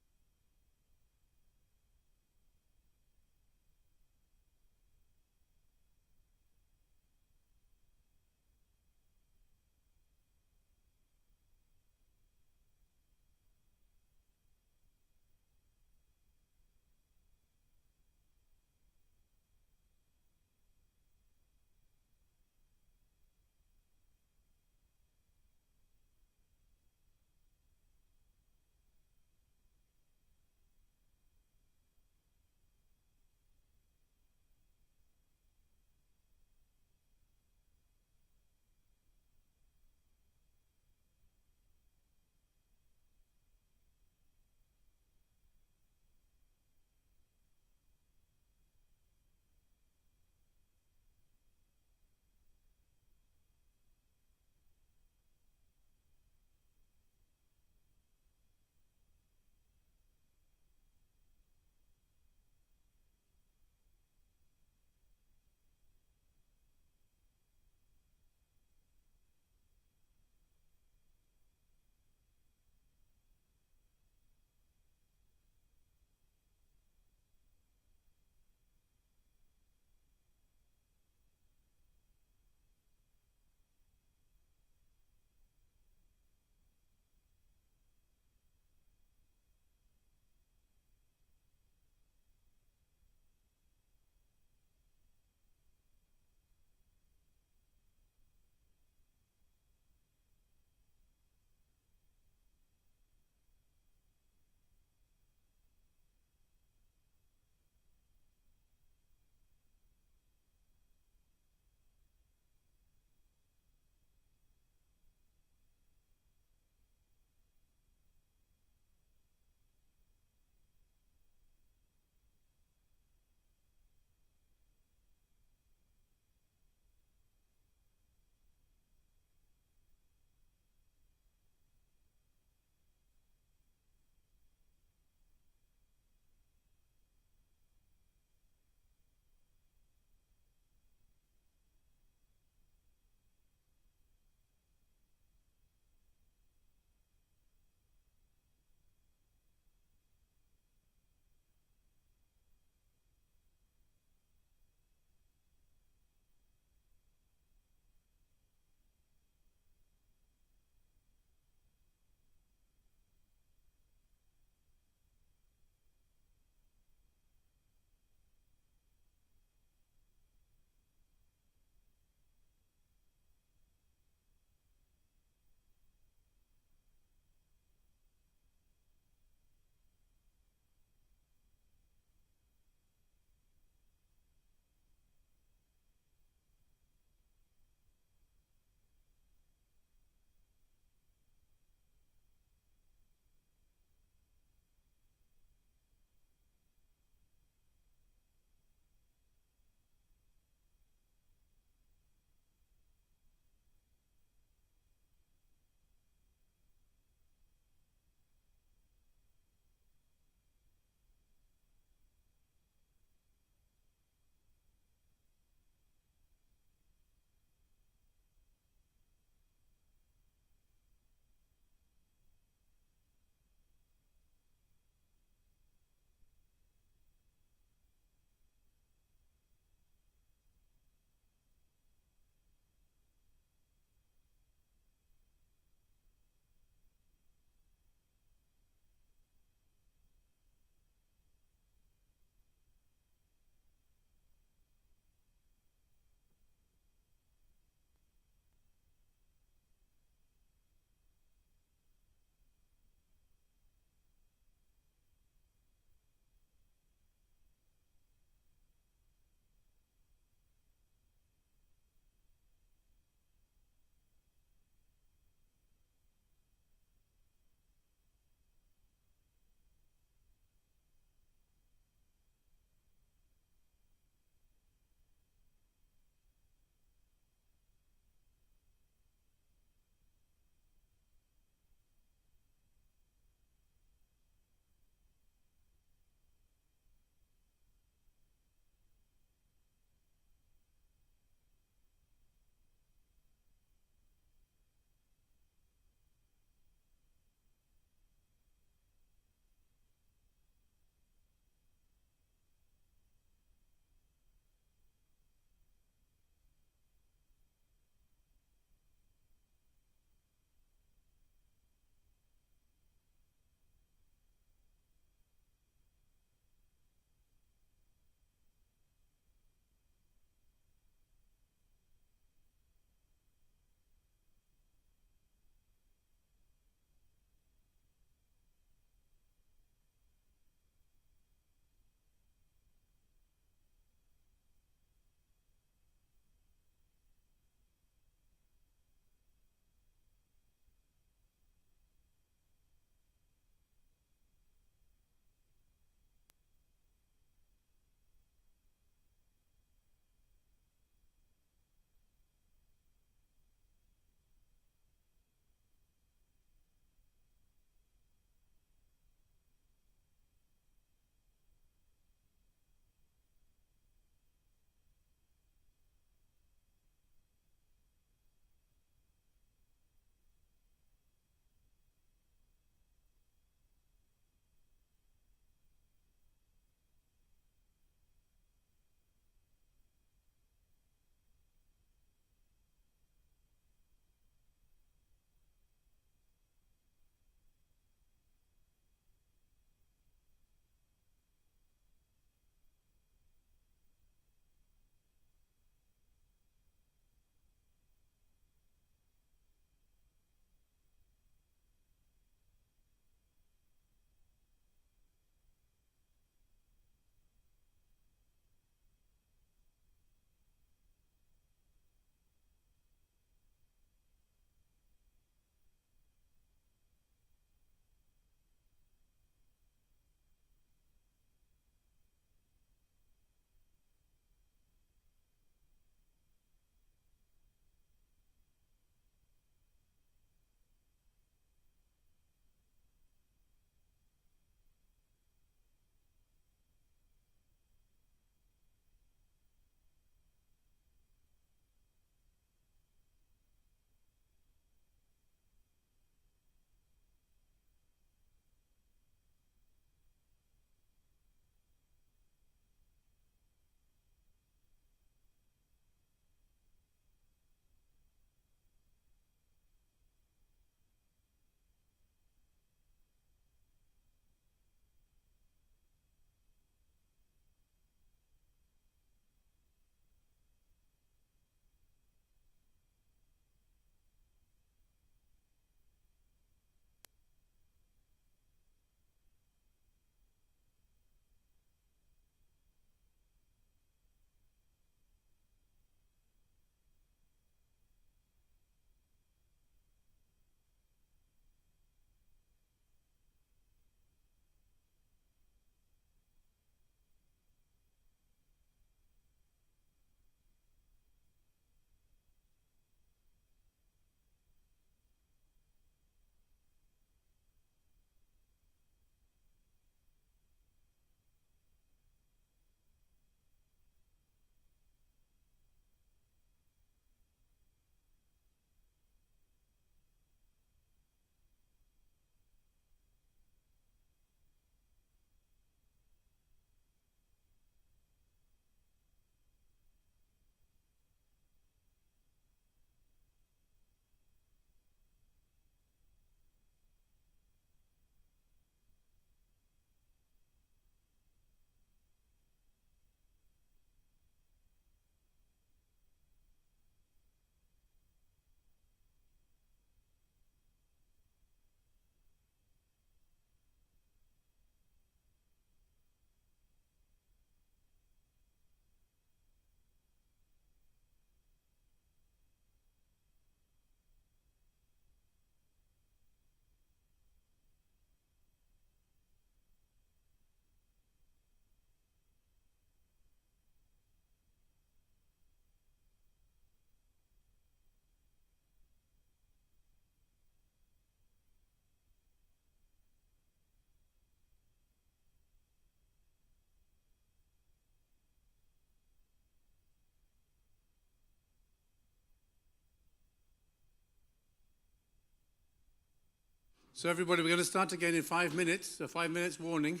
So everybody, we're going to start again in 5 minutes, a 5 minutes warning.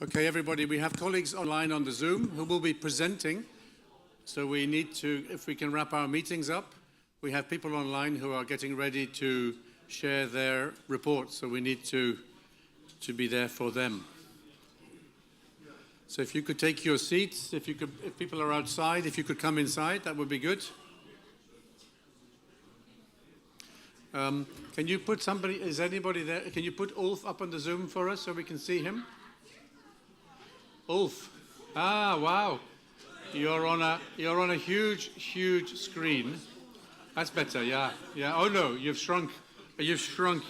Okay, everybody, we have colleagues online on the Zoom who will be presenting. So we need to, if we can wrap our meetings up, we have people online who are getting ready to share their reports. So we need to be there for them. So if you could take your seats, if people are outside, if you could come inside, that would be good. Can you put somebody, is anybody there? Can you put Ulf up on the Zoom for us so we can see him? Ulf. Ah, wow. You're on a huge screen. That's better, yeah. Yeah. Oh no, you've shrunk. You've shrunk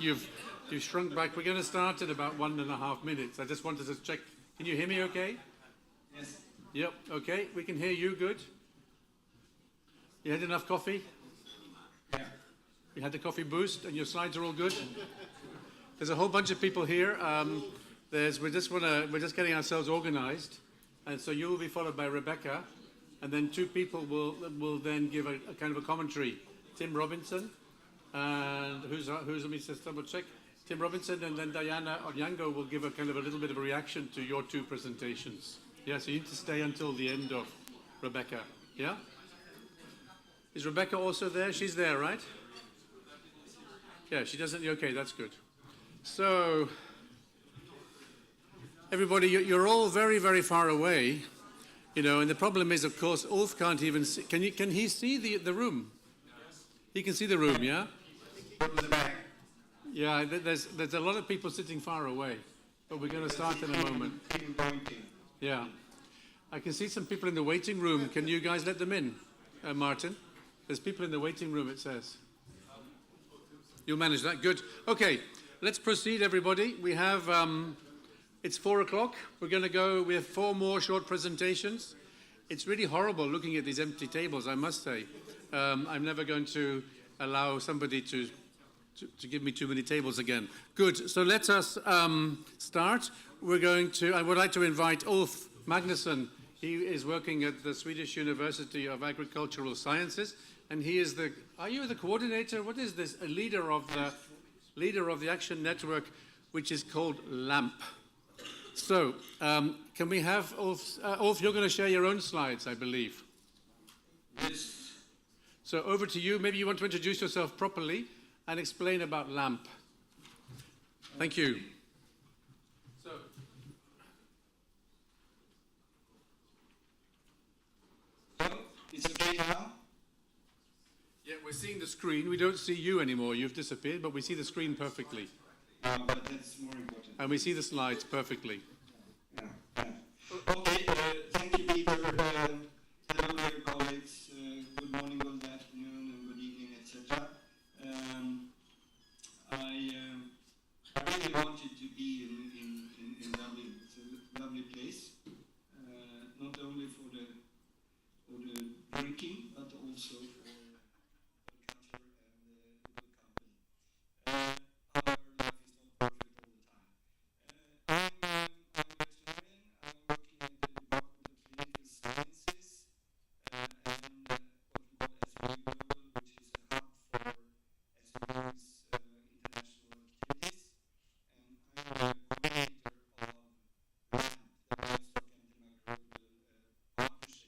back. We're going to start in about 1.5 minutes. I just wanted to check. Can you hear me okay? Yes. Yep, okay. We can hear you good. You had enough coffee? Yeah. You had the coffee boost and your slides are all good? There's a whole bunch of people here. We're just getting ourselves organized, and so you will be followed by Rebecca, and then two people will then give a kind of a commentary. Tim Robinson, and who's let me just double check. Tim Robinson, and then Diana Onyango will give a kind of a little bit of a reaction to your two presentations. Yeah, so you need to stay until the end of Rebecca. Yeah? Is Rebecca also there? She's there, right? Yeah, she doesn't. Okay, that's good. So, everybody, you're all very, very far away, you know, and the problem is, of course, Ulf can't even see. Can he see the room? He can see the room, yeah? Yeah, there's a lot of people sitting far away, but we're going to start in a moment. Yeah. I can see some people in the waiting room. Can you guys let them in, Martin? There's people in the waiting room, it says. You'll manage that? Good. Okay, let's proceed, everybody. We have, it's 4 o'clock. We're going to go, we have 4 more short presentations. It's really horrible looking at these empty tables, I must say. I'm never going to allow somebody to give me too many tables again. Good, so let us start. I would like to invite Ulf Magnusson. He is working at the Swedish University of Agricultural Sciences, and he is are you the coordinator? What is this? A leader of the Action Network, which is called LAMP. So, can we have Ulf? Ulf, you're going to share your own slides, I believe. Yes. So over to you. Maybe you want to introduce yourself properly and explain about LAMP. Thank you. So, it's okay now? yeah, we're seeing the screen. We don't see you anymore. You've disappeared, but we see the screen perfectly. But that's more important. And we see the slides perfectly. Okay, thank you, Peter. Hello, dear colleagues. Good morning, good afternoon, and good evening, etc. I really wanted to be in Dublin. It's a lovely place, not only for the drinking, but also for the culture and the good company. However, life is not perfect all the time. I'm a veterinarian. I'm working in the Department of Clinical Sciences and what we call SVU Global, which is a hub for SVU's international activities. And I'm the coordinator of LAMP, the Livestock Antimicrobial Partnership. So that is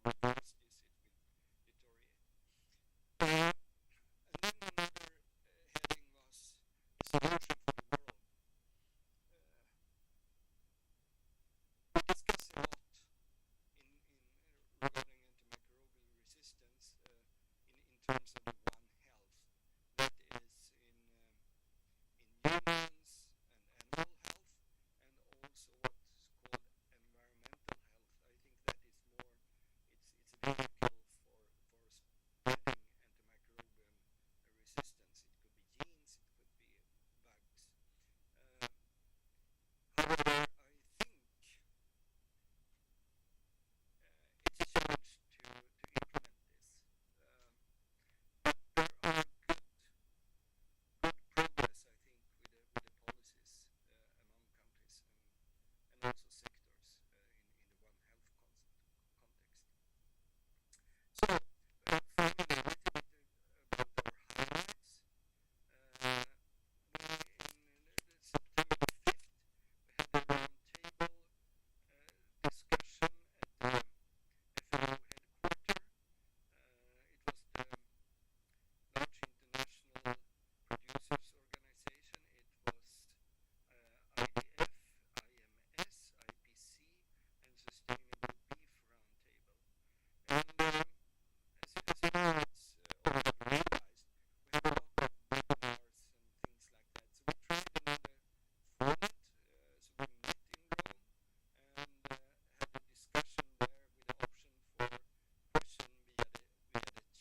reverse this, it will deteriorate. And then another heading was solution for the world. We discuss a lot regarding antimicrobial resistance in terms of the One Health. That is in humans and animal health, and also what's called environmental health. I think that is more, it's a vehicle for spreading antimicrobial resistance. It could be genes, it could be bugs. However, I think it's a challenge to implement this. But there are good progress, I think, with the policies among countries and also sectors in the One Health context. So, finally, a little bit about our highlights. In September 5th, we had a roundtable discussion at the FAO headquarters. It was the large international producers organization. It was IDF, IMS, IPC, and Sustainable Beef Roundtable. And as you know, it's already realized, we have a lot of webinars and things like that. So we tried another format. So we met in Rome and had a discussion there with the option for question via the chat for the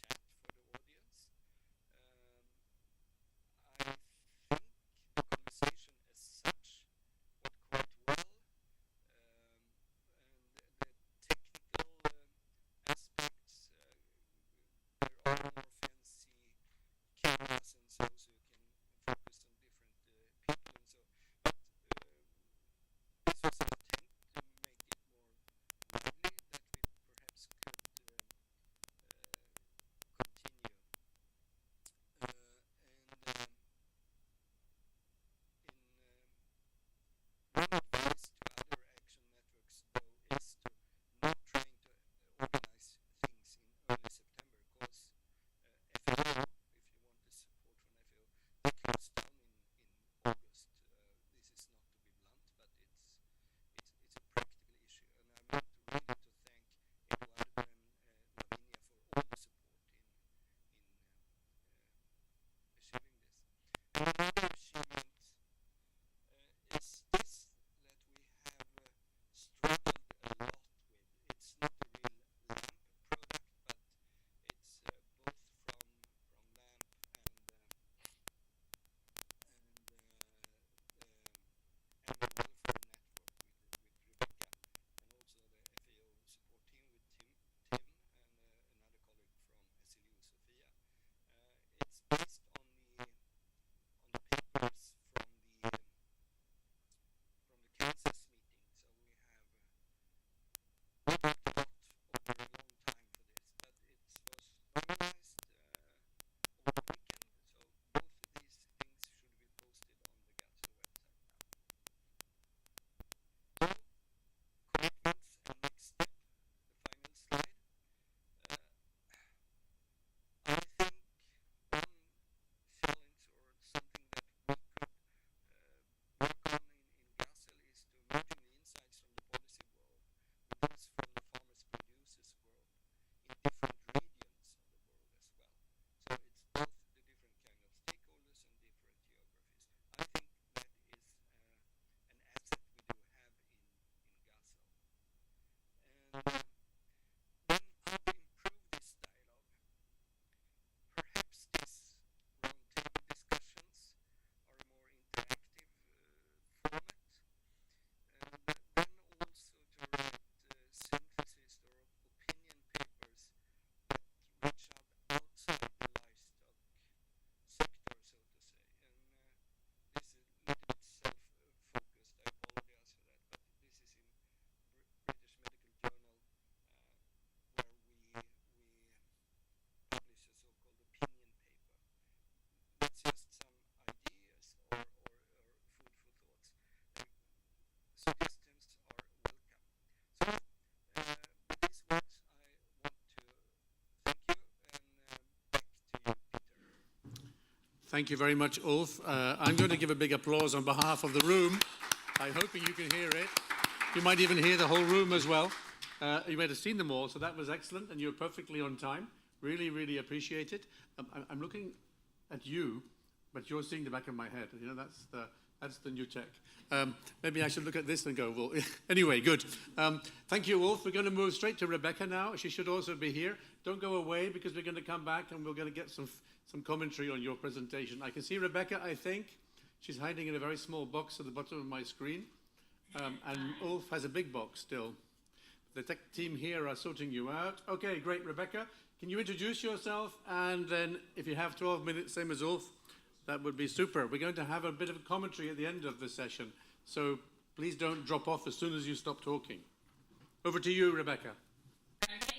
audience. I think the conversation as such went quite well, and the technical aspects, there are more fancy cameras and so you can focus on different people and so. But this was an attempt to make it more lively, that we perhaps could continue. One advice to other action networks, though, is to not trying to organize things in early September, because FAO, if you want the support from FAO, they close down in August. This is not to be blunt, but it's a practical issue, and I want really to thank Eduardo and Lavinia for all the support in achieving this. And another achievement is this, that we have struggled a lot with. It's not a real LAMP product, but it's both from LAMP and Animal Welfare Network with Rebecca, and also the FAO support team with Tim and another colleague from SLU, Sofia. It's based on the papers from the Kansas meeting. So we worked a lot over a long time for this, but it was organized over the weekend. So both of these things should be posted on the GATSO website now. So, commitments and next step, the final slide. I think one challenge or something that we could work on in GASL is to merging the insights from the policy world with those from the farmers producers world in different regions of the world as well. So it's both the different kind of stakeholders and different geographies. I think that is an asset we do have in GASL. And then how to improve this dialogue. Perhaps these roundtable discussions are a more interactive format, and then also to write synthesis or opinion papers that reach out outside the livestock sector, so to say. And this is a little bit self-focused, I apologize for that, but this is in British Medical Journal Thank you very much, Ulf. I'm going to give a big applause on behalf of the room. I'm hoping you can hear it. You might even hear the whole room as well. You might have seen them all, so that was excellent, and you were perfectly on time. Really, really appreciate it. I'm looking at you, but you're seeing the back of my head. You know, that's the new tech. Maybe I should look at this and go, well, anyway, good. Thank you, Ulf. We're going to move straight to Rebecca now. She should also be here. Don't go away, because we're going to come back and we're going to get some commentary on your presentation. I can see Rebecca, I think. She's hiding in a very small box at the bottom of my screen. And Ulf has a big box still. The tech team here are sorting you out. Okay, great, Rebecca. Can you introduce yourself? And then if you have 12 minutes, same as Ulf, that would be super. We're going to have a bit of a commentary at the end of the session. So please don't drop off as soon as you stop talking. Over to you, Rebecca. Partners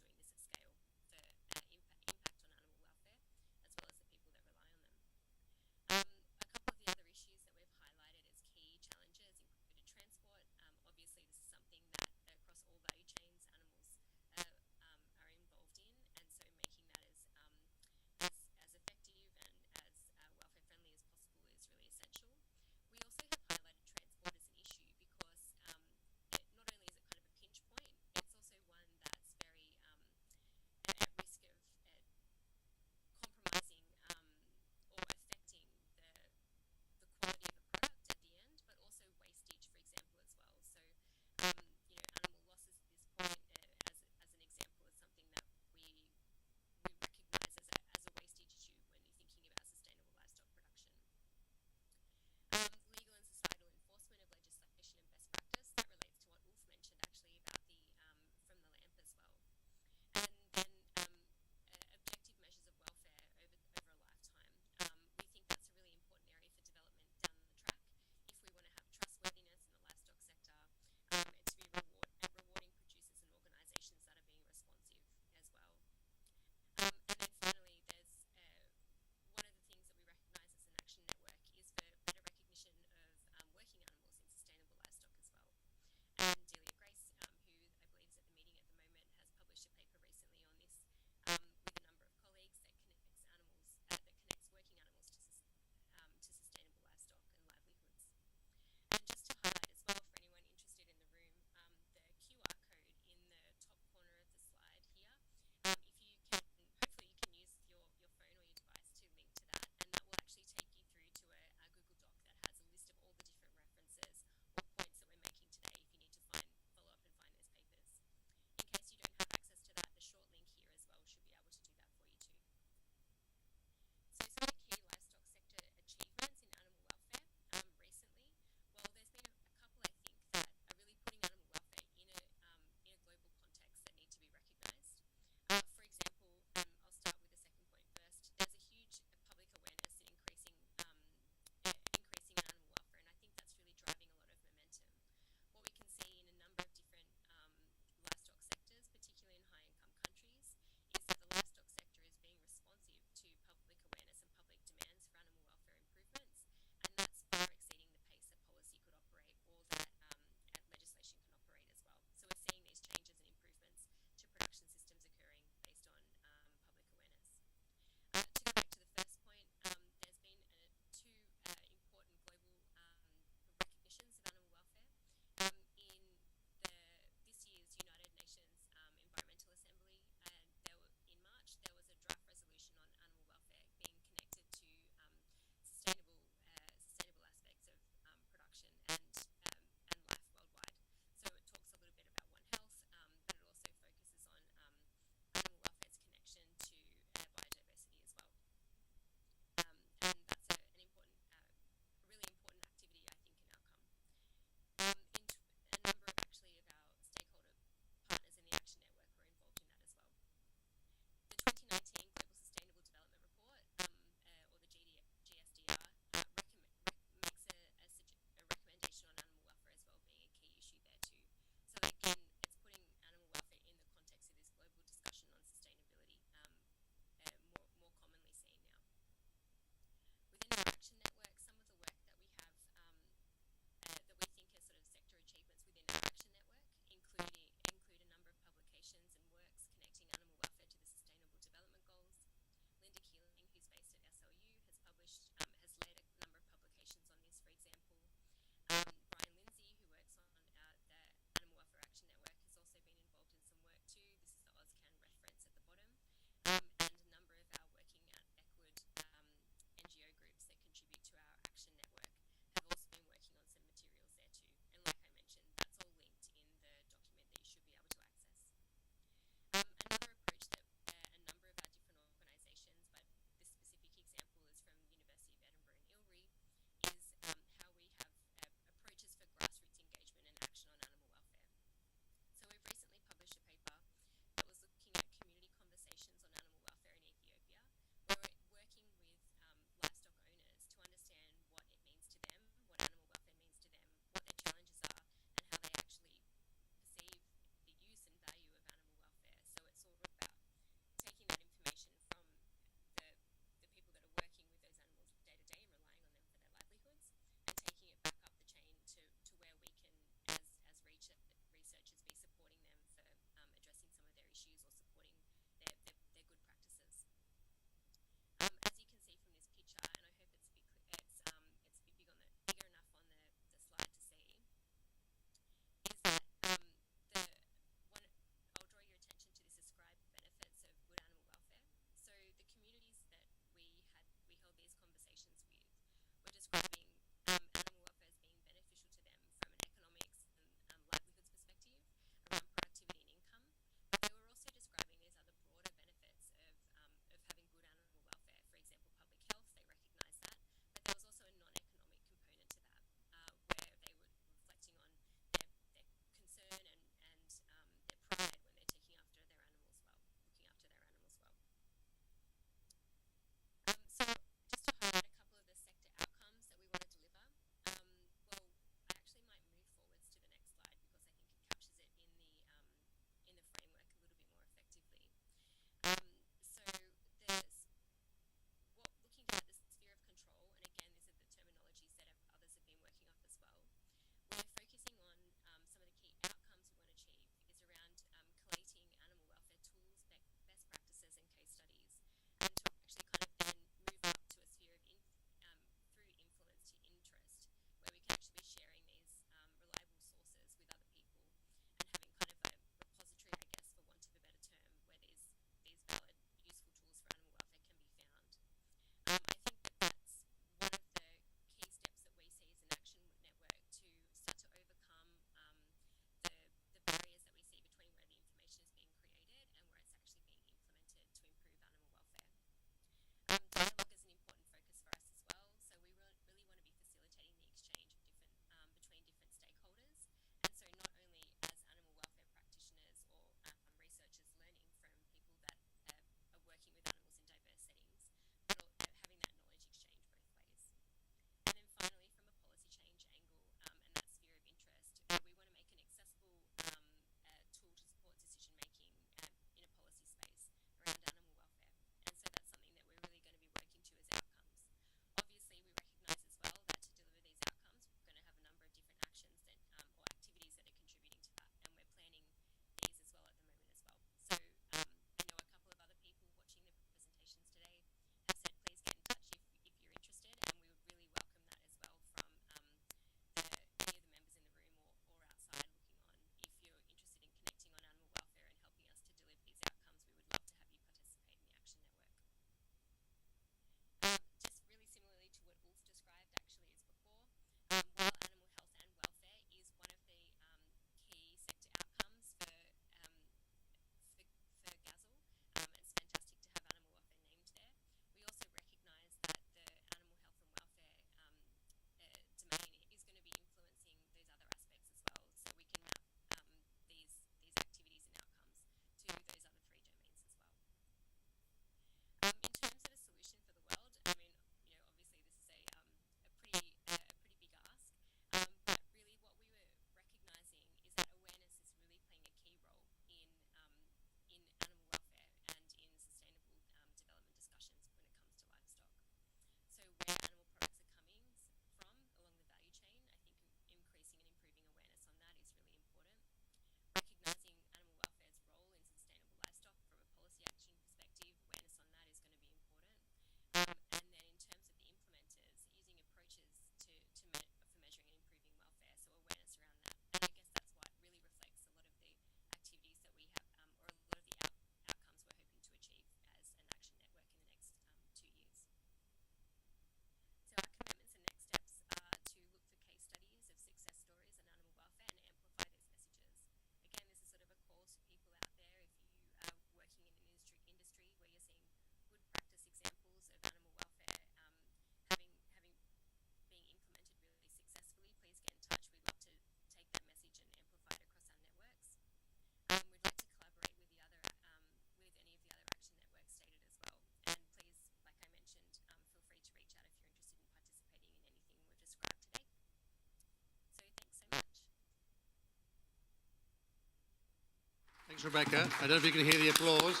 Thanks, Rebecca. I don't know if you can hear the applause.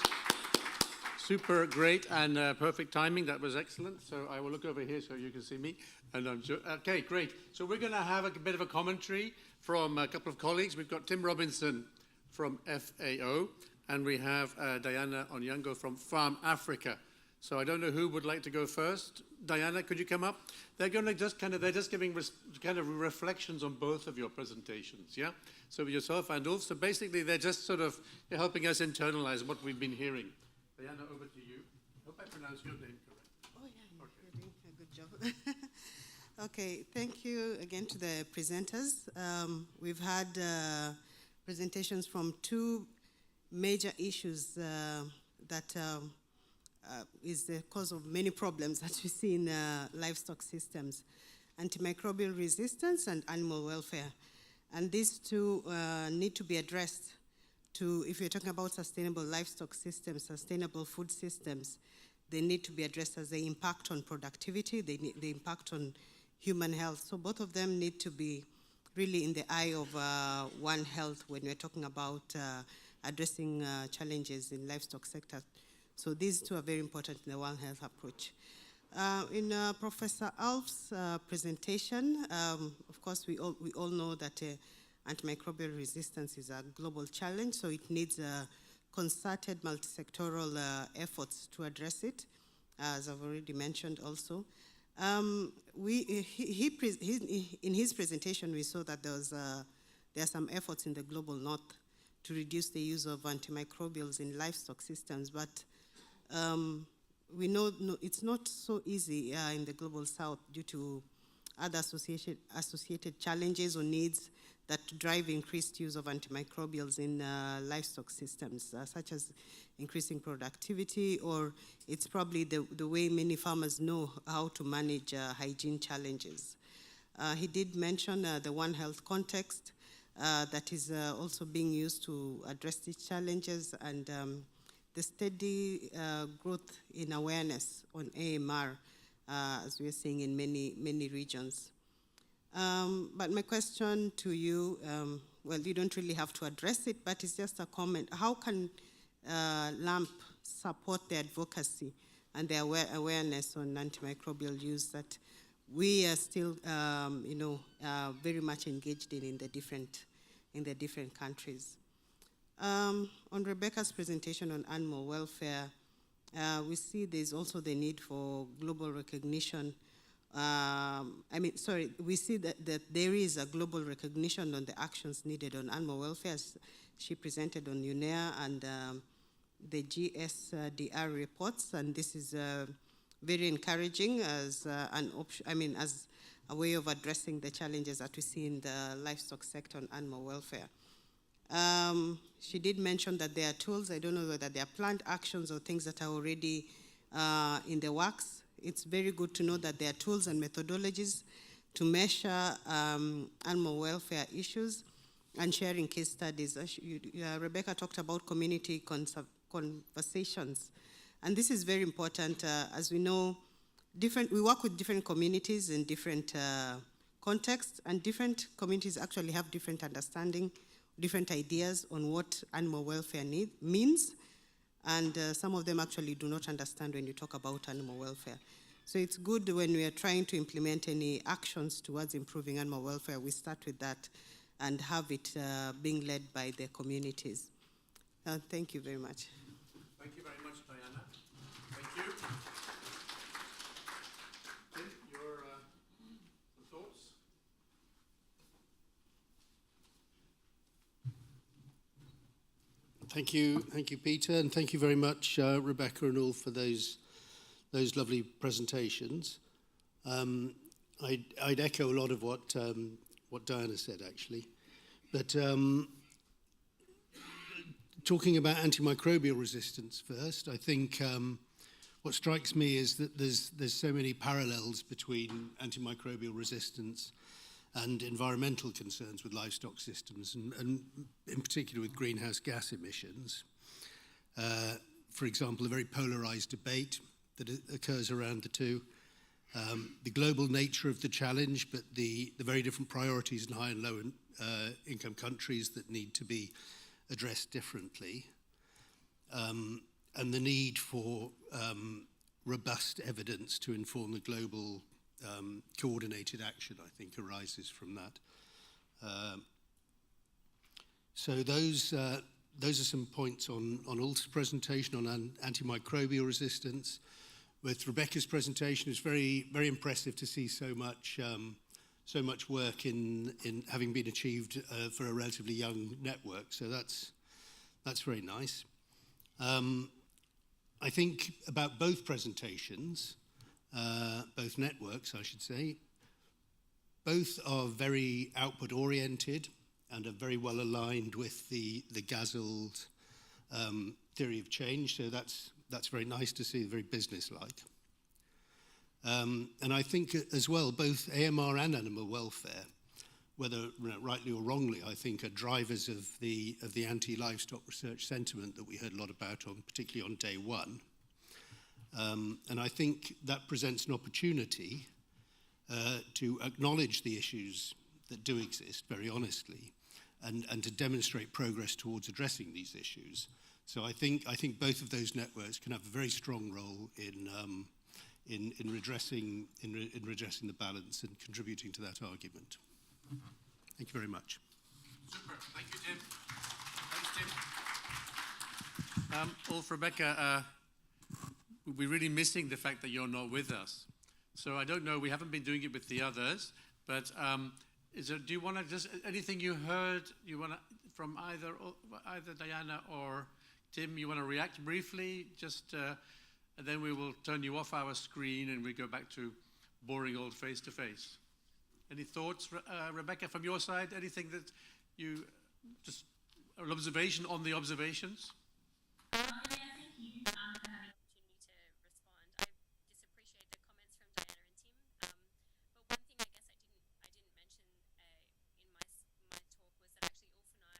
Super great and perfect timing. That was excellent. So I will look over here so you can see me. And I'm sure. Okay, great. So we're going to have a bit of a commentary from a couple of colleagues. We've got Tim Robinson from FAO, and we have Diana Onyango from Farm Africa. So I don't know who would like to go first. Diana, could you come up? They're going to just they're just giving kind of reflections on both of your presentations, yeah? So yourself and Ulf. So basically, they're just sort of helping us internalize what we've been hearing. Diana, over to you. Hope I pronounced your name correct. Oh, yeah, you're doing a good job. Okay, thank you again to the presenters. We've had presentations from two major issues that is the cause of many problems that we see in livestock systems: antimicrobial resistance and animal welfare. And these two need to be addressed if you're talking about sustainable livestock systems, sustainable food systems. They need to be addressed as they impact on productivity, they impact on human health. So both of them need to be really in the eye of One Health when we're talking about addressing challenges in livestock sector. So these two are very important in the One Health approach. In Professor Alf's presentation, of course, we all know that antimicrobial resistance is a global challenge, so it needs concerted multi-sectoral efforts to address it, as I've already mentioned also. In his presentation, we saw that there are some efforts in the global north to reduce the use of antimicrobials in livestock systems, but we know it's not so easy in the global south due to other associated challenges or needs that drive increased use of antimicrobials in livestock systems, such as increasing productivity, or it's probably the way many farmers know how to manage hygiene challenges. He did mention the One Health context that is also being used to address these challenges, and the steady growth in awareness on AMR, as we're seeing in many regions. But my question to you, well, you don't really have to address it, but it's just a comment. How can LAMP support the advocacy and the awareness on antimicrobial use that we are still, very much engaged in the different countries? On Rebecca's presentation on animal welfare, we see there's also the need for global recognition. We see that there is a global recognition on the actions needed on animal welfare, as she presented on UNEA and the GSDR reports, and this is very encouraging as as a way of addressing the challenges that we see in the livestock sector on animal welfare. She did mention that there are tools. I don't know whether they are planned actions or things that are already in the works. It's very good to know that there are tools and methodologies to measure animal welfare issues and sharing case studies. Rebecca talked about community conversations, and this is very important. As we know, we work with different communities in different contexts, and different communities actually have different understanding, different ideas on what animal welfare means. And some of them actually do not understand when you talk about animal welfare. So it's good when we are trying to implement any actions towards improving animal welfare, we start with that and have it being led by the communities. Thank you very much. Thank you very much, Diana. Thank you. Tim, your thoughts? Thank you, Peter, and thank you very much, Rebecca and all, for those lovely presentations. I'd echo a lot of what Diana said, actually, but talking about antimicrobial resistance first, I think what strikes me is that there's so many parallels between antimicrobial resistance and environmental concerns with livestock systems, and in particular with greenhouse gas emissions. For example, a very polarized debate that occurs around the two. The global nature of the challenge, but the very different priorities in high and low income countries that need to be addressed differently. And the need for robust evidence to inform the global coordinated action, I think, arises from that. So those are some points on Ulf's presentation on antimicrobial resistance. With Rebecca's presentation, it's very, very impressive to see so much work in having been achieved for a relatively young network. So that's very nice. I think about both presentations, both networks, I should say, both are very output oriented and are very well aligned with the Gazzled theory of change. So that's very nice to see, very business-like. And I think as well, both AMR and animal welfare, whether rightly or wrongly, I think are drivers of the anti-livestock research sentiment that we heard a lot about, particularly on day one. And I think that presents an opportunity to acknowledge the issues that do exist very honestly, and to demonstrate progress towards addressing these issues. So I think both of those networks can have a very strong role in redressing the balance and contributing to that argument. Thank you very much. Super. Thank you, Tim. Thanks, Tim. Ulf, Rebecca, we're really missing the fact that you're not with us. So I don't know, we haven't been doing it with the others, but do you want to just, anything you heard, from either Diana or Tim, you want to react briefly, just, and then we will turn you off our screen and we go back to boring old face-to-face. Any thoughts, Rebecca, from your side? Anything that you, just an observation on the observations? Yeah, thank you for having the opportunity to respond. I just appreciate the comments from Diana and Tim. But one thing I guess I didn't mention in my talk was that actually Ulf and I, across our two action networks, are collaborating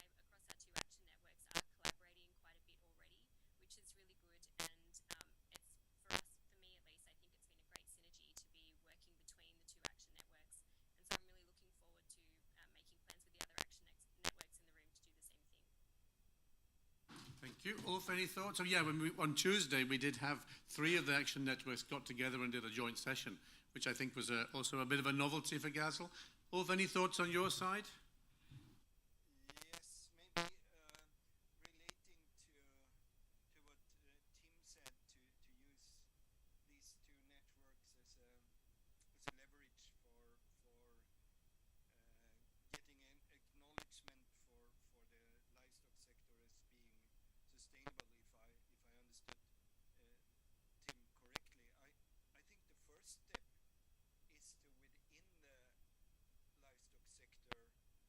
quite a bit already, which is really good. And it's for me at least, I think it's been a great synergy to be working between the two action networks. And so I'm really looking forward to making plans with the other action networks in the room to do the same thing. Thank you. Ulf, any thoughts? Oh, yeah, on Tuesday, we did have 3 of the action networks got together and did a joint session, which I think was also a bit of a novelty for Gazzle. Ulf, any thoughts on your side? Yes, maybe relating to what Tim said, to use these 2 networks as a leverage for getting an acknowledgement for the livestock sector as being sustainable, if I understood Tim correctly. I think the first step is to, within the livestock sector, acknowledge that AMR is an issue. And for me, as being a clinical veterinarian,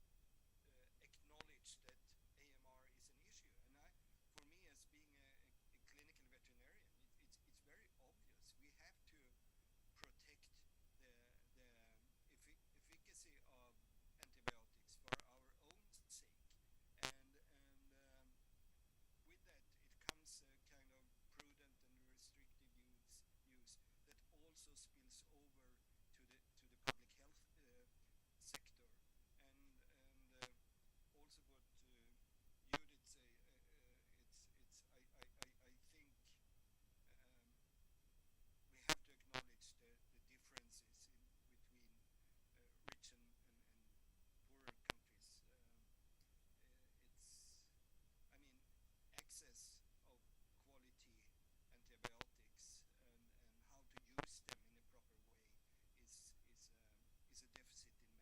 it's very obvious. We have to protect the efficacy of antibiotics for our own sake. And with that, it comes a kind of prudent and restrictive use that also spills over to the public health sector. And also what Judith say, I think we have to acknowledge the differences between rich and poorer countries. Access of quality antibiotics and how to use them in a proper way is a deficit in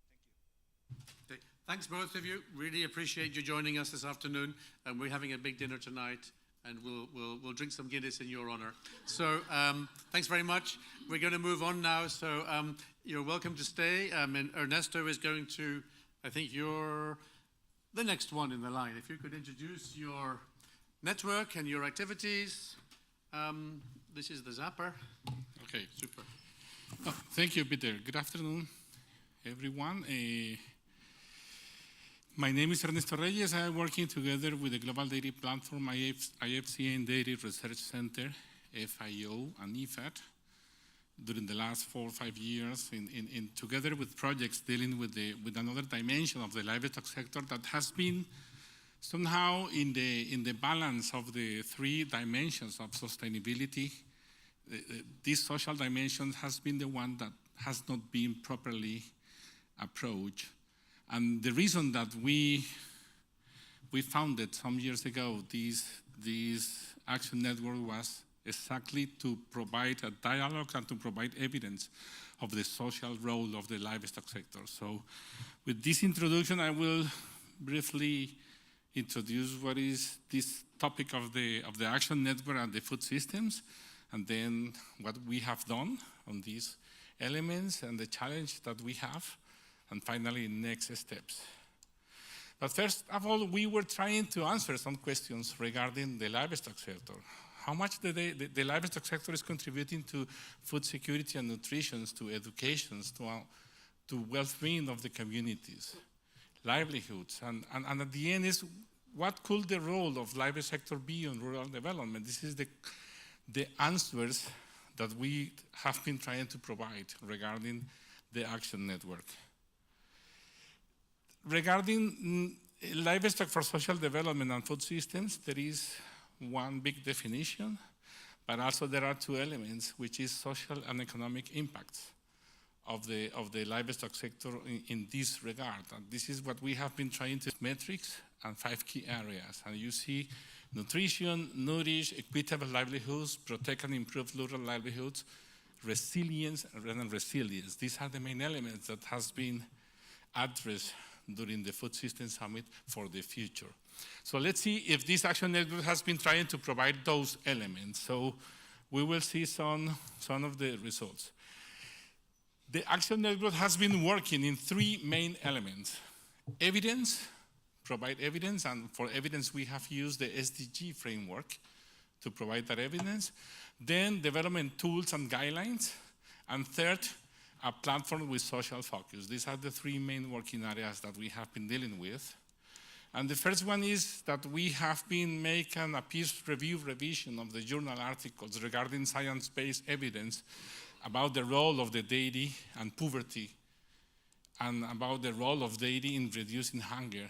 many countries. Thank you. Okay. Thanks, both of you. Really appreciate you joining us this afternoon. And we're having a big dinner tonight, and we'll drink some Guinness in your honor. So thanks very much. We're going to move on now. So you're welcome to stay. And Ernesto is going to, I think you're the next one in the line. If you could introduce your network and your activities. This is the Zapper. Okay. Super. Oh, thank you, Peter. Good afternoon, everyone. My name is Ernesto Reyes. I'm working together with the Global Dairy Platform, IFCN Dairy Research Center, FIO, and IFAD during the last 4 or 5 years, together with projects dealing with another dimension of the livestock sector that has been somehow in the balance of the three dimensions of sustainability, this social dimension has been the one that has not been properly approached. And the reason that we founded some years ago this action network was exactly to provide a dialogue and to provide evidence of the social role of the livestock sector. So with this introduction, I will briefly introduce what is this topic of the action network and the food systems, and then what we have done on these elements and the challenge that we have, and finally next steps. But first of all, we were trying to answer some questions regarding the livestock sector. How much the livestock sector is contributing to food security and nutrition, to education, to well-being of the communities, livelihoods, and at the end is what could the role of livestock sector be on rural development? This is the answers that we have been trying to provide regarding the action network. Regarding livestock for social development and food systems, there is one big definition, but also there are two elements, which is social and economic impacts of the livestock sector in this regard. And this is what we have been trying to metrics and 5 key areas. And you see nutrition, nourish, equitable livelihoods, protect and improve rural livelihoods, resilience, and resilience. These are the main elements that has been addressed during the Food System Summit for the future. So let's see if this action network has been trying to provide those elements. So we will see some of the results. The action network has been working in 3 main elements. Evidence, provide evidence, and for evidence we have used the SDG framework to provide that evidence. Then development tools and guidelines, and third, a platform with social focus. These are the 3 main working areas that we have been dealing with. And the first one is that we have been making a peer review revision of the journal articles regarding science-based evidence about the role of the dairy and poverty, and about the role of dairy in reducing hunger.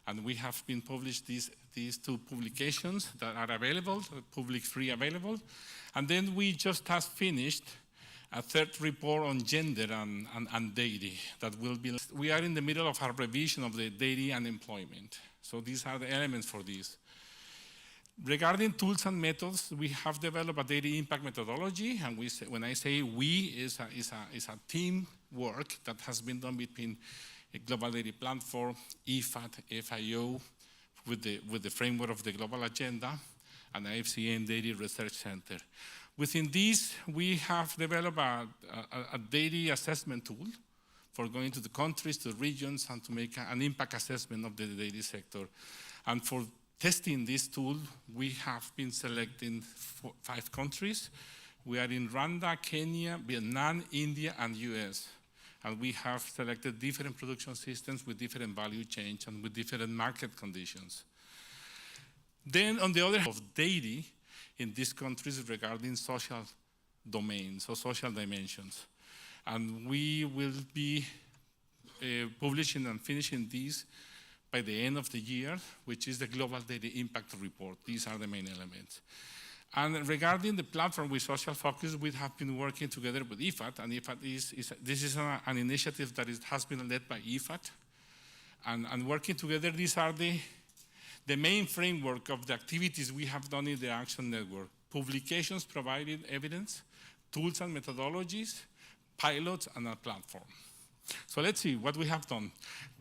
And we have been published these 2 publications that are available, public free available. And then we just have finished a 3rd report on gender and dairy that will be. We are in the middle of our revision of the dairy and employment. So these are the elements for this. Regarding tools and methods, we have developed a dairy impact methodology, and when I say we, is a team work that has been done between a Global Dairy Platform, IFAD, FIO, with the framework of the Global Agenda, and IFCN Dairy Research Center. Within this, we have developed a dairy assessment tool for going to the countries, to regions, and to make an impact assessment of the dairy sector. And for testing this tool, we have been selecting 5 countries. We are in Rwanda, Kenya, Vietnam, India, and US. And we have selected different production systems with different value chains and with different market conditions. Then on the other hand, of dairy in these countries regarding social domains or social dimensions. And we will be publishing and finishing these by the end of the year, which is the Global Dairy Impact Report. These are the main elements. And regarding the platform with social focus, we have been working together with IFAD, and IFAD this is an initiative that has been led by IFAD. And working together, these are the main framework of the activities we have done in the Action Network. Publications providing evidence, tools and methodologies, pilots, and a platform. So let's see what we have done.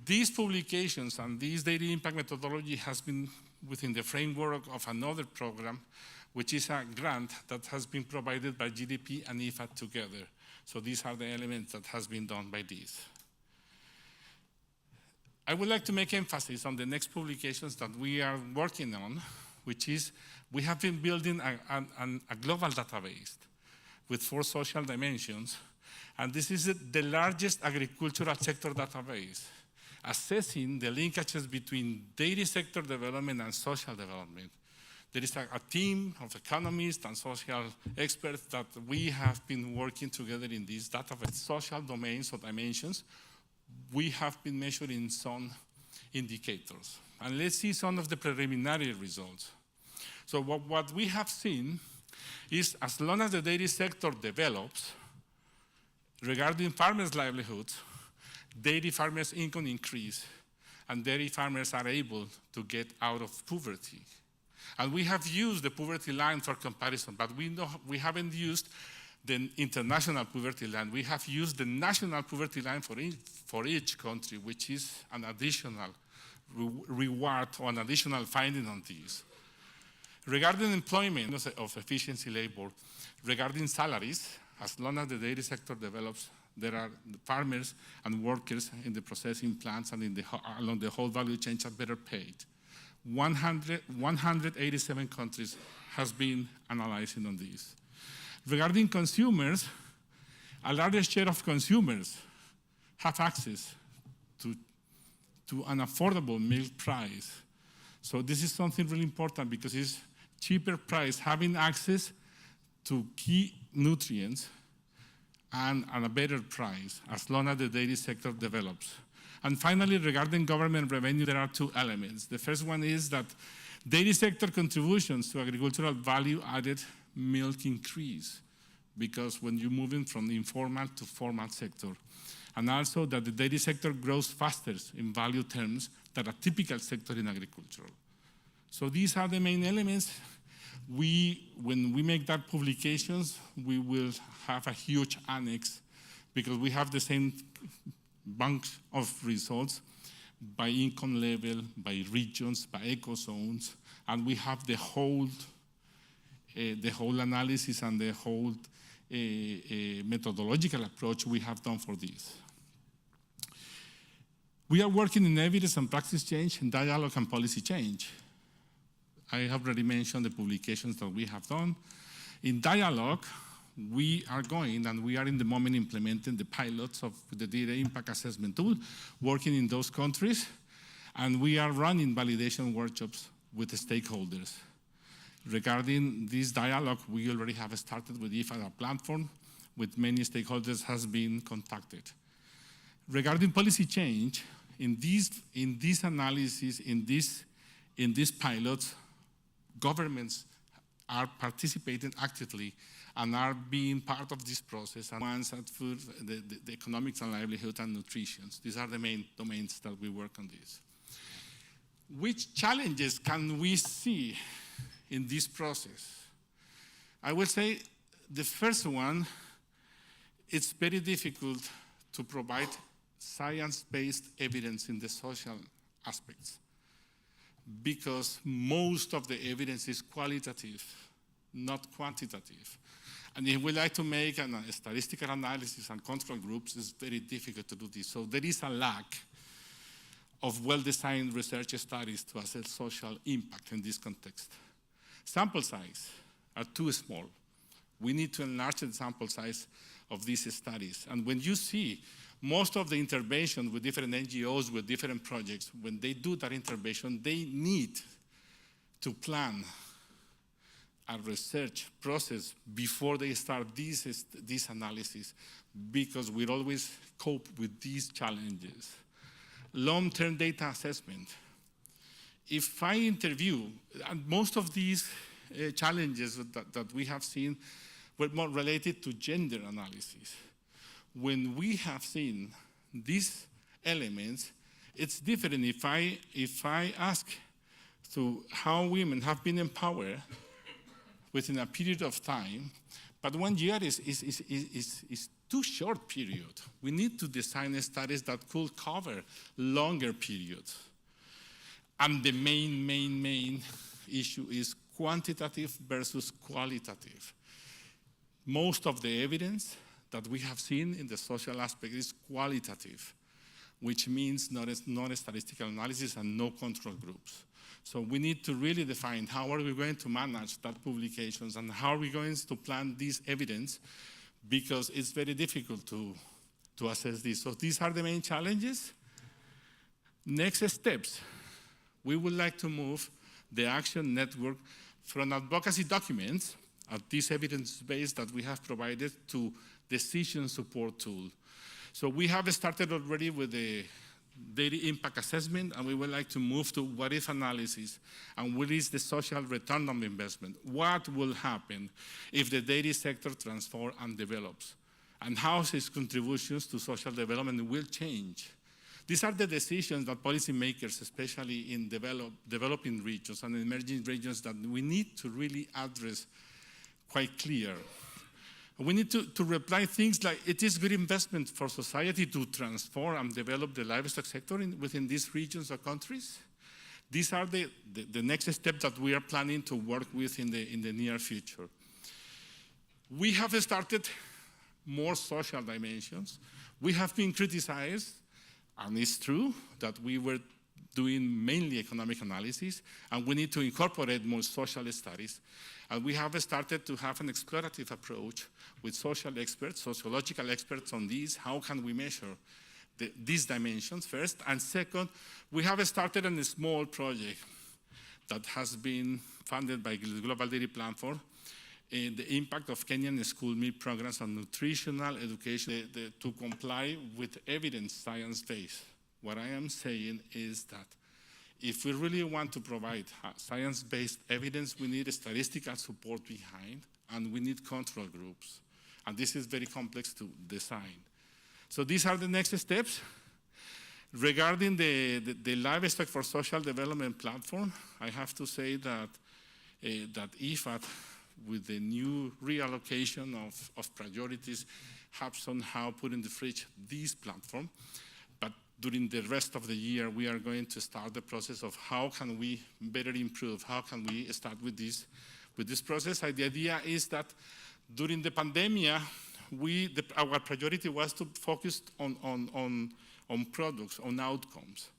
These publications and this dairy impact methodology has been within the framework of another program, which is a grant that has been provided by GDP and IFAD together. So these are the elements that has been done by these. I would like to make emphasis on the next publications that we are working on, which is we have been building a global database with 4 social dimensions, and this is the largest agricultural sector database, assessing the linkages between dairy sector development and social development. There is a team of economists and social experts that we have been working together in this database. Social domains or dimensions, we have been measuring some indicators. And let's see some of the preliminary results. So what we have seen is as long as the dairy sector develops, regarding farmers' livelihoods, dairy farmers' income increase, and dairy farmers are able to get out of poverty. And we have used the poverty line for comparison, but we haven't used the international poverty line. We have used the national poverty line for each country, which is an additional reward or an additional finding on this. Regarding employment of efficiency labor, regarding salaries, as long as the dairy sector develops, there are farmers and workers in the processing plants and along the whole value chain are better paid. 187 countries has been analyzing on this. Regarding consumers, a larger share of consumers have access to an affordable milk price. So this is something really important because it's cheaper price, having access to key nutrients and at a better price as long as the dairy sector develops. And finally, regarding government revenue, there are two elements. The first one is that dairy sector contributions to agricultural value added milk increase because when you're moving from the informal to formal sector. And also that the dairy sector grows faster in value terms than a typical sector in agriculture. So these are the main elements. When we make that publications, we will have a huge annex because we have the same bank of results by income level, by regions, by ecozones, and we have the whole analysis and the whole methodological approach we have done for this. We are working in evidence and practice change, and dialogue and policy change. I have already mentioned the publications that we have done. In dialogue, we are going and we are in the moment implementing the pilots of the data impact assessment tool, working in those countries, and we are running validation workshops with the stakeholders. Regarding this dialogue, we already have started with IFAD, a platform with many stakeholders has been contacted. Regarding policy change, in this analysis, in these pilots, governments are participating actively and are being part of this process. And ones that food, the economics and livelihood and nutrition. These are the main domains that we work on this. Which challenges can we see in this process? I will say the first one, it's very difficult to provide science-based evidence in the social aspects because most of the evidence is qualitative, not quantitative. And if we like to make a statistical analysis and control groups, it's very difficult to do this. So there is a lack of well-designed research studies to assess social impact in this context. Sample size are too small. We need to enlarge the sample size of these studies. And when you see most of the intervention with different NGOs, with different projects, when they do that intervention, they need to plan a research process before they start this analysis, because we always cope with these challenges. Long-term data assessment. If I interview, and most of these challenges that we have seen were more related to gender analysis. When we have seen these elements, it's different if I ask to how women have been empowered within a period of time, but 1 year is too short period. We need to design studies that could cover longer periods. And the main issue is quantitative versus qualitative. Most of the evidence that we have seen in the social aspect is qualitative, which means not a statistical analysis and no control groups. So we need to really define how are we going to manage that publications and how are we going to plan this evidence, because it's very difficult to assess this. So these are the main challenges. Next steps. We would like to move the action network from advocacy documents at this evidence base that we have provided to decision support tool. So we have started already with the dairy impact assessment, and we would like to move to what-if analysis, and what is the social return on investment? What will happen if the dairy sector transforms and develops? And how its contributions to social development will change? These are the decisions that policymakers, especially in developing regions and emerging regions, that we need to really address quite clear. We need to reply things like, it is good investment for society to transform and develop the livestock sector within these regions or countries. These are the next steps that we are planning to work with in the near future. We have started more social dimensions. We have been criticized, and it's true that we were doing mainly economic analysis, and we need to incorporate more social studies. And we have started to have an explorative approach with social experts, sociological experts on these. How can we measure these dimensions first? And second, we have started a small project that has been funded by the Global Dairy Platform, the impact of Kenyan school meal programs on nutritional education to comply with evidence science-based. What I am saying is that if we really want to provide science-based evidence, we need statistical support behind, and we need control groups. And this is very complex to design. So these are the next steps. Regarding the Livestock for Social Development platform, I have to say that IFAD, with the new reallocation of priorities, have somehow put in the fridge this platform. But during the rest of the year, we are going to start the process of how can we better improve, how can we start with this process. The idea is that during the pandemic, our priority was to focus on products, on outcomes.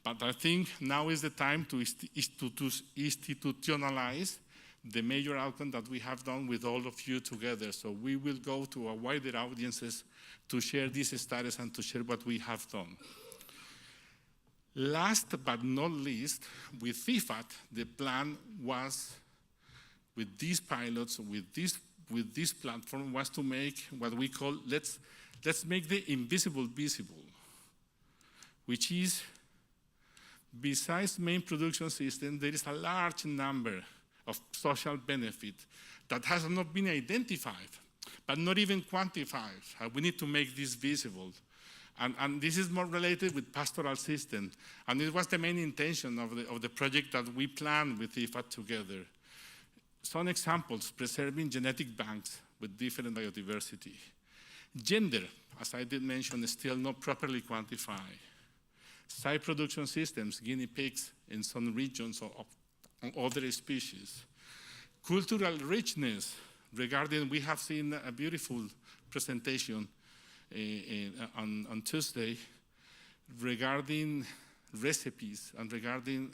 But I think now is the time to institutionalize the major outcome that we have done with all of you together. So we will go to a wider audiences to share these studies and to share what we have done. Last but not least, with IFAD, the plan was, with these pilots, with this platform, was to make what we call, let's make the invisible visible, which is, besides main production system, there is a large number of social benefit that has not been identified, but not even quantified. We need to make this visible. And this is more related with pastoral system. And it was the main intention of the project that we planned with IFAD together. Some examples: preserving genetic banks with different biodiversity. Gender, as I did mention, is still not properly quantified. Side production systems, guinea pigs in some regions or other species. Cultural richness, regarding, we have seen a beautiful presentation on Tuesday regarding recipes and regarding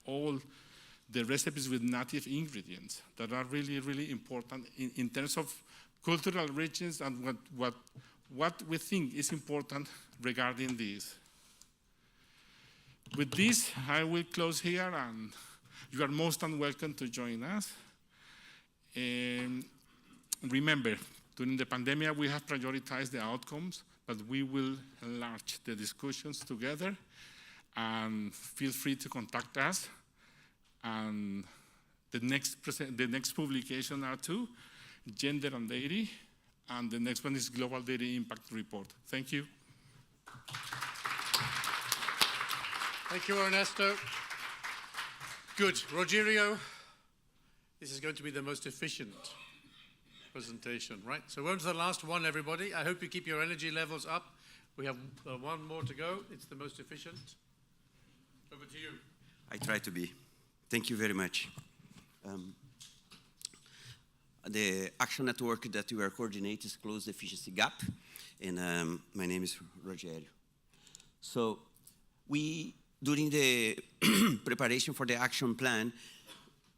all the recipes with native ingredients that are really, really important in terms of cultural richness and what we think is important regarding this. With this, I will close here, and you are most welcome to join us. Remember, during the pandemic, we have prioritized the outcomes, but we will enlarge the discussions together, and feel free to contact us. And the next publication are two: Gender and Dairy, and the next one is Global Dairy Impact Report. Thank you. Thank you, Ernesto. Good. Rogerio, this is going to be the most efficient presentation, right? So we're on to the last one, everybody. I hope you keep your energy levels up. We have one more to go. It's the most efficient. Over to you. I try to be. Thank you very much. The action network that we are coordinating is Close the Efficiency Gap, and my name is Rogerio. So during the preparation for the action plan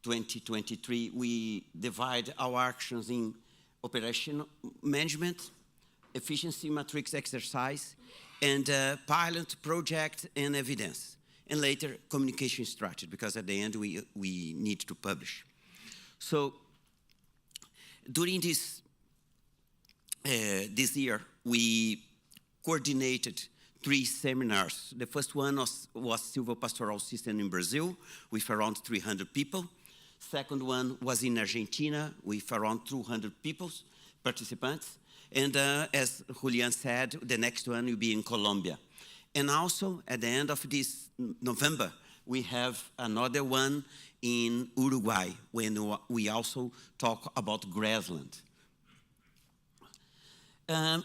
2023, we divide our actions in operation management, efficiency matrix exercise, and pilot project and evidence, and later communication strategy, because at the end we need to publish. So during this year, we coordinated 3 seminars. The first one was silvopastoral system in Brazil with around 300 people. Second one was in Argentina with around 200 participants. And as Julian said, the next one will be in Colombia. And also, at the end of this November, we have another one in Uruguay, when we also talk about grassland.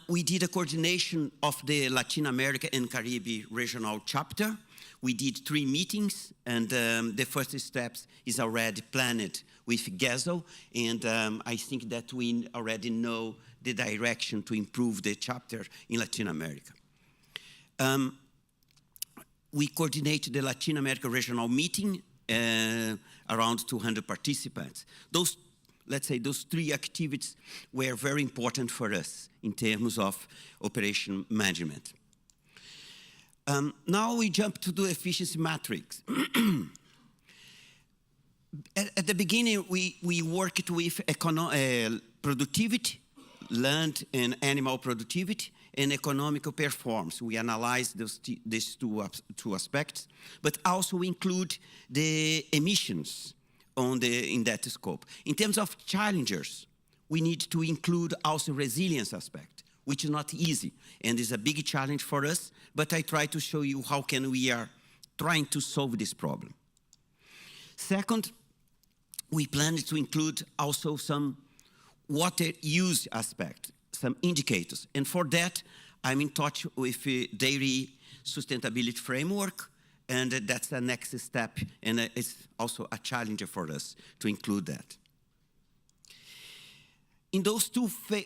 We did a coordination of the Latin America and Caribbean regional chapter. We did 3 meetings, and the first steps is already planned with GESO, and I think that we already know the direction to improve the chapter in Latin America. We coordinated the Latin America regional meeting, around 200 participants. Let's say those 3 activities were very important for us in terms of operation management. Now we jump to the efficiency matrix. At the beginning, we worked with productivity, land and animal productivity, and economical performance. We analyze these two aspects, but also include the emissions in that scope. In terms of challengers, we need to include also resilience aspect, which is not easy and is a big challenge for us, but I try to show you how we are trying to solve this problem. Second, we plan to include also some water use aspect, some indicators. And for that, I'm in touch with the Dairy Sustainability Framework, and that's the next step, and it's also a challenge for us to include that.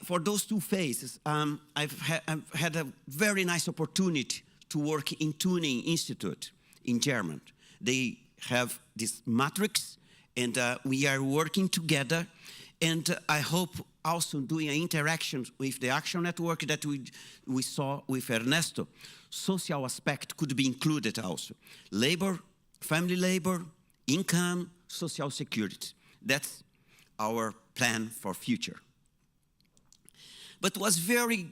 For those 2 phases, I've had a very nice opportunity to work in Tuning Institute in Germany. They have this matrix, and we are working together, and I hope also doing an interaction with the action network that we saw with Ernesto. Social aspect could be included also. Labor, family labor, income, social security. That's our plan for future. But it was very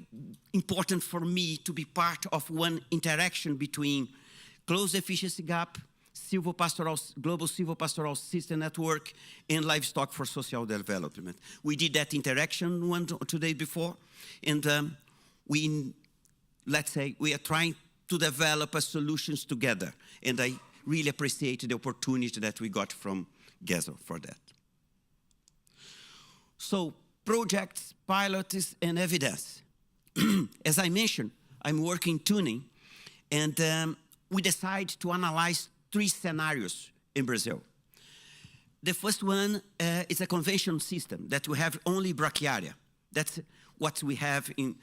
important for me to be part of one interaction between Closed Efficiency Gap, Global Silvopastoral System Network, and Livestock for Social Development. We did that interaction 2 days before, and let's say we are trying to develop solutions together, and I really appreciate the opportunity that we got from GESO for that. So, projects, pilots, and evidence. As I mentioned, I'm working tuning, and we decided to analyze 3 scenarios in Brazil. The first one is a conventional system that we have only brachiaria. That's what we have in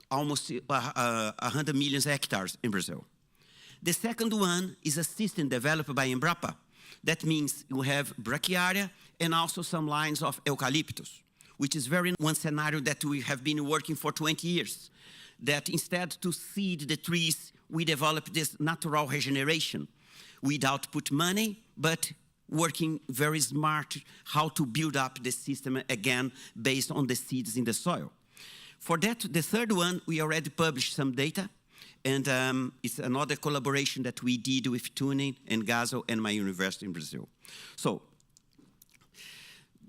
almost 100 million hectares in Brazil. The second one is a system developed by Embrapa. That means we have brachiaria and also some lines of eucalyptus, which is one scenario that we have been working for 20 years. That instead to seed the trees, we develop this natural regeneration without put money, but working very smart how to build up the system again based on the seeds in the soil. For that, the third one, we already published some data, and it's another collaboration that we did with Tuning and GESO and my university in Brazil. So,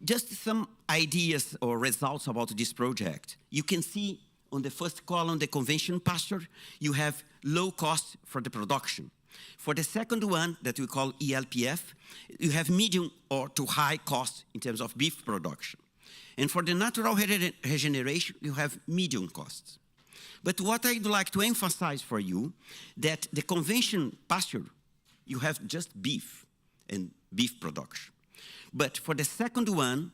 just some ideas or results about this project. You can see on the first column, the conventional pasture, you have low cost for the production. For the second one, that we call ELPF, you have medium or to high cost in terms of beef production. And for the natural regeneration, you have medium costs. But what I'd like to emphasize for you, that the conventional pasture, you have just beef and beef production. But for the second one,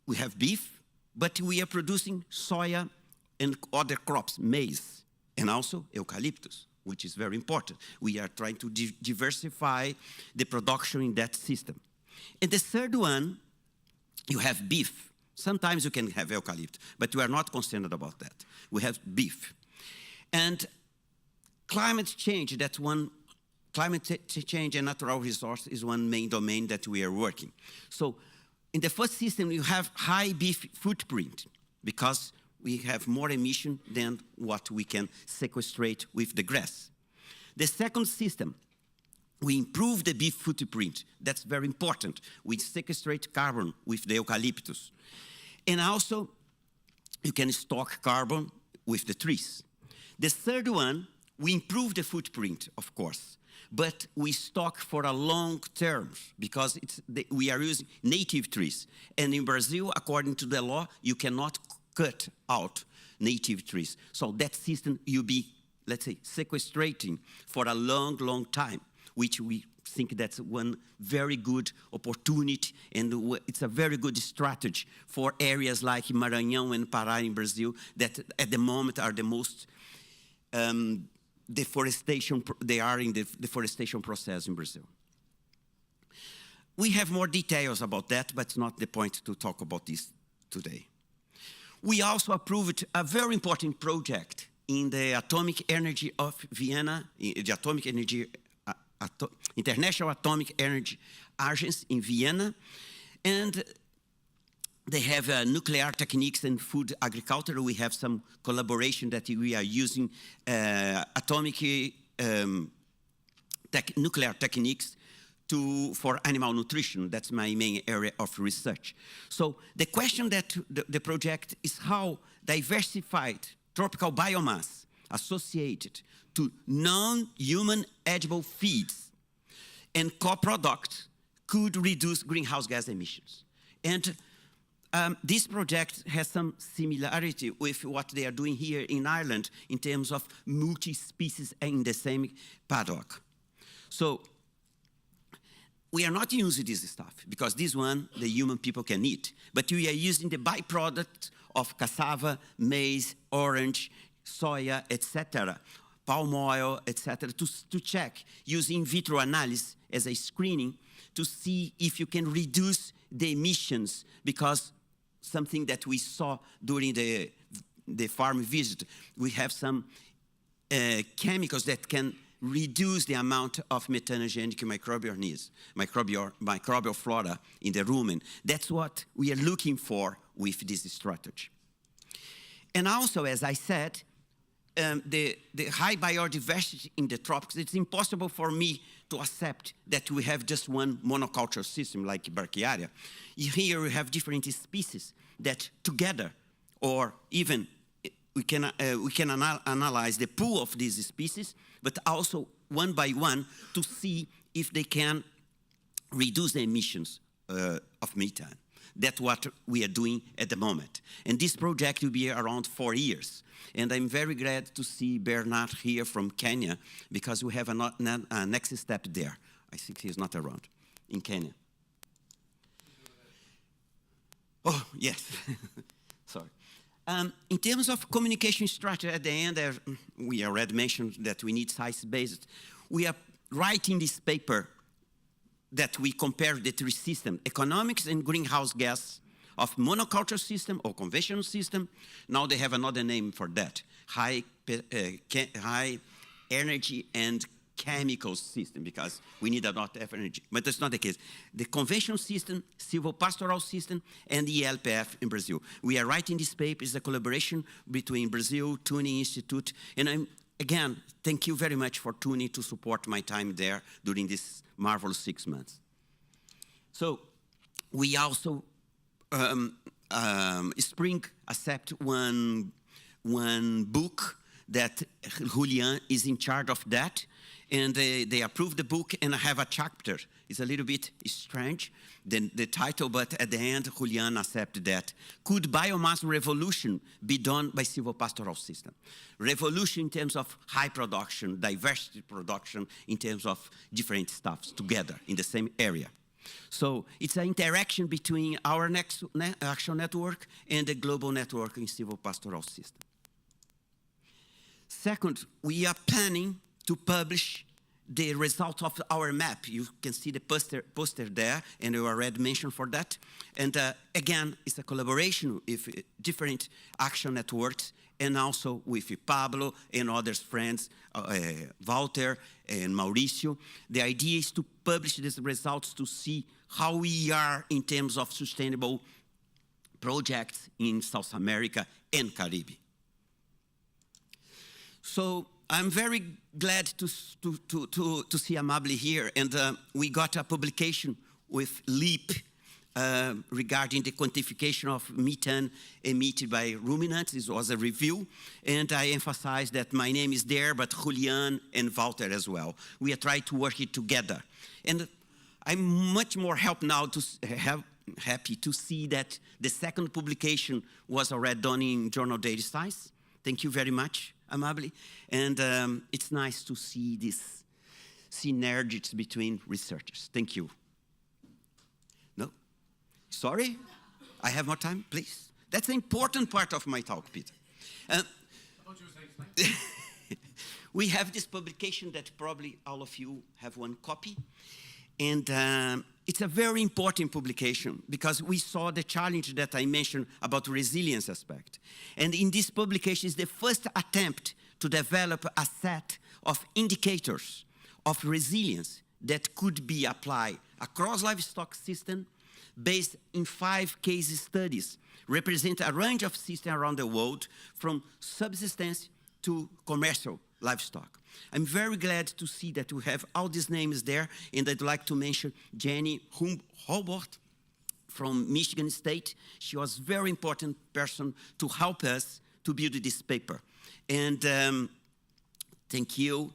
we have beef, but we are producing soya and other crops, maize, and also eucalyptus, which is very important. We are trying to diversify the production in that system. And the third one, you have beef. Sometimes you can have eucalyptus, but we are not concerned about that. We have beef. And climate change, that's one, climate change and natural resource is one main domain that we are working. So in the first system, you have high beef footprint because we have more emission than what we can sequestrate with the grass. The second system, we improve the beef footprint. That's very important. We sequestrate carbon with the eucalyptus. And also, you can stock carbon with the trees. The third one, we improve the footprint, of course, but we stock for a long term because we are using native trees. And in Brazil, according to the law, you cannot cut out native trees. So that system you'll be, let's say, sequestrating for a long, long time, which we think that's one very good opportunity, and it's a very good strategy for areas like Maranhão and Pará in Brazil that at the moment are the most deforestation, they are in the deforestation process in Brazil. We have more details about that, but it's not the point to talk about this today. We also approved a very important project in the Atomic Energy of Vienna, the Atomic Energy, International Atomic Energy Agency in Vienna, and they have nuclear techniques and food agriculture. We have some collaboration that we are using nuclear techniques for animal nutrition. That's my main area of research. So the question that the project is how diversified tropical biomass associated to non-human edible feeds and co-products could reduce greenhouse gas emissions. And this project has some similarity with what they are doing here in Ireland in terms of multi-species in the same paddock. So we are not using this stuff because this one the human people can eat, but we are using the byproduct of cassava, maize, orange, soya, etc., palm oil, etc., to check using in vitro analysis as a screening to see if you can reduce the emissions, because something that we saw during the farm visit, we have some chemicals that can reduce the amount of methanogenic microbial flora in the rumen. That's what we are looking for with this strategy. And also, as I said, the high biodiversity in the tropics, it's impossible for me to accept that we have just one monoculture system like brachiaria. Here we have different species that together, or even we can analyze the pool of these species, but also one by one to see if they can reduce the emissions of methane. That's what we are doing at the moment. And this project will be around 4 years. And I'm very glad to see Bernard here from Kenya, because we have a next step there. I think he's not around, in Kenya. Oh, yes. Sorry. In terms of communication strategy, at the end, we already mentioned that we need science-based. We are writing this paper that we compare the three systems, economics and greenhouse gas of monoculture system or conventional system. Now they have another name for that, high energy and chemical system, because we need a lot of energy, but that's not the case. The conventional system, silvopastoral system, and the LPF in Brazil. We are writing this paper. It's a collaboration between Brazil, Tuning Institute, and again, thank you very much for Tuning to support my time there during this marvelous 6 months. So we also Spring accept one book that Julian is in charge of that, and they approved the book, and I have a chapter. It's a little bit strange, the title, but at the end, Julian accepted that. Could biomass revolution be done by silvopastoral system? Revolution in terms of high production, diversity production, in terms of different stuffs together in the same area. So it's an interaction between our action network and the global network in silvopastoral system. Second, we are planning to publish the result of our map. You can see the poster there, and you already mentioned for that. And again, it's a collaboration with different action networks, and also with Pablo and others friends, Walter and Mauricio. The idea is to publish these results to see how we are in terms of sustainable projects in South America and Caribbean. So I'm very glad to see Amable here, and we got a publication with LEAP regarding the quantification of methane emitted by ruminants. This was a review, and I emphasize that my name is there, but Julian and Walter as well. We are trying to work it together. And I'm much more happy to see that the second publication was already done in Journal Data Science. Thank you very much, Amable. And it's nice to see this synergies between researchers. Thank you. No? Sorry? I have more time, please? That's the important part of my talk, Peter. We have this publication that probably all of you have one copy. And it's a very important publication because we saw the challenge that I mentioned about resilience aspect. And in this publication is the first attempt to develop a set of indicators of resilience that could be applied across livestock system based in 5 case studies, represent a range of systems around the world from subsistence to commercial livestock. I'm very glad to see that we have all these names there, and I'd like to mention Jenny Hobart from Michigan State. She was a very important person to help us to build this paper. And thank you,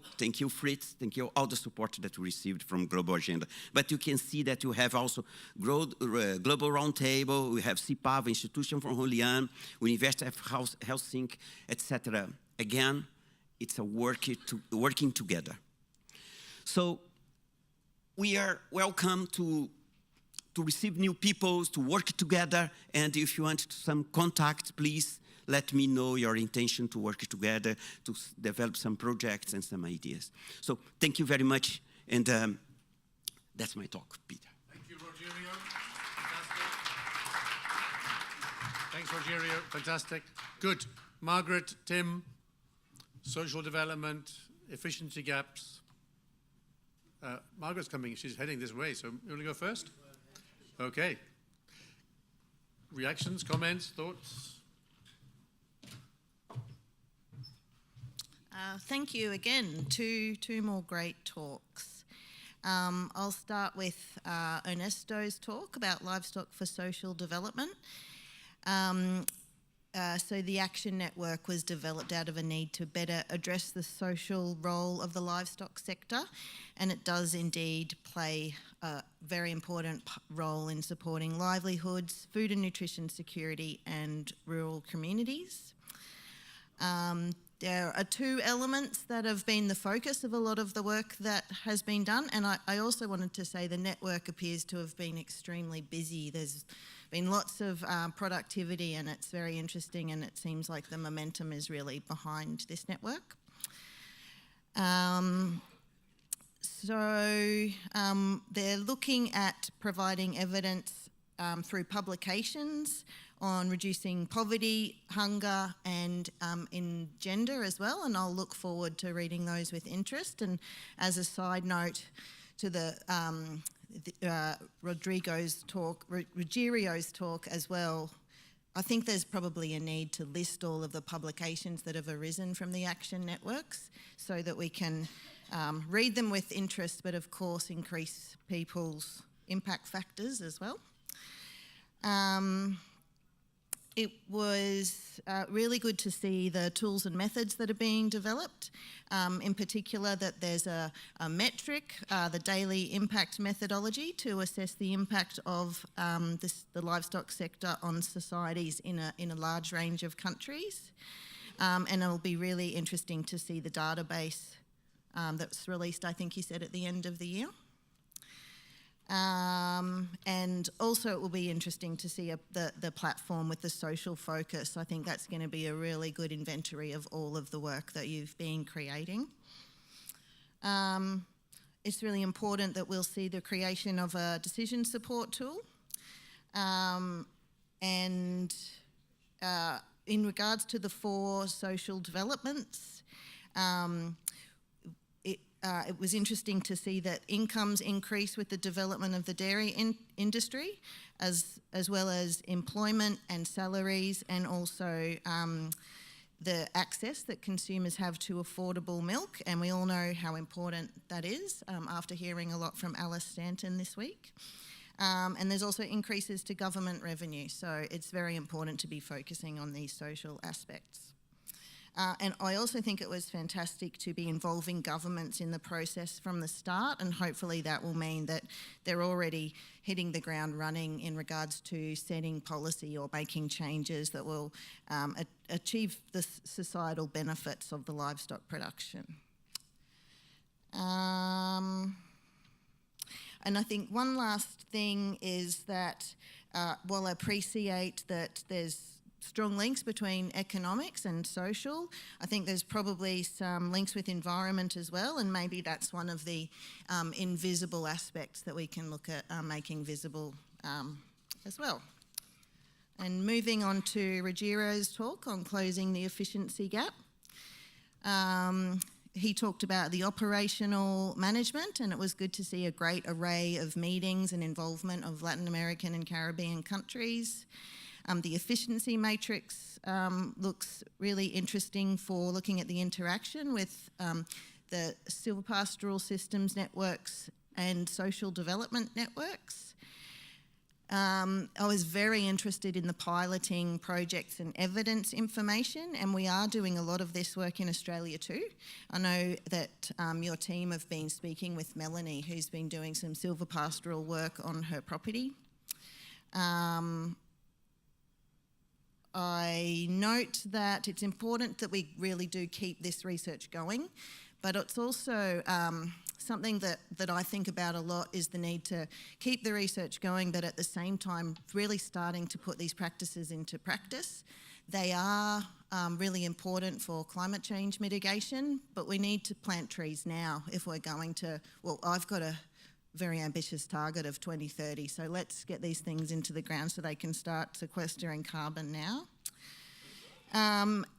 Fritz, thank you, all the support that we received from Global Agenda. But you can see that you have also Global Roundtable, we have CIPAV, Institution for Julian, University of Helsinki, etc. Again, it's a working together. So we are welcome to receive new people, to work together, and if you want some contact, please let me know your intention to work together, to develop some projects and some ideas. So thank you very much, and that's my talk, Peter. Thank you, Rogerio. Fantastic. Thanks, Rogerio. Fantastic. Good. Margaret, Tim, social development, efficiency gaps. Margaret's coming. She's heading this way, so you want to go first? Okay. Reactions, comments, thoughts? Thank you again. Two more great talks. I'll start with Ernesto's talk about livestock for social development. So the Action Network was developed out of a need to better address the social role of the livestock sector, and it does indeed play a very important role in supporting livelihoods, food and nutrition security, and rural communities. There are 2 elements that have been the focus of a lot of the work that has been done, and I also wanted to say the network appears to have been extremely busy. There's been lots of productivity, and it's very interesting, and it seems like the momentum is really behind this network. They're looking at providing evidence through publications on reducing poverty, hunger, and in gender as well, and I'll look forward to reading those with interest. And as a side note to the Rogerio's talk as well, I think there's probably a need to list all of the publications that have arisen from the Action Networks so that we can read them with interest, but of course increase people's impact factors as well. It was really good to see the tools and methods that are being developed, in particular that there's a metric, the daily impact methodology, to assess the impact of the livestock sector on societies in a large range of countries. And it'll be really interesting to see the database that's released, I think you said, at the end of the year. And also it will be interesting to see the platform with the social focus. I think that's going to be a really good inventory of all of the work that you've been creating. It's really important that we'll see the creation of a decision support tool. And in regards to the 4 social developments, it was interesting to see that incomes increase with the development of the dairy industry, as well as employment and salaries, and also the access that consumers have to affordable milk. And we all know how important that is after hearing a lot from Alice Stanton this week. And there's also increases to government revenue. So it's very important to be focusing on these social aspects. And I also think it was fantastic to be involving governments in the process from the start, and hopefully that will mean that they're already hitting the ground running in regards to setting policy or making changes that will achieve the societal benefits of the livestock production. And I think one last thing is that while I appreciate that there's strong links between economics and social, I think there's probably some links with environment as well, and maybe that's one of the invisible aspects that we can look at making visible as well. And moving on to Rogero's talk on closing the efficiency gap. He talked about the operational management, and it was good to see a great array of meetings and involvement of Latin American and Caribbean countries. The efficiency matrix looks really interesting for looking at the interaction with the silvopastoral systems networks and social development networks. I was very interested in the piloting projects and evidence information, and we are doing a lot of this work in Australia too. I know that your team have been speaking with Melanie, who's been doing some silvopastoral work on her property. I note that it's important that we really do keep this research going, but it's also something that I think about a lot is the need to keep the research going, but at the same time really starting to put these practices into practice. They are really important for climate change mitigation, but we need to plant trees now if we're going to, well, I've got a very ambitious target of 2030. So let's get these things into the ground so they can start sequestering carbon now.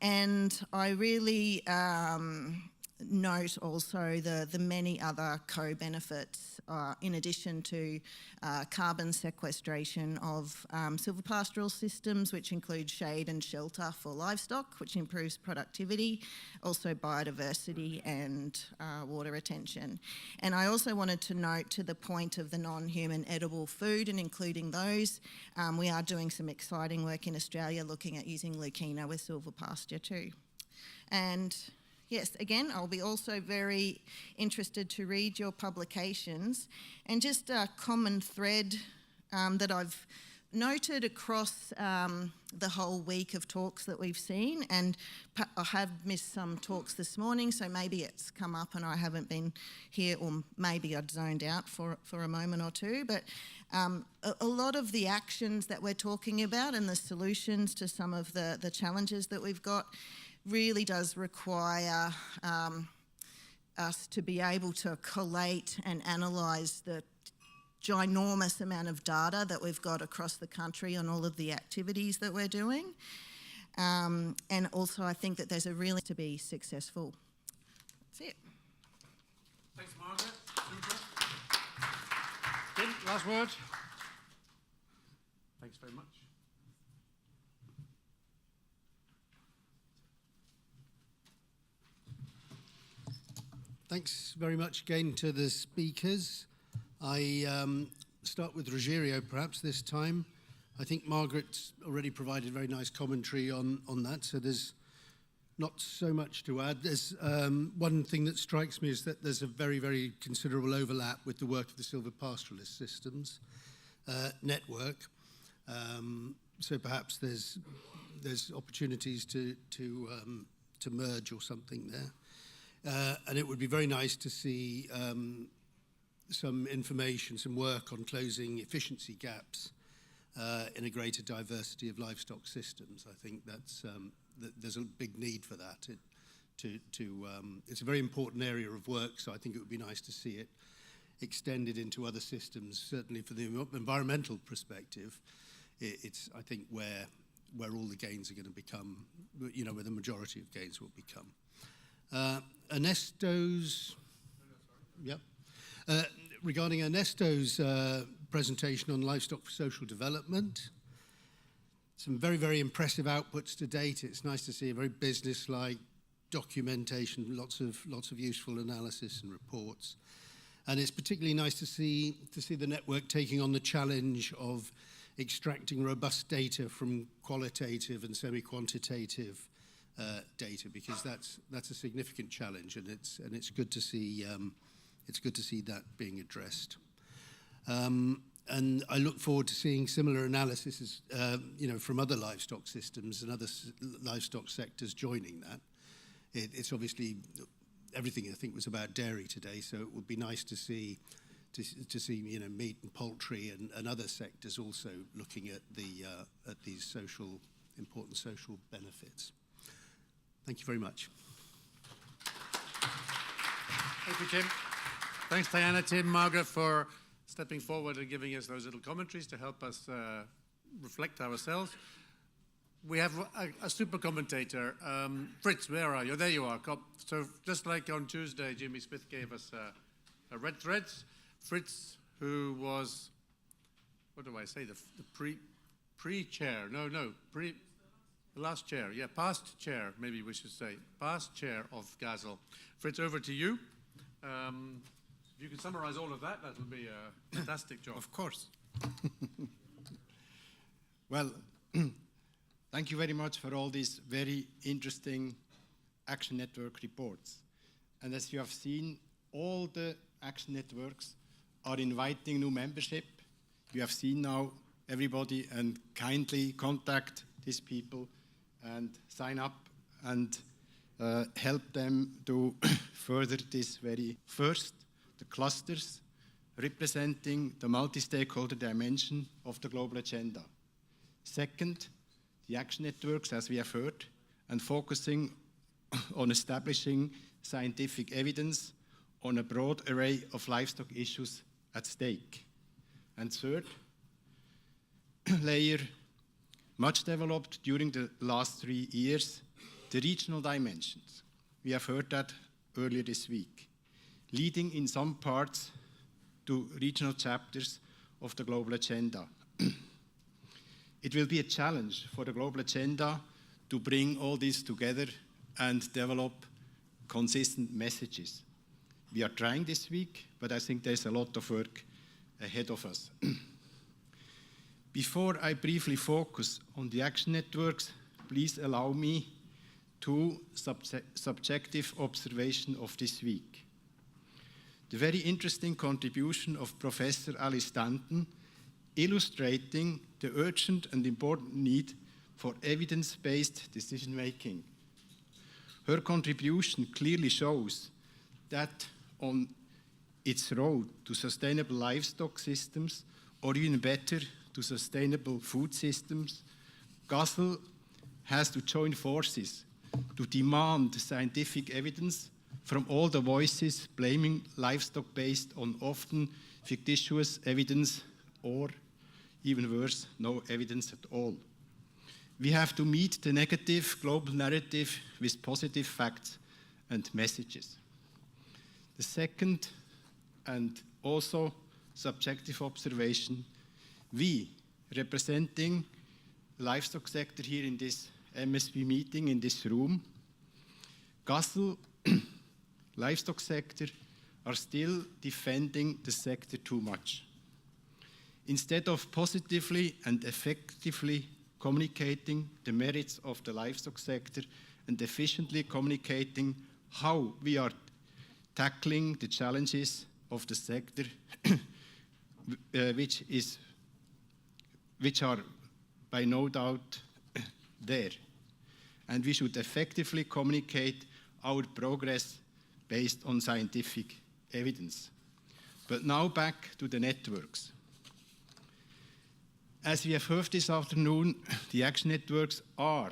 And I really note also the many other co-benefits in addition to carbon sequestration of silvopastoral systems, which include shade and shelter for livestock, which improves productivity, also biodiversity and water retention. And I also wanted to note, to the point of the non-human edible food and including those, we are doing some exciting work in Australia looking at using leukina with silvopasture too. And yes, again, I'll be also very interested to read your publications, and just a common thread that I've noted across the whole week of talks that we've seen, and I have missed some talks this morning, so maybe it's come up and I haven't been here, or maybe I'd zoned out for a moment or two, but a lot of the actions that we're talking about and the solutions to some of the challenges that we've got really does require us to be able to collate and analyse the ginormous amount of data that we've got across the country on all of the activities that we're doing. And also I think that there's a really to be successful. That's it. Thanks, Margaret. Super. Tim, last word. Thanks very much. Thanks very much again to the speakers. I start with Rogero perhaps this time. I think Margaret's already provided very nice commentary on that, so there's not so much to add. There's one thing that strikes me is that there's a very, very considerable overlap with the work of the silvopastoralist systems network. So perhaps there's opportunities to merge or something there. And it would be very nice to see some information, some work on closing efficiency gaps in a greater diversity of livestock systems. I think that's there's a big need for that. It's a very important area of work, so I think it would be nice to see it extended into other systems. Certainly, for the environmental perspective, it's I think where all the gains are going to become, where the majority of gains will become. Ernesto's Yep. Regarding Ernesto's presentation on livestock for social development, some very, very impressive outputs to date. It's nice to see a very business-like documentation, lots of useful analysis and reports. And it's particularly nice to see the network taking on the challenge of extracting robust data from qualitative and semi-quantitative data, because that's a significant challenge, and it's good to see that being addressed. And I look forward to seeing similar analysis, from other livestock systems and other livestock sectors joining that. It's obviously everything I think was about dairy today, so it would be nice to see meat and poultry and other sectors also looking at these important social benefits. Thank you very much. Thank you, Tim. Thanks, Diana, Tim, Margaret, for stepping forward and giving us those little commentaries to help us reflect ourselves. We have a super commentator. Fritz, where are you? There you are. So just like on Tuesday, Jimmy Smith gave us a red threads. Fritz, who was, what do I say, the pre-chair, the last chair, past chair, maybe we should say, past chair of GASL. Fritz, over to you. If you can summarize all of that, that will be a fantastic job. Of course. Well, thank you very much for all these very interesting Action Network reports. And as you have seen, all the Action Networks are inviting new membership. You have seen now everybody, and kindly contact these people and sign up and help them to further this very first, the clusters representing the multi-stakeholder dimension of the global agenda. Second, the action networks, as we have heard, and focusing on establishing scientific evidence on a broad array of livestock issues at stake. And third layer, much developed during the last 3 years, the regional dimensions. We have heard that earlier this week, leading in some parts to regional chapters of the global agenda. It will be a challenge for the global agenda to bring all this together and develop consistent messages. We are trying this week, but I think there's a lot of work ahead of us. Before I briefly focus on the action networks, please allow me 2 subjective observations of this week. The very interesting contribution of Professor Alice Stanton, illustrating the urgent and important need for evidence-based decision-making. Her contribution clearly shows that on its road to sustainable livestock systems, or even better, to sustainable food systems, GASL has to join forces to demand scientific evidence from all the voices blaming livestock based on often fictitious evidence, or even worse, no evidence at all. We have to meet the negative global narrative with positive facts and messages. The second and also subjective observation, we, representing the livestock sector here in this MSP meeting, in this room, GASL livestock sector, are still defending the sector too much. Instead of positively and effectively communicating the merits of the livestock sector and efficiently communicating how we are tackling the challenges of the sector, which are by no doubt there. And we should effectively communicate our progress based on scientific evidence. But now back to the networks. As we have heard this afternoon, the action networks are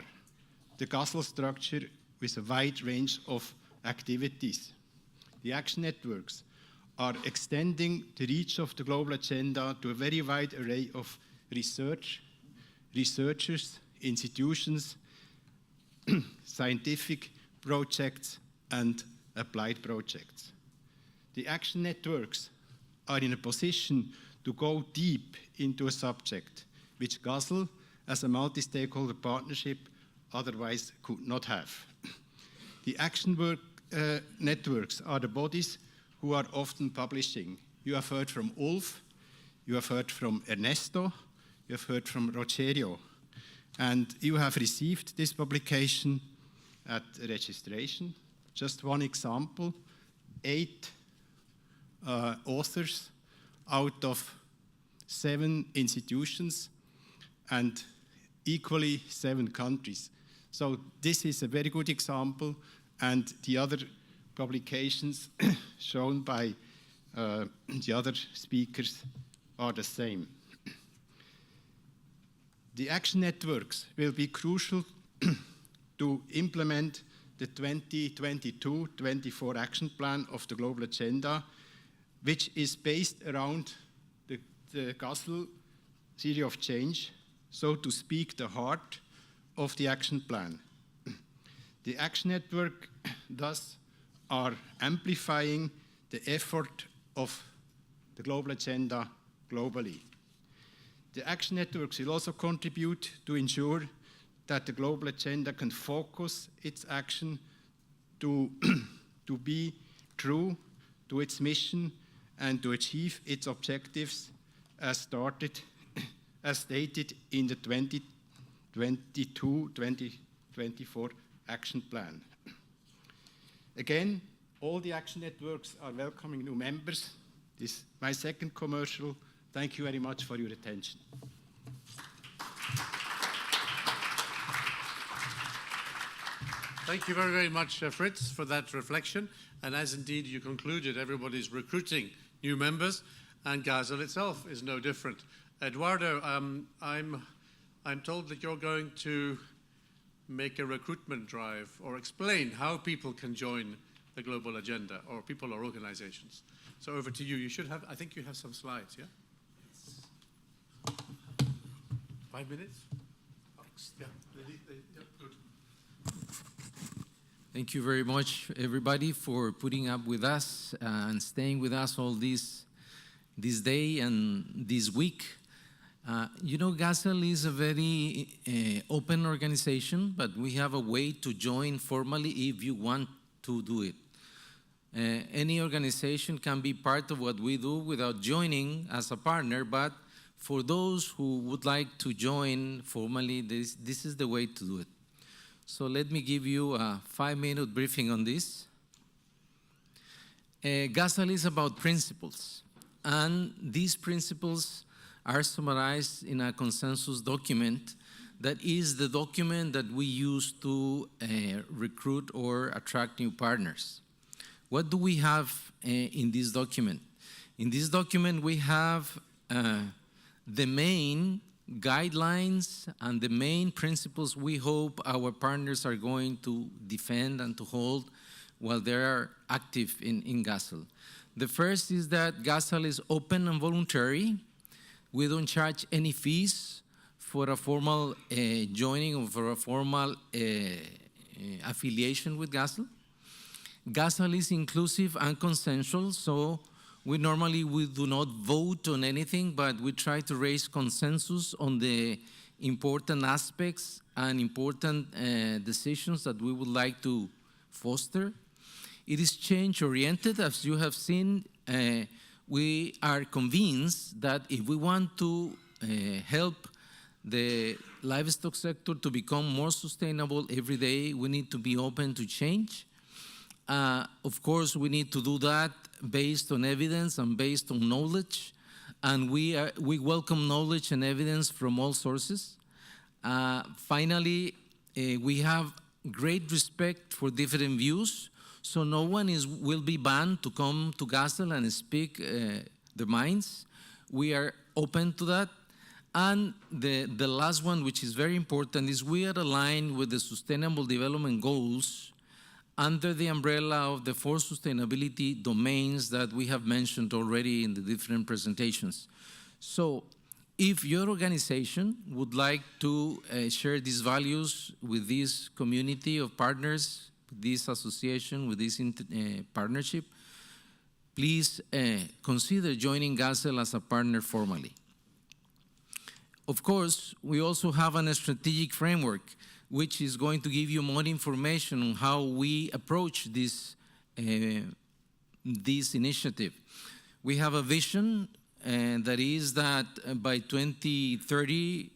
the GASL structure with a wide range of activities. The action networks are extending the reach of the global agenda to a very wide array of researchers, institutions, scientific projects, and applied projects. The action networks are in a position to go deep into a subject, which GASL, as a multi-stakeholder partnership, otherwise could not have. The action networks are the bodies who are often publishing. You have heard from Ulf, you have heard from Ernesto, you have heard from Rogerio, and you have received this publication at registration. Just one example, 8 authors out of 7 institutions and equally 7 countries. So this is a very good example, and the other publications shown by the other speakers are the same. The action networks will be crucial to implement the 2022-24 action plan of the global agenda, which is based around the GASL theory of change, so to speak, the heart of the action plan. The action network thus are amplifying the effort of the global agenda globally. The action networks will also contribute to ensure that the global agenda can focus its action to be true to its mission and to achieve its objectives as stated in the 2022-2024 action plan. Again, all the action networks are welcoming new members. This is my second commercial. Thank you very much for your attention. Thank you very, very much, Fritz, for that reflection. And as indeed you concluded, everybody's recruiting new members, and GASL itself is no different. Eduardo, I'm told that you're going to make a recruitment drive or explain how people can join the global agenda, or people or organizations. So over to you. You should have, I think you have some slides, yeah? Yes. 5 minutes? Yeah, good. Thank you very much, everybody, for putting up with us and staying with us all this day and this week. You know, GASL is a very open organization, but we have a way to join formally if you want to do it. Any organization can be part of what we do without joining as a partner, but for those who would like to join formally, this is the way to do it. So let me give you a 5-minute briefing on this. GASL is about principles, and these principles are summarized in a consensus document that is the document that we use to recruit or attract new partners. What do we have in this document? In this document, we have the main guidelines and the main principles we hope our partners are going to defend and to hold while they are active in GASL. The first is that GASL is open and voluntary. We don't charge any fees for a formal joining or for a formal affiliation with GASL. GASL is inclusive and consensual, so we do not vote on anything, but we try to raise consensus on the important aspects and important decisions that we would like to foster. It is change-oriented. As you have seen, we are convinced that if we want to help the livestock sector to become more sustainable every day, we need to be open to change. Of course, we need to do that based on evidence and based on knowledge, and we welcome knowledge and evidence from all sources. Finally, we have great respect for different views, so no one will be banned to come to GASL and speak their minds. We are open to that. And the last one, which is very important, is we are aligned with the Sustainable Development Goals under the umbrella of the 4 sustainability domains that we have mentioned already in the different presentations. So if your organization would like to share these values with this community of partners, this association, with this partnership, please consider joining GASL as a partner formally. Of course, we also have a strategic framework which is going to give you more information on how we approach this initiative. We have a vision, and that is that by 2030,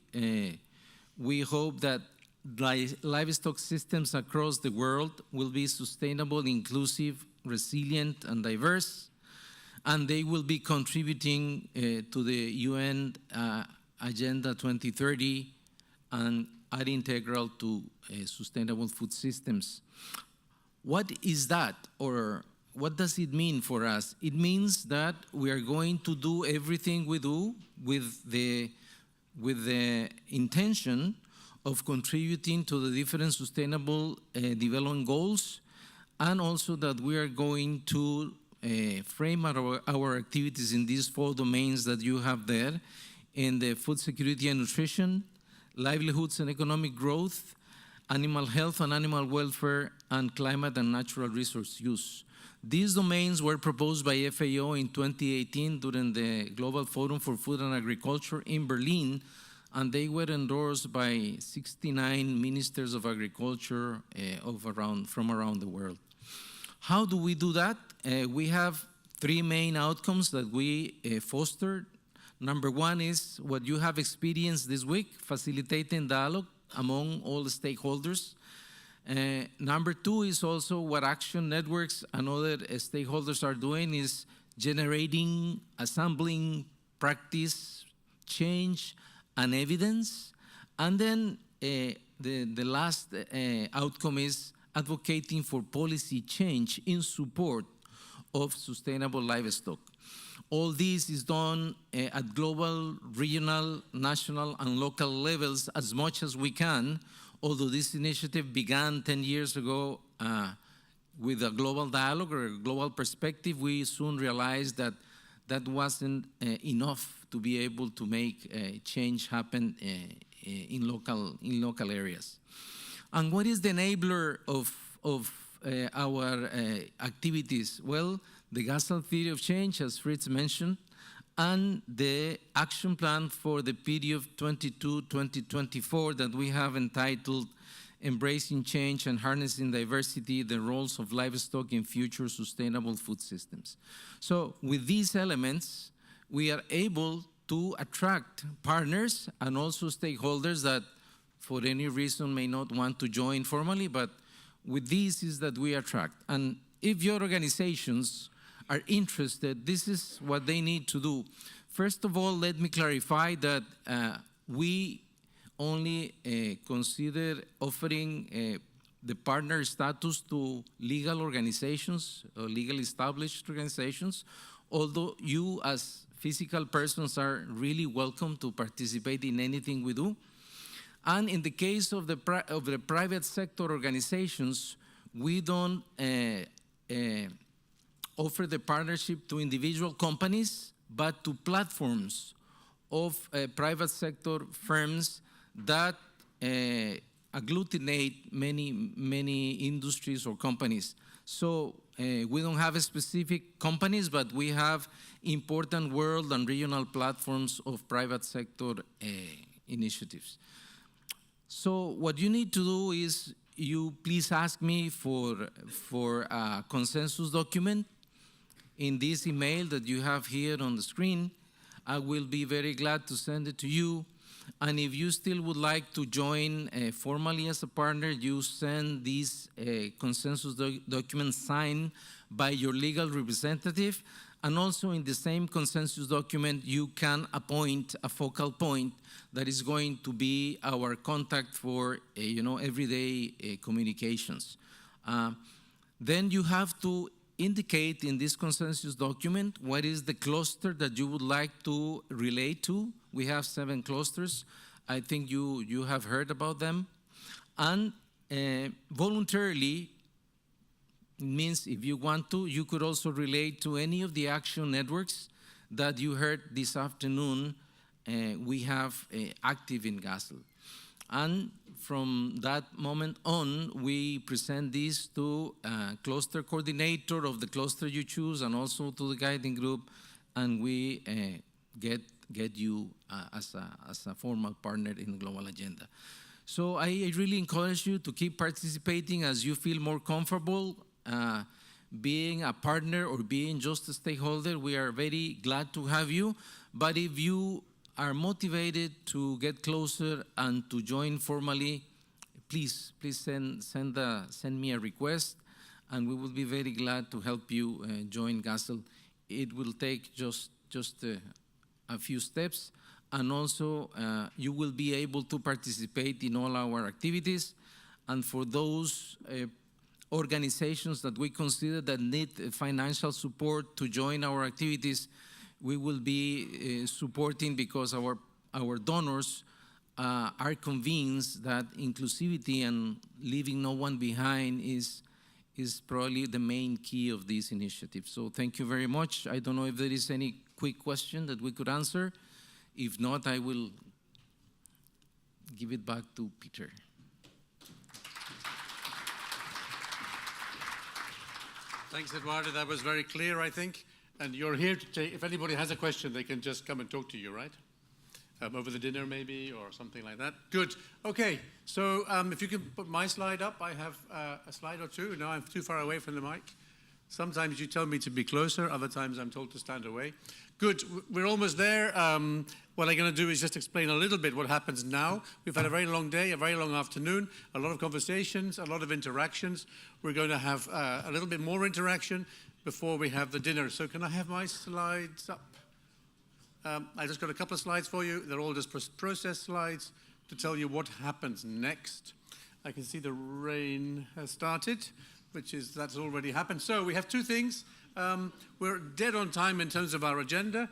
we hope that livestock systems across the world will be sustainable, inclusive, resilient, and diverse, and they will be contributing to the UN Agenda 2030 and are integral to sustainable food systems. What is that, or what does it mean for us? It means that we are going to do everything we do with the intention of contributing to the different sustainable development goals, and also that we are going to frame our activities in these 4 domains that you have there, in the food security and nutrition, livelihoods and economic growth, animal health and animal welfare, and climate and natural resource use. These domains were proposed by FAO in 2018 during the Global Forum for Food and Agriculture in Berlin, and they were endorsed by 69 ministers of agriculture from around the world. How do we do that? We have 3 main outcomes that we foster. Number 1 is what you have experienced this week, facilitating dialogue among all the stakeholders. Number 2 is also what action networks and other stakeholders are doing, is generating, assembling practice, change, and evidence. And then the last outcome is advocating for policy change in support of sustainable livestock. All this is done at global, regional, national, and local levels as much as we can, although this initiative began 10 years ago with a global dialogue or a global perspective. We soon realized that that wasn't enough to be able to make change happen in local areas. And what is the enabler of our activities? Well, the GASL theory of change, as Fritz mentioned, and the action plan for the period 2022-2024 that we have entitled Embracing Change and Harnessing Diversity, the Roles of Livestock in Future Sustainable Food Systems. So with these elements, we are able to attract partners and also stakeholders that for any reason may not want to join formally, but with these is that we attract. And if your organizations are interested, this is what they need to do. First of all, let me clarify that we only consider offering the partner status to legal organizations, or legally established organizations, although you as physical persons are really welcome to participate in anything we do. And in the case of the private sector organizations, we don't offer the partnership to individual companies, but to platforms of private sector firms that agglutinate many industries or companies. So we don't have specific companies, but we have important world and regional platforms of private sector initiatives. So what you need to do is you please ask me for a consensus document in this email that you have here on the screen. I will be very glad to send it to you. And if you still would like to join formally as a partner, you send this consensus document signed by your legal representative. And also in the same consensus document, you can appoint a focal point that is going to be our contact for everyday communications. Then you have to indicate in this consensus document what is the cluster that you would like to relate to. We have 7 clusters. I think you have heard about them. And voluntarily means if you want to, you could also relate to any of the action networks that you heard this afternoon we have active in GASL. And from that moment on, we present this to a cluster coordinator of the cluster you choose and also to the guiding group, and we get you as a formal partner in the global agenda. So I really encourage you to keep participating as you feel more comfortable being a partner or being just a stakeholder. We are very glad to have you. But if you are motivated to get closer and to join formally, please send me a request, and we will be very glad to help you join GASL. It will take just a few steps, and also you will be able to participate in all our activities. And for those organizations that we consider that need financial support to join our activities, we will be supporting, because our donors are convinced that inclusivity and leaving no one behind is probably the main key of this initiative. So thank you very much. I don't know if there is any quick question that we could answer. If not, I will give it back to Peter. Thanks, Eduardo. That was very clear, I think. And you're here to take, if anybody has a question, they can just come and talk to you, right? Over the dinner maybe, or something like that. Good. Okay, so if you can put my slide up. I have a slide or two. Now I'm too far away from the mic. Sometimes you tell me to be closer, other times I'm told to stand away. Good, we're almost there. What I'm going to do is just explain a little bit what happens now. We've had a very long day, a very long afternoon, a lot of conversations, a lot of interactions. We're going to have a little bit more interaction before we have the dinner. So can I have my slides up? I just got a couple of slides for you. They're all just process slides to tell you what happens next. I can see the rain has started, that's already happened. So we have two things. We're dead on time in terms of our agenda.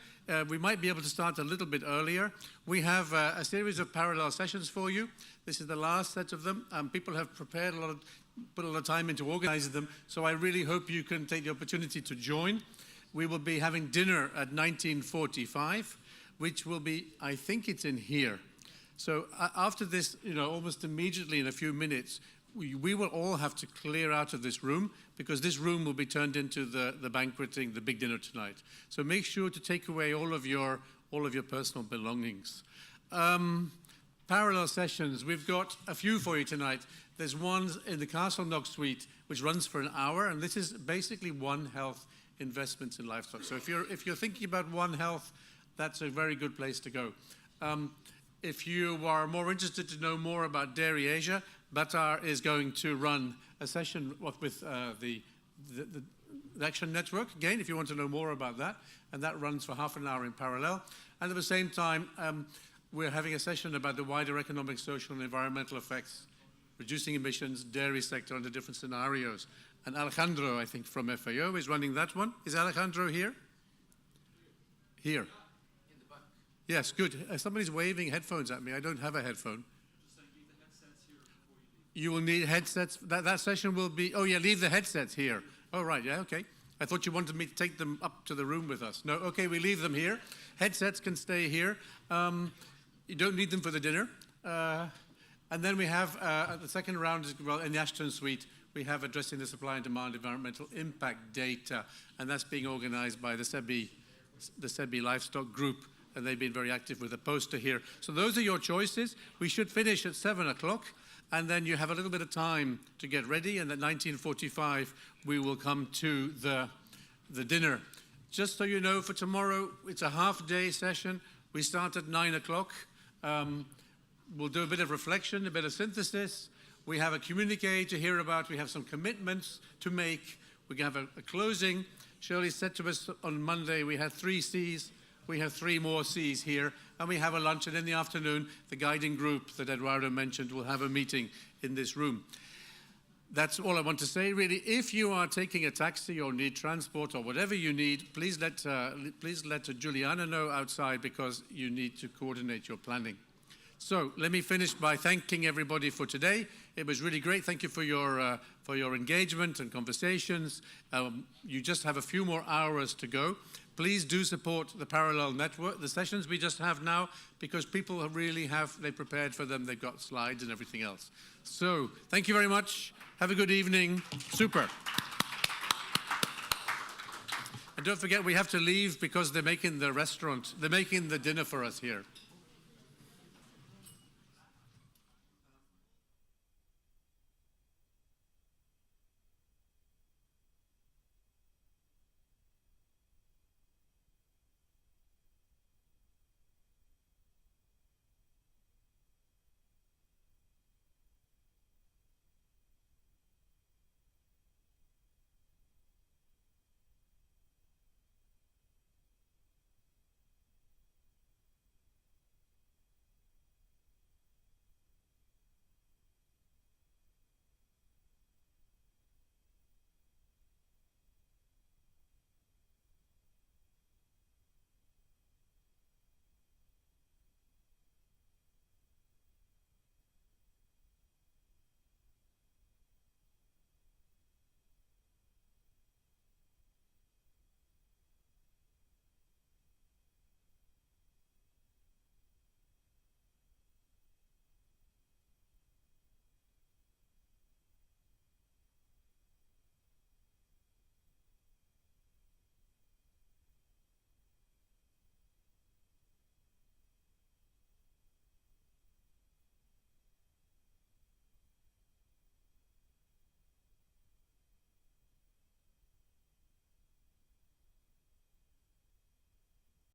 We might be able to start a little bit earlier. We have a series of parallel sessions for you. This is the last set of them. People have prepared put a lot of time into organizing them, so I really hope you can take the opportunity to join. We will be having dinner at 19:45, which will be, I think it's in here. So after this, almost immediately in a few minutes, we will all have to clear out of this room, because this room will be turned into the banqueting, the big dinner tonight. So make sure to take away all of your personal belongings. Parallel sessions, we've got a few for you tonight. There's one in the Castleknock suite, which runs for an hour, and this is basically One Health investments in livestock. So if you're thinking about One Health, that's a very good place to go. If you are more interested to know more about Dairy Asia, Batar is going to run a session with the Action Network, again, if you want to know more about that, and that runs for half an hour in parallel. And at the same time, we're having a session about the wider economic, social, and environmental effects, reducing emissions, dairy sector under different scenarios. And Alejandro, I think, from FAO is running that one. Is Alejandro here? Here. In the back. Yes, good. Somebody's waving headphones at me. I don't have a headphone. You will need headsets. That session will be, oh yeah, leave the headsets here. Oh right, yeah, okay. I thought you wanted me to take them up to the room with us. No, okay, we leave them here. Headsets can stay here. You don't need them for the dinner. And then we have the second round is, well, in the Ashton Suite, we have addressing the supply and demand environmental impact data, and that's being organized by the SEBI Livestock Group, and they've been very active with a poster here. So those are your choices. We should finish at 7 o'clock, and then you have a little bit of time to get ready, and at 19:45 we will come to the dinner. Just so you know, for tomorrow, it's a half-day session. We start at 9 o'clock. We'll do a bit of reflection, a bit of synthesis. We have a communique to hear about. We have some commitments to make. We have a closing. Shirley said to us on Monday we had 3 C's. We have 3 more C's here. And we have a lunch. And in the afternoon, the guiding group that Eduardo mentioned will have a meeting in this room. That's all I want to say, really. If you are taking a taxi or need transport or whatever you need, please let Juliana know outside, because you need to coordinate your planning. So let me finish by thanking everybody for today. It was really great. Thank you for your engagement and conversations. You just have a few more hours to go. Please do support the parallel network, the sessions we just have now, because people really they prepared for them. They've got slides and everything else. So thank you very much. Have a good evening. Super. And don't forget, we have to leave because they're making the dinner for us here.